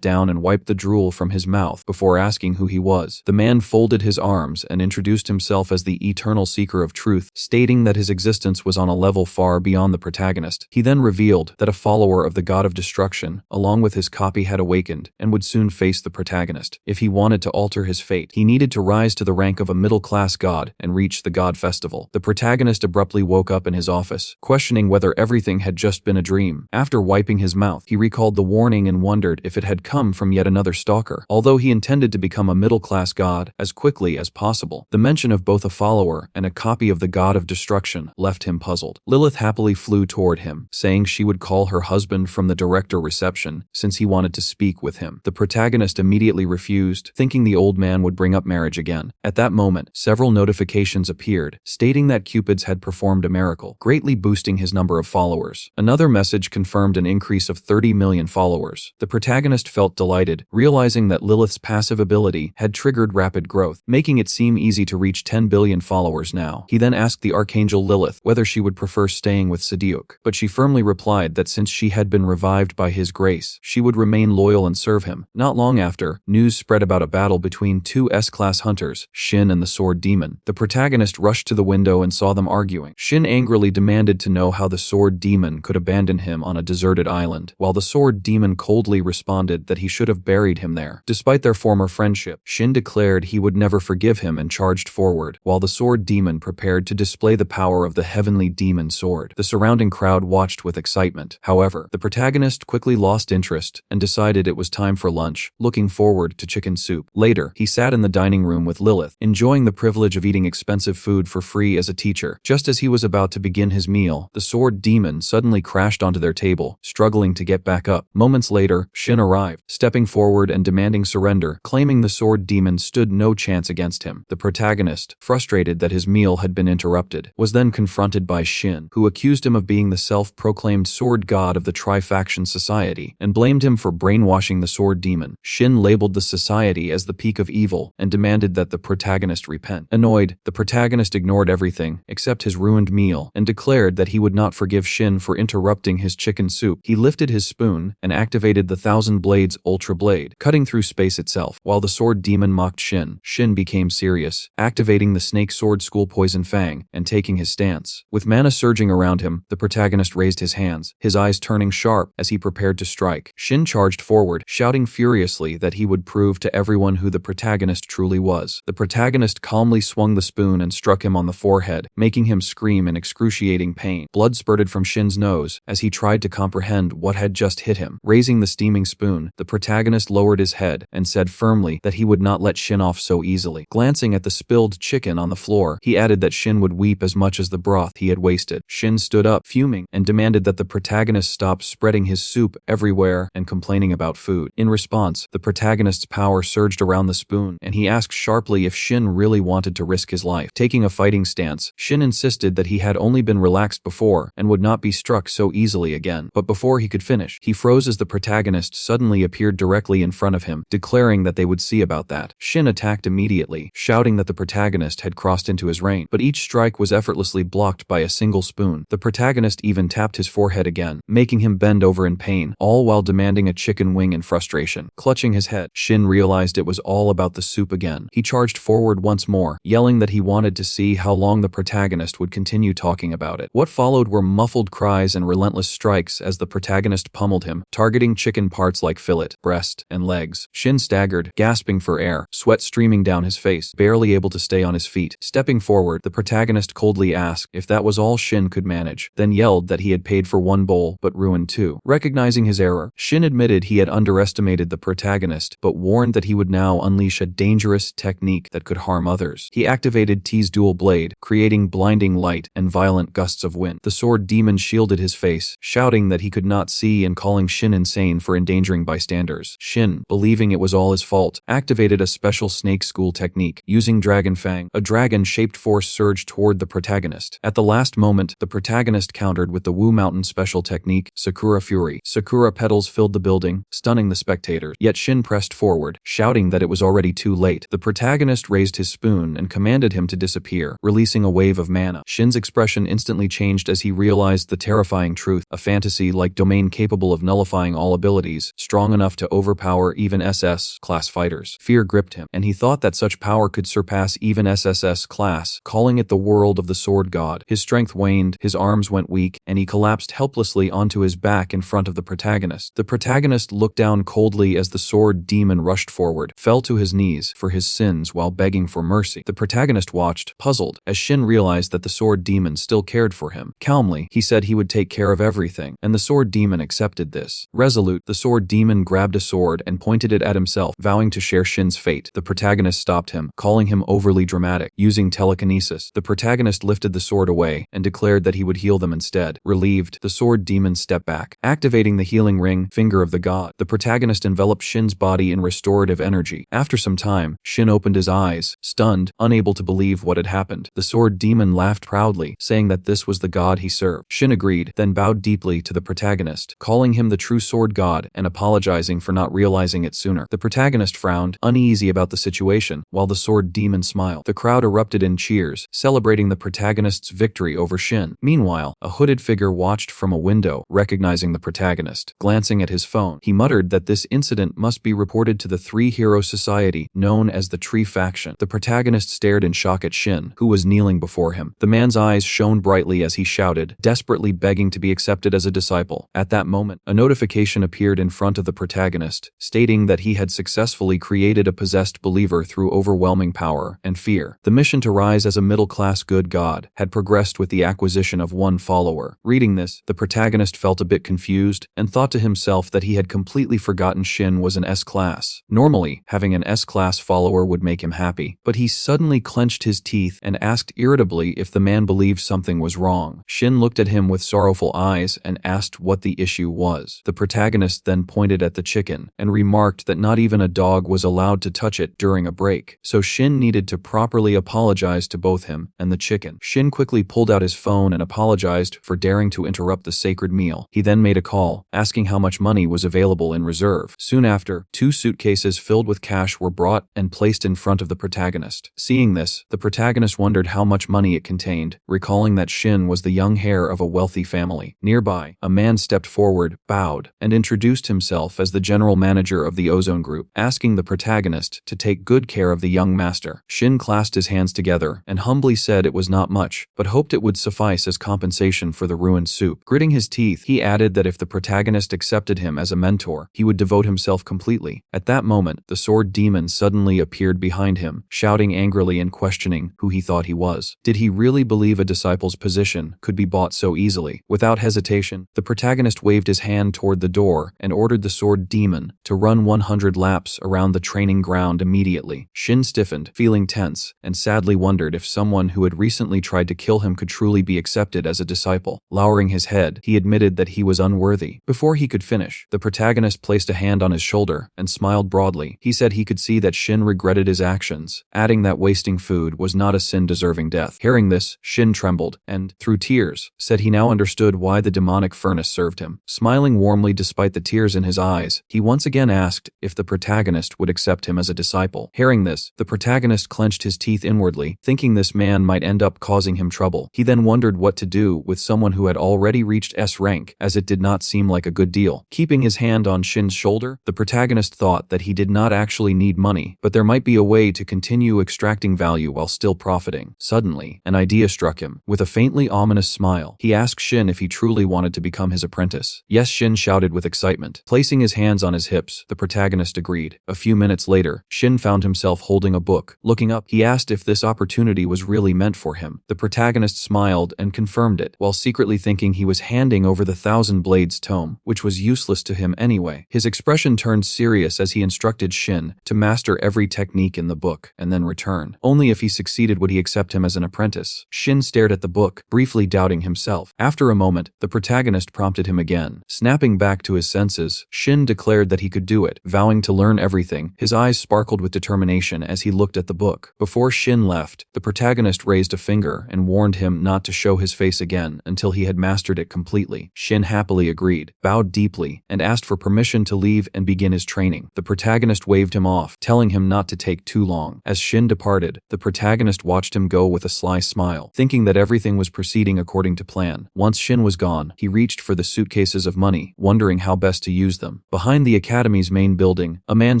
down and wiped the drool from his mouth before asking who he was. The man folded his arms and introduced himself as the eternal seeker of truth, stating that his existence was on a level far beyond the protagonist. He then revealed that a follower of the god of destruction, along with his copy, had awakened and would soon face the protagonist. If he wanted to alter his fate, he needed to rise to the rank of a middle-class god and reach the god festival. The protagonist abruptly woke up in his office, questioning whether everything had just been a dream. After wiping his mouth, he recalled the warning and wondered if it had come from yet another stalker. Although he intended to become a middle-class god as quickly as possible, the mention of both a follower and a copy of the god of destruction left him puzzled. Lilith happily flew toward him, saying she would call her husband from the director reception since he wanted to speak with him. The protagonist immediately refused, thinking the old man would bring up marriage again. At that moment, several notifications appeared, stating that Cupid's had performed a miracle, greatly boosting his number of followers. Another message confirmed an increase of 30 million followers. The protagonist felt delighted, realizing that Lilith's passive ability had triggered rapid growth, making it seem easy to reach 10 billion followers now. He then asked the Archangel Lilith whether she would prefer staying with Seduc, but she firmly replied that since she had been revived by his grace, she would remain loyal and serve him. Not long after, news spread about a battle between 2 S-class hunters, Shin and the Sword Demon. The protagonist rushed to the window and saw them arguing. Shin angrily demanded to know how the Sword Demon could abandon him on a deserted island, while the Sword Demon coldly responded that he should have buried him there. Despite their former friendship, Shin declared he would never forgive him and charged forward, while the Sword Demon prepared to display the power of the heavenly demon sword. The surrounding crowd watched with excitement. However, the protagonist quickly lost interest and decided it was time for lunch, looking forward to chicken soup. Later, he sat in the dining room room with Lilith, enjoying the privilege of eating expensive food for free as a teacher. Just as he was about to begin his meal, the sword demon suddenly crashed onto their table, struggling to get back up. Moments later, Shin arrived, stepping forward and demanding surrender, claiming the sword demon stood no chance against him. The protagonist, frustrated that his meal had been interrupted, was then confronted by Shin, who accused him of being the self-proclaimed sword god of the Tri-Faction Society, and blamed him for brainwashing the sword demon. Shin labeled the society as the peak of evil and demanded that the protagonist repent. Annoyed, the protagonist ignored everything except his ruined meal and declared that he would not forgive Shin for interrupting his chicken soup. He lifted his spoon and activated the Thousand Blades Ultra Blade, cutting through space itself. While the sword demon mocked Shin, Shin became serious, activating the Snake Sword School Poison Fang and taking his stance. With mana surging around him, the protagonist raised his hands, his eyes turning sharp as he prepared to strike. Shin charged forward, shouting furiously that he would prove to everyone who the protagonist truly was. The protagonist calmly swung the spoon and struck him on the forehead, making him scream in excruciating pain. Blood spurted from Shin's nose as he tried to comprehend what had just hit him. Raising the steaming spoon, the protagonist lowered his head and said firmly that he would not let Shin off so easily. Glancing at the spilled chicken on the floor, he added that Shin would weep as much as the broth he had wasted. Shin stood up, fuming, and demanded that the protagonist stop spreading his soup everywhere and complaining about food. In response, the protagonist's power surged around the spoon, and he asked sharply if Shin really wanted to risk his life. Taking a fighting stance, Shin insisted that he had only been relaxed before and would not be struck so easily again. But before he could finish, he froze as the protagonist suddenly appeared directly in front of him, declaring that they would see about that. Shin attacked immediately, shouting that the protagonist had crossed into his range, but each strike was effortlessly blocked by a single spoon. The protagonist even tapped his forehead again, making him bend over in pain, all while demanding a chicken wing in frustration. Clutching his head, Shin realized it was all about the soup again. He charged forward once more, yelling that he wanted to see how long the protagonist would continue talking about it. What followed were muffled cries and relentless strikes as the protagonist pummeled him, targeting chicken parts like fillet, breast, and legs. Shin staggered, gasping for air, sweat streaming down his face, barely able to stay on his feet. Stepping forward, the protagonist coldly asked if that was all Shin could manage, then yelled that he had paid for one bowl but ruined two. Recognizing his error, Shin admitted he had underestimated the protagonist, but warned that he would now unleash a dangerous technique that could harm others. He activated T's dual blade, creating blinding light and violent gusts of wind. The sword demon shielded his face, shouting that he could not see and calling Shin insane for endangering bystanders. Shin, believing it was all his fault, activated a special snake school technique. Using Dragon Fang, a dragon-shaped force surged toward the protagonist. At the last moment, the protagonist countered with the Wu Mountain special technique, Sakura Fury. Sakura petals filled the building, stunning the spectators. Yet Shin pressed forward, shouting that it was already too late. The protagonist raised his spoon and commanded him to disappear, releasing a wave of mana. Shin's expression instantly changed as he realized the terrifying truth. A fantasy-like domain capable of nullifying all abilities, strong enough to overpower even SS-class fighters. Fear gripped him, and he thought that such power could surpass even SSS class, calling it the world of the sword god. His strength waned, his arms went weak, and he collapsed helplessly onto his back in front of the protagonist. The protagonist looked down coldly as the sword demon rushed forward, fell to his knees for his sins while begging for mercy. The protagonist watched, puzzled, as Shin realized that the sword demon still cared for him. Calmly, he said he would take care of everything, and the sword demon accepted this. Resolute, the sword demon grabbed a sword and pointed it at himself, vowing to share Shin's fate. The protagonist stopped him, calling him overly dramatic. Using telekinesis, the protagonist lifted the sword away and declared that he would heal them instead. Relieved, the sword demon stepped back, activating the healing ring, Finger of the God. The protagonist enveloped Shin's body in restorative energy. After some time, Shin opened his eyes, stunned, unable to believe what had happened. The sword demon laughed proudly, saying that this was the god he served. Shin agreed, then bowed deeply to the protagonist, calling him the true sword god and apologizing for not realizing it sooner. The protagonist frowned, uneasy about the situation, while the sword demon smiled. The crowd erupted in cheers, celebrating the protagonist's victory over Shin. Meanwhile, a hooded figure watched from a window, recognizing the protagonist. Glancing at his phone, he muttered that this incident must be reported to the three-hero society known as the Tri-Faction. The protagonist stared in shock at Shin, who was kneeling before him. The man's eyes shone brightly as he shouted, desperately begging to be accepted as a disciple. At that moment, a notification appeared in front of the protagonist, stating that he had successfully created a possessed believer through overwhelming power and fear. The mission to rise as a middle-class good god had progressed with the acquisition of one follower. Reading this, the protagonist felt a bit confused and thought to himself that he had completely forgotten Shin was an S-class. Normally, having an S-class follower would make him happy. But he suddenly clenched his teeth and asked irritably if the man believed something was wrong. Shin looked at him with sorrowful eyes and asked what the issue was. The protagonist then pointed at the chicken and remarked that not even a dog was allowed to touch it during a break, so Shin needed to properly apologize to both him and the chicken. Shin quickly pulled out his phone and apologized for daring to interrupt the sacred meal. He then made a call, asking how much money was available in reserve. Soon after, 2 suitcases filled with cash were brought and placed in front of the protagonist. Seeing this, the protagonist wondered how much money it contained, recalling that Shin was the young heir of a wealthy family. Nearby, a man stepped forward, bowed, and introduced himself as the general manager of the Ozone Group, asking the protagonist to take good care of the young master. Shin clasped his hands together and humbly said it was not much, but hoped it would suffice as compensation for the ruined soup. Gritting his teeth, he added that if the protagonist accepted him as a mentor, he would devote himself completely. At that moment, the sword demon suddenly appeared behind him, shouting angrily and questioning who he thought he was. Did he really believe a disciple's position could be bought so easily? Without hesitation, the protagonist waved his hand toward the door and ordered the sword demon to run 100 laps around the training ground immediately. Shin stiffened, feeling tense, and sadly wondered if someone who had recently tried to kill him could truly be accepted as a disciple. Lowering his head, he admitted that he was unworthy. Before he could finish, the protagonist placed a hand on his shoulder and smiled broadly. He said he could see that Shin regretted his actions, adding that wasting food was not a sin deserving death. Hearing this, Shin trembled and, through tears, said he now understood why the demonic furnace served him. Smiling warmly despite the tears in his eyes, he once again asked if the protagonist would accept him as a disciple. Hearing this, the protagonist clenched his teeth inwardly, thinking this man might end up causing him trouble. He then wondered what to do with someone who had already reached S rank, as it did not seem like a good deal. Keeping his hand on Shin's shoulder, the protagonist thought that he did not actually need money, but there might be a way to continue extracting value while still profiting. Suddenly, an idea struck him. With a faintly ominous smile, he asked Shin if he truly wanted to become his apprentice. Yes, Shin shouted with excitement. Placing his hands on his hips, the protagonist agreed. A few minutes later, Shin found himself holding a book. Looking up, he asked if this opportunity was really meant for him. The protagonist smiled and confirmed it, while secretly thinking he was handing over the Thousand Blades tome, which was useless to him anyway. His expression turned serious as he instructed Shin to master every technique in the book and then return. Only if he succeeded would he accept him as an apprentice. Shin stared at the book, briefly doubting himself. After a moment, the protagonist prompted him again. Snapping back to his senses, Shin declared that he could do it, vowing to learn everything. His eyes sparkled with determination as he looked at the book. Before Shin left, the protagonist raised a finger and warned him not to show his face again until he had mastered it completely. Shin happily agreed, bowed deeply, and asked for permission to leave and begin his training. The protagonist waved him off, telling him not to take too long. As Shin departed, the protagonist watched him go with a sly smile, thinking that everything was proceeding according to plan. Once Shin was gone, he reached for the suitcases of money, wondering how best to use them. Behind the academy's main building, a man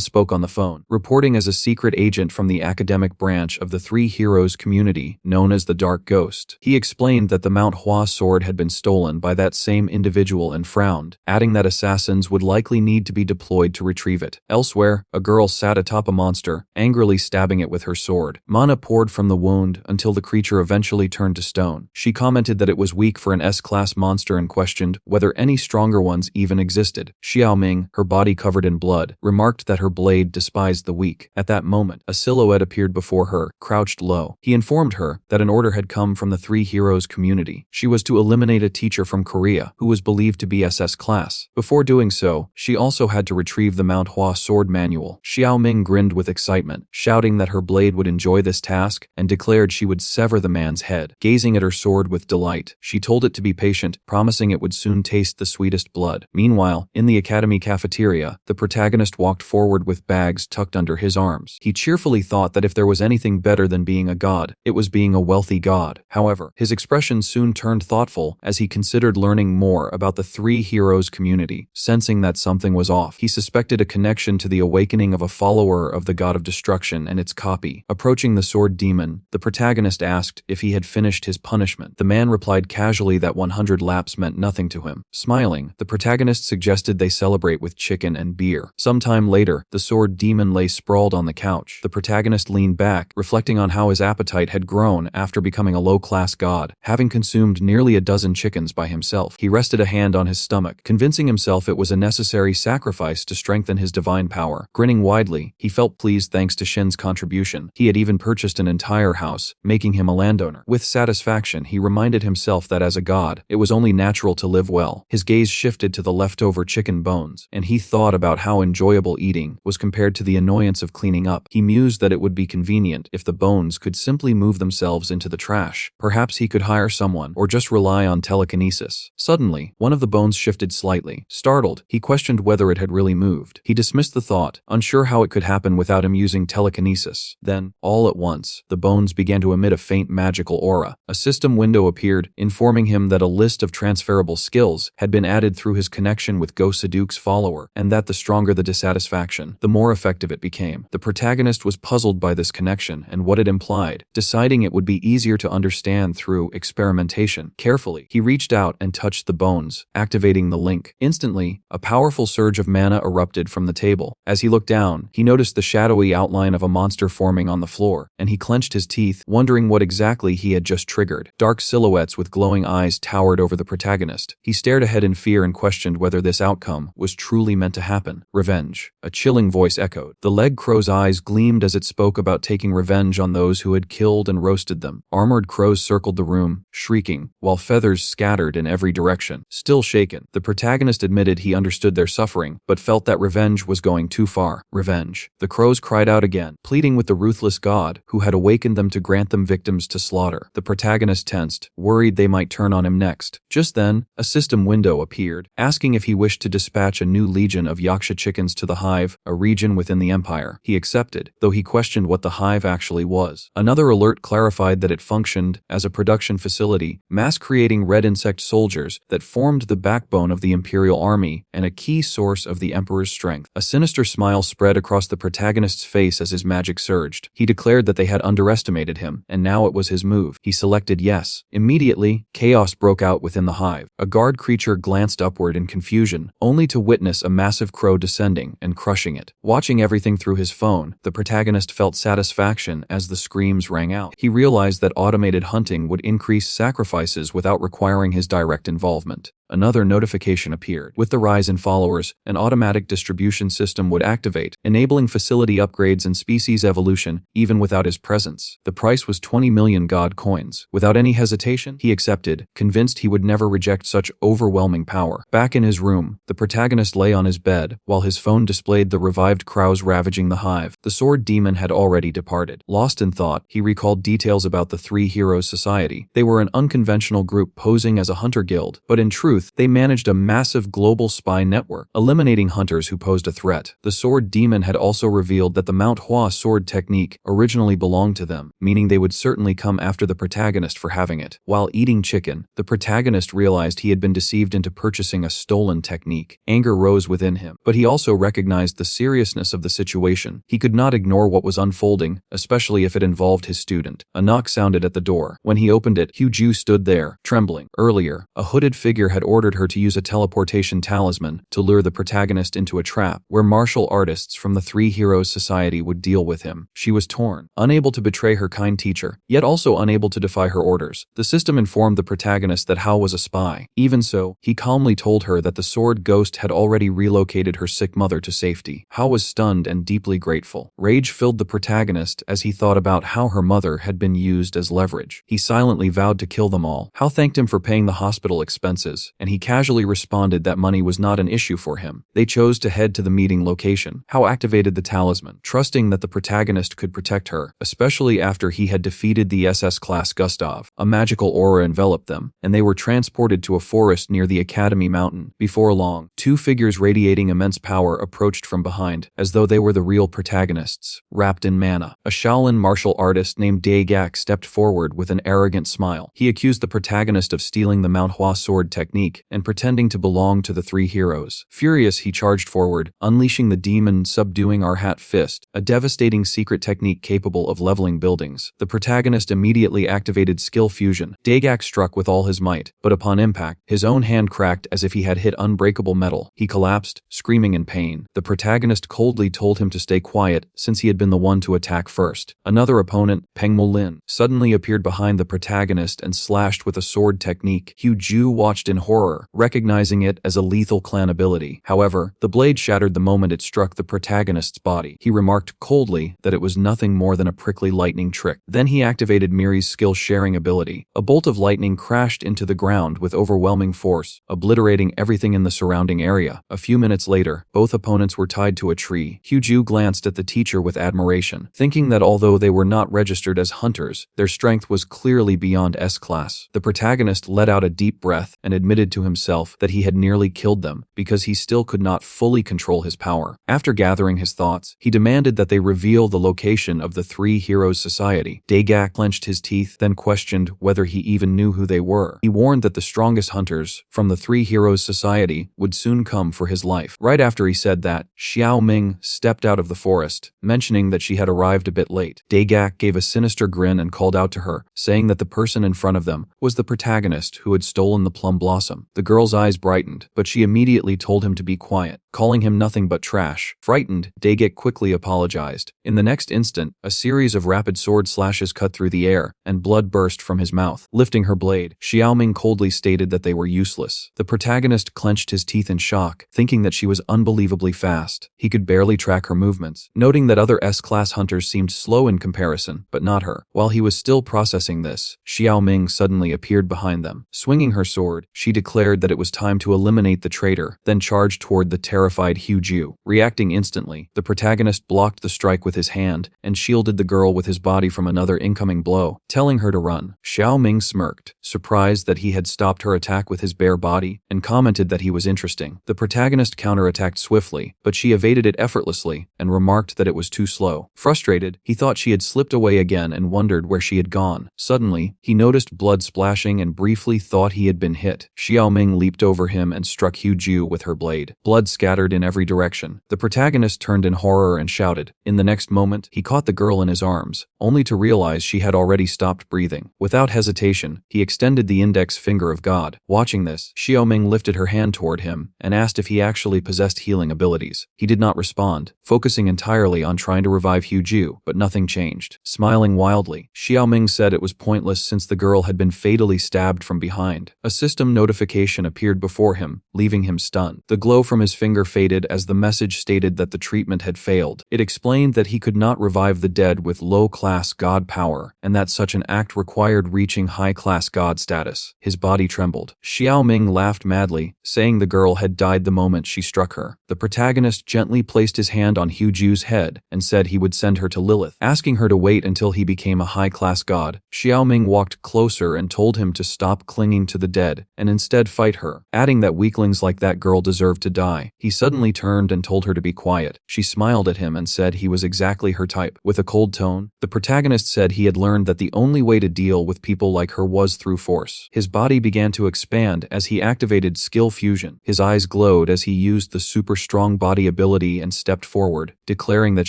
spoke on the phone, reporting as a secret agent from the academic branch of the Three Heroes community, known as the Dark Ghost. He explained that the Manhwa sword had been stolen by that same individual and frowned, adding that assassins would likely need to be deployed to retrieve it. Elsewhere, a girl sat atop a monster, angrily stabbing it with her sword. Mana poured from the wound until the creature eventually turned to stone. She commented that it was weak for an S-class monster and questioned whether any stronger ones even existed. Xiaoming, her body covered in blood, remarked that her blade despised the weak. At that moment, a silhouette appeared before her, crouched low. He informed her that an order had come from the Three Heroes community. She was to eliminate a teacher from Korea who was believed to be SS class. Before doing so, she also had to retrieve the Manhwa sword manual. Xiaoming grinned with excitement, shouting that her blade would enjoy this task and declared she would sever the man's head. Gazing at her sword with delight, she told it to be patient, promising it would soon taste the sweetest blood. Meanwhile, in the academy cafeteria, the protagonist walked forward with bags tucked under his arms. He cheerfully thought that if there was anything better than being a god, it was being a wealthy god. However, his expression soon turned thoughtful as he considered learning more about the Three Heroes community. Sensing that something was off, he suspected a connection to the awakening of a follower of the god of destruction and its copy. Approaching the sword demon, the protagonist asked if he had finished his punishment. The man replied casually that 100 laps meant nothing to him. Smiling, the protagonist suggested they celebrate with chicken and beer. Sometime later, the sword demon lay sprawled on the couch. The protagonist leaned back, reflecting on how his appetite had grown after becoming a low-class god, having consumed nearly a dozen chickens by himself. He rested a hand on his stomach, convincing himself it was a necessary sacrifice to strengthen his divine power. Grinning widely, he felt pleased thanks to Shin's contribution. He had even purchased an entire house, making him a landowner. With satisfaction, he reminded himself that as a god, it was only natural to live well. His gaze shifted to the leftover chicken bones, and he thought about how enjoyable eating was compared to the annoyance of cleaning up. He mused that it would be convenient if the bones could simply move themselves into the trash. Perhaps he could hire someone or just rely on telekinesis. Suddenly, one of the bones shifted slightly. Startled, he questioned whether it had really moved. He dismissed the thought, unsure how it could happen without him using telekinesis. Then, all at once, the bones began to emit a faint magical aura. A system window appeared, informing him that a list of transferable skills had been added through his connection with Go Saduk's follower, and that the stronger the dissatisfaction, the more effective it became. The protagonist was puzzled by this connection and what it implied, deciding it would be easier to understand through experimentation. Carefully, he reached out and touched the bones, activating the link. Instantly, a powerful surge of mana erupted from the table. As he looked down, he noticed the shadowy outline of a monster forming on the floor, and he clenched his teeth, wondering what exactly he had just triggered. Dark silhouettes with glowing eyes towered over the protagonist. He stared ahead in fear and questioned whether this outcome was truly meant to happen. Revenge. A chilling voice echoed. The leg crow's eyes gleamed as it spoke about taking revenge on those who had killed and roasted them. Armored crows circled the room, shrieking, while feathers scattered in every direction. Still shaken, the protagonist admitted he understood their suffering, but felt that revenge was going too far. Revenge. The crows cried out again, pleading with the ruthless god who had awakened them to grant them victims to slaughter. The protagonist tensed, worried they might turn on him next. Just then, a system window appeared, asking if he wished to dispatch a new legion of Yaksha chickens to the hive, a region within the empire. He accepted, though he questioned what the hive actually was. Another alert clarified that it functioned as a production facility, mass-creating red insect soldiers that formed the backbone of the imperial army and a key source of the emperor's strength. A sinister smile spread across the protagonist's face as his magic surged. He declared that they had underestimated him, and now it was his move. He selected yes. Immediately, chaos broke out within the hive. A guard creature glanced upward in confusion, only to witness a massive crow descending and crushing it. Watching everything through his phone, the protagonist felt satisfaction as the screams rang out. He realized that automated hunting would increase sacrifices without requiring his direct involvement. Another notification appeared. With the rise in followers, an automatic distribution system would activate, enabling facility upgrades and species evolution even without his presence. The price was 20 million god coins. Without any hesitation, he accepted, convinced he would never reject such overwhelming power. Back in his room, the protagonist lay on his bed, while his phone displayed the revived crows ravaging the hive. The sword demon had already departed. Lost in thought, he recalled details about the Three Heroes Society. They were an unconventional group posing as a hunter guild, but in truth, they managed a massive global spy network, eliminating hunters who posed a threat. The sword demon had also revealed that the Manhwa sword technique originally belonged to them, meaning they would certainly come after the protagonist for having it. While eating chicken, the protagonist realized he had been deceived into purchasing a stolen technique. Anger rose within him, but he also recognized the seriousness of the situation. He could not ignore what was unfolding, especially if it involved his student. A knock sounded at the door. When he opened it, Hugh stood there, trembling. Earlier, a hooded figure had ordered her to use a teleportation talisman to lure the protagonist into a trap where martial artists from the Three Heroes Society would deal with him. She was torn, unable to betray her kind teacher, yet also unable to defy her orders. The system informed the protagonist that Hao was a spy. Even so, he calmly told her that the sword ghost had already relocated her sick mother to safety. Hao was stunned and deeply grateful. Rage filled the protagonist as he thought about how her mother had been used as leverage. He silently vowed to kill them all. Hao thanked him for paying the hospital expenses, and he casually responded that money was not an issue for him. They chose to head to the meeting location. Hao activated the talisman, trusting that the protagonist could protect her, especially after he had defeated the SS-class Gustav. A magical aura enveloped them, and they were transported to a forest near the Academy Mountain. Before long, two figures radiating immense power approached from behind, as though they were the real protagonists, wrapped in mana. A Shaolin martial artist named Daegak stepped forward with an arrogant smile. He accused the protagonist of stealing the Manhwa sword technique and pretending to belong to the Three Heroes. Furious, he charged forward, unleashing the demon subduing Arhat Fist, a devastating secret technique capable of leveling buildings. The protagonist immediately activated skill fusion. Daegak struck with all his might, but upon impact, his own hand cracked as if he had hit unbreakable metal. He collapsed, screaming in pain. The protagonist coldly told him to stay quiet, since he had been the one to attack first. Another opponent, Peng Mo-lin, suddenly appeared behind the protagonist and slashed with a sword technique. Hugh watched in horror horror, recognizing it as a lethal clan ability. However, the blade shattered the moment it struck the protagonist's body. He remarked coldly that it was nothing more than a prickly lightning trick. Then he activated Miri's skill-sharing ability. A bolt of lightning crashed into the ground with overwhelming force, obliterating everything in the surrounding area. A few minutes later, both opponents were tied to a tree. Hyuju glanced at the teacher with admiration, thinking that although they were not registered as hunters, their strength was clearly beyond S-class. The protagonist let out a deep breath and admitted to himself that he had nearly killed them because he still could not fully control his power. After gathering his thoughts, he demanded that they reveal the location of the Three Heroes Society. Daegak clenched his teeth, then questioned whether he even knew who they were. He warned that the strongest hunters from the Three Heroes Society would soon come for his life. Right after he said that, Xiao Ming stepped out of the forest, mentioning that she had arrived a bit late. Daegak gave a sinister grin and called out to her, saying that the person in front of them was the protagonist who had stolen the plum blossom. The girl's eyes brightened, but she immediately told him to be quiet, calling him nothing but trash. Frightened, Daegak quickly apologized. In the next instant, a series of rapid sword slashes cut through the air, and blood burst from his mouth. Lifting her blade, Xiaoming coldly stated that they were useless. The protagonist clenched his teeth in shock, thinking that she was unbelievably fast. He could barely track her movements, noting that other S-class hunters seemed slow in comparison, but not her. While he was still processing this, Xiaoming suddenly appeared behind them. Swinging her sword, she declared that it was time to eliminate the traitor, then charged toward the terrified Hyuju. Reacting instantly, the protagonist blocked the strike with his hand and shielded the girl with his body from another incoming blow, telling her to run. Xiao Ming smirked, surprised that he had stopped her attack with his bare body, and commented that he was interesting. The protagonist counterattacked swiftly, but she evaded it effortlessly and remarked that it was too slow. Frustrated, he thought she had slipped away again and wondered where she had gone. Suddenly, he noticed blood splashing and briefly thought he had been hit. Xiao Ming leaped over him and struck Hyuju with her blade. Blood scattered in every direction. The protagonist turned in horror and shouted. In the next moment, he caught the girl in his arms, only to realize she had already stopped breathing. Without hesitation, he extended the index finger of God. Watching this, Xiaoming lifted her hand toward him and asked if he actually possessed healing abilities. He did not respond, focusing entirely on trying to revive Hyuju, but nothing changed. Smiling wildly, Xiaoming said it was pointless since the girl had been fatally stabbed from behind. A system notification appeared before him, leaving him stunned. The glow from his finger faded as the message stated that the treatment had failed. It explained that he could not revive the dead with low-class god power, and that such an act required reaching high-class god status. His body trembled. Xiao Ming laughed madly, saying the girl had died the moment she struck her. The protagonist gently placed his hand on Hyuju's head and said he would send her to Lilith, asking her to wait until he became a high-class god. Xiao Ming walked closer and told him to stop clinging to the dead and instead fight her, adding that weaklings like that girl deserved to die. He suddenly turned and told her to be quiet. She smiled at him and said he was exactly her type. With a cold tone, the protagonist said he had learned that the only way to deal with people like her was through force. His body began to expand as he activated skill fusion. His eyes glowed as he used the super strong body ability and stepped forward, declaring that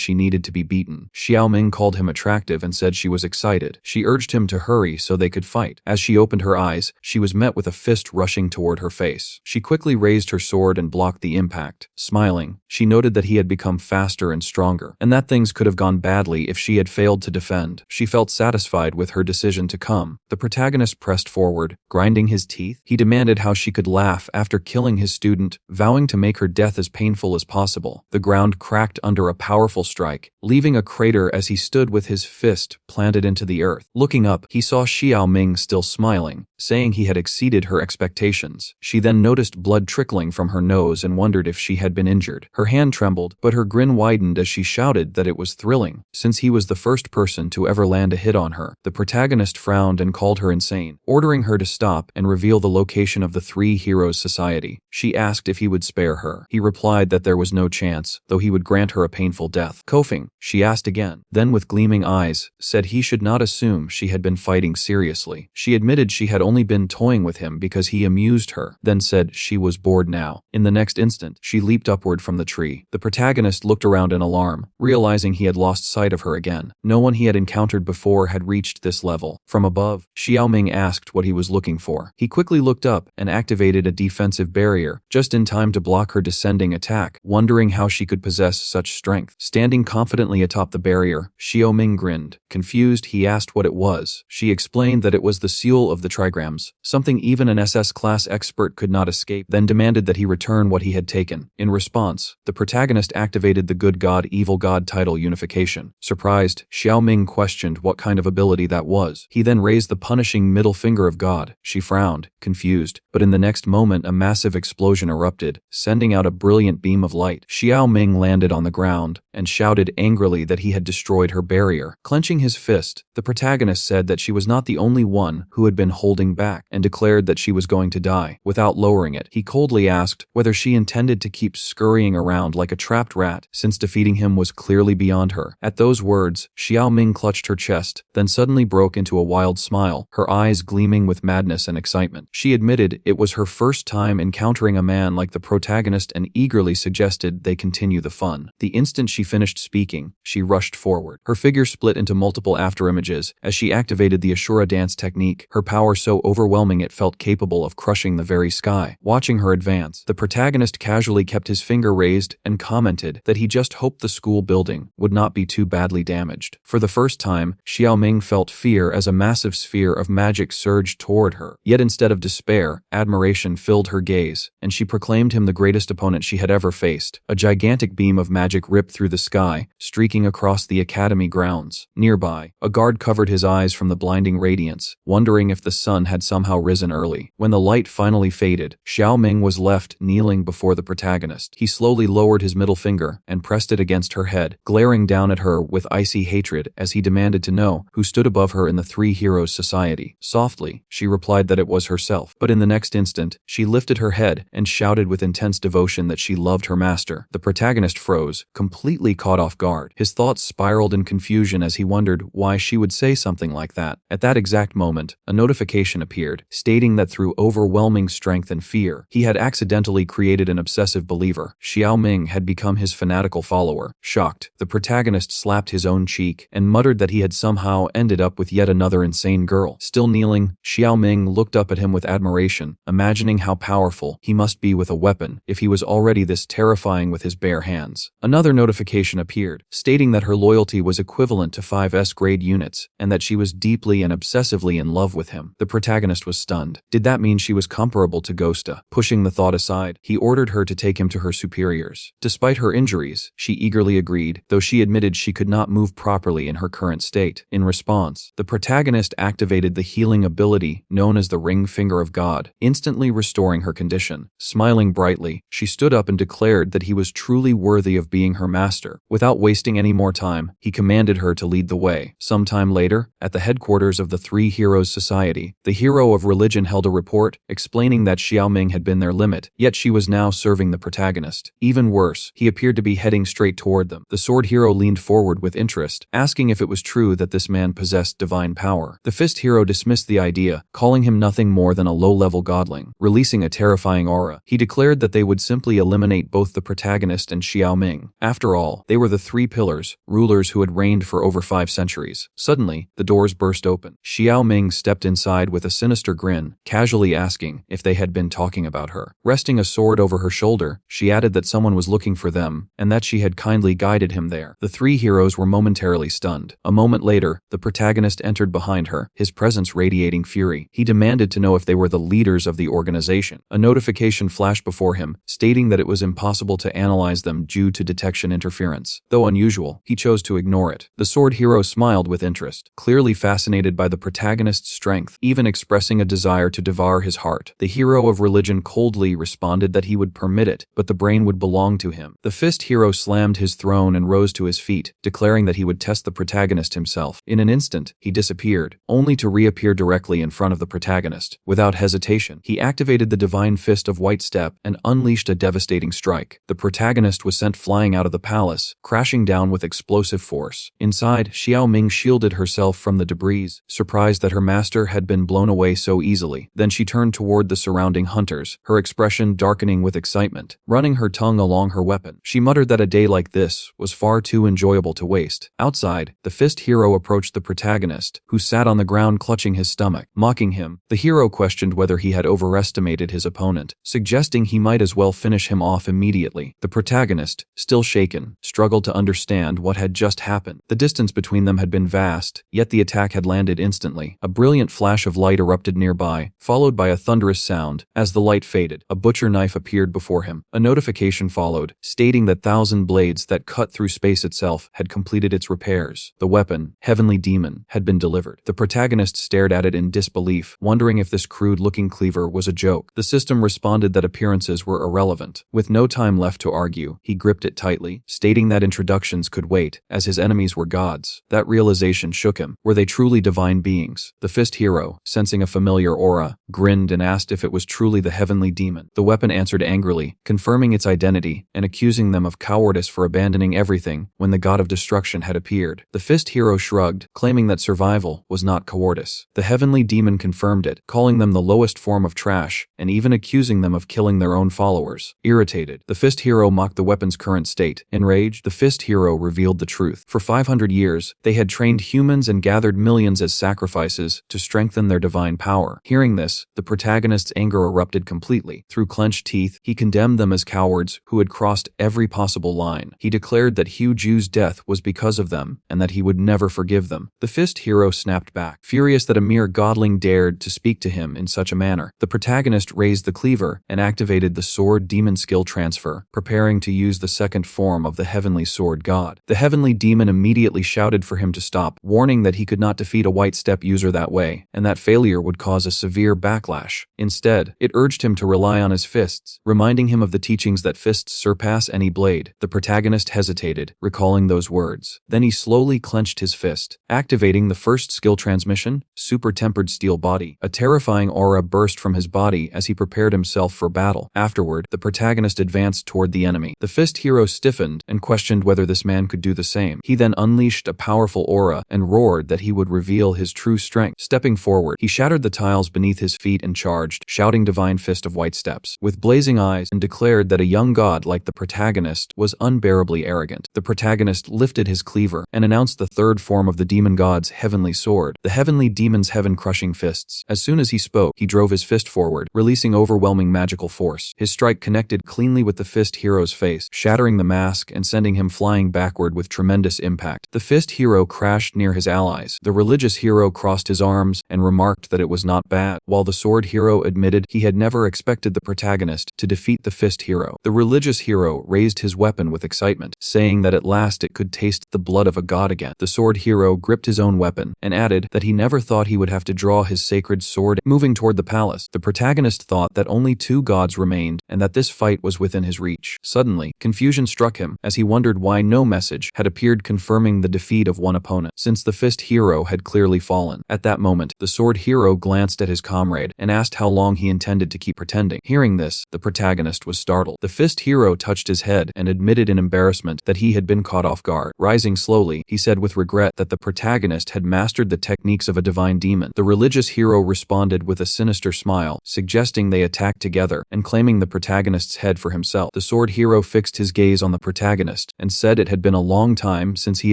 she needed to be beaten. Xiao Ming called him attractive and said she was excited. She urged him to hurry so they could fight. As she opened her eyes, she was met with a fist rushing toward her face. She quickly raised her sword and blocked the impact. Smiling, she noted that he had become faster and stronger, and that things could have gone badly if she had failed to defend. She felt satisfied with her decision to come. The protagonist pressed forward, grinding his teeth. He demanded how she could laugh after killing his student, vowing to make her death as painful as possible. The ground cracked under a powerful strike, leaving a crater as he stood with his fist planted into the earth. Looking up, he saw Xiao Ming still smiling, saying he had exceeded her expectations. She then noticed blood trickling from her nose and wondered if she had been injured. Her hand trembled, but her grin widened as she shouted that it was thrilling, since he was the first person to ever land a hit on her. The protagonist frowned and called her insane, ordering her to stop and reveal the location of the Three Heroes Society. She asked if he would spare her. He replied that there was no chance, though he would grant her a painful death. Coughing, she asked again, then with gleaming eyes, said he should not assume she had been fighting seriously. She admitted she had only been toying with him because he amused her, then said she was bored now. In the next instant, she leaped upward from the tree. The protagonist looked around in alarm, realizing he had lost sight of her again. No one he had encountered before had reached this level. From above, Xiao Ming asked what he was looking for. He quickly looked up and activated a defensive barrier, just in time to block her descending attack, wondering how she could possess such strength. Standing confidently atop the barrier, Xiao Ming grinned. Confused, he asked what it was. She explained that it was the seal of the trigrams, something even an SS first-class expert could not escape, then demanded that he return what he had taken. In response, the protagonist activated the good god evil god title unification. Surprised, Xiao Ming questioned what kind of ability that was. He then raised the punishing middle finger of God. She frowned, confused, but in the next moment a massive explosion erupted, sending out a brilliant beam of light. Xiao Ming landed on the ground and shouted angrily that he had destroyed her barrier. Clenching his fist, the protagonist said that she was not the only one who had been holding back and declared that she was going to die. Without lowering it, he coldly asked whether she intended to keep scurrying around like a trapped rat, since defeating him was clearly beyond her. At those words, Xiao Ming clutched her chest, then suddenly broke into a wild smile, her eyes gleaming with madness and excitement. She admitted it was her first time encountering a man like the protagonist and eagerly suggested they continue the fun. The instant she finished speaking, she rushed forward. Her figure split into multiple afterimages as she activated the Ashura dance technique, her power so overwhelming it felt capable of crushing the very sky. Watching her advance, the protagonist casually kept his finger raised and commented that he just hoped the school building would not be too badly damaged. For the first time, Xiao Ming felt fear as a massive sphere of magic surged toward her. Yet instead of despair, admiration filled her gaze, and she proclaimed him the greatest opponent she had ever faced. A gigantic beam of magic ripped through the sky, streaking across the academy grounds. Nearby, a guard covered his eyes from the blinding radiance, wondering if the sun had somehow risen early. When the light finally faded, Xiao Ming was left kneeling before the protagonist. He slowly lowered his middle finger and pressed it against her head, glaring down at her with icy hatred as he demanded to know who stood above her in the Three Heroes Society. Softly, she replied that it was herself, but in the next instant, she lifted her head and shouted with intense devotion that she loved her master. The protagonist froze, completely caught off guard. His thoughts spiraled in confusion as he wondered why she would say something like that. At that exact moment, a notification appeared, stating that through overwhelming strength and fear, he had accidentally created an obsessive believer. Xiao Ming had become his fanatical follower. Shocked, the protagonist slapped his own cheek and muttered that he had somehow ended up with yet another insane girl. Still kneeling, Xiao Ming looked up at him with admiration, imagining how powerful he must be with a weapon if he was already this terrifying with his bare hands. Another notification appeared, stating that her loyalty was equivalent to 5S grade units and that she was deeply and obsessively in love with him. The protagonist was stunned. Did that mean she was comparable to Ghosta? Pushing the thought aside, he ordered her to take him to her superiors. Despite her injuries, she eagerly agreed, though she admitted she could not move properly in her current state. In response, the protagonist activated the healing ability known as the Ring Finger of God, instantly restoring her condition. Smiling brightly, she stood up and declared that he was truly worthy of being her master. Without wasting any more time, he commanded her to lead the way. Sometime later, at the headquarters of the Three Heroes Society, the hero of religion held a report explaining that Xiao Ming had been their limit, yet she was now serving the protagonist. Even worse, he appeared to be heading straight toward them. The sword hero leaned forward with interest, asking if it was true that this man possessed divine power. The fist hero dismissed the idea, calling him nothing more than a low-level godling. Releasing a terrifying aura, he declared that they would simply eliminate both the protagonist and Xiao Ming. After all, they were the three pillars, rulers who had reigned for over 5 centuries. Suddenly, the doors burst open. Xiao Ming stepped inside with a sinister grin, casually asking if they had been talking about her. Resting a sword over her shoulder, she added that someone was looking for them, and that she had kindly guided him there. The three heroes were momentarily stunned. A moment later, the protagonist entered behind her, his presence radiating fury. He demanded to know if they were the leaders of the organization. A notification flashed before him, stating that it was impossible to analyze them due to detection interference. Though unusual, he chose to ignore it. The sword hero smiled with interest, clearly fascinated by the protagonist's strength, even expressing a desire to devour his heart. The hero of religion coldly responded that he would permit it, but the brain would belong to him. The fist hero slammed his throne and rose to his feet, declaring that he would test the protagonist himself. In an instant, he disappeared, only to reappear directly in front of the protagonist. Without hesitation, he activated the divine fist of White Step and unleashed a devastating strike. The protagonist was sent flying out of the palace, crashing down with explosive force. Inside, Xiao Ming shielded herself from the debris, surprised that her master had been blown away so easily. Then she turned toward the surrounding hunters, her expression darkening with excitement. Running her tongue along her weapon, she muttered that a day like this was far too enjoyable to waste. Outside, the fist hero approached the protagonist, who sat on the ground clutching his stomach. Mocking him, the hero questioned whether he had overestimated his opponent, suggesting he might as well finish him off immediately. The protagonist, still shaken, struggled to understand what had just happened. The distance between them had been vast, yet the attack had landed instantly. A brilliant flash of light erupted nearby, followed by by a thunderous sound. As the light faded, a butcher knife appeared before him. A notification followed, stating that 1,000 blades that cut through space itself had completed its repairs. The weapon, Heavenly Demon, had been delivered. The protagonist stared at it in disbelief, wondering if this crude-looking cleaver was a joke. The system responded that appearances were irrelevant. With no time left to argue, he gripped it tightly, stating that introductions could wait, as his enemies were gods. That realization shook him. Were they truly divine beings? The fist hero, sensing a familiar aura, grinned and asked if it was truly the Heavenly Demon. The weapon answered angrily, confirming its identity and accusing them of cowardice for abandoning everything when the god of destruction had appeared. The fist hero shrugged, claiming that survival was not cowardice. The Heavenly Demon confirmed it, calling them the lowest form of trash, and even accusing them of killing their own followers. Irritated, the fist hero mocked the weapon's current state. Enraged, the fist hero revealed the truth. For 500 years, they had trained humans and gathered millions as sacrifices to strengthen their divine power. Hearing this, the protagonist's anger erupted completely. Through clenched teeth, he condemned them as cowards who had crossed every possible line. He declared that Hugh Ju's death was because of them, and that he would never forgive them. The fist hero snapped back, furious that a mere godling dared to speak to him in such a manner. The protagonist raised the cleaver and activated the sword demon skill transfer, preparing to use the second form of the heavenly sword god. The heavenly demon immediately shouted for him to stop, warning that he could not defeat a white step user that way, and that failure would cause a severe backlash. Instead, it urged him to rely on his fists, reminding him of the teachings that fists surpass any blade. The protagonist hesitated, recalling those words. Then he slowly clenched his fist, activating the first skill transmission, Super Tempered Steel Body. A terrifying aura burst from his body as he prepared himself for battle. Afterward, the protagonist advanced toward the enemy. The fist hero stiffened and questioned whether this man could do the same. He then unleashed a powerful aura and roared that he would reveal his true strength. Stepping forward, he shattered the tiles beneath his feet and charged, shouting Divine Fist of White Steps, with blazing eyes, and declared that a young god like the protagonist was unbearably arrogant. The protagonist lifted his cleaver and announced the third form of the demon god's heavenly sword, the heavenly demon's heaven-crushing fists. As soon as he spoke, he drove his fist forward, releasing overwhelming magical force. His strike connected cleanly with the fist hero's face, shattering the mask and sending him flying backward with tremendous impact. The fist hero crashed near his allies. The religious hero crossed his arms and remarked that it was not bad, while the sword hero admitted he had never expected the protagonist to defeat the fist hero. The religious hero raised his weapon with excitement, saying that at last it could taste the blood of a god again. The sword hero gripped his own weapon and added that he never thought he would have to draw his sacred sword. Moving toward the palace, the protagonist thought that only 2 gods remained and that this fight was within his reach. Suddenly, confusion struck him as he wondered why no message had appeared confirming the defeat of one opponent, since the fist hero had clearly fallen. At that moment, the sword hero glanced at his comrade and asked how long he intended to keep pretending. Hearing this, the protagonist was startled. The fist hero touched his head and admitted in embarrassment that he had been caught off guard. Rising slowly, he said with regret that the protagonist had mastered the techniques of a divine demon. The religious hero responded with a sinister smile, suggesting they attack together and claiming the protagonist's head for himself. The sword hero fixed his gaze on the protagonist and said it had been a long time since he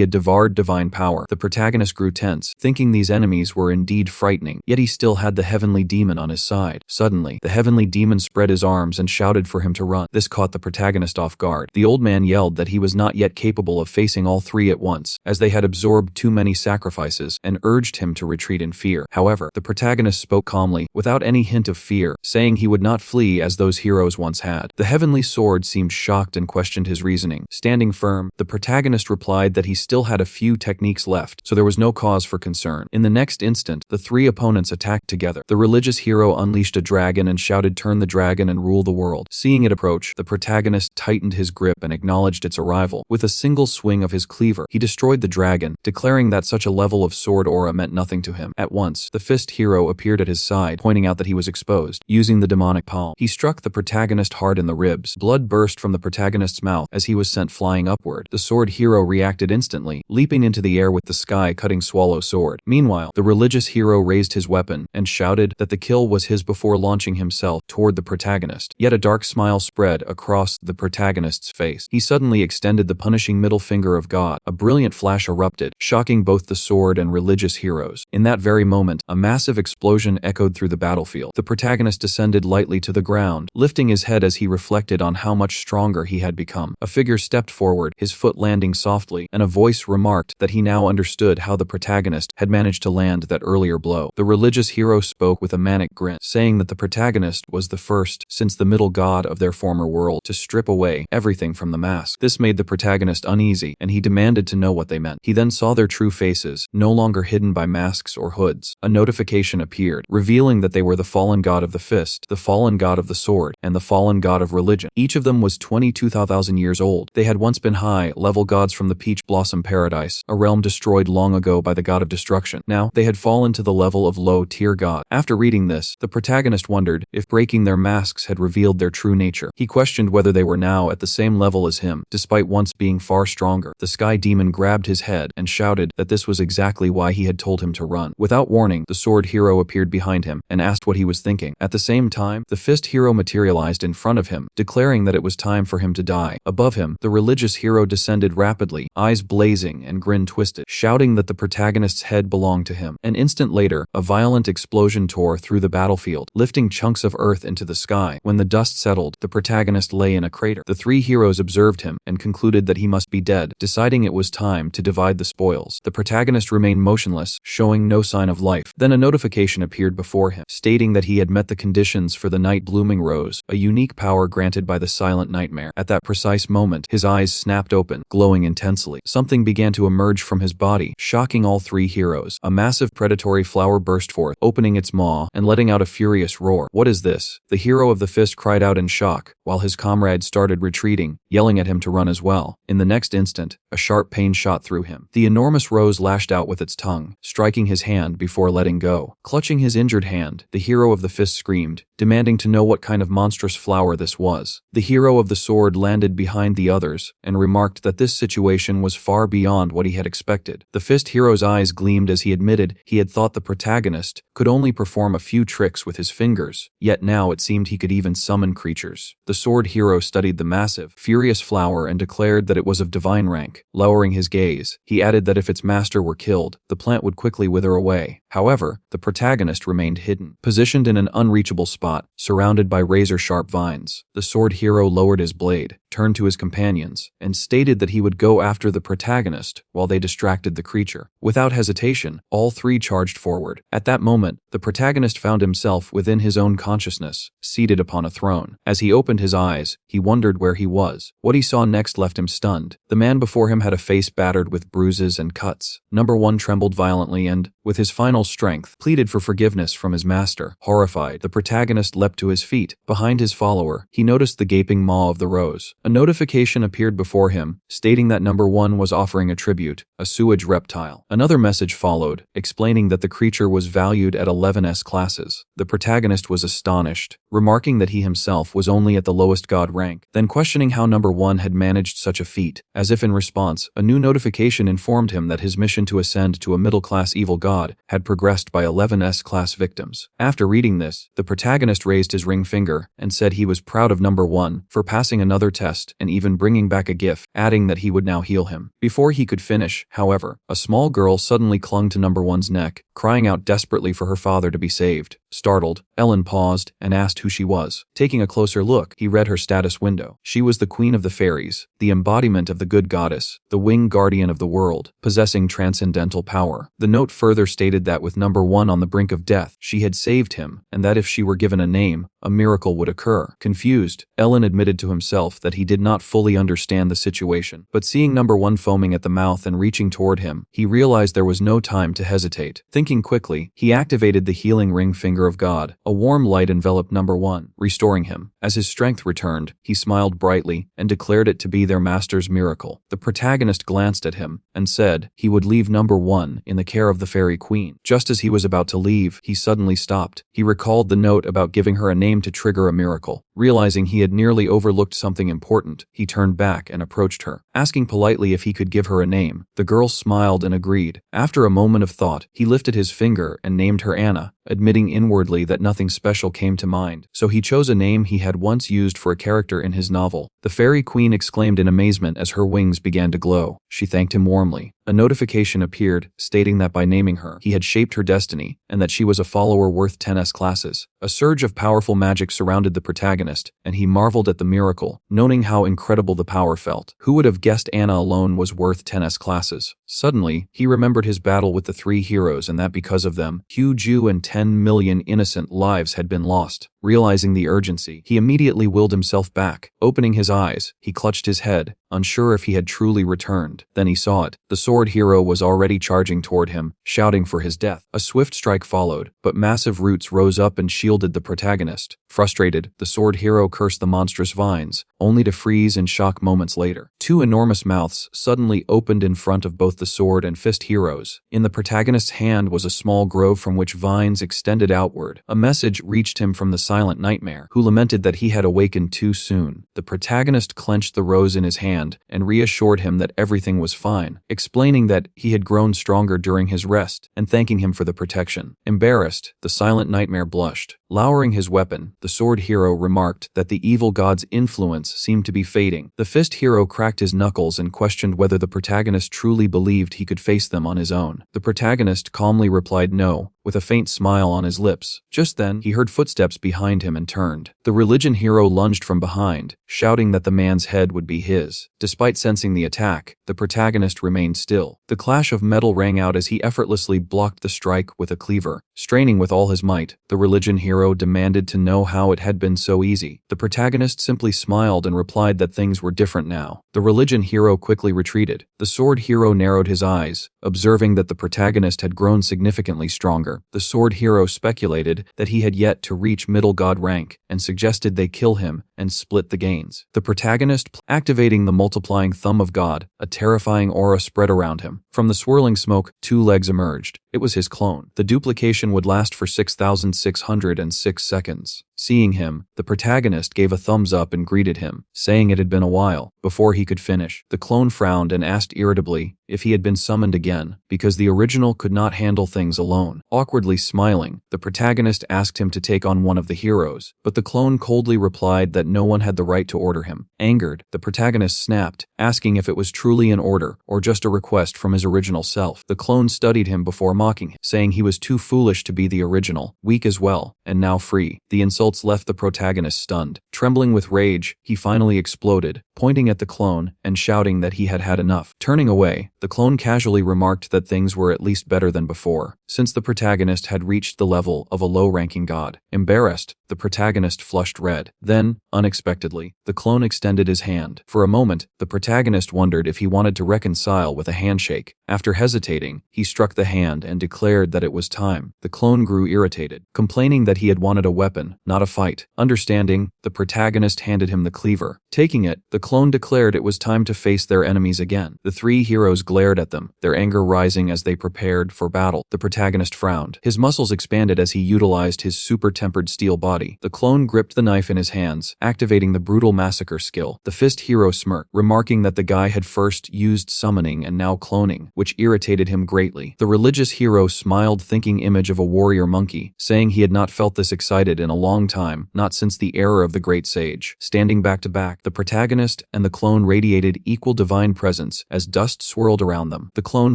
had devoured divine power. The protagonist grew tense, thinking these enemies were indeed frightening, yet he still had the heavenly demon on his side. Suddenly, the heavenly demon spread his arms and shouted for him to run. This caught the protagonist off guard. The old man yelled that he was not yet capable of facing all 3 at once, as they had absorbed too many sacrifices, and urged him to retreat in fear. However, the protagonist spoke calmly, without any hint of fear, saying he would not flee as those heroes once had. The heavenly sword seemed shocked and questioned his reasoning. Standing firm, the protagonist replied that he still had a few techniques left, so there was no cause for concern. In the next instant, the 3 opponents attacked together. The religious hero unleashed a dragon and shouted, "Turn the dragon and rule the world." Seeing it approach, the protagonist tightened his grip and acknowledged its arrival. With a single swing of his cleaver, he destroyed the dragon, declaring that such a level of sword aura meant nothing to him. At once, the fist hero appeared at his side, pointing out that he was exposed. Using the demonic palm, he struck the protagonist hard in the ribs. Blood burst from the protagonist's mouth as he was sent flying upward. The sword hero reacted instantly, leaping into the air with the sky-cutting swallow sword. Meanwhile, the religious hero raised his weapon and shouted that the kill was his before launching himself toward the protagonist. Yet a dark smile spread across the protagonist's face. He suddenly extended the punishing middle finger of God. A brilliant flash erupted, shocking both the sword and religious heroes. In that very moment, a massive explosion echoed through the battlefield. The protagonist descended lightly to the ground, lifting his head as he reflected on how much stronger he had become. A figure stepped forward, his foot landing softly, and a voice remarked that he now understood how the protagonist had managed to land that earlier blow. The religious hero spoke with a satanic grin, saying that the protagonist was the first, since the middle god of their former world, to strip away everything from the mask. This made the protagonist uneasy, and he demanded to know what they meant. He then saw their true faces, no longer hidden by masks or hoods. A notification appeared, revealing that they were the fallen god of the fist, the fallen god of the sword, and the fallen god of religion. Each of them was 22,000 years old. They had once been high-level gods from the Peach Blossom Paradise, a realm destroyed long ago by the god of destruction. Now, they had fallen to the level of low-tier god. After reading this, the protagonist wondered if breaking their masks had revealed their true nature. He questioned whether they were now at the same level as him, despite once being far stronger. The Sky Demon grabbed his head and shouted that this was exactly why he had told him to run. Without warning, the sword hero appeared behind him and asked what he was thinking. At the same time, the fist hero materialized in front of him, declaring that it was time for him to die. Above him, the religious hero descended rapidly, eyes blazing and grin twisted, shouting that the protagonist's head belonged to him. An instant later, a violent explosion tore through the battlefield, lifting chunks of earth into the sky. When the dust settled, the protagonist lay in a crater. The three heroes observed him and concluded that he must be dead, deciding it was time to divide the spoils. The protagonist remained motionless, showing no sign of life. Then a notification appeared before him, stating that he had met the conditions for the Night Blooming Rose, a unique power granted by the Silent Nightmare. At that precise moment, his eyes snapped open, glowing intensely. Something began to emerge from his body, shocking all three heroes. A massive predatory flower burst forth, opening its maw and letting out a furious roar. "What is this?" The hero of the fist cried out in shock, while his comrades started retreating, yelling at him to run as well. In the next instant, a sharp pain shot through him. The enormous rose lashed out with its tongue, striking his hand before letting go. Clutching his injured hand, the hero of the fist screamed, demanding to know what kind of monstrous flower this was. The hero of the sword landed behind the others and remarked that this situation was far beyond what he had expected. The fist hero's eyes gleamed as he admitted he had thought the protagonist could only perform a few tricks with his fingers, yet now it seemed he could even summon creatures. The sword hero studied the massive, furious flower and declared that it was of divine rank. Lowering his gaze, he added that if its master were killed, the plant would quickly wither away. However, the protagonist remained hidden, positioned in an unreachable spot, surrounded by razor-sharp vines. The sword hero lowered his blade, turned to his companions, and stated that he would go after the protagonist while they distracted the creature. Without hesitation, all three charged forward. At that moment, the protagonist found himself within his own consciousness, seated upon a throne. As he opened his eyes, he wondered where he was. What he saw next left him stunned. The man before him had a face battered with bruises and cuts. Number one trembled violently and, with his final strength, pleaded for forgiveness from his master. Horrified, the protagonist leapt to his feet. Behind his follower, he noticed the gaping maw of the rose. A notification appeared before him, stating that number one was offering a tribute, a sewage reptile. Another message followed, explaining that the creature was valued at 11S classes. The protagonist was astonished, remarking that he himself was only at the lowest god rank, then questioning how number one had managed such a feat. As if in response, a new notification informed him that his mission to ascend to a middle-class evil god had progressed by 11S class victims. After reading this, the protagonist raised his ring finger and said he was proud of number one for passing another test and even bringing back a gift, adding that he would now heal him. Before he could finish, however, a small girl suddenly clung to number one's neck, crying out desperately for her father to be saved. Startled, Ellen paused and asked who she was. Taking a closer look, he read her status window. She was the queen of the fairies, the embodiment of the good goddess, the winged guardian of the world, possessing transcendental power. The note further stated that with number one on the brink of death, she had saved him, and that if she were given a name, a miracle would occur. Confused, Ellen admitted to himself that he did not fully understand the situation, but seeing number one foaming at the mouth and reaching toward him, he realized there was no time to hesitate. Thinking quickly, he activated the healing ring finger of God. A warm light enveloped number one, restoring him. As his strength returned, he smiled brightly and declared it to be their master's miracle. The protagonist glanced at him and said he would leave number one in the care of the fairy queen. Just as he was about to leave, he suddenly stopped. He recalled the note about giving her a name to trigger a miracle. Realizing he had nearly overlooked something important, he turned back and approached her. Asking politely if he could give her a name, the girl smiled and agreed. After a moment of thought, he lifted his finger and named her Anna, admitting inwardly that nothing special came to mind, so he chose a name he had once used for a character in his novel. The fairy queen exclaimed in amazement as her wings began to glow. She thanked him warmly. A notification appeared, stating that by naming her, he had shaped her destiny, and that she was a follower worth 10S classes. A surge of powerful magic surrounded the protagonist, and he marveled at the miracle, noting how incredible the power felt. Who would have guessed Anna alone was worth 10S classes? Suddenly, he remembered his battle with the 3 heroes and that because of them, Ju and 10 million innocent lives had been lost. Realizing the urgency, he immediately willed himself back. Opening his eyes, he clutched his head, unsure if he had truly returned. Then he saw it. The sword hero was already charging toward him, shouting for his death. A swift strike followed, but massive roots rose up and shielded the protagonist. Frustrated, the sword hero cursed the monstrous vines, only to freeze in shock moments later. 2 enormous mouths suddenly opened in front of both the sword and fist heroes. In the protagonist's hand was a small grove from which vines extended outward. A message reached him from the silent nightmare, who lamented that he had awakened too soon. The protagonist clenched the rose in his hand and reassured him that everything was fine, explaining that he had grown stronger during his rest and thanking him for the protection. Embarrassed, the silent nightmare blushed. Lowering his weapon, the sword hero remarked that the evil god's influence seemed to be fading. The fist hero cracked his knuckles and questioned whether the protagonist truly believed he could face them on his own. The protagonist calmly replied no, with a faint smile on his lips. Just then, he heard footsteps behind him and turned. The religion hero lunged from behind, shouting that the man's head would be his. Despite sensing the attack, the protagonist remained still. The clash of metal rang out as he effortlessly blocked the strike with a cleaver. Straining with all his might, the religion hero demanded to know how it had been so easy. The protagonist simply smiled and replied that things were different now. The religion hero quickly retreated. The sword hero narrowed his eyes, observing that the protagonist had grown significantly stronger. The sword hero speculated that he had yet to reach middle god rank and suggested they kill him and split the gains. The protagonist, activating the multiplying thumb of God, a terrifying aura spread around him. From the swirling smoke, 2 legs emerged. It was his clone. The duplication would last for 6,606 seconds. Seeing him, the protagonist gave a thumbs up and greeted him, saying it had been a while. Before he could finish, the clone frowned and asked irritably if he had been summoned again, because the original could not handle things alone. Awkwardly smiling, the protagonist asked him to take on one of the heroes, but the clone coldly replied that no one had the right to order him. Angered, the protagonist snapped, asking if it was truly an order or just a request from his original self. The clone studied him before mocking him, saying he was too foolish to be the original, weak as well, and now free. The insults left the protagonist stunned. Trembling with rage, he finally exploded, pointing at the clone and shouting that he had had enough. Turning away, the clone casually remarked that things were at least better than before, since the protagonist had reached the level of a low-ranking god. Embarrassed, the protagonist flushed red. Then, unexpectedly, the clone extended his hand. For a moment, the protagonist wondered if he wanted to reconcile with a handshake. After hesitating, he struck the hand and declared that it was time. The clone grew irritated, complaining that he had wanted a weapon, not a fight. Understanding, the protagonist handed him the cleaver. Taking it, the clone declared it was time to face their enemies again. The 3 heroes glared at them, their anger rising as they prepared for battle. The protagonist frowned. His muscles expanded as he utilized his super-tempered steel body. The clone gripped the knife in his hands, activating the brutal massacre skill. The fist hero smirked, remarking that the guy had first used summoning and now cloning, which irritated him greatly. The religious hero smiled, thinking image of a warrior monkey, saying he had not felt this excited in a long time, not since the era of the great sage. Standing back to back, the protagonist and the clone radiated equal divine presence as dust swirled around them. The clone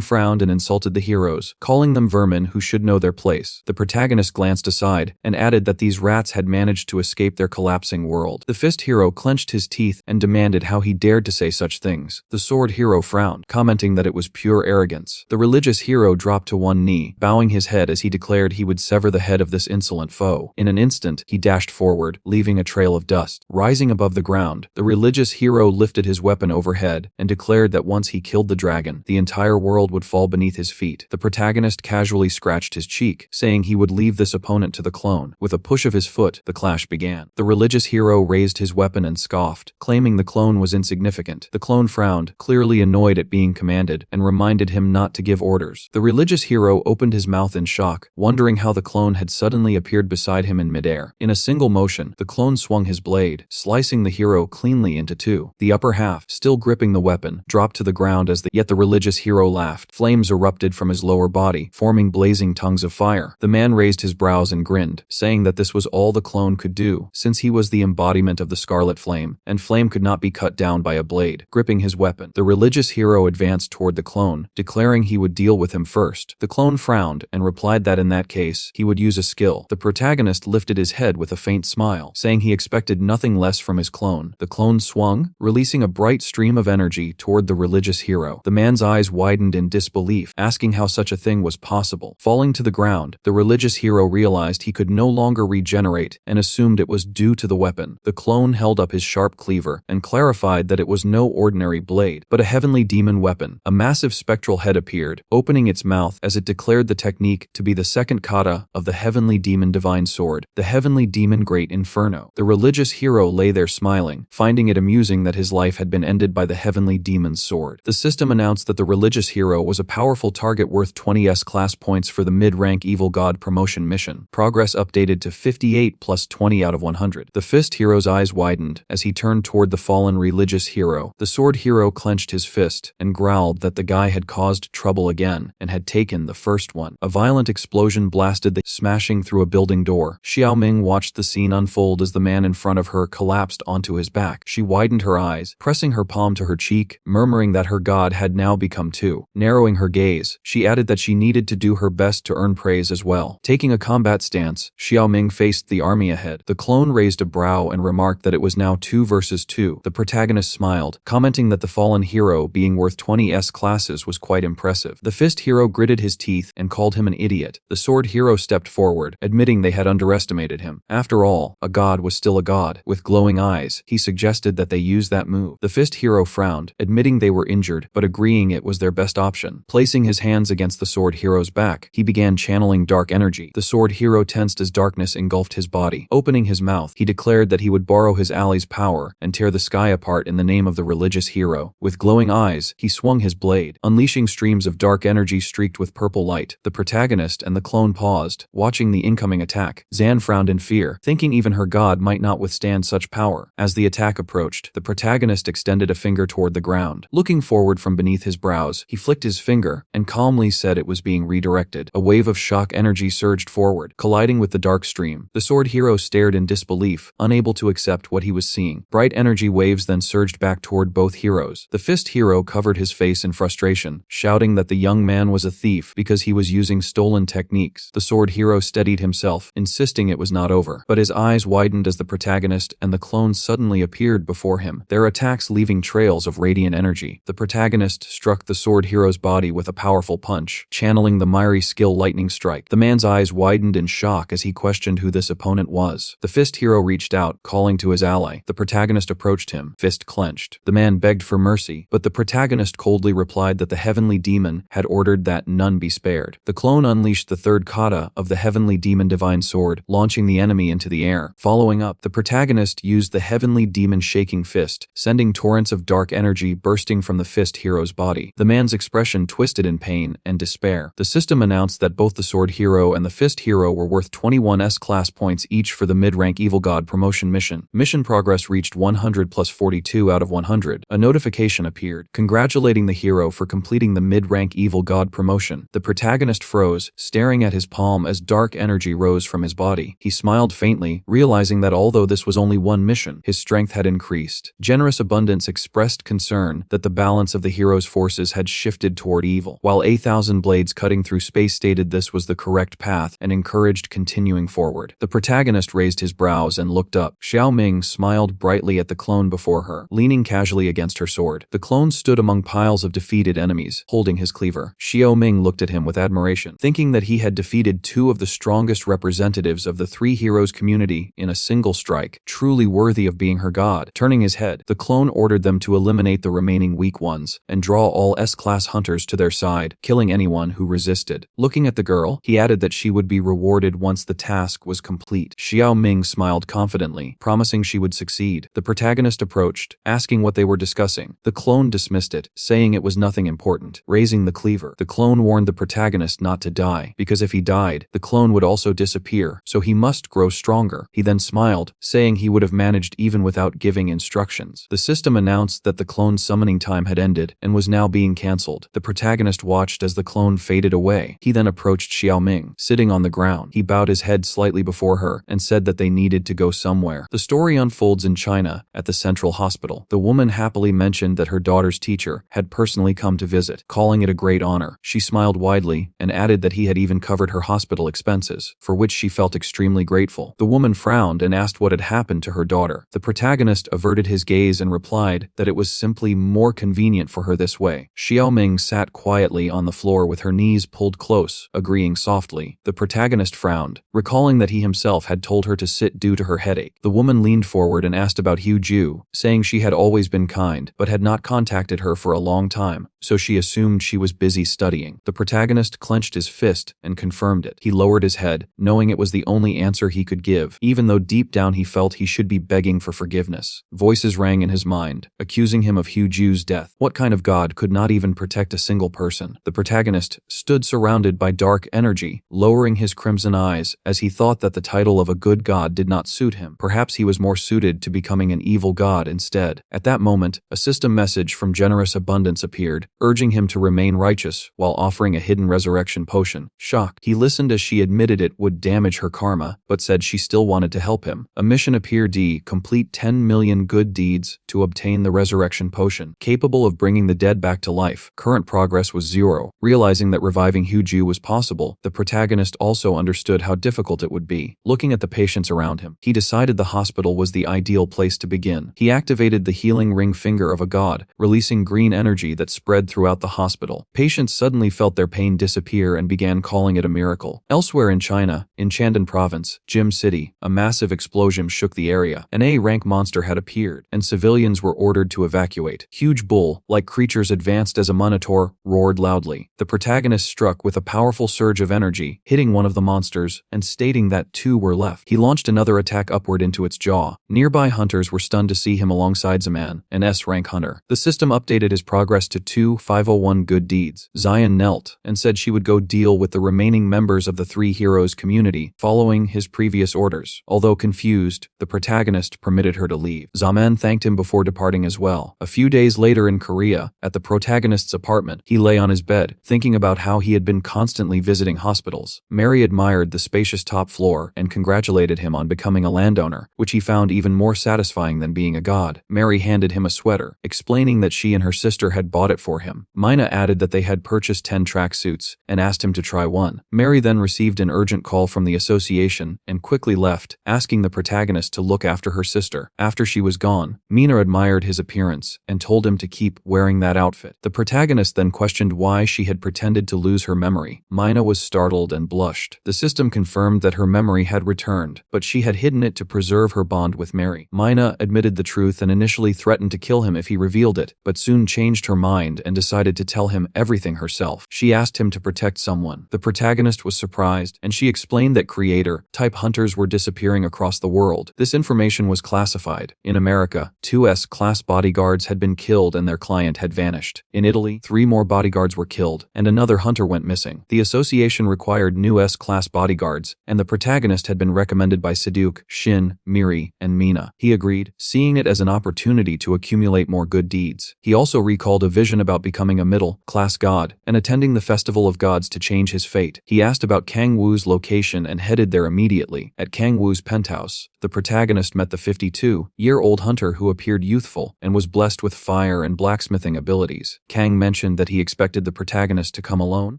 frowned and insulted the heroes, calling them vermin who should know their place. The protagonist glanced aside and added that these rats had managed to escape their collapsing world. The fist hero clenched his teeth and demanded how he dared to say such things. The sword hero frowned, commenting that it was pure arrogance. The religious hero dropped to one knee, bowing his head as he declared he would sever the head of this insolent foe. In an instant, he dashed forward, leaving a trail of dust. Rising above the ground, the religious hero lifted his weapon overhead and declared that once he killed the dragon, the entire world would fall beneath his feet. The protagonist casually scratched his cheek, saying he would leave this opponent to the clone. With a push of his foot, the clash began. The religious hero raised his weapon and scoffed, claiming the clone was insignificant. The clone frowned, clearly annoyed at being commanded, and reminded him not to give orders. The religious hero opened his mouth in shock, wondering how the clone had suddenly appeared beside him in midair. In a single motion, the clone swung his blade, slicing the hero cleanly into 2. The upper half, still gripping the weapon, dropped to the ground yet the religious hero laughed. Flames erupted from his lower body, forming blazing tongues of fire. The man raised his brows and grinned, saying that this was all the clone could do, since he was the embodiment of the scarlet flame, and flame could not be cut down by a blade. Gripping his weapon, the religious hero advanced toward the clone, declaring he would deal with him first. The clone frowned and replied that in that case, he would use a skill. The protagonist lifted his head with a faint smile, saying he expected nothing less from his clone. The clone swung, releasing a bright stream of energy toward the religious hero. The man's eyes widened in disbelief, asking how such a thing was possible. Falling to the ground, the religious hero realized he could no longer regenerate and assumed it was due to the weapon. The clone held up his sharp cleaver and clarified that it was no ordinary blade, but a heavenly demon weapon. A massive spectral head appeared, opening its mouth as it declared the technique to be the second kata of the heavenly demon divine sword, the heavenly demon great inferno. The religious hero lay there smiling, finding it amusing that his life had been ended by the heavenly demon's sword. The system announced that the religious hero was a powerful target worth 20 S-class points for the mid-rank evil god promotion mission. Progress updated to 58 plus 20 out of 100. The fist hero's eyes widened as he turned toward the fallen religious hero. The sword hero clenched his fist and growled that the guy had caused trouble again and had taken the first one. A violent explosion blasted the smashing through a building door. Xiaoming watched the scene unfold as the man in front of her collapsed onto his back. She widened her eyes, pressing her palm to her cheek, murmuring that her god had now become two. Narrowing her gaze, she added that she needed to do her best to earn praise as well. Taking a combat stance, Xiaoming faced the army ahead. The clone raised a brow and remarked that it was now 2 versus 2. The protagonist smiled, commenting that the fallen hero being worth 20 S-classes was quite impressive. The fist hero gritted his teeth and called him an idiot. The sword hero stepped forward, admitting they had underestimated him. After all, a god was still a god. With glowing eyes, he suggested that they use that move. The fist hero frowned, admitting they were injured, but agreeing it was their best option. Placing his hands against the sword hero's back, he began channeling dark energy. The sword hero tensed as darkness engulfed his body. Opening his mouth, he declared that he would borrow his ally's power and tear the sky apart in the name of the religious hero. With glowing eyes, he swung his blade, unleashing streams of dark energy streaked with purple light. The protagonist and the clone paused, watching the incoming attack. Zan frowned in fear, thinking even her god might not withstand such power. As the attack approached, the protagonist extended a finger toward the ground. Looking forward from beneath his brows, he flicked his finger and calmly said it was being redirected. A wave of shock energy surged forward, colliding with the dark stream. The sword hero stared in disbelief, unable to accept what he was seeing. Bright energy waves then surged back toward both heroes. The fist hero covered his face in frustration, shouting that the young man was a thief because he was using stolen techniques. The sword hero steadied himself, insisting it was not over, but his eyes widened as the protagonist and the clone suddenly appeared before him, their attacks leaving trails of radiant energy. The protagonist struck the sword hero's body with a powerful punch, channeling the mighty skill lightning strike. The man's eyes widened in shock as he questioned who this opponent was. The fist hero reached out, calling to his ally. The protagonist approached him, fist clenched. The man begged for mercy, but the protagonist coldly replied that the heavenly demon had ordered that none be spared. The clone unleashed the third kata of the heavenly demon divine sword, launching the enemy into the air. Following up, the protagonist used the heavenly demon shaking fist, sending torrents of dark energy bursting from the fist hero's body. The man's expression twisted in pain and despair. The system announced that both the sword hero and the fist hero were worth 21 S-class points each for the mid-rank evil god promotion mission. Mission progress reached 100 plus 42 out of 100. A notification appeared, congratulating the hero for completing the mid-rank evil god promotion. The protagonist froze, staring at his palm as dark energy rose from his body. He smiled faintly, realizing that although this was only one mission, his strength had increased. Generous Abundance expressed concern that the balance of the hero's forces had shifted toward evil, while 8,000 Blades cutting through space stated this was the correct path and encouraged continuing forward. The protagonist raised his brows and looked up. Xiaoming smiled brightly at the clone before her, leaning casually against her sword. The clone stood among piles of defeated enemies, holding his cleaver. Xiaoming looked at him with admiration, thinking that he had defeated two of the strongest representatives of the three heroes community in a single strike, truly worthy of being her god. Turning his head, the clone ordered them to eliminate the remaining weak ones and draw all S-class hunters to their side, killing anyone who resisted. Looking at the girl, he added that she would be rewarded once the task was complete. Xiaoming smiled confidently, promising she would succeed. The protagonist approached, asking what they were discussing. The clone dismissed it, saying it was nothing important. Raising the cleaver, the clone warned the protagonist not to die, because if he died, the clone would also disappear, so he must grow stronger. He then smiled, saying he would have managed even without giving instructions. The system announced that the clone's summoning time had ended and was now being cancelled. The protagonist watched as the clone faded away. He then approached Xiaoming, sitting on the ground. He bowed his head slightly before her and said that they needed to go somewhere. The story unfolds in China, at the Central Hospital. The woman happily mentioned that her daughter's teacher had personally come to visit, calling it a great honor. She smiled widely and added that he had even covered her hospital expenses, for which she felt extremely grateful. grateful. The woman frowned and asked what had happened to her daughter. The protagonist averted his gaze and replied that it was simply more convenient for her this way. Xiaoming sat quietly on the floor with her knees pulled close, agreeing softly. The protagonist frowned, recalling that he himself had told her to sit due to her headache. The woman leaned forward and asked about Hu Ju, saying she had always been kind, but had not contacted her for a long time, so she assumed she was busy studying. The protagonist clenched his fist and confirmed it. He lowered his head, knowing it was the only answer he could give, even though deep down he felt he should be begging for forgiveness. Voices rang in his mind, accusing him of Hu Ju's death. What kind of god could not even protect a single person? The protagonist stood surrounded by dark energy, lowering his crimson eyes as he thought that the title of a good god did not suit him. Perhaps he was more suited to becoming an evil god instead. At that moment, a system message from Generous Abundance appeared, urging him to remain righteous while offering a hidden resurrection potion. Shocked, he listened as she admitted it would damage her karma, but said she still wanted to help him. A mission appeared: complete 10 million good deeds to obtain the resurrection potion, capable of bringing the dead back to life. Current progress was 0. Realizing that reviving Hu Ju was possible, the protagonist also understood how difficult it would be. Looking at the patients around him, he decided the hospital was the ideal place to begin. He activated the healing ring finger of a god, releasing green energy that spread throughout the hospital. Patients suddenly felt their pain disappear and began calling it a miracle. Elsewhere in China, in Shandong Province, Jim City, a massive explosion shook the area. An A-rank monster had appeared, and civilians were ordered to evacuate. Huge bull-like creatures advanced as a monitor, roared loudly. The protagonist struck with a powerful surge of energy, hitting one of the monsters and stating that 2 were left. He launched another attack upward into its jaw. Nearby hunters were stunned to see him alongside Zaman, an S-rank hunter. The system updated his progress to 2,501 good deeds. Zion knelt and said she would go deal with the remaining members of the 3 heroes community, following his previous orders. Although confused, the protagonist permitted her to leave. Zaman thanked him before departing as well. A few days later in Korea, at the protagonist's apartment, he lay on his bed, thinking about how he had been constantly visiting hospitals. Mary admired the spacious top floor and congratulated him on becoming a landowner, which he found even more satisfying than being a god. Mary handed him a sweater, explaining that she and her sister had bought it for him. Mina added that they had purchased 10 tracksuits and asked him to try one. Mary then received an urgent call from the association and quickly left, asking the protagonist to look after her sister. After she was gone, Mina admired his appearance and told him to keep wearing that outfit. The protagonist then questioned why she had pretended to lose her memory. Mina was startled and blushed. The system confirmed that her memory had returned, but she had hidden it to preserve her bond with Mary. Mina admitted the truth and initially threatened to kill him if he revealed it, but soon changed her mind and decided to tell him everything herself. She asked him to protect someone. The protagonist was surprised, and she explained that creator-type hunters were disappearing across the world. This information was classified. In America, 2 S-class bodyguards had been killed and their client had vanished. In Italy, 3 more bodyguards were killed, and another hunter went missing. The association required new S-class bodyguards, and the protagonist had been recommended by Siduk, Shin, Miri, and Mina. He agreed, seeing it as an opportunity to accumulate more good deeds. He also recalled a vision about becoming a middle-class god and attending the Festival of Gods to change his fate. He asked about Kang Wu's location and headed there immediately. At Kang Wu's penthouse, the protagonist met the 52-year-old hunter who appeared youthful and was blessed with fire and blacksmithing abilities. Kang mentioned that he expected the protagonist to come alone,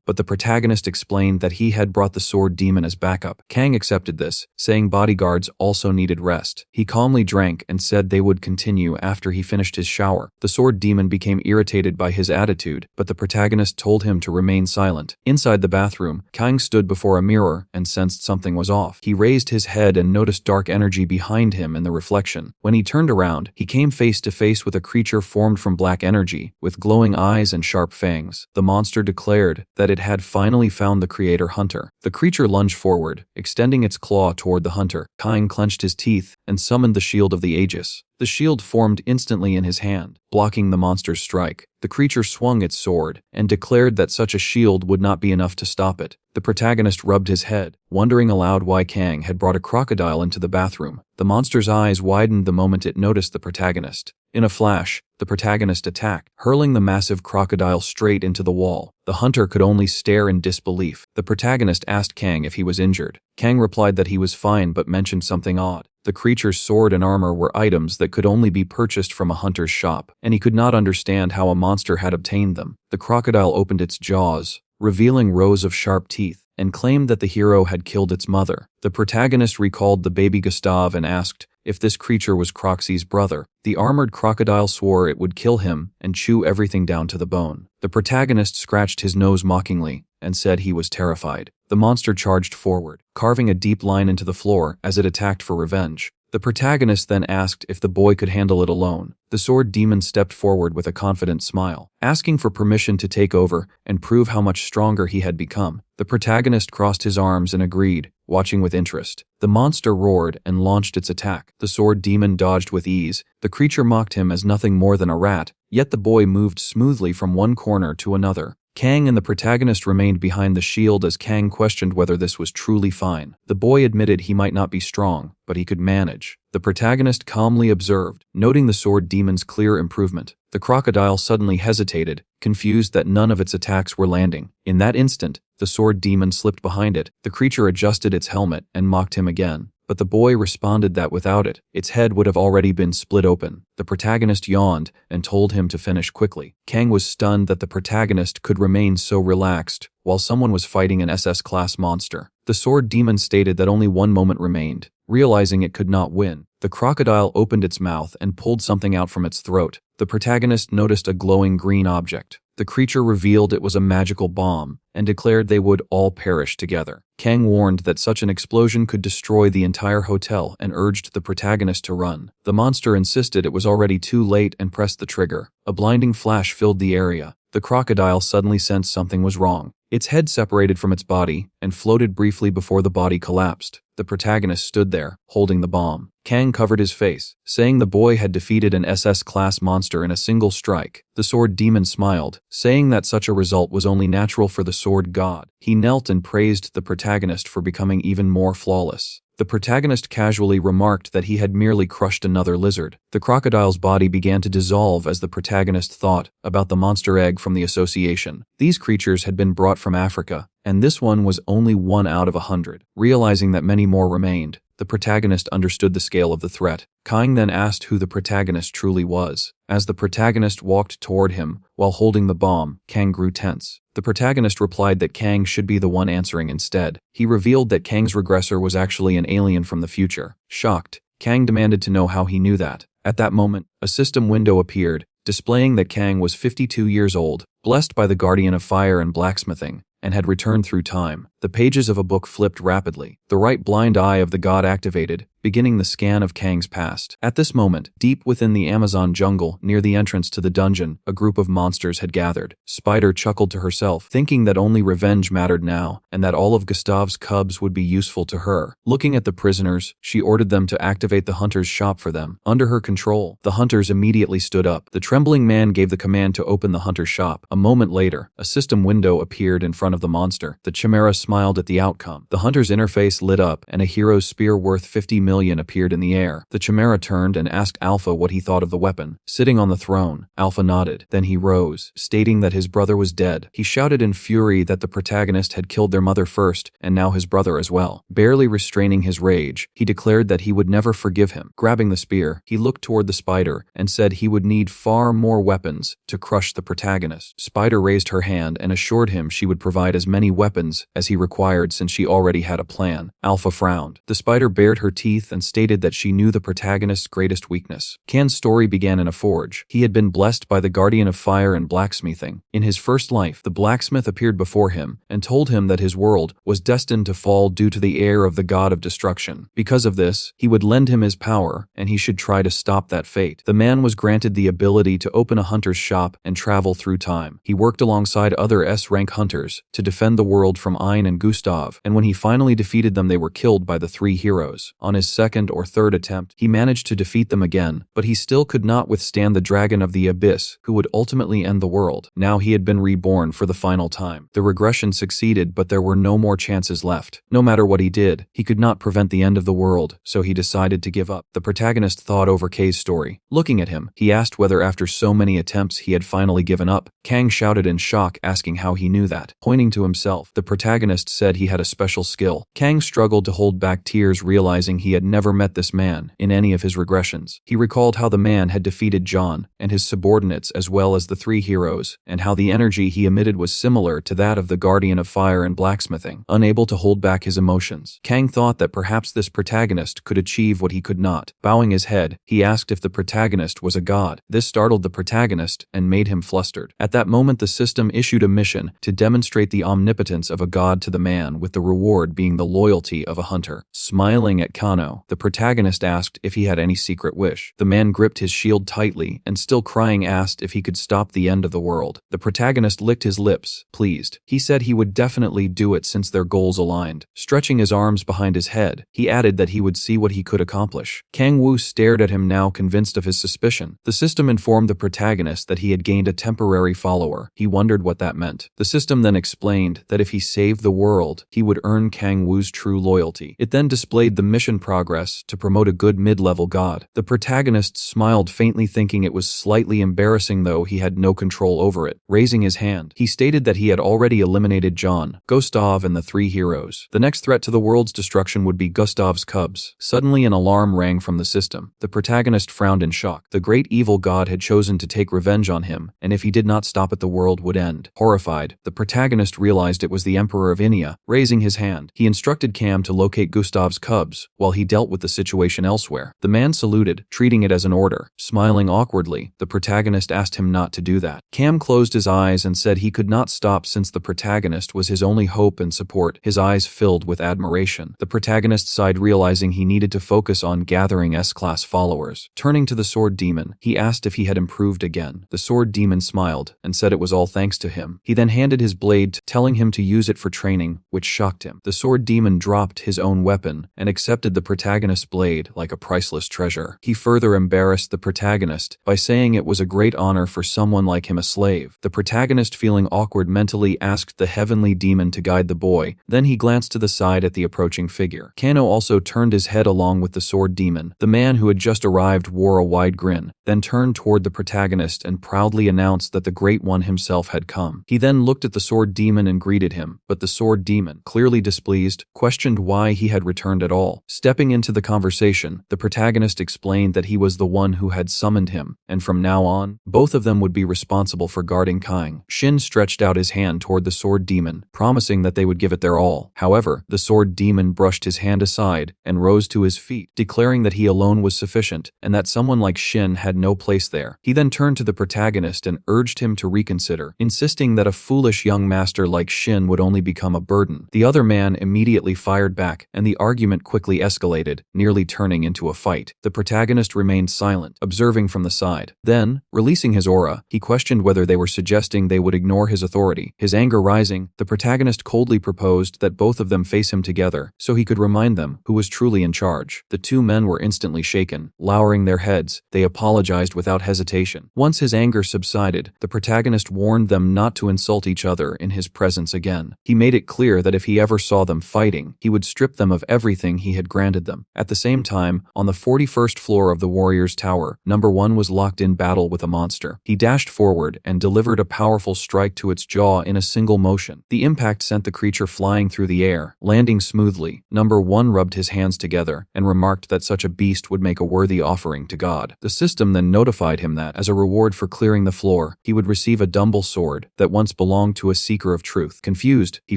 but the protagonist explained that he had brought the sword demon as backup. Kang accepted this, saying bodyguards also needed rest. He calmly drank and said they would continue after he finished his shower. The sword demon became irritated by his attitude, but the protagonist told him to remain silent. Inside the bathroom, Kang stood before a mirror and sensed something was off. He raised his head and noticed dark energy behind him in the reflection. When he turned around, he came face to face with a creature formed from black energy, with glowing eyes and sharp fangs. The monster declared that it had finally found the creator hunter. The creature lunged forward, extending its claw toward the hunter. Kang clenched his teeth and summoned the shield of the Aegis. The shield formed instantly in his hand, blocking the monster's strike. The creature swung its sword and declared that such a shield would not be enough to stop it. The protagonist rubbed his head, wondering aloud why Kang had brought a crocodile into the bathroom. The monster's eyes widened the moment it noticed the protagonist. In a flash, the protagonist attacked, hurling the massive crocodile straight into the wall. The hunter could only stare in disbelief. The protagonist asked Kang if he was injured. Kang replied that he was fine but mentioned something odd. The creature's sword and armor were items that could only be purchased from a hunter's shop, and he could not understand how a monster had obtained them. The crocodile opened its jaws, revealing rows of sharp teeth. and claimed that the hero had killed its mother. The protagonist recalled the baby Gustave and asked if this creature was Croxy's brother. The armored crocodile swore it would kill him and chew everything down to the bone. The protagonist scratched his nose mockingly and said he was terrified. The monster charged forward, carving a deep line into the floor as it attacked for revenge. The protagonist then asked if the boy could handle it alone. The sword demon stepped forward with a confident smile, asking for permission to take over and prove how much stronger he had become. The protagonist crossed his arms and agreed, watching with interest. The monster roared and launched its attack. The sword demon dodged with ease. The creature mocked him as nothing more than a rat, yet the boy moved smoothly from one corner to another. Kang and the protagonist remained behind the shield as Kang questioned whether this was truly fine. The boy admitted he might not be strong, but he could manage. The protagonist calmly observed, noting the sword demon's clear improvement. The crocodile suddenly hesitated, confused that none of its attacks were landing. In that instant, the sword demon slipped behind it. The creature adjusted its helmet and mocked him again. But the boy responded that without it, its head would have already been split open. The protagonist yawned and told him to finish quickly. Kang was stunned that the protagonist could remain so relaxed while someone was fighting an SS-class monster. The sword demon stated that only one moment remained. Realizing it could not win, the crocodile opened its mouth and pulled something out from its throat. The protagonist noticed a glowing green object. The creature revealed it was a magical bomb and declared they would all perish together. Kang warned that such an explosion could destroy the entire hotel and urged the protagonist to run. The monster insisted it was already too late and pressed the trigger. A blinding flash filled the area. The crocodile suddenly sensed something was wrong. Its head separated from its body and floated briefly before the body collapsed. The protagonist stood there, holding the bomb. Kang covered his face, saying the boy had defeated an SS-class monster in a single strike. The sword demon smiled, saying that such a result was only natural for the sword god. He knelt and praised the protagonist for becoming even more flawless. The protagonist casually remarked that he had merely crushed another lizard. The crocodile's body began to dissolve as the protagonist thought about the monster egg from the association. These creatures had been brought from Africa, and this one was only 1 out of 100. Realizing that many more remained, the protagonist understood the scale of the threat. Kang then asked who the protagonist truly was. As the protagonist walked toward him while holding the bomb, Kang grew tense. The protagonist replied that Kang should be the one answering instead. He revealed that Kang's regressor was actually an alien from the future. Shocked, Kang demanded to know how he knew that. At that moment, a system window appeared, displaying that Kang was 52 years old, blessed by the guardian of fire and blacksmithing, and had returned through time. The pages of a book flipped rapidly. The right blind eye of the god activated, beginning the scan of Kang's past. At this moment, deep within the Amazon jungle, near the entrance to the dungeon, a group of monsters had gathered. Spider chuckled to herself, thinking that only revenge mattered now, and that all of Gustave's cubs would be useful to her. Looking at the prisoners, she ordered them to activate the hunter's shop for them. Under her control, the hunters immediately stood up. The trembling man gave the command to open the hunter's shop. A moment later, a system window appeared in front of the monster. The chimera smiled at the outcome. The hunter's interface lit up, and a hero's spear worth 50 million appeared in the air. The chimera turned and asked Alpha what he thought of the weapon. Sitting on the throne, Alpha nodded. Then he rose, stating that his brother was dead. He shouted in fury that the protagonist had killed their mother first, and now his brother as well. Barely restraining his rage, he declared that he would never forgive him. Grabbing the spear, he looked toward the spider and said he would need far more weapons to crush the protagonist. Spider raised her hand and assured him she would provide as many weapons as he required since she already had a plan. Alpha frowned. The spider bared her teeth and stated that she knew the protagonist's greatest weakness. Kan's story began in a forge. He had been blessed by the guardian of fire and blacksmithing. In his first life, the blacksmith appeared before him and told him that his world was destined to fall due to the heir of the god of destruction. Because of this, he would lend him his power, and he should try to stop that fate. The man was granted the ability to open a hunter's shop and travel through time. He worked alongside other S-rank hunters to defend the world from Ein and Gustav, and when he finally defeated them, they were killed by the 3 heroes. On his second or third attempt, he managed to defeat them again, but he still could not withstand the dragon of the abyss, who would ultimately end the world. Now he had been reborn for the final time. The regression succeeded, but there were no more chances left. No matter what he did, he could not prevent the end of the world, so he decided to give up. The protagonist thought over Kay's story. Looking at him, he asked whether after so many attempts he had finally given up. Kang shouted in shock, asking how he knew that. Pointing to himself, the protagonist protagonist said he had a special skill. Kang struggled to hold back tears, realizing he had never met this man in any of his regressions. He recalled how the man had defeated John and his subordinates as well as the three heroes, and how the energy he emitted was similar to that of the Guardian of Fire and Blacksmithing. Unable to hold back his emotions, Kang thought that perhaps this protagonist could achieve what he could not. Bowing his head, he asked if the protagonist was a god. This startled the protagonist and made him flustered. At that moment, the system issued a mission to demonstrate the omnipotence of a god to the man, with the reward being the loyalty of a hunter. Smiling at Kano, the protagonist asked if he had any secret wish. The man gripped his shield tightly and, still crying, asked if he could stop the end of the world. The protagonist licked his lips, pleased. He said he would definitely do it since their goals aligned. Stretching his arms behind his head, he added that he would see what he could accomplish. Kang Woo stared at him, now convinced of his suspicion. The system informed the protagonist that he had gained a temporary follower. He wondered what that meant. The system then explained that if he saved the world, he would earn Kang Woo's true loyalty. It then displayed the mission progress to promote a good mid-level god. The protagonist smiled faintly, thinking it was slightly embarrassing, though he had no control over it. Raising his hand, he stated that he had already eliminated John, Gustav, and the three heroes. The next threat to the world's destruction would be Gustav's cubs. Suddenly, an alarm rang from the system. The protagonist frowned in shock. The great evil god had chosen to take revenge on him, and if he did not stop it, the world would end. Horrified, the protagonist realized it was the Emperor of Inia. Raising his hand, he instructed Cam to locate Gustav's cubs while he dealt with the situation elsewhere. The man saluted, treating it as an order. Smiling awkwardly, the protagonist asked him not to do that. Cam closed his eyes and said he could not stop since the protagonist was his only hope and support. His eyes filled with admiration. The protagonist sighed, realizing he needed to focus on gathering S-class followers. Turning to the sword demon, he asked if he had improved again. The sword demon smiled and said it was all thanks to him. He then handed his blade, telling him to use it for training, which shocked him. The sword demon dropped his own weapon and accepted the protagonist's blade like a priceless treasure. He further embarrassed the protagonist by saying it was a great honor for someone like him, a slave. The protagonist, feeling awkward mentally, asked the heavenly demon to guide the boy. Then he glanced to the side at the approaching figure. Kano also turned his head along with the sword demon. The man who had just arrived wore a wide grin, then turned toward the protagonist and proudly announced that the Great One himself had come. He then looked at the sword demon and greeted him, but the sword demon, clearly displeased, questioned why he had returned at all. Stepping into the conversation, the protagonist explained that he was the one who had summoned him, and from now on, both of them would be responsible for guarding Kang. Shin stretched out his hand toward the sword demon, promising that they would give it their all. However, the sword demon brushed his hand aside and rose to his feet, declaring that he alone was sufficient and that someone like Shin had no place there. He then turned to the protagonist and urged him to reconsider, insisting that a foolish young master like Shin would only become a burden. The other man immediately fired back, and the argument quickly escalated, nearly turning into a fight. The protagonist remained silent, observing from the side. Then, releasing his aura, he questioned whether they were suggesting they would ignore his authority. His anger rising, the protagonist coldly proposed that both of them face him together, so he could remind them who was truly in charge. The two men were instantly shaken. Lowering their heads, they apologized without hesitation. Once his anger subsided, the protagonist warned them not to insult each other in his presence again. He made it clear that if he ever saw them fighting, he would strip them of everything he had granted them. At the same time, on the 41st floor of the Warrior's Tower, Number 1 was locked in battle with a monster. He dashed forward and delivered a powerful strike to its jaw in a single motion. The impact sent the creature flying through the air, landing smoothly. Number 1 rubbed his hands together and remarked that such a beast would make a worthy offering to God. The system then notified him that, as a reward for clearing the floor, he would receive a dumble sword that once belonged to a seeker of truth. Confused, he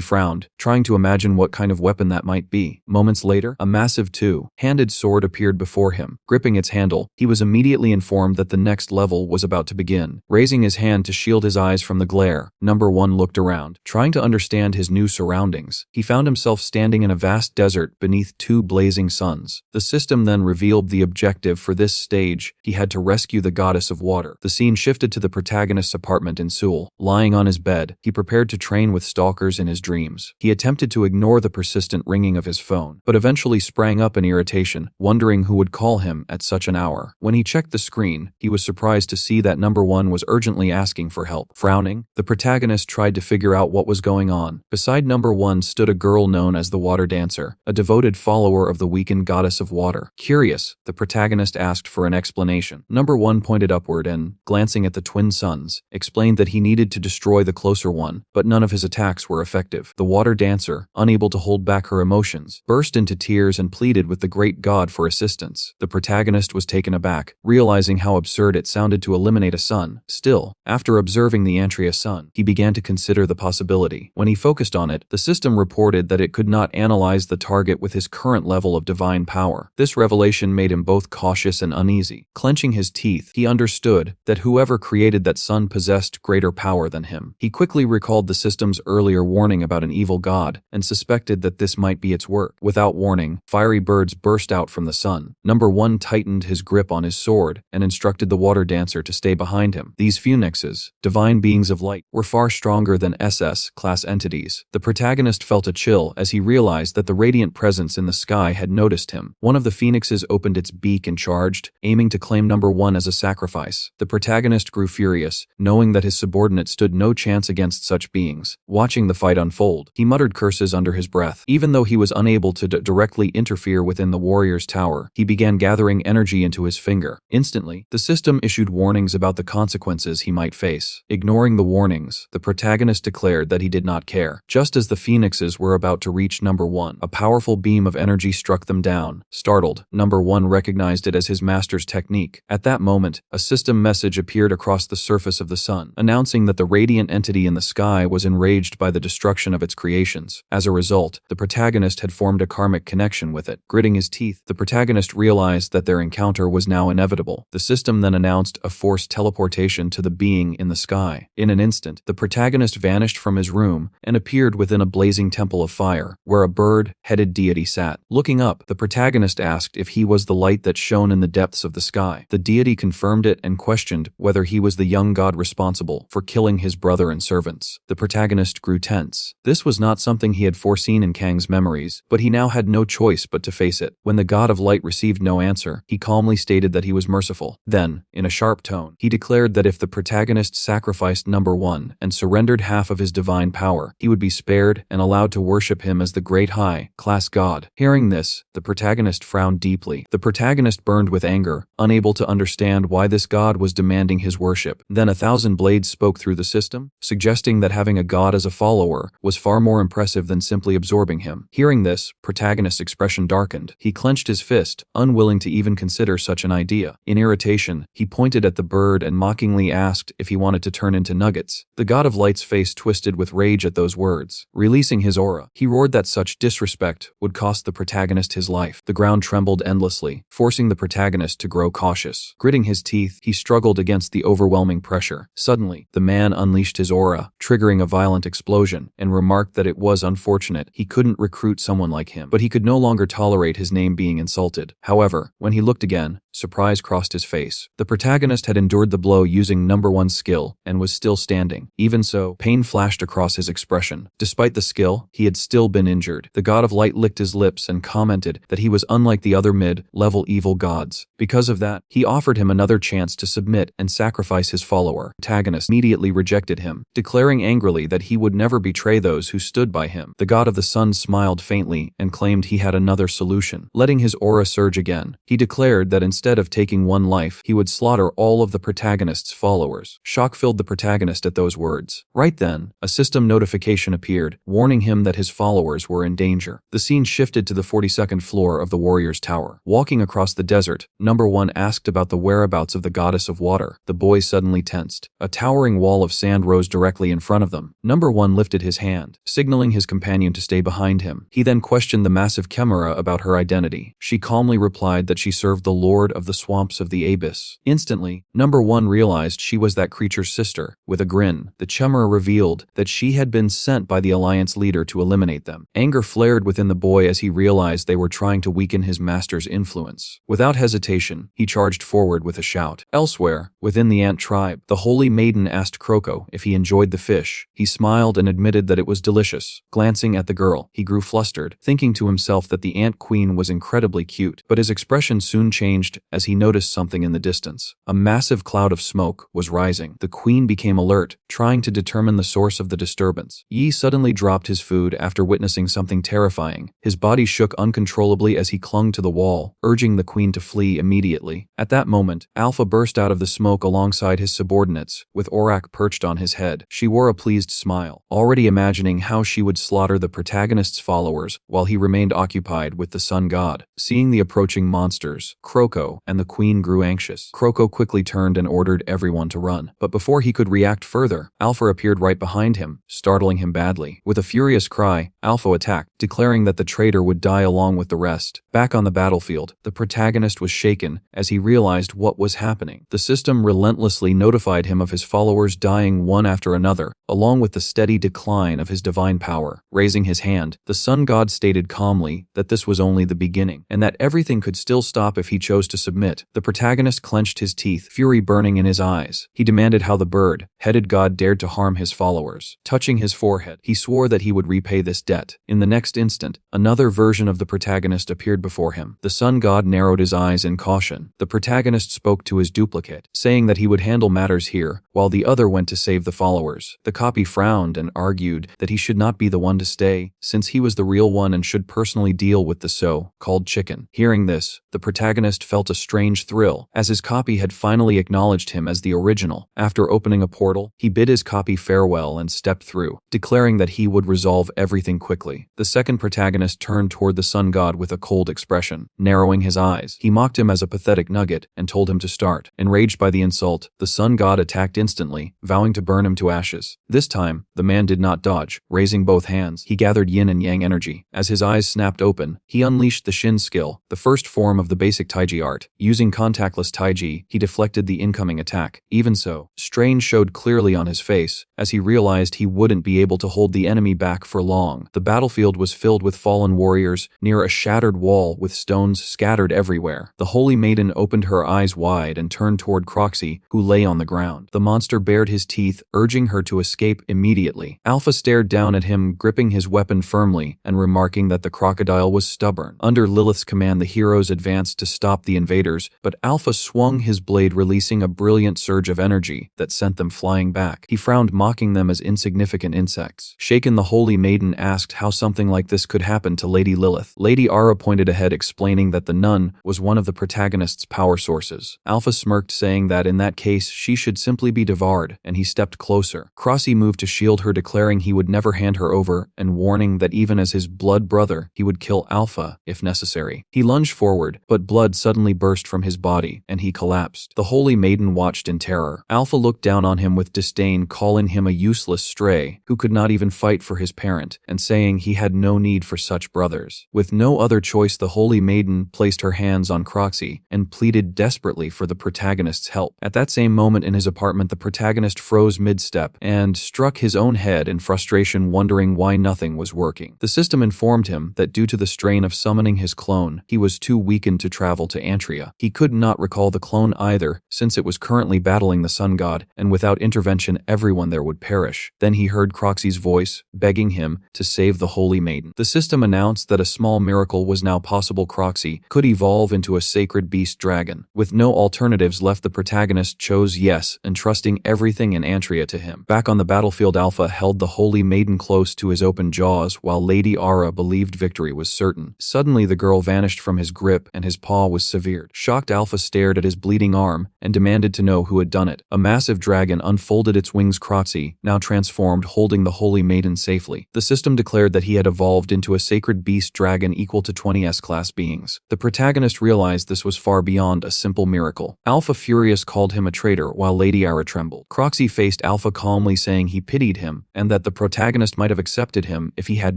frowned, trying to imagine what kind of weapon that might be. Moments later, a massive two-handed sword appeared before him. Gripping its handle, he was immediately informed that the next level was about to begin. Raising his hand to shield his eyes from the glare, Number 1 looked around, trying to understand his new surroundings. He found himself standing in a vast desert beneath two blazing suns. The system then revealed the objective for this stage. He had to rescue the goddess of water. The scene shifted to the protagonist's apartment in Seoul. Lying on his bed, he prepared to train with stalkers in his dreams. He attempted to ignore the persistent ringing of his phone, but eventually sprang up in irritation, wondering who would call him at such an hour. When he checked the screen, he was surprised to see that Number 1 was urgently asking for help. Frowning, the protagonist tried to figure out what was going on. Beside Number 1 stood a girl known as the Water Dancer, a devoted follower of the weakened goddess of water. Curious, the protagonist asked for an explanation. Number 1 pointed upward and, glancing at the twin suns, explained that he needed to destroy the closer one, but none of his attacks were effective. perspective. The water dancer, unable to hold back her emotions, burst into tears and pleaded with the great god for assistance. The protagonist was taken aback, realizing how absurd it sounded to eliminate a son. Still, after observing the Antria sun, he began to consider the possibility. When he focused on it, the system reported that it could not analyze the target with his current level of divine power. This revelation made him both cautious and uneasy. Clenching his teeth, he understood that whoever created that sun possessed greater power than him. He quickly recalled the system's earlier warning about an evil god and suspected that this might be its work. Without warning, fiery birds burst out from the sun. Number 1 tightened his grip on his sword and instructed the water dancer to stay behind him. These phoenixes, divine beings of light, were far stronger than SS-class entities. The protagonist felt a chill as he realized that the radiant presence in the sky had noticed him. One of the phoenixes opened its beak and charged, aiming to claim Number 1 as a sacrifice. The protagonist grew furious, knowing that his subordinate stood no chance against such beings. Watching the fight unfold, he muttered curses under his breath. Even though he was unable to directly interfere within the warrior's tower, he began gathering energy into his finger. Instantly, the system issued warnings about the consequences he might face. Ignoring the warnings, the protagonist declared that he did not care. Just as the phoenixes were about to reach Number 1, a powerful beam of energy struck them down. Startled, Number 1 recognized it as his master's technique. At that moment, a system message appeared across the surface of the sun, announcing that the radiant entity in the sky was enraged by the destruction of its creations. As a result, the protagonist had formed a karmic connection with it. Gritting his teeth, the protagonist realized that their encounter was now inevitable. The system then announced a forced teleportation to the being in the sky. In an instant, the protagonist vanished from his room and appeared within a blazing temple of fire, where a bird-headed deity sat. Looking up, the protagonist asked if he was the light that shone in the depths of the sky. The deity confirmed it and questioned whether he was the young god responsible for killing his brother and servants. The protagonist grew tense. This was not something he had foreseen in Kang's memories, but he now had no choice but to face it. When the god of light received no answer, he calmly stated that he was merciful. Then, in a sharp tone, he declared that if the protagonist sacrificed Number 1 and surrendered half of his divine power, he would be spared and allowed to worship him as the great high-class god. Hearing this, the protagonist frowned deeply. The protagonist burned with anger, unable to understand why this god was demanding his worship. Then 1,000 blades spoke through the system, suggesting that having a god as a follower was far more impressive than simply absorbing him. Hearing this, protagonist's expression darkened. He clenched his fist, unwilling to even consider such an idea. In irritation, he pointed at the bird and mockingly asked if he wanted to turn into nuggets. The god of light's face twisted with rage at those words. Releasing his aura, he roared that such disrespect would cost the protagonist his life. The ground trembled endlessly, forcing the protagonist to grow cautious. Gritting his teeth, he struggled against the overwhelming pressure. Suddenly, the man unleashed his aura, triggering a violent explosion, and remarked that it was unfortunate he couldn't recruit someone like him, but he could no longer tolerate his name being insulted. However, when he looked again, surprise crossed his face. The protagonist had endured the blow using Number 1's skill and was still standing. Even so, pain flashed across his expression. Despite the skill, he had still been injured. The god of light licked his lips and commented that he was unlike the other mid-level evil gods. Because of that, he offered him another chance to submit and sacrifice his follower. The protagonist immediately rejected him, declaring angrily that he would never betray those who stood by him. The god of the sun smiled faintly and claimed he had another solution. Letting his aura surge again, he declared that instead of taking one life, he would slaughter all of the protagonist's followers. Shock filled the protagonist at those words. Right then, a system notification appeared, warning him that his followers were in danger. The scene shifted to the 42nd floor of the warrior's tower. Walking across the desert, Number 1 asked about the whereabouts of the goddess of water. The boy suddenly tensed. A towering wall of sand rose directly in front of them. Number 1 lifted his hand, signaling his companion to stay behind him. He then questioned the massive chimera about her identity. She calmly replied that she served the lord of the swamps of the abyss. Instantly, Number 1 realized she was that creature's sister. With a grin, the chimera revealed that she had been sent by the Alliance leader to eliminate them. Anger flared within the boy as he realized they were trying to weaken his master's influence. Without hesitation, he charged forward with a shout. Elsewhere, within the ant tribe, the holy maiden asked Kroko if he enjoyed the fish. He smiled and admitted that it was delicious. Glancing at the girl, he grew flustered, thinking to himself that the ant queen was incredibly cute, but his expression soon changed as he noticed something in the distance. A massive cloud of smoke was rising. The queen became alert, trying to determine the source of the disturbance. Yi suddenly dropped his food after witnessing something terrifying. His body shook uncontrollably as he clung to the wall, urging the queen to flee immediately. At that moment, Alpha burst out of the smoke alongside his subordinates, with Orak perched on his head. She wore a pleased smile, already imagining imagining how she would slaughter the protagonist's followers while he remained occupied with the sun god. Seeing the approaching monsters, Kroko and the queen grew anxious. Kroko quickly turned and ordered everyone to run, but before he could react further, Alpha appeared right behind him, startling him badly. With a furious cry, Alpha attacked, declaring that the traitor would die along with the rest. Back on the battlefield, the protagonist was shaken as he realized what was happening. The system relentlessly notified him of his followers dying one after another, along with the steady decline of his divine power. Raising his hand, the sun god stated calmly that this was only the beginning, and that everything could still stop if he chose to submit. The protagonist clenched his teeth, fury burning in his eyes. He demanded how the bird-headed god dared to harm his followers. Touching his forehead, he swore that he would repay this debt. In the next instant, another version of the protagonist appeared before him. The sun god narrowed his eyes in caution. The protagonist spoke to his duplicate, saying that he would handle matters here, while the other went to save the followers. The copy frowned and argued that he should not be the one to stay, since he was the real one and should personally deal with the so-called chicken. Hearing this, the protagonist felt a strange thrill, as his copy had finally acknowledged him as the original. After opening a portal, he bid his copy farewell and stepped through, declaring that he would resolve everything quickly. The second protagonist turned toward the sun god with a cold expression. Narrowing his eyes, he mocked him as a pathetic nugget and told him to start. Enraged by the insult, the sun god attacked instantly, vowing to burn him to ashes. This time, the man did not dodge. Raising both hands, he gathered yin and yang energy. As his eyes snapped open, he unleashed the Shin skill, the first form of the basic Taiji art. Using contactless Taiji, he deflected the incoming attack. Even so, strain showed clearly on his face, as he realized he wouldn't be able to hold the enemy back for long. The battlefield was filled with fallen warriors, near a shattered wall with stones scattered everywhere. The holy maiden opened her eyes wide and turned toward Croxy, who lay on the ground. The monster bared his teeth, urging her to escape immediately. Alpha stared down at him, gripping his weapon firmly and remarking that the crocodile was stubborn. Under Lilith's command, the heroes advanced to stop the invaders, but Alpha swung his blade, releasing a brilliant surge of energy that sent them flying back. He frowned, mocking them as insignificant insects. Shaken, the holy maiden asked how something like this could happen to Lady Lilith. Lady Ara pointed ahead, explaining that the nun was one of the protagonist's power sources. Alpha smirked, saying that in that case she should simply be devoured, and he stepped closer. Crossy moved to shield her, declaring he would never hand her over, and warning that even as his blood brother, he would kill Alpha if necessary. He lunged forward, but blood suddenly burst from his body, and he collapsed. The holy maiden watched in terror. Alpha looked down on him with disdain, calling him a useless stray who could not even fight for his parent, and saying he had no need for such brothers. With no other choice, the holy maiden placed her hands on Croxy and pleaded desperately for the protagonist's help. At that same moment in his apartment, the protagonist froze mid-step and struck his own head in frustration, wondering why nothing was working. The system informed him that due to the strain of summoning his clone, he was too weakened to travel to Antria. He could not recall the clone either, since it was currently battling the sun god, and without intervention everyone there would perish. Then he heard Croxy's voice, begging him to save the holy maiden. The system announced that a small miracle was now possible. Croxy could evolve into a sacred beast dragon. With no alternatives left, the protagonist chose yes, entrusting everything in Antria to him. Back on the battlefield, Alpha held the holy maiden close to his open jaws, while Lady Ara believed victory was certain. Suddenly, the girl vanished from his grip and his paw was severed. Shocked, Alpha stared at his bleeding arm and demanded to know who had done it. A massive dragon unfolded its wings. Croxy, now transformed, holding the holy maiden safely. The system declared that he had evolved into a sacred beast dragon equal to 20 S-class beings. The protagonist realized this was far beyond a simple miracle. Alpha, furious, called him a traitor, while Lady Ara trembled. Croxy faced Alpha calmly, saying he pitied him and that the protagonist might have accepted him if he had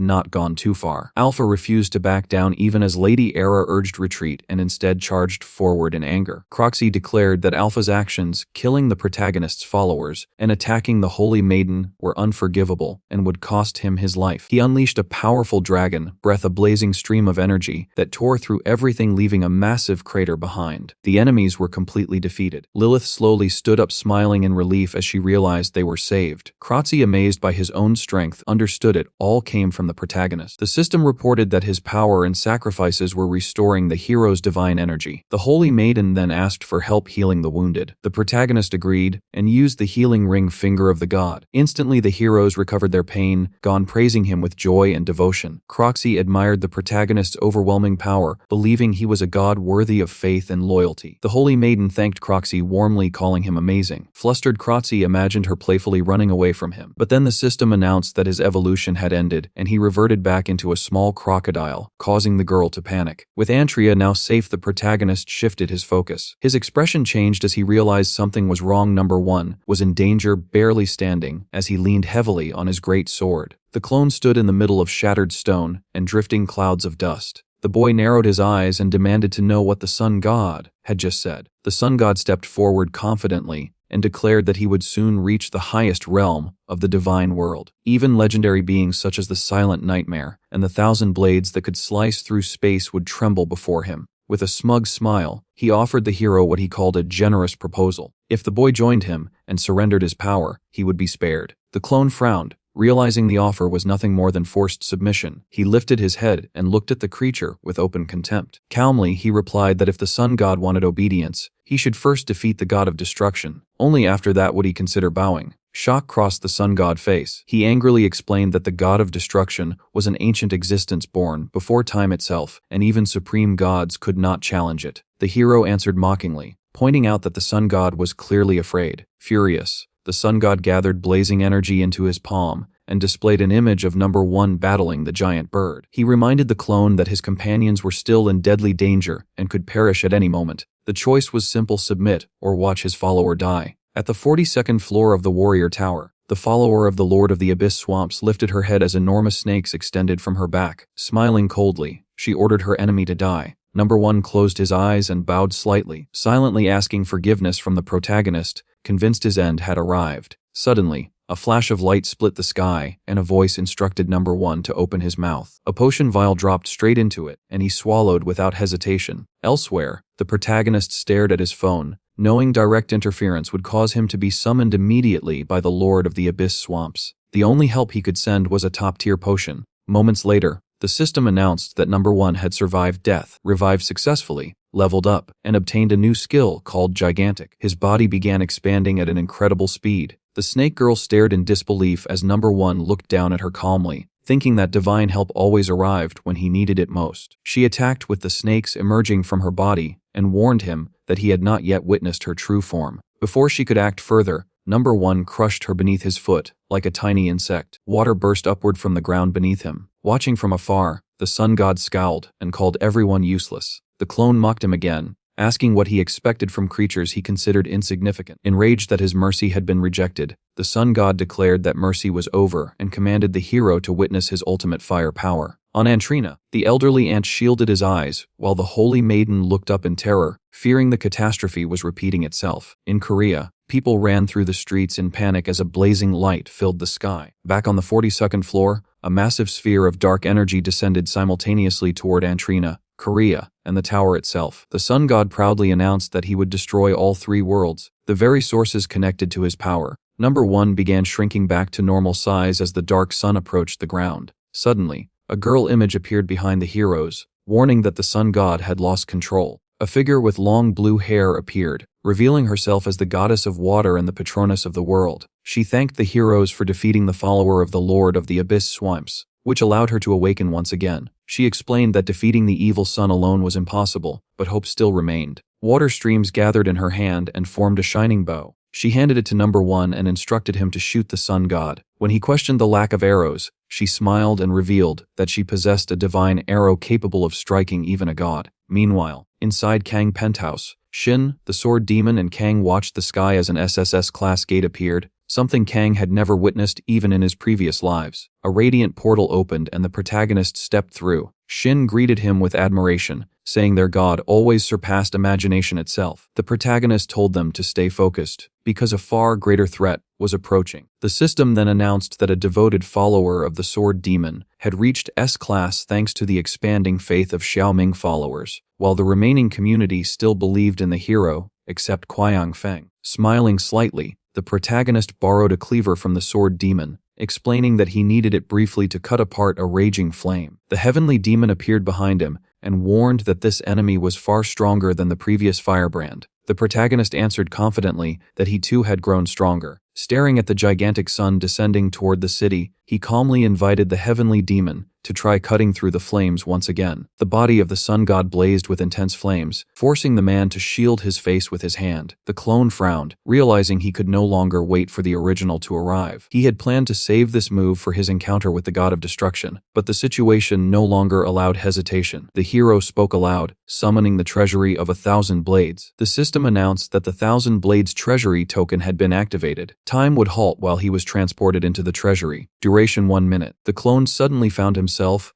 not gone too far. Alpha refused to back down even as Lady Ara urged retreat and instead charged forward in anger. Croxy declared that Alpha's actions, killing the protagonist's followers and attacking the holy maiden, were unforgivable and would cost him his life. He unleashed a powerful dragon breath, a blazing stream of energy that tore through everything, leaving a massive crater behind. The enemies were completely defeated. Lilith slowly stood up, smiling in relief as she realized they were saved. Croxy, amazed by his own strength, understood it all came from the protagonist. The system reported that his power and sacrifices were restoring the hero's divine energy. The holy maiden then asked for help healing the wounded. The protagonist agreed and used the healing ring finger of the god. Instantly, the heroes recovered their pain, gone praising him with joy and devotion. Croxy admired the protagonist's overwhelming power, believing he was a god worthy of faith and loyalty. The holy maiden thanked Croxy warmly, calling him amazing. Flustered, Croxy imagined her playfully running away from him. But then the system announced announced that his evolution had ended and he reverted back into a small crocodile, causing the girl to panic. With Antria now safe, the protagonist shifted his focus. His expression changed as he realized something was wrong. Number 1 was in danger, barely standing, as he leaned heavily on his great sword. The clone stood in the middle of shattered stone and drifting clouds of dust. The boy narrowed his eyes and demanded to know what the sun god had just said. The sun god stepped forward confidently and declared that he would soon reach the highest realm of the divine world. Even legendary beings such as the Silent Nightmare and the Thousand Blades that could slice through space would tremble before him. With a smug smile, he offered the hero what he called a generous proposal. If the boy joined him and surrendered his power, he would be spared. The clone frowned, realizing the offer was nothing more than forced submission. He lifted his head and looked at the creature with open contempt. Calmly, he replied that if the sun god wanted obedience, he should first defeat the god of destruction. Only after that would he consider bowing. Shock crossed the sun god's face. He angrily explained that the god of destruction was an ancient existence born before time itself, and even supreme gods could not challenge it. The hero answered mockingly, pointing out that the sun god was clearly afraid. Furious, the sun god gathered blazing energy into his palm and displayed an image of number 1 battling the giant bird. He reminded the clone that his companions were still in deadly danger and could perish at any moment. The choice was simple: submit or watch his follower die. At the 42nd floor of the warrior tower, the follower of the Lord of the Abyss Swamps lifted her head as enormous snakes extended from her back. Smiling coldly, she ordered her enemy to die. Number 1 closed his eyes and bowed slightly, silently asking forgiveness from the protagonist, convinced his end had arrived. Suddenly, a flash of light split the sky, and a voice instructed number 1 to open his mouth. A potion vial dropped straight into it, and he swallowed without hesitation. Elsewhere, the protagonist stared at his phone, knowing direct interference would cause him to be summoned immediately by the Lord of the Abyss Swamps. The only help he could send was a top-tier potion. Moments later, the system announced that number 1 had survived death, revived successfully, leveled up, and obtained a new skill called Gigantic. His body began expanding at an incredible speed. The snake girl stared in disbelief as number 1 looked down at her calmly, thinking that divine help always arrived when he needed it most. She attacked with the snakes emerging from her body and warned him that he had not yet witnessed her true form. Before she could act further, number 1 crushed her beneath his foot like a tiny insect. Water burst upward from the ground beneath him. Watching from afar, the sun god scowled and called everyone useless. The clone mocked him again, asking what he expected from creatures he considered insignificant. Enraged that his mercy had been rejected, the sun god declared that mercy was over and commanded the hero to witness his ultimate fire power. On Antrina, the elderly ant shielded his eyes, while the holy maiden looked up in terror, fearing the catastrophe was repeating itself. In Korea, people ran through the streets in panic as a blazing light filled the sky. Back on the 42nd floor, a massive sphere of dark energy descended simultaneously toward Antrina, Korea, and the tower itself. The sun god proudly announced that he would destroy all 3 worlds, the very sources connected to his power. Number 1 began shrinking back to normal size as the dark sun approached the ground. Suddenly, a girl image appeared behind the heroes, warning that the sun god had lost control. A figure with long blue hair appeared, revealing herself as the goddess of water and the patroness of the world. She thanked the heroes for defeating the follower of the Lord of the Abyss Swamps, which allowed her to awaken once again. She explained that defeating the evil sun alone was impossible, but hope still remained. Water streams gathered in her hand and formed a shining bow. She handed it to number 1 and instructed him to shoot the sun god. When he questioned the lack of arrows, she smiled and revealed that she possessed a divine arrow capable of striking even a god. Meanwhile, inside Kang penthouse, Shin, the sword demon, and Kang watched the sky as an SSS-class gate appeared, something Kang had never witnessed even in his previous lives. A radiant portal opened and the protagonist stepped through. Shin greeted him with admiration, saying their god always surpassed imagination itself. The protagonist told them to stay focused, because a far greater threat was approaching. The system then announced that a devoted follower of the sword demon had reached S-class thanks to the expanding faith of Xiaoming followers, while the remaining community still believed in the hero, except Kuayang Feng. Smiling slightly, the protagonist borrowed a cleaver from the sword demon, explaining that he needed it briefly to cut apart a raging flame. The heavenly demon appeared behind him and warned that this enemy was far stronger than the previous firebrand. The protagonist answered confidently that he too had grown stronger. Staring at the gigantic sun descending toward the city, he calmly invited the heavenly demon to try cutting through the flames once again. The body of the sun god blazed with intense flames, forcing the man to shield his face with his hand. The clone frowned, realizing he could no longer wait for the original to arrive. He had planned to save this move for his encounter with the god of destruction, but the situation no longer allowed hesitation. The hero spoke aloud, summoning the treasury of 1,000 blades. The system announced that the 1,000 blades treasury token had been activated. Time would halt while he was transported into the treasury. Duration 1 minute. The clone suddenly found himself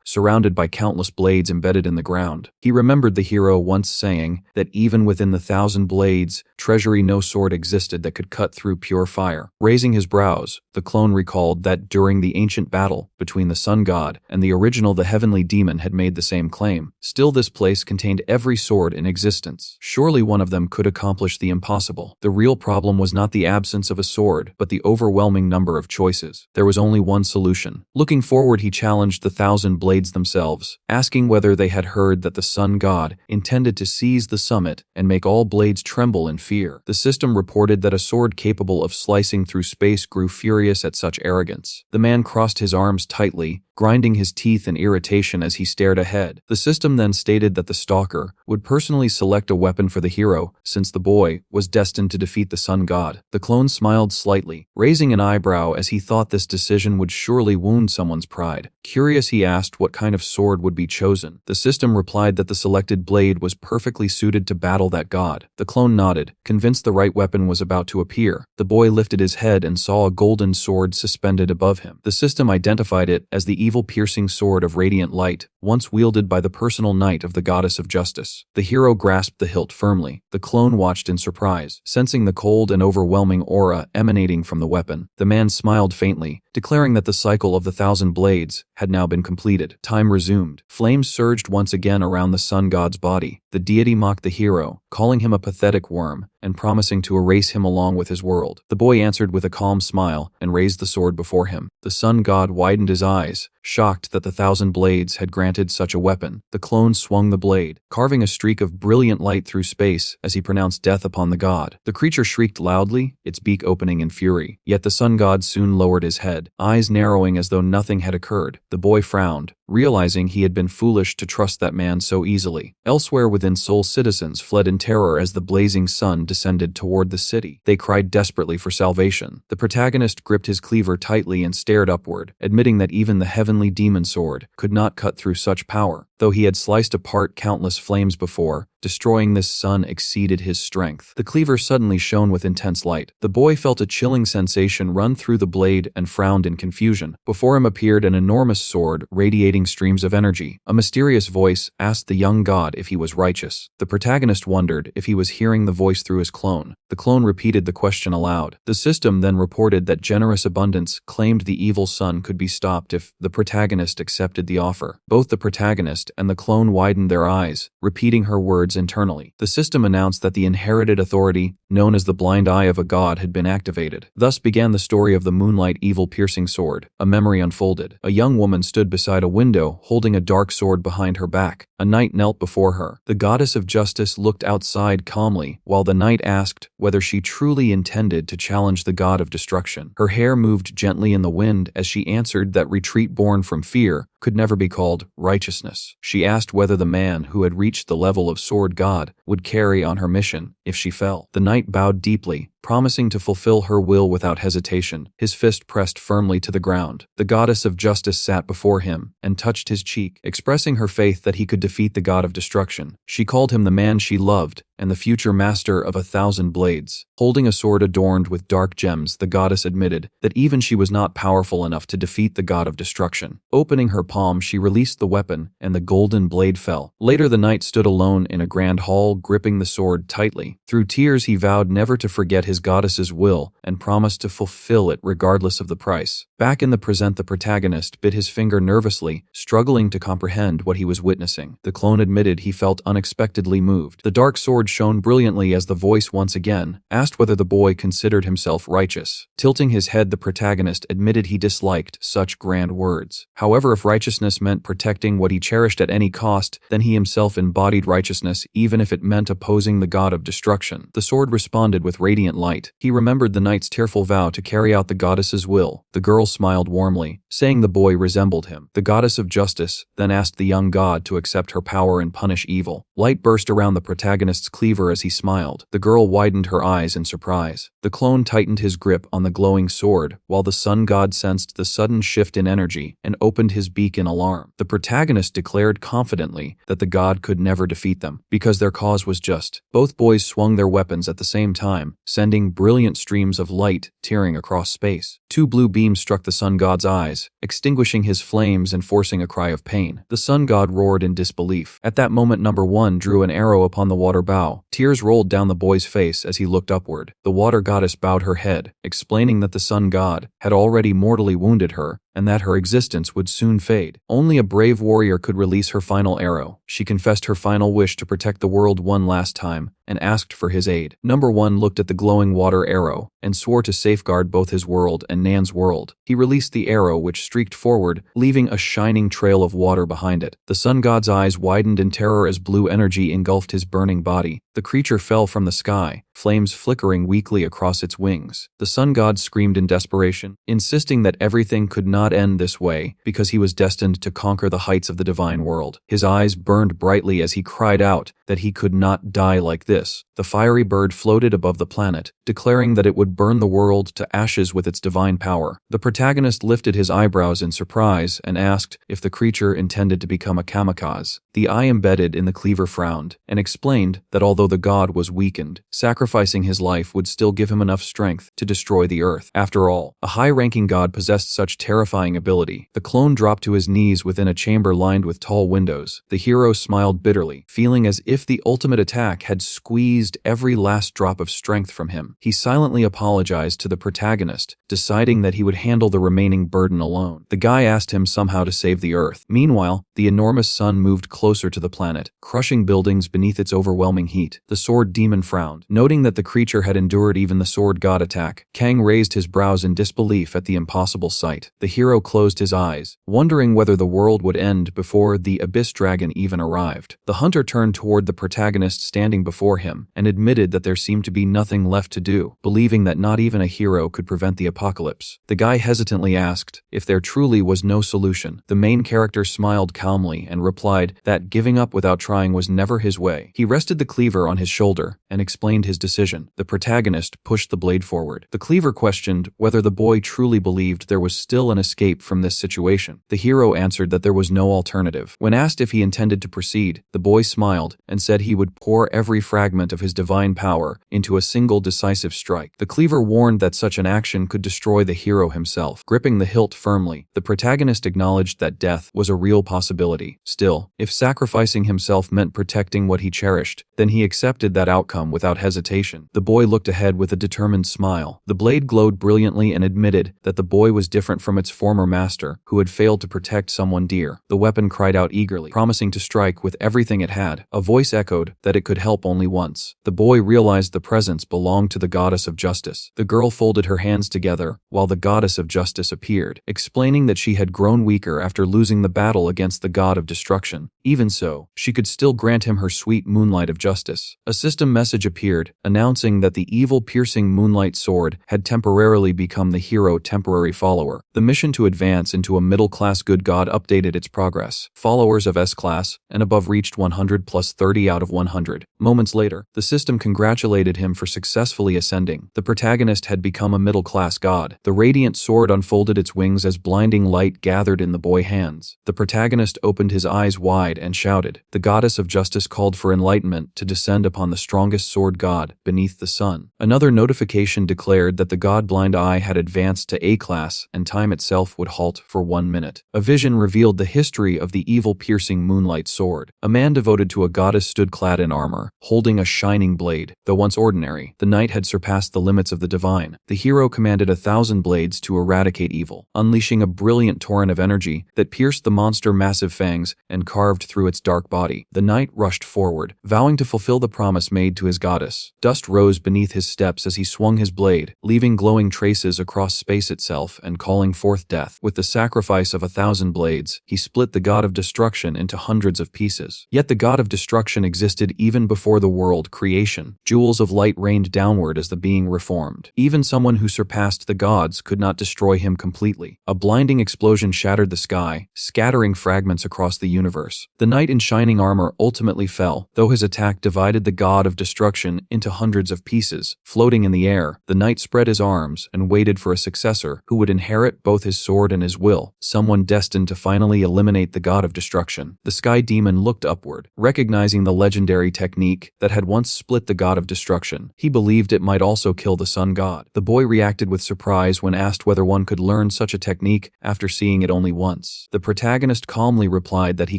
surrounded by countless blades embedded in the ground. He remembered the hero once saying that even within the 1,000 blades treasury no sword existed that could cut through pure fire. Raising his brows, the clone recalled that during the ancient battle between the sun god and the original, the heavenly demon had made the same claim. Still, this place contained every sword in existence. Surely one of them could accomplish the impossible. The real problem was not the absence of a sword, but the overwhelming number of choices. There was only one solution. Looking forward, he challenged the 1,000 blades themselves, asking whether they had heard that the sun god intended to seize the summit and make all blades tremble in fear. The system reported that a sword capable of slicing through space grew furious at such arrogance. The man crossed his arms tightly, grinding his teeth in irritation as he stared ahead. The system then stated that the stalker would personally select a weapon for the hero, since the boy was destined to defeat the sun god. The clone smiled slightly, raising an eyebrow as he thought this decision would surely wound someone's pride. Curious, he asked what kind of sword would be chosen. The system replied that the selected blade was perfectly suited to battle that god. The clone nodded, convinced the right weapon was about to appear. The boy lifted his head and saw a golden sword suspended above him. The system identified it as the evil piercing sword of radiant light, once wielded by the personal knight of the goddess of justice. The hero grasped the hilt firmly. The clone watched in surprise, sensing the cold and overwhelming aura emanating from the weapon. The man smiled faintly, declaring that the cycle of the 1,000 blades had now been completed. Time resumed. Flames surged once again around the sun god's body. The deity mocked the hero, calling him a pathetic worm and promising to erase him along with his world. The boy answered with a calm smile and raised the sword before him. The sun god widened his eyes, shocked that the 1,000 blades had granted such a weapon. The clone swung the blade, carving a streak of brilliant light through space as he pronounced death upon the god. The creature shrieked loudly, its beak opening in fury. Yet the sun god soon lowered his head, eyes narrowing as though nothing had occurred. The boy frowned, realizing he had been foolish to trust that man so easily. Elsewhere within Seoul, citizens fled in terror as the blazing sun descended toward the city. They cried desperately for salvation. The protagonist gripped his cleaver tightly and stared upward, admitting that even the heavenly demon sword could not cut through such power. Though he had sliced apart countless flames before, destroying this sun exceeded his strength. The cleaver suddenly shone with intense light. The boy felt a chilling sensation run through the blade and frowned in confusion. Before him appeared an enormous sword, radiating streams of energy. A mysterious voice asked the young god if he was righteous. The protagonist wondered if he was hearing the voice through his clone. The clone repeated the question aloud. The system then reported that generous abundance claimed the evil sun could be stopped if the protagonist accepted the offer. Both the protagonist and the clone widened their eyes, repeating her words internally. The system announced that the inherited authority, known as the blind eye of a god, had been activated. Thus began the story of the moonlight evil-piercing sword. A memory unfolded. A young woman stood beside a window, holding a dark sword behind her back. A knight knelt before her. The goddess of justice looked outside calmly, while the knight asked whether she truly intended to challenge the god of destruction. Her hair moved gently in the wind as she answered that retreat born from fear could never be called righteousness. She asked whether the man who had reached the level of sword god would carry on her mission if she fell. The knight bowed deeply, promising to fulfill her will without hesitation, his fist pressed firmly to the ground. The goddess of justice sat before him and touched his cheek, expressing her faith that he could defeat the god of destruction. She called him the man she loved and the future master of 1,000 blades. Holding a sword adorned with dark gems, the goddess admitted that even she was not powerful enough to defeat the god of destruction. Opening her palm, she released the weapon, and the golden blade fell. Later, the knight stood alone in a grand hall, gripping the sword tightly. Through tears, he vowed never to forget his goddess's will and promised to fulfill it regardless of the price. Back in the present, the protagonist bit his finger nervously, struggling to comprehend what he was witnessing. The clone admitted he felt unexpectedly moved. The dark sword sword shone brilliantly as the voice once again asked whether the boy considered himself righteous. Tilting his head, the protagonist admitted he disliked such grand words. However, if righteousness meant protecting what he cherished at any cost, then he himself embodied righteousness, even if it meant opposing the god of destruction. The sword responded with radiant light. He remembered the knight's tearful vow to carry out the goddess's will. The girl smiled warmly, saying the boy resembled him. The goddess of justice then asked the young god to accept her power and punish evil. Light burst around the protagonist's cleaver as he smiled. The girl widened her eyes in surprise. The clone tightened his grip on the glowing sword, while the sun god sensed the sudden shift in energy and opened his beak in alarm. The protagonist declared confidently that the god could never defeat them, because their cause was just. Both boys swung their weapons at the same time, sending brilliant streams of light tearing across space. Two blue beams struck the sun god's eyes, extinguishing his flames and forcing a cry of pain. The sun god roared in disbelief. At that moment, number one drew an arrow upon the water bow. Tears rolled down the boy's face as he looked upward. The water goddess bowed her head, explaining that the sun god had already mortally wounded her and that her existence would soon fade. Only a brave warrior could release her final arrow. She confessed her final wish to protect the world one last time and asked for his aid. Number one looked at the glowing water arrow and swore to safeguard both his world and Nan's world. He released the arrow, which streaked forward, leaving a shining trail of water behind it. The sun god's eyes widened in terror as blue energy engulfed his burning body. The creature fell from the sky, flames flickering weakly across its wings. The sun god screamed in desperation, insisting that everything could not end this way because he was destined to conquer the heights of the divine world. His eyes burned brightly as he cried out that he could not die like this. The fiery bird floated above the planet, declaring that it would burn the world to ashes with its divine power. The protagonist lifted his eyebrows in surprise and asked if the creature intended to become a kamikaze. The eye embedded in the cleaver frowned and explained that although the god was weakened, sacrificing his life would still give him enough strength to destroy the earth. After all, a high-ranking god possessed such terrifying ability. The clone dropped to his knees within a chamber lined with tall windows. The hero smiled bitterly, feeling as if the ultimate attack had squeezed every last drop of strength from him. He silently apologized to the protagonist, deciding that he would handle the remaining burden alone. The guy asked him somehow to save the earth. Meanwhile, the enormous sun moved closer to the planet, crushing buildings beneath its overwhelming heat. The sword demon frowned, noting that the creature had endured even the sword god attack. Kang raised his brows in disbelief at the impossible sight. The hero closed his eyes, wondering whether the world would end before the abyss dragon even arrived. The hunter turned toward the protagonist standing before him and admitted that there seemed to be nothing left to do, believing that not even a hero could prevent the apocalypse. The guy hesitantly asked if there truly was no solution. The main character smiled calmly and replied that giving up without trying was never his way. He rested the cleaver on his shoulder and explained his decision. The protagonist pushed the blade forward. The cleaver questioned whether the boy truly believed there was still an escape from this situation. The hero answered that there was no alternative. When asked if he intended to proceed, the boy smiled and said he would pour every fragment of his divine power into a single decisive strike. The cleaver warned that such an action could destroy the hero himself. Gripping the hilt firmly, the protagonist acknowledged that death was a real possibility. Still, if sacrificing himself meant protecting what he cherished, then he accepted that outcome without hesitation. The boy looked ahead with a determined smile. The blade glowed brilliantly and admitted that the boy was different from its former master, who had failed to protect someone dear. The weapon cried out eagerly, promising to strike with everything it had. A voice echoed that it could help only once. The boy realized the presence belonged to the goddess of justice. The girl folded her hands together while the goddess of justice appeared, explaining that she had grown weaker after losing the battle against the god of destruction. Even so, she could still grant him her sweet moonlight of justice. A system message appeared, announcing that the evil piercing moonlight sword had temporarily become the hero temporary follower. The mission to advance into a middle-class good god updated its progress. Followers of S-class and above reached 100 plus 30 out of 100. Moments later, the system congratulated him for successfully ascending. The protagonist had become a middle-class god. The radiant sword unfolded its wings as blinding light gathered in the boy's hands. The protagonist opened his eyes wide and shouted. The goddess of justice called for enlightenment to descend upon the strongest sword god beneath the sun. Another notification declared that the god blind eye had advanced to A-class and time itself would halt for 1 minute. A vision revealed the history of the evil piercing moonlight sword. A man devoted to a goddess stood clad in armor, holding a shining blade. Though once ordinary, the knight had surpassed the limits of the divine. The hero commanded 1,000 blades to eradicate evil, unleashing a brilliant torrent of energy that pierced the monster's massive fangs and carved carved through its dark body. The knight rushed forward, vowing to fulfill the promise made to his goddess. Dust rose beneath his steps as he swung his blade, leaving glowing traces across space itself and calling forth death. With the sacrifice of 1,000 blades, he split the god of destruction into hundreds of pieces. Yet the god of destruction existed even before the world creation. Jewels of light rained downward as the being reformed. Even someone who surpassed the gods could not destroy him completely. A blinding explosion shattered the sky, scattering fragments across the universe. The knight in shining armor ultimately fell, though his attack divided the god of destruction into hundreds of pieces. Floating in the air, the knight spread his arms and waited for a successor who would inherit both his sword and his will, someone destined to finally eliminate the god of destruction. The sky demon looked upward, recognizing the legendary technique that had once split the god of destruction. He believed it might also kill the sun god. The boy reacted with surprise when asked whether one could learn such a technique after seeing it only once. The protagonist calmly replied that he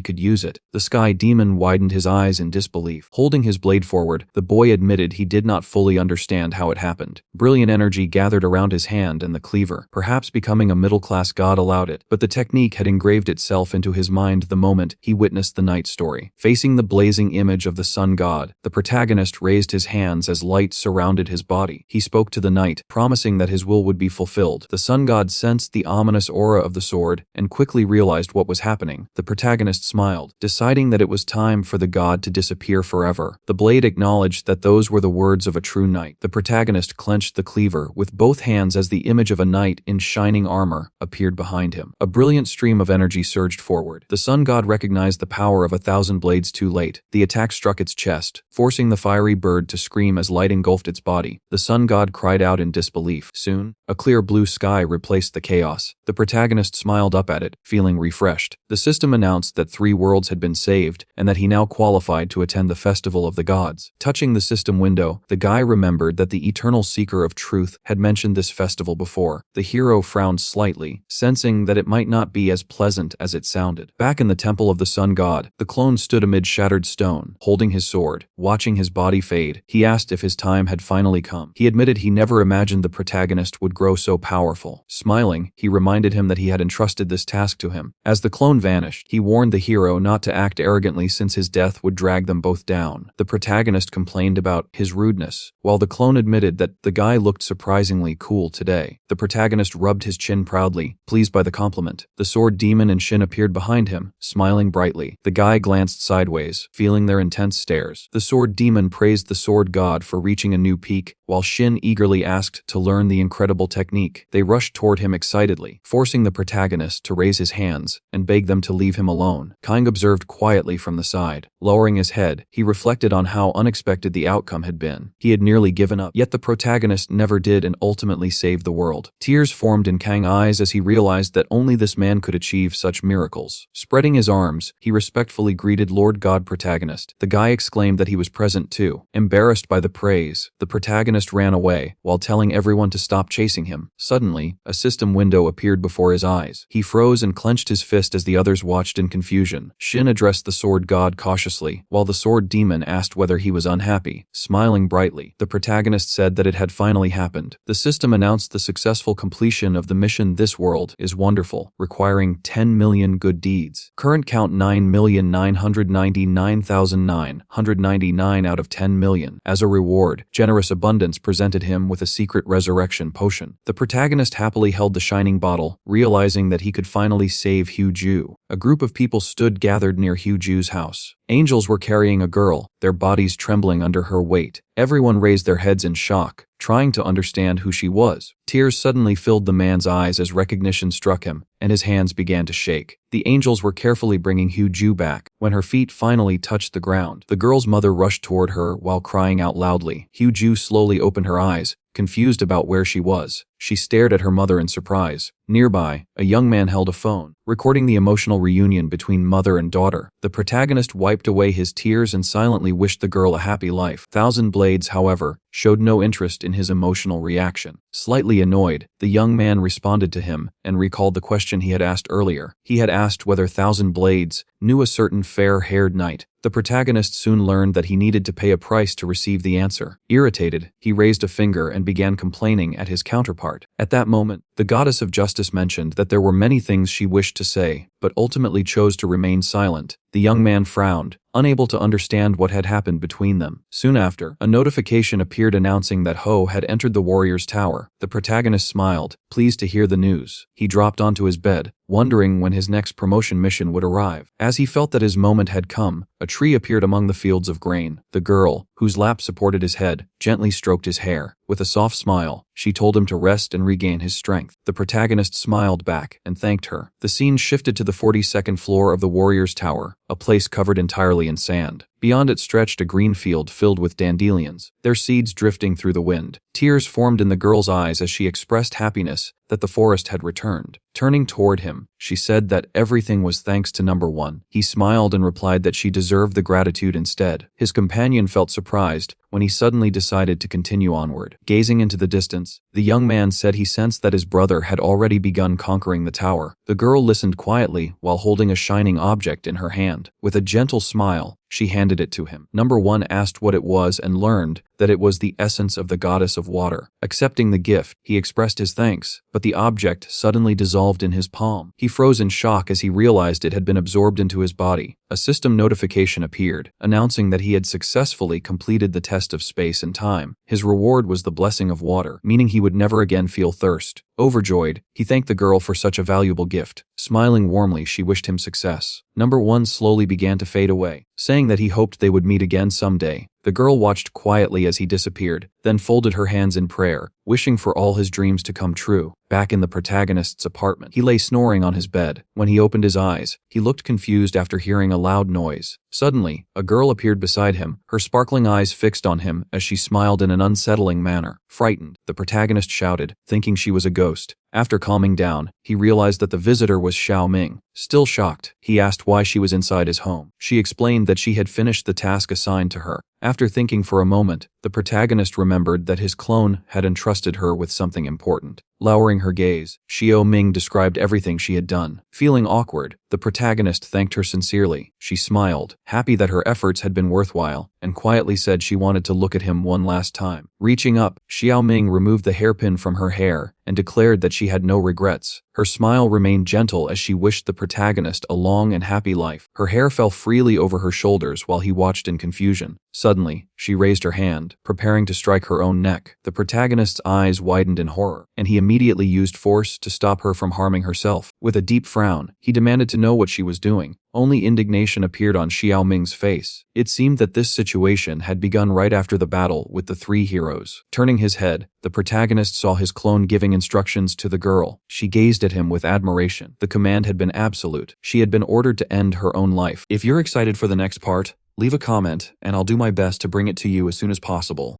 could use it. The sky demon widened his eyes in disbelief. Holding his blade forward, the boy admitted he did not fully understand how it happened. Brilliant energy gathered around his hand and the cleaver. Perhaps becoming a middle-class god allowed it, but the technique had engraved itself into his mind the moment he witnessed the knight's story. Facing the blazing image of the sun god, the protagonist raised his hands as light surrounded his body. He spoke to the knight, promising that his will would be fulfilled. The sun god sensed the ominous aura of the sword and quickly realized what was happening. The protagonist smiled, deciding that it was time for the god to disappear forever. The blade acknowledged that those were the words of a true knight. The protagonist clenched the cleaver with both hands as the image of a knight in shining armor appeared behind him. A brilliant stream of energy surged forward. The sun god recognized the power of 1,000 blades too late. The attack struck its chest, forcing the fiery bird to scream as light engulfed its body. The sun god cried out in disbelief. Soon, a clear blue sky replaced the chaos. The protagonist smiled up at it, feeling refreshed. The system announced that 3 worlds had been saved and that he now qualified to attend the Festival of the Gods. Touching the system window, the guy remembered that the eternal seeker of truth had mentioned this festival before. The hero frowned slightly, sensing that it might not be as pleasant as it sounded. Back in the temple of the sun god, the clone stood amid shattered stone, holding his sword. Watching his body fade, he asked if his time had finally come. He admitted he never imagined the protagonist would grow so powerful. Smiling, he reminded him that he had entrusted this task to him. As the clone vanished, he warned the hero not to act arrogantly since his death would drag them both down. The protagonist complained about his rudeness, while the clone admitted that the guy looked surprisingly cool today. The protagonist rubbed his chin proudly, pleased by the compliment. The sword demon and Shin appeared behind him, smiling brightly. The guy glanced sideways, feeling their intense stares. The sword demon praised the sword god for reaching a new peak, while Shin eagerly asked to learn the incredible technique. They rushed toward him excitedly, forcing the protagonist to raise his hands and beg them to leave him alone. Kang observed quietly from the side. Lowering his head, he reflected on how unexpected the outcome had been. He had nearly given up, yet the protagonist never did and ultimately saved the world. Tears formed in Kang's eyes as he realized that only this man could achieve such miracles. Spreading his arms, he respectfully greeted Lord God protagonist. The guy exclaimed that he was present too. Embarrassed by the praise, the protagonist ran away, while telling everyone to stop chasing him. Suddenly, a system window appeared before his eyes. He froze and clenched his fist as the others watched in confusion. Shin addressed the sword god cautiously, while the sword demon asked whether he was unhappy. Smiling brightly, the protagonist said that it had finally happened. The system announced the successful completion of the mission. This world is wonderful, requiring 10 million good deeds. Current count 9,999,999 out of 10 million. As a reward, generous abundance presented him with a secret resurrection potion. The protagonist happily held the shining bottle, realizing that he could finally save Hugh. A group of people stood gathered near Hugh's house. Angels were carrying a girl, their bodies trembling under her weight. Everyone raised their heads in shock, trying to understand who she was. Tears suddenly filled the man's eyes as recognition struck him, and his hands began to shake. The angels were carefully bringing Hugh back. When her feet finally touched the ground, the girl's mother rushed toward her while crying out loudly. Hugh slowly opened her eyes, confused about where she was. She stared at her mother in surprise. Nearby, a young man held a phone, recording the emotional reunion between mother and daughter. The protagonist wiped away his tears and silently wished the girl a happy life. Thousand Blades, however, showed no interest in his emotional reaction. Slightly annoyed, the young man responded to him and recalled the question he had asked earlier. He had asked whether Thousand Blades knew a certain fair-haired knight. The protagonist soon learned that he needed to pay a price to receive the answer. Irritated, he raised a finger and began complaining at his counterpart. At that moment, the goddess of justice mentioned that there were many things she wished to say, but ultimately chose to remain silent. The young man frowned, unable to understand what had happened between them. Soon after, a notification appeared announcing that Ho had entered the warrior's tower. The protagonist smiled, pleased to hear the news. He dropped onto his bed, wondering when his next promotion mission would arrive. As he felt that his moment had come, a tree appeared among the fields of grain. The girl, whose lap supported his head, gently stroked his hair. With a soft smile, she told him to rest and regain his strength. The protagonist smiled back and thanked her. The scene shifted to the 42nd floor of the warrior's tower, a place covered entirely in sand. Beyond it stretched a green field filled with dandelions, their seeds drifting through the wind. Tears formed in the girl's eyes as she expressed happiness that the forest had returned. Turning toward him, she said that everything was thanks to number one. He smiled and replied that she deserved the gratitude instead. His companion felt surprised when he suddenly decided to continue onward. Gazing into the distance, the young man said he sensed that his brother had already begun conquering the tower. The girl listened quietly while holding a shining object in her hand. With a gentle smile, she handed it to him. Number one asked what it was and learned that it was the essence of the goddess of water. Accepting the gift, he expressed his thanks, but the object suddenly dissolved in his palm. He froze in shock as he realized it had been absorbed into his body. A system notification appeared, announcing that he had successfully completed the test of space and time. His reward was the blessing of water, meaning he would never again feel thirst. Overjoyed, he thanked the girl for such a valuable gift. Smiling warmly, she wished him success. Number one slowly began to fade away, saying that he hoped they would meet again someday. The girl watched quietly as he disappeared, then folded her hands in prayer, wishing for all his dreams to come true. Back in the protagonist's apartment, he lay snoring on his bed. When he opened his eyes, he looked confused after hearing a loud noise. Suddenly, a girl appeared beside him, her sparkling eyes fixed on him as she smiled in an unsettling manner. Frightened, the protagonist shouted, thinking she was a ghost. After calming down, he realized that the visitor was Xiao Ming. Still shocked, he asked why she was inside his home. She explained that she had finished the task assigned to her. After thinking for a moment, the protagonist remembered that his clone had entrusted her with something important. Lowering her gaze, Xiao Ming described everything she had done. Feeling awkward, the protagonist thanked her sincerely. She smiled, happy that her efforts had been worthwhile, and quietly said she wanted to look at him one last time. Reaching up, Xiao Ming removed the hairpin from her hair and declared that she had no regrets. Her smile remained gentle as she wished the protagonist a long and happy life. Her hair fell freely over her shoulders while he watched in confusion. Suddenly, she raised her hand, preparing to strike her own neck. The protagonist's eyes widened in horror, and he immediately used force to stop her from harming herself. With a deep frown, he demanded to know what she was doing. Only indignation appeared on Xiao Ming's face. It seemed that this situation had begun right after the battle with the three heroes. Turning his head, the protagonist saw his clone giving instructions to the girl. She gazed at him with admiration. The command had been absolute. She had been ordered to end her own life. If you're excited for the next part, leave a comment and I'll do my best to bring it to you as soon as possible.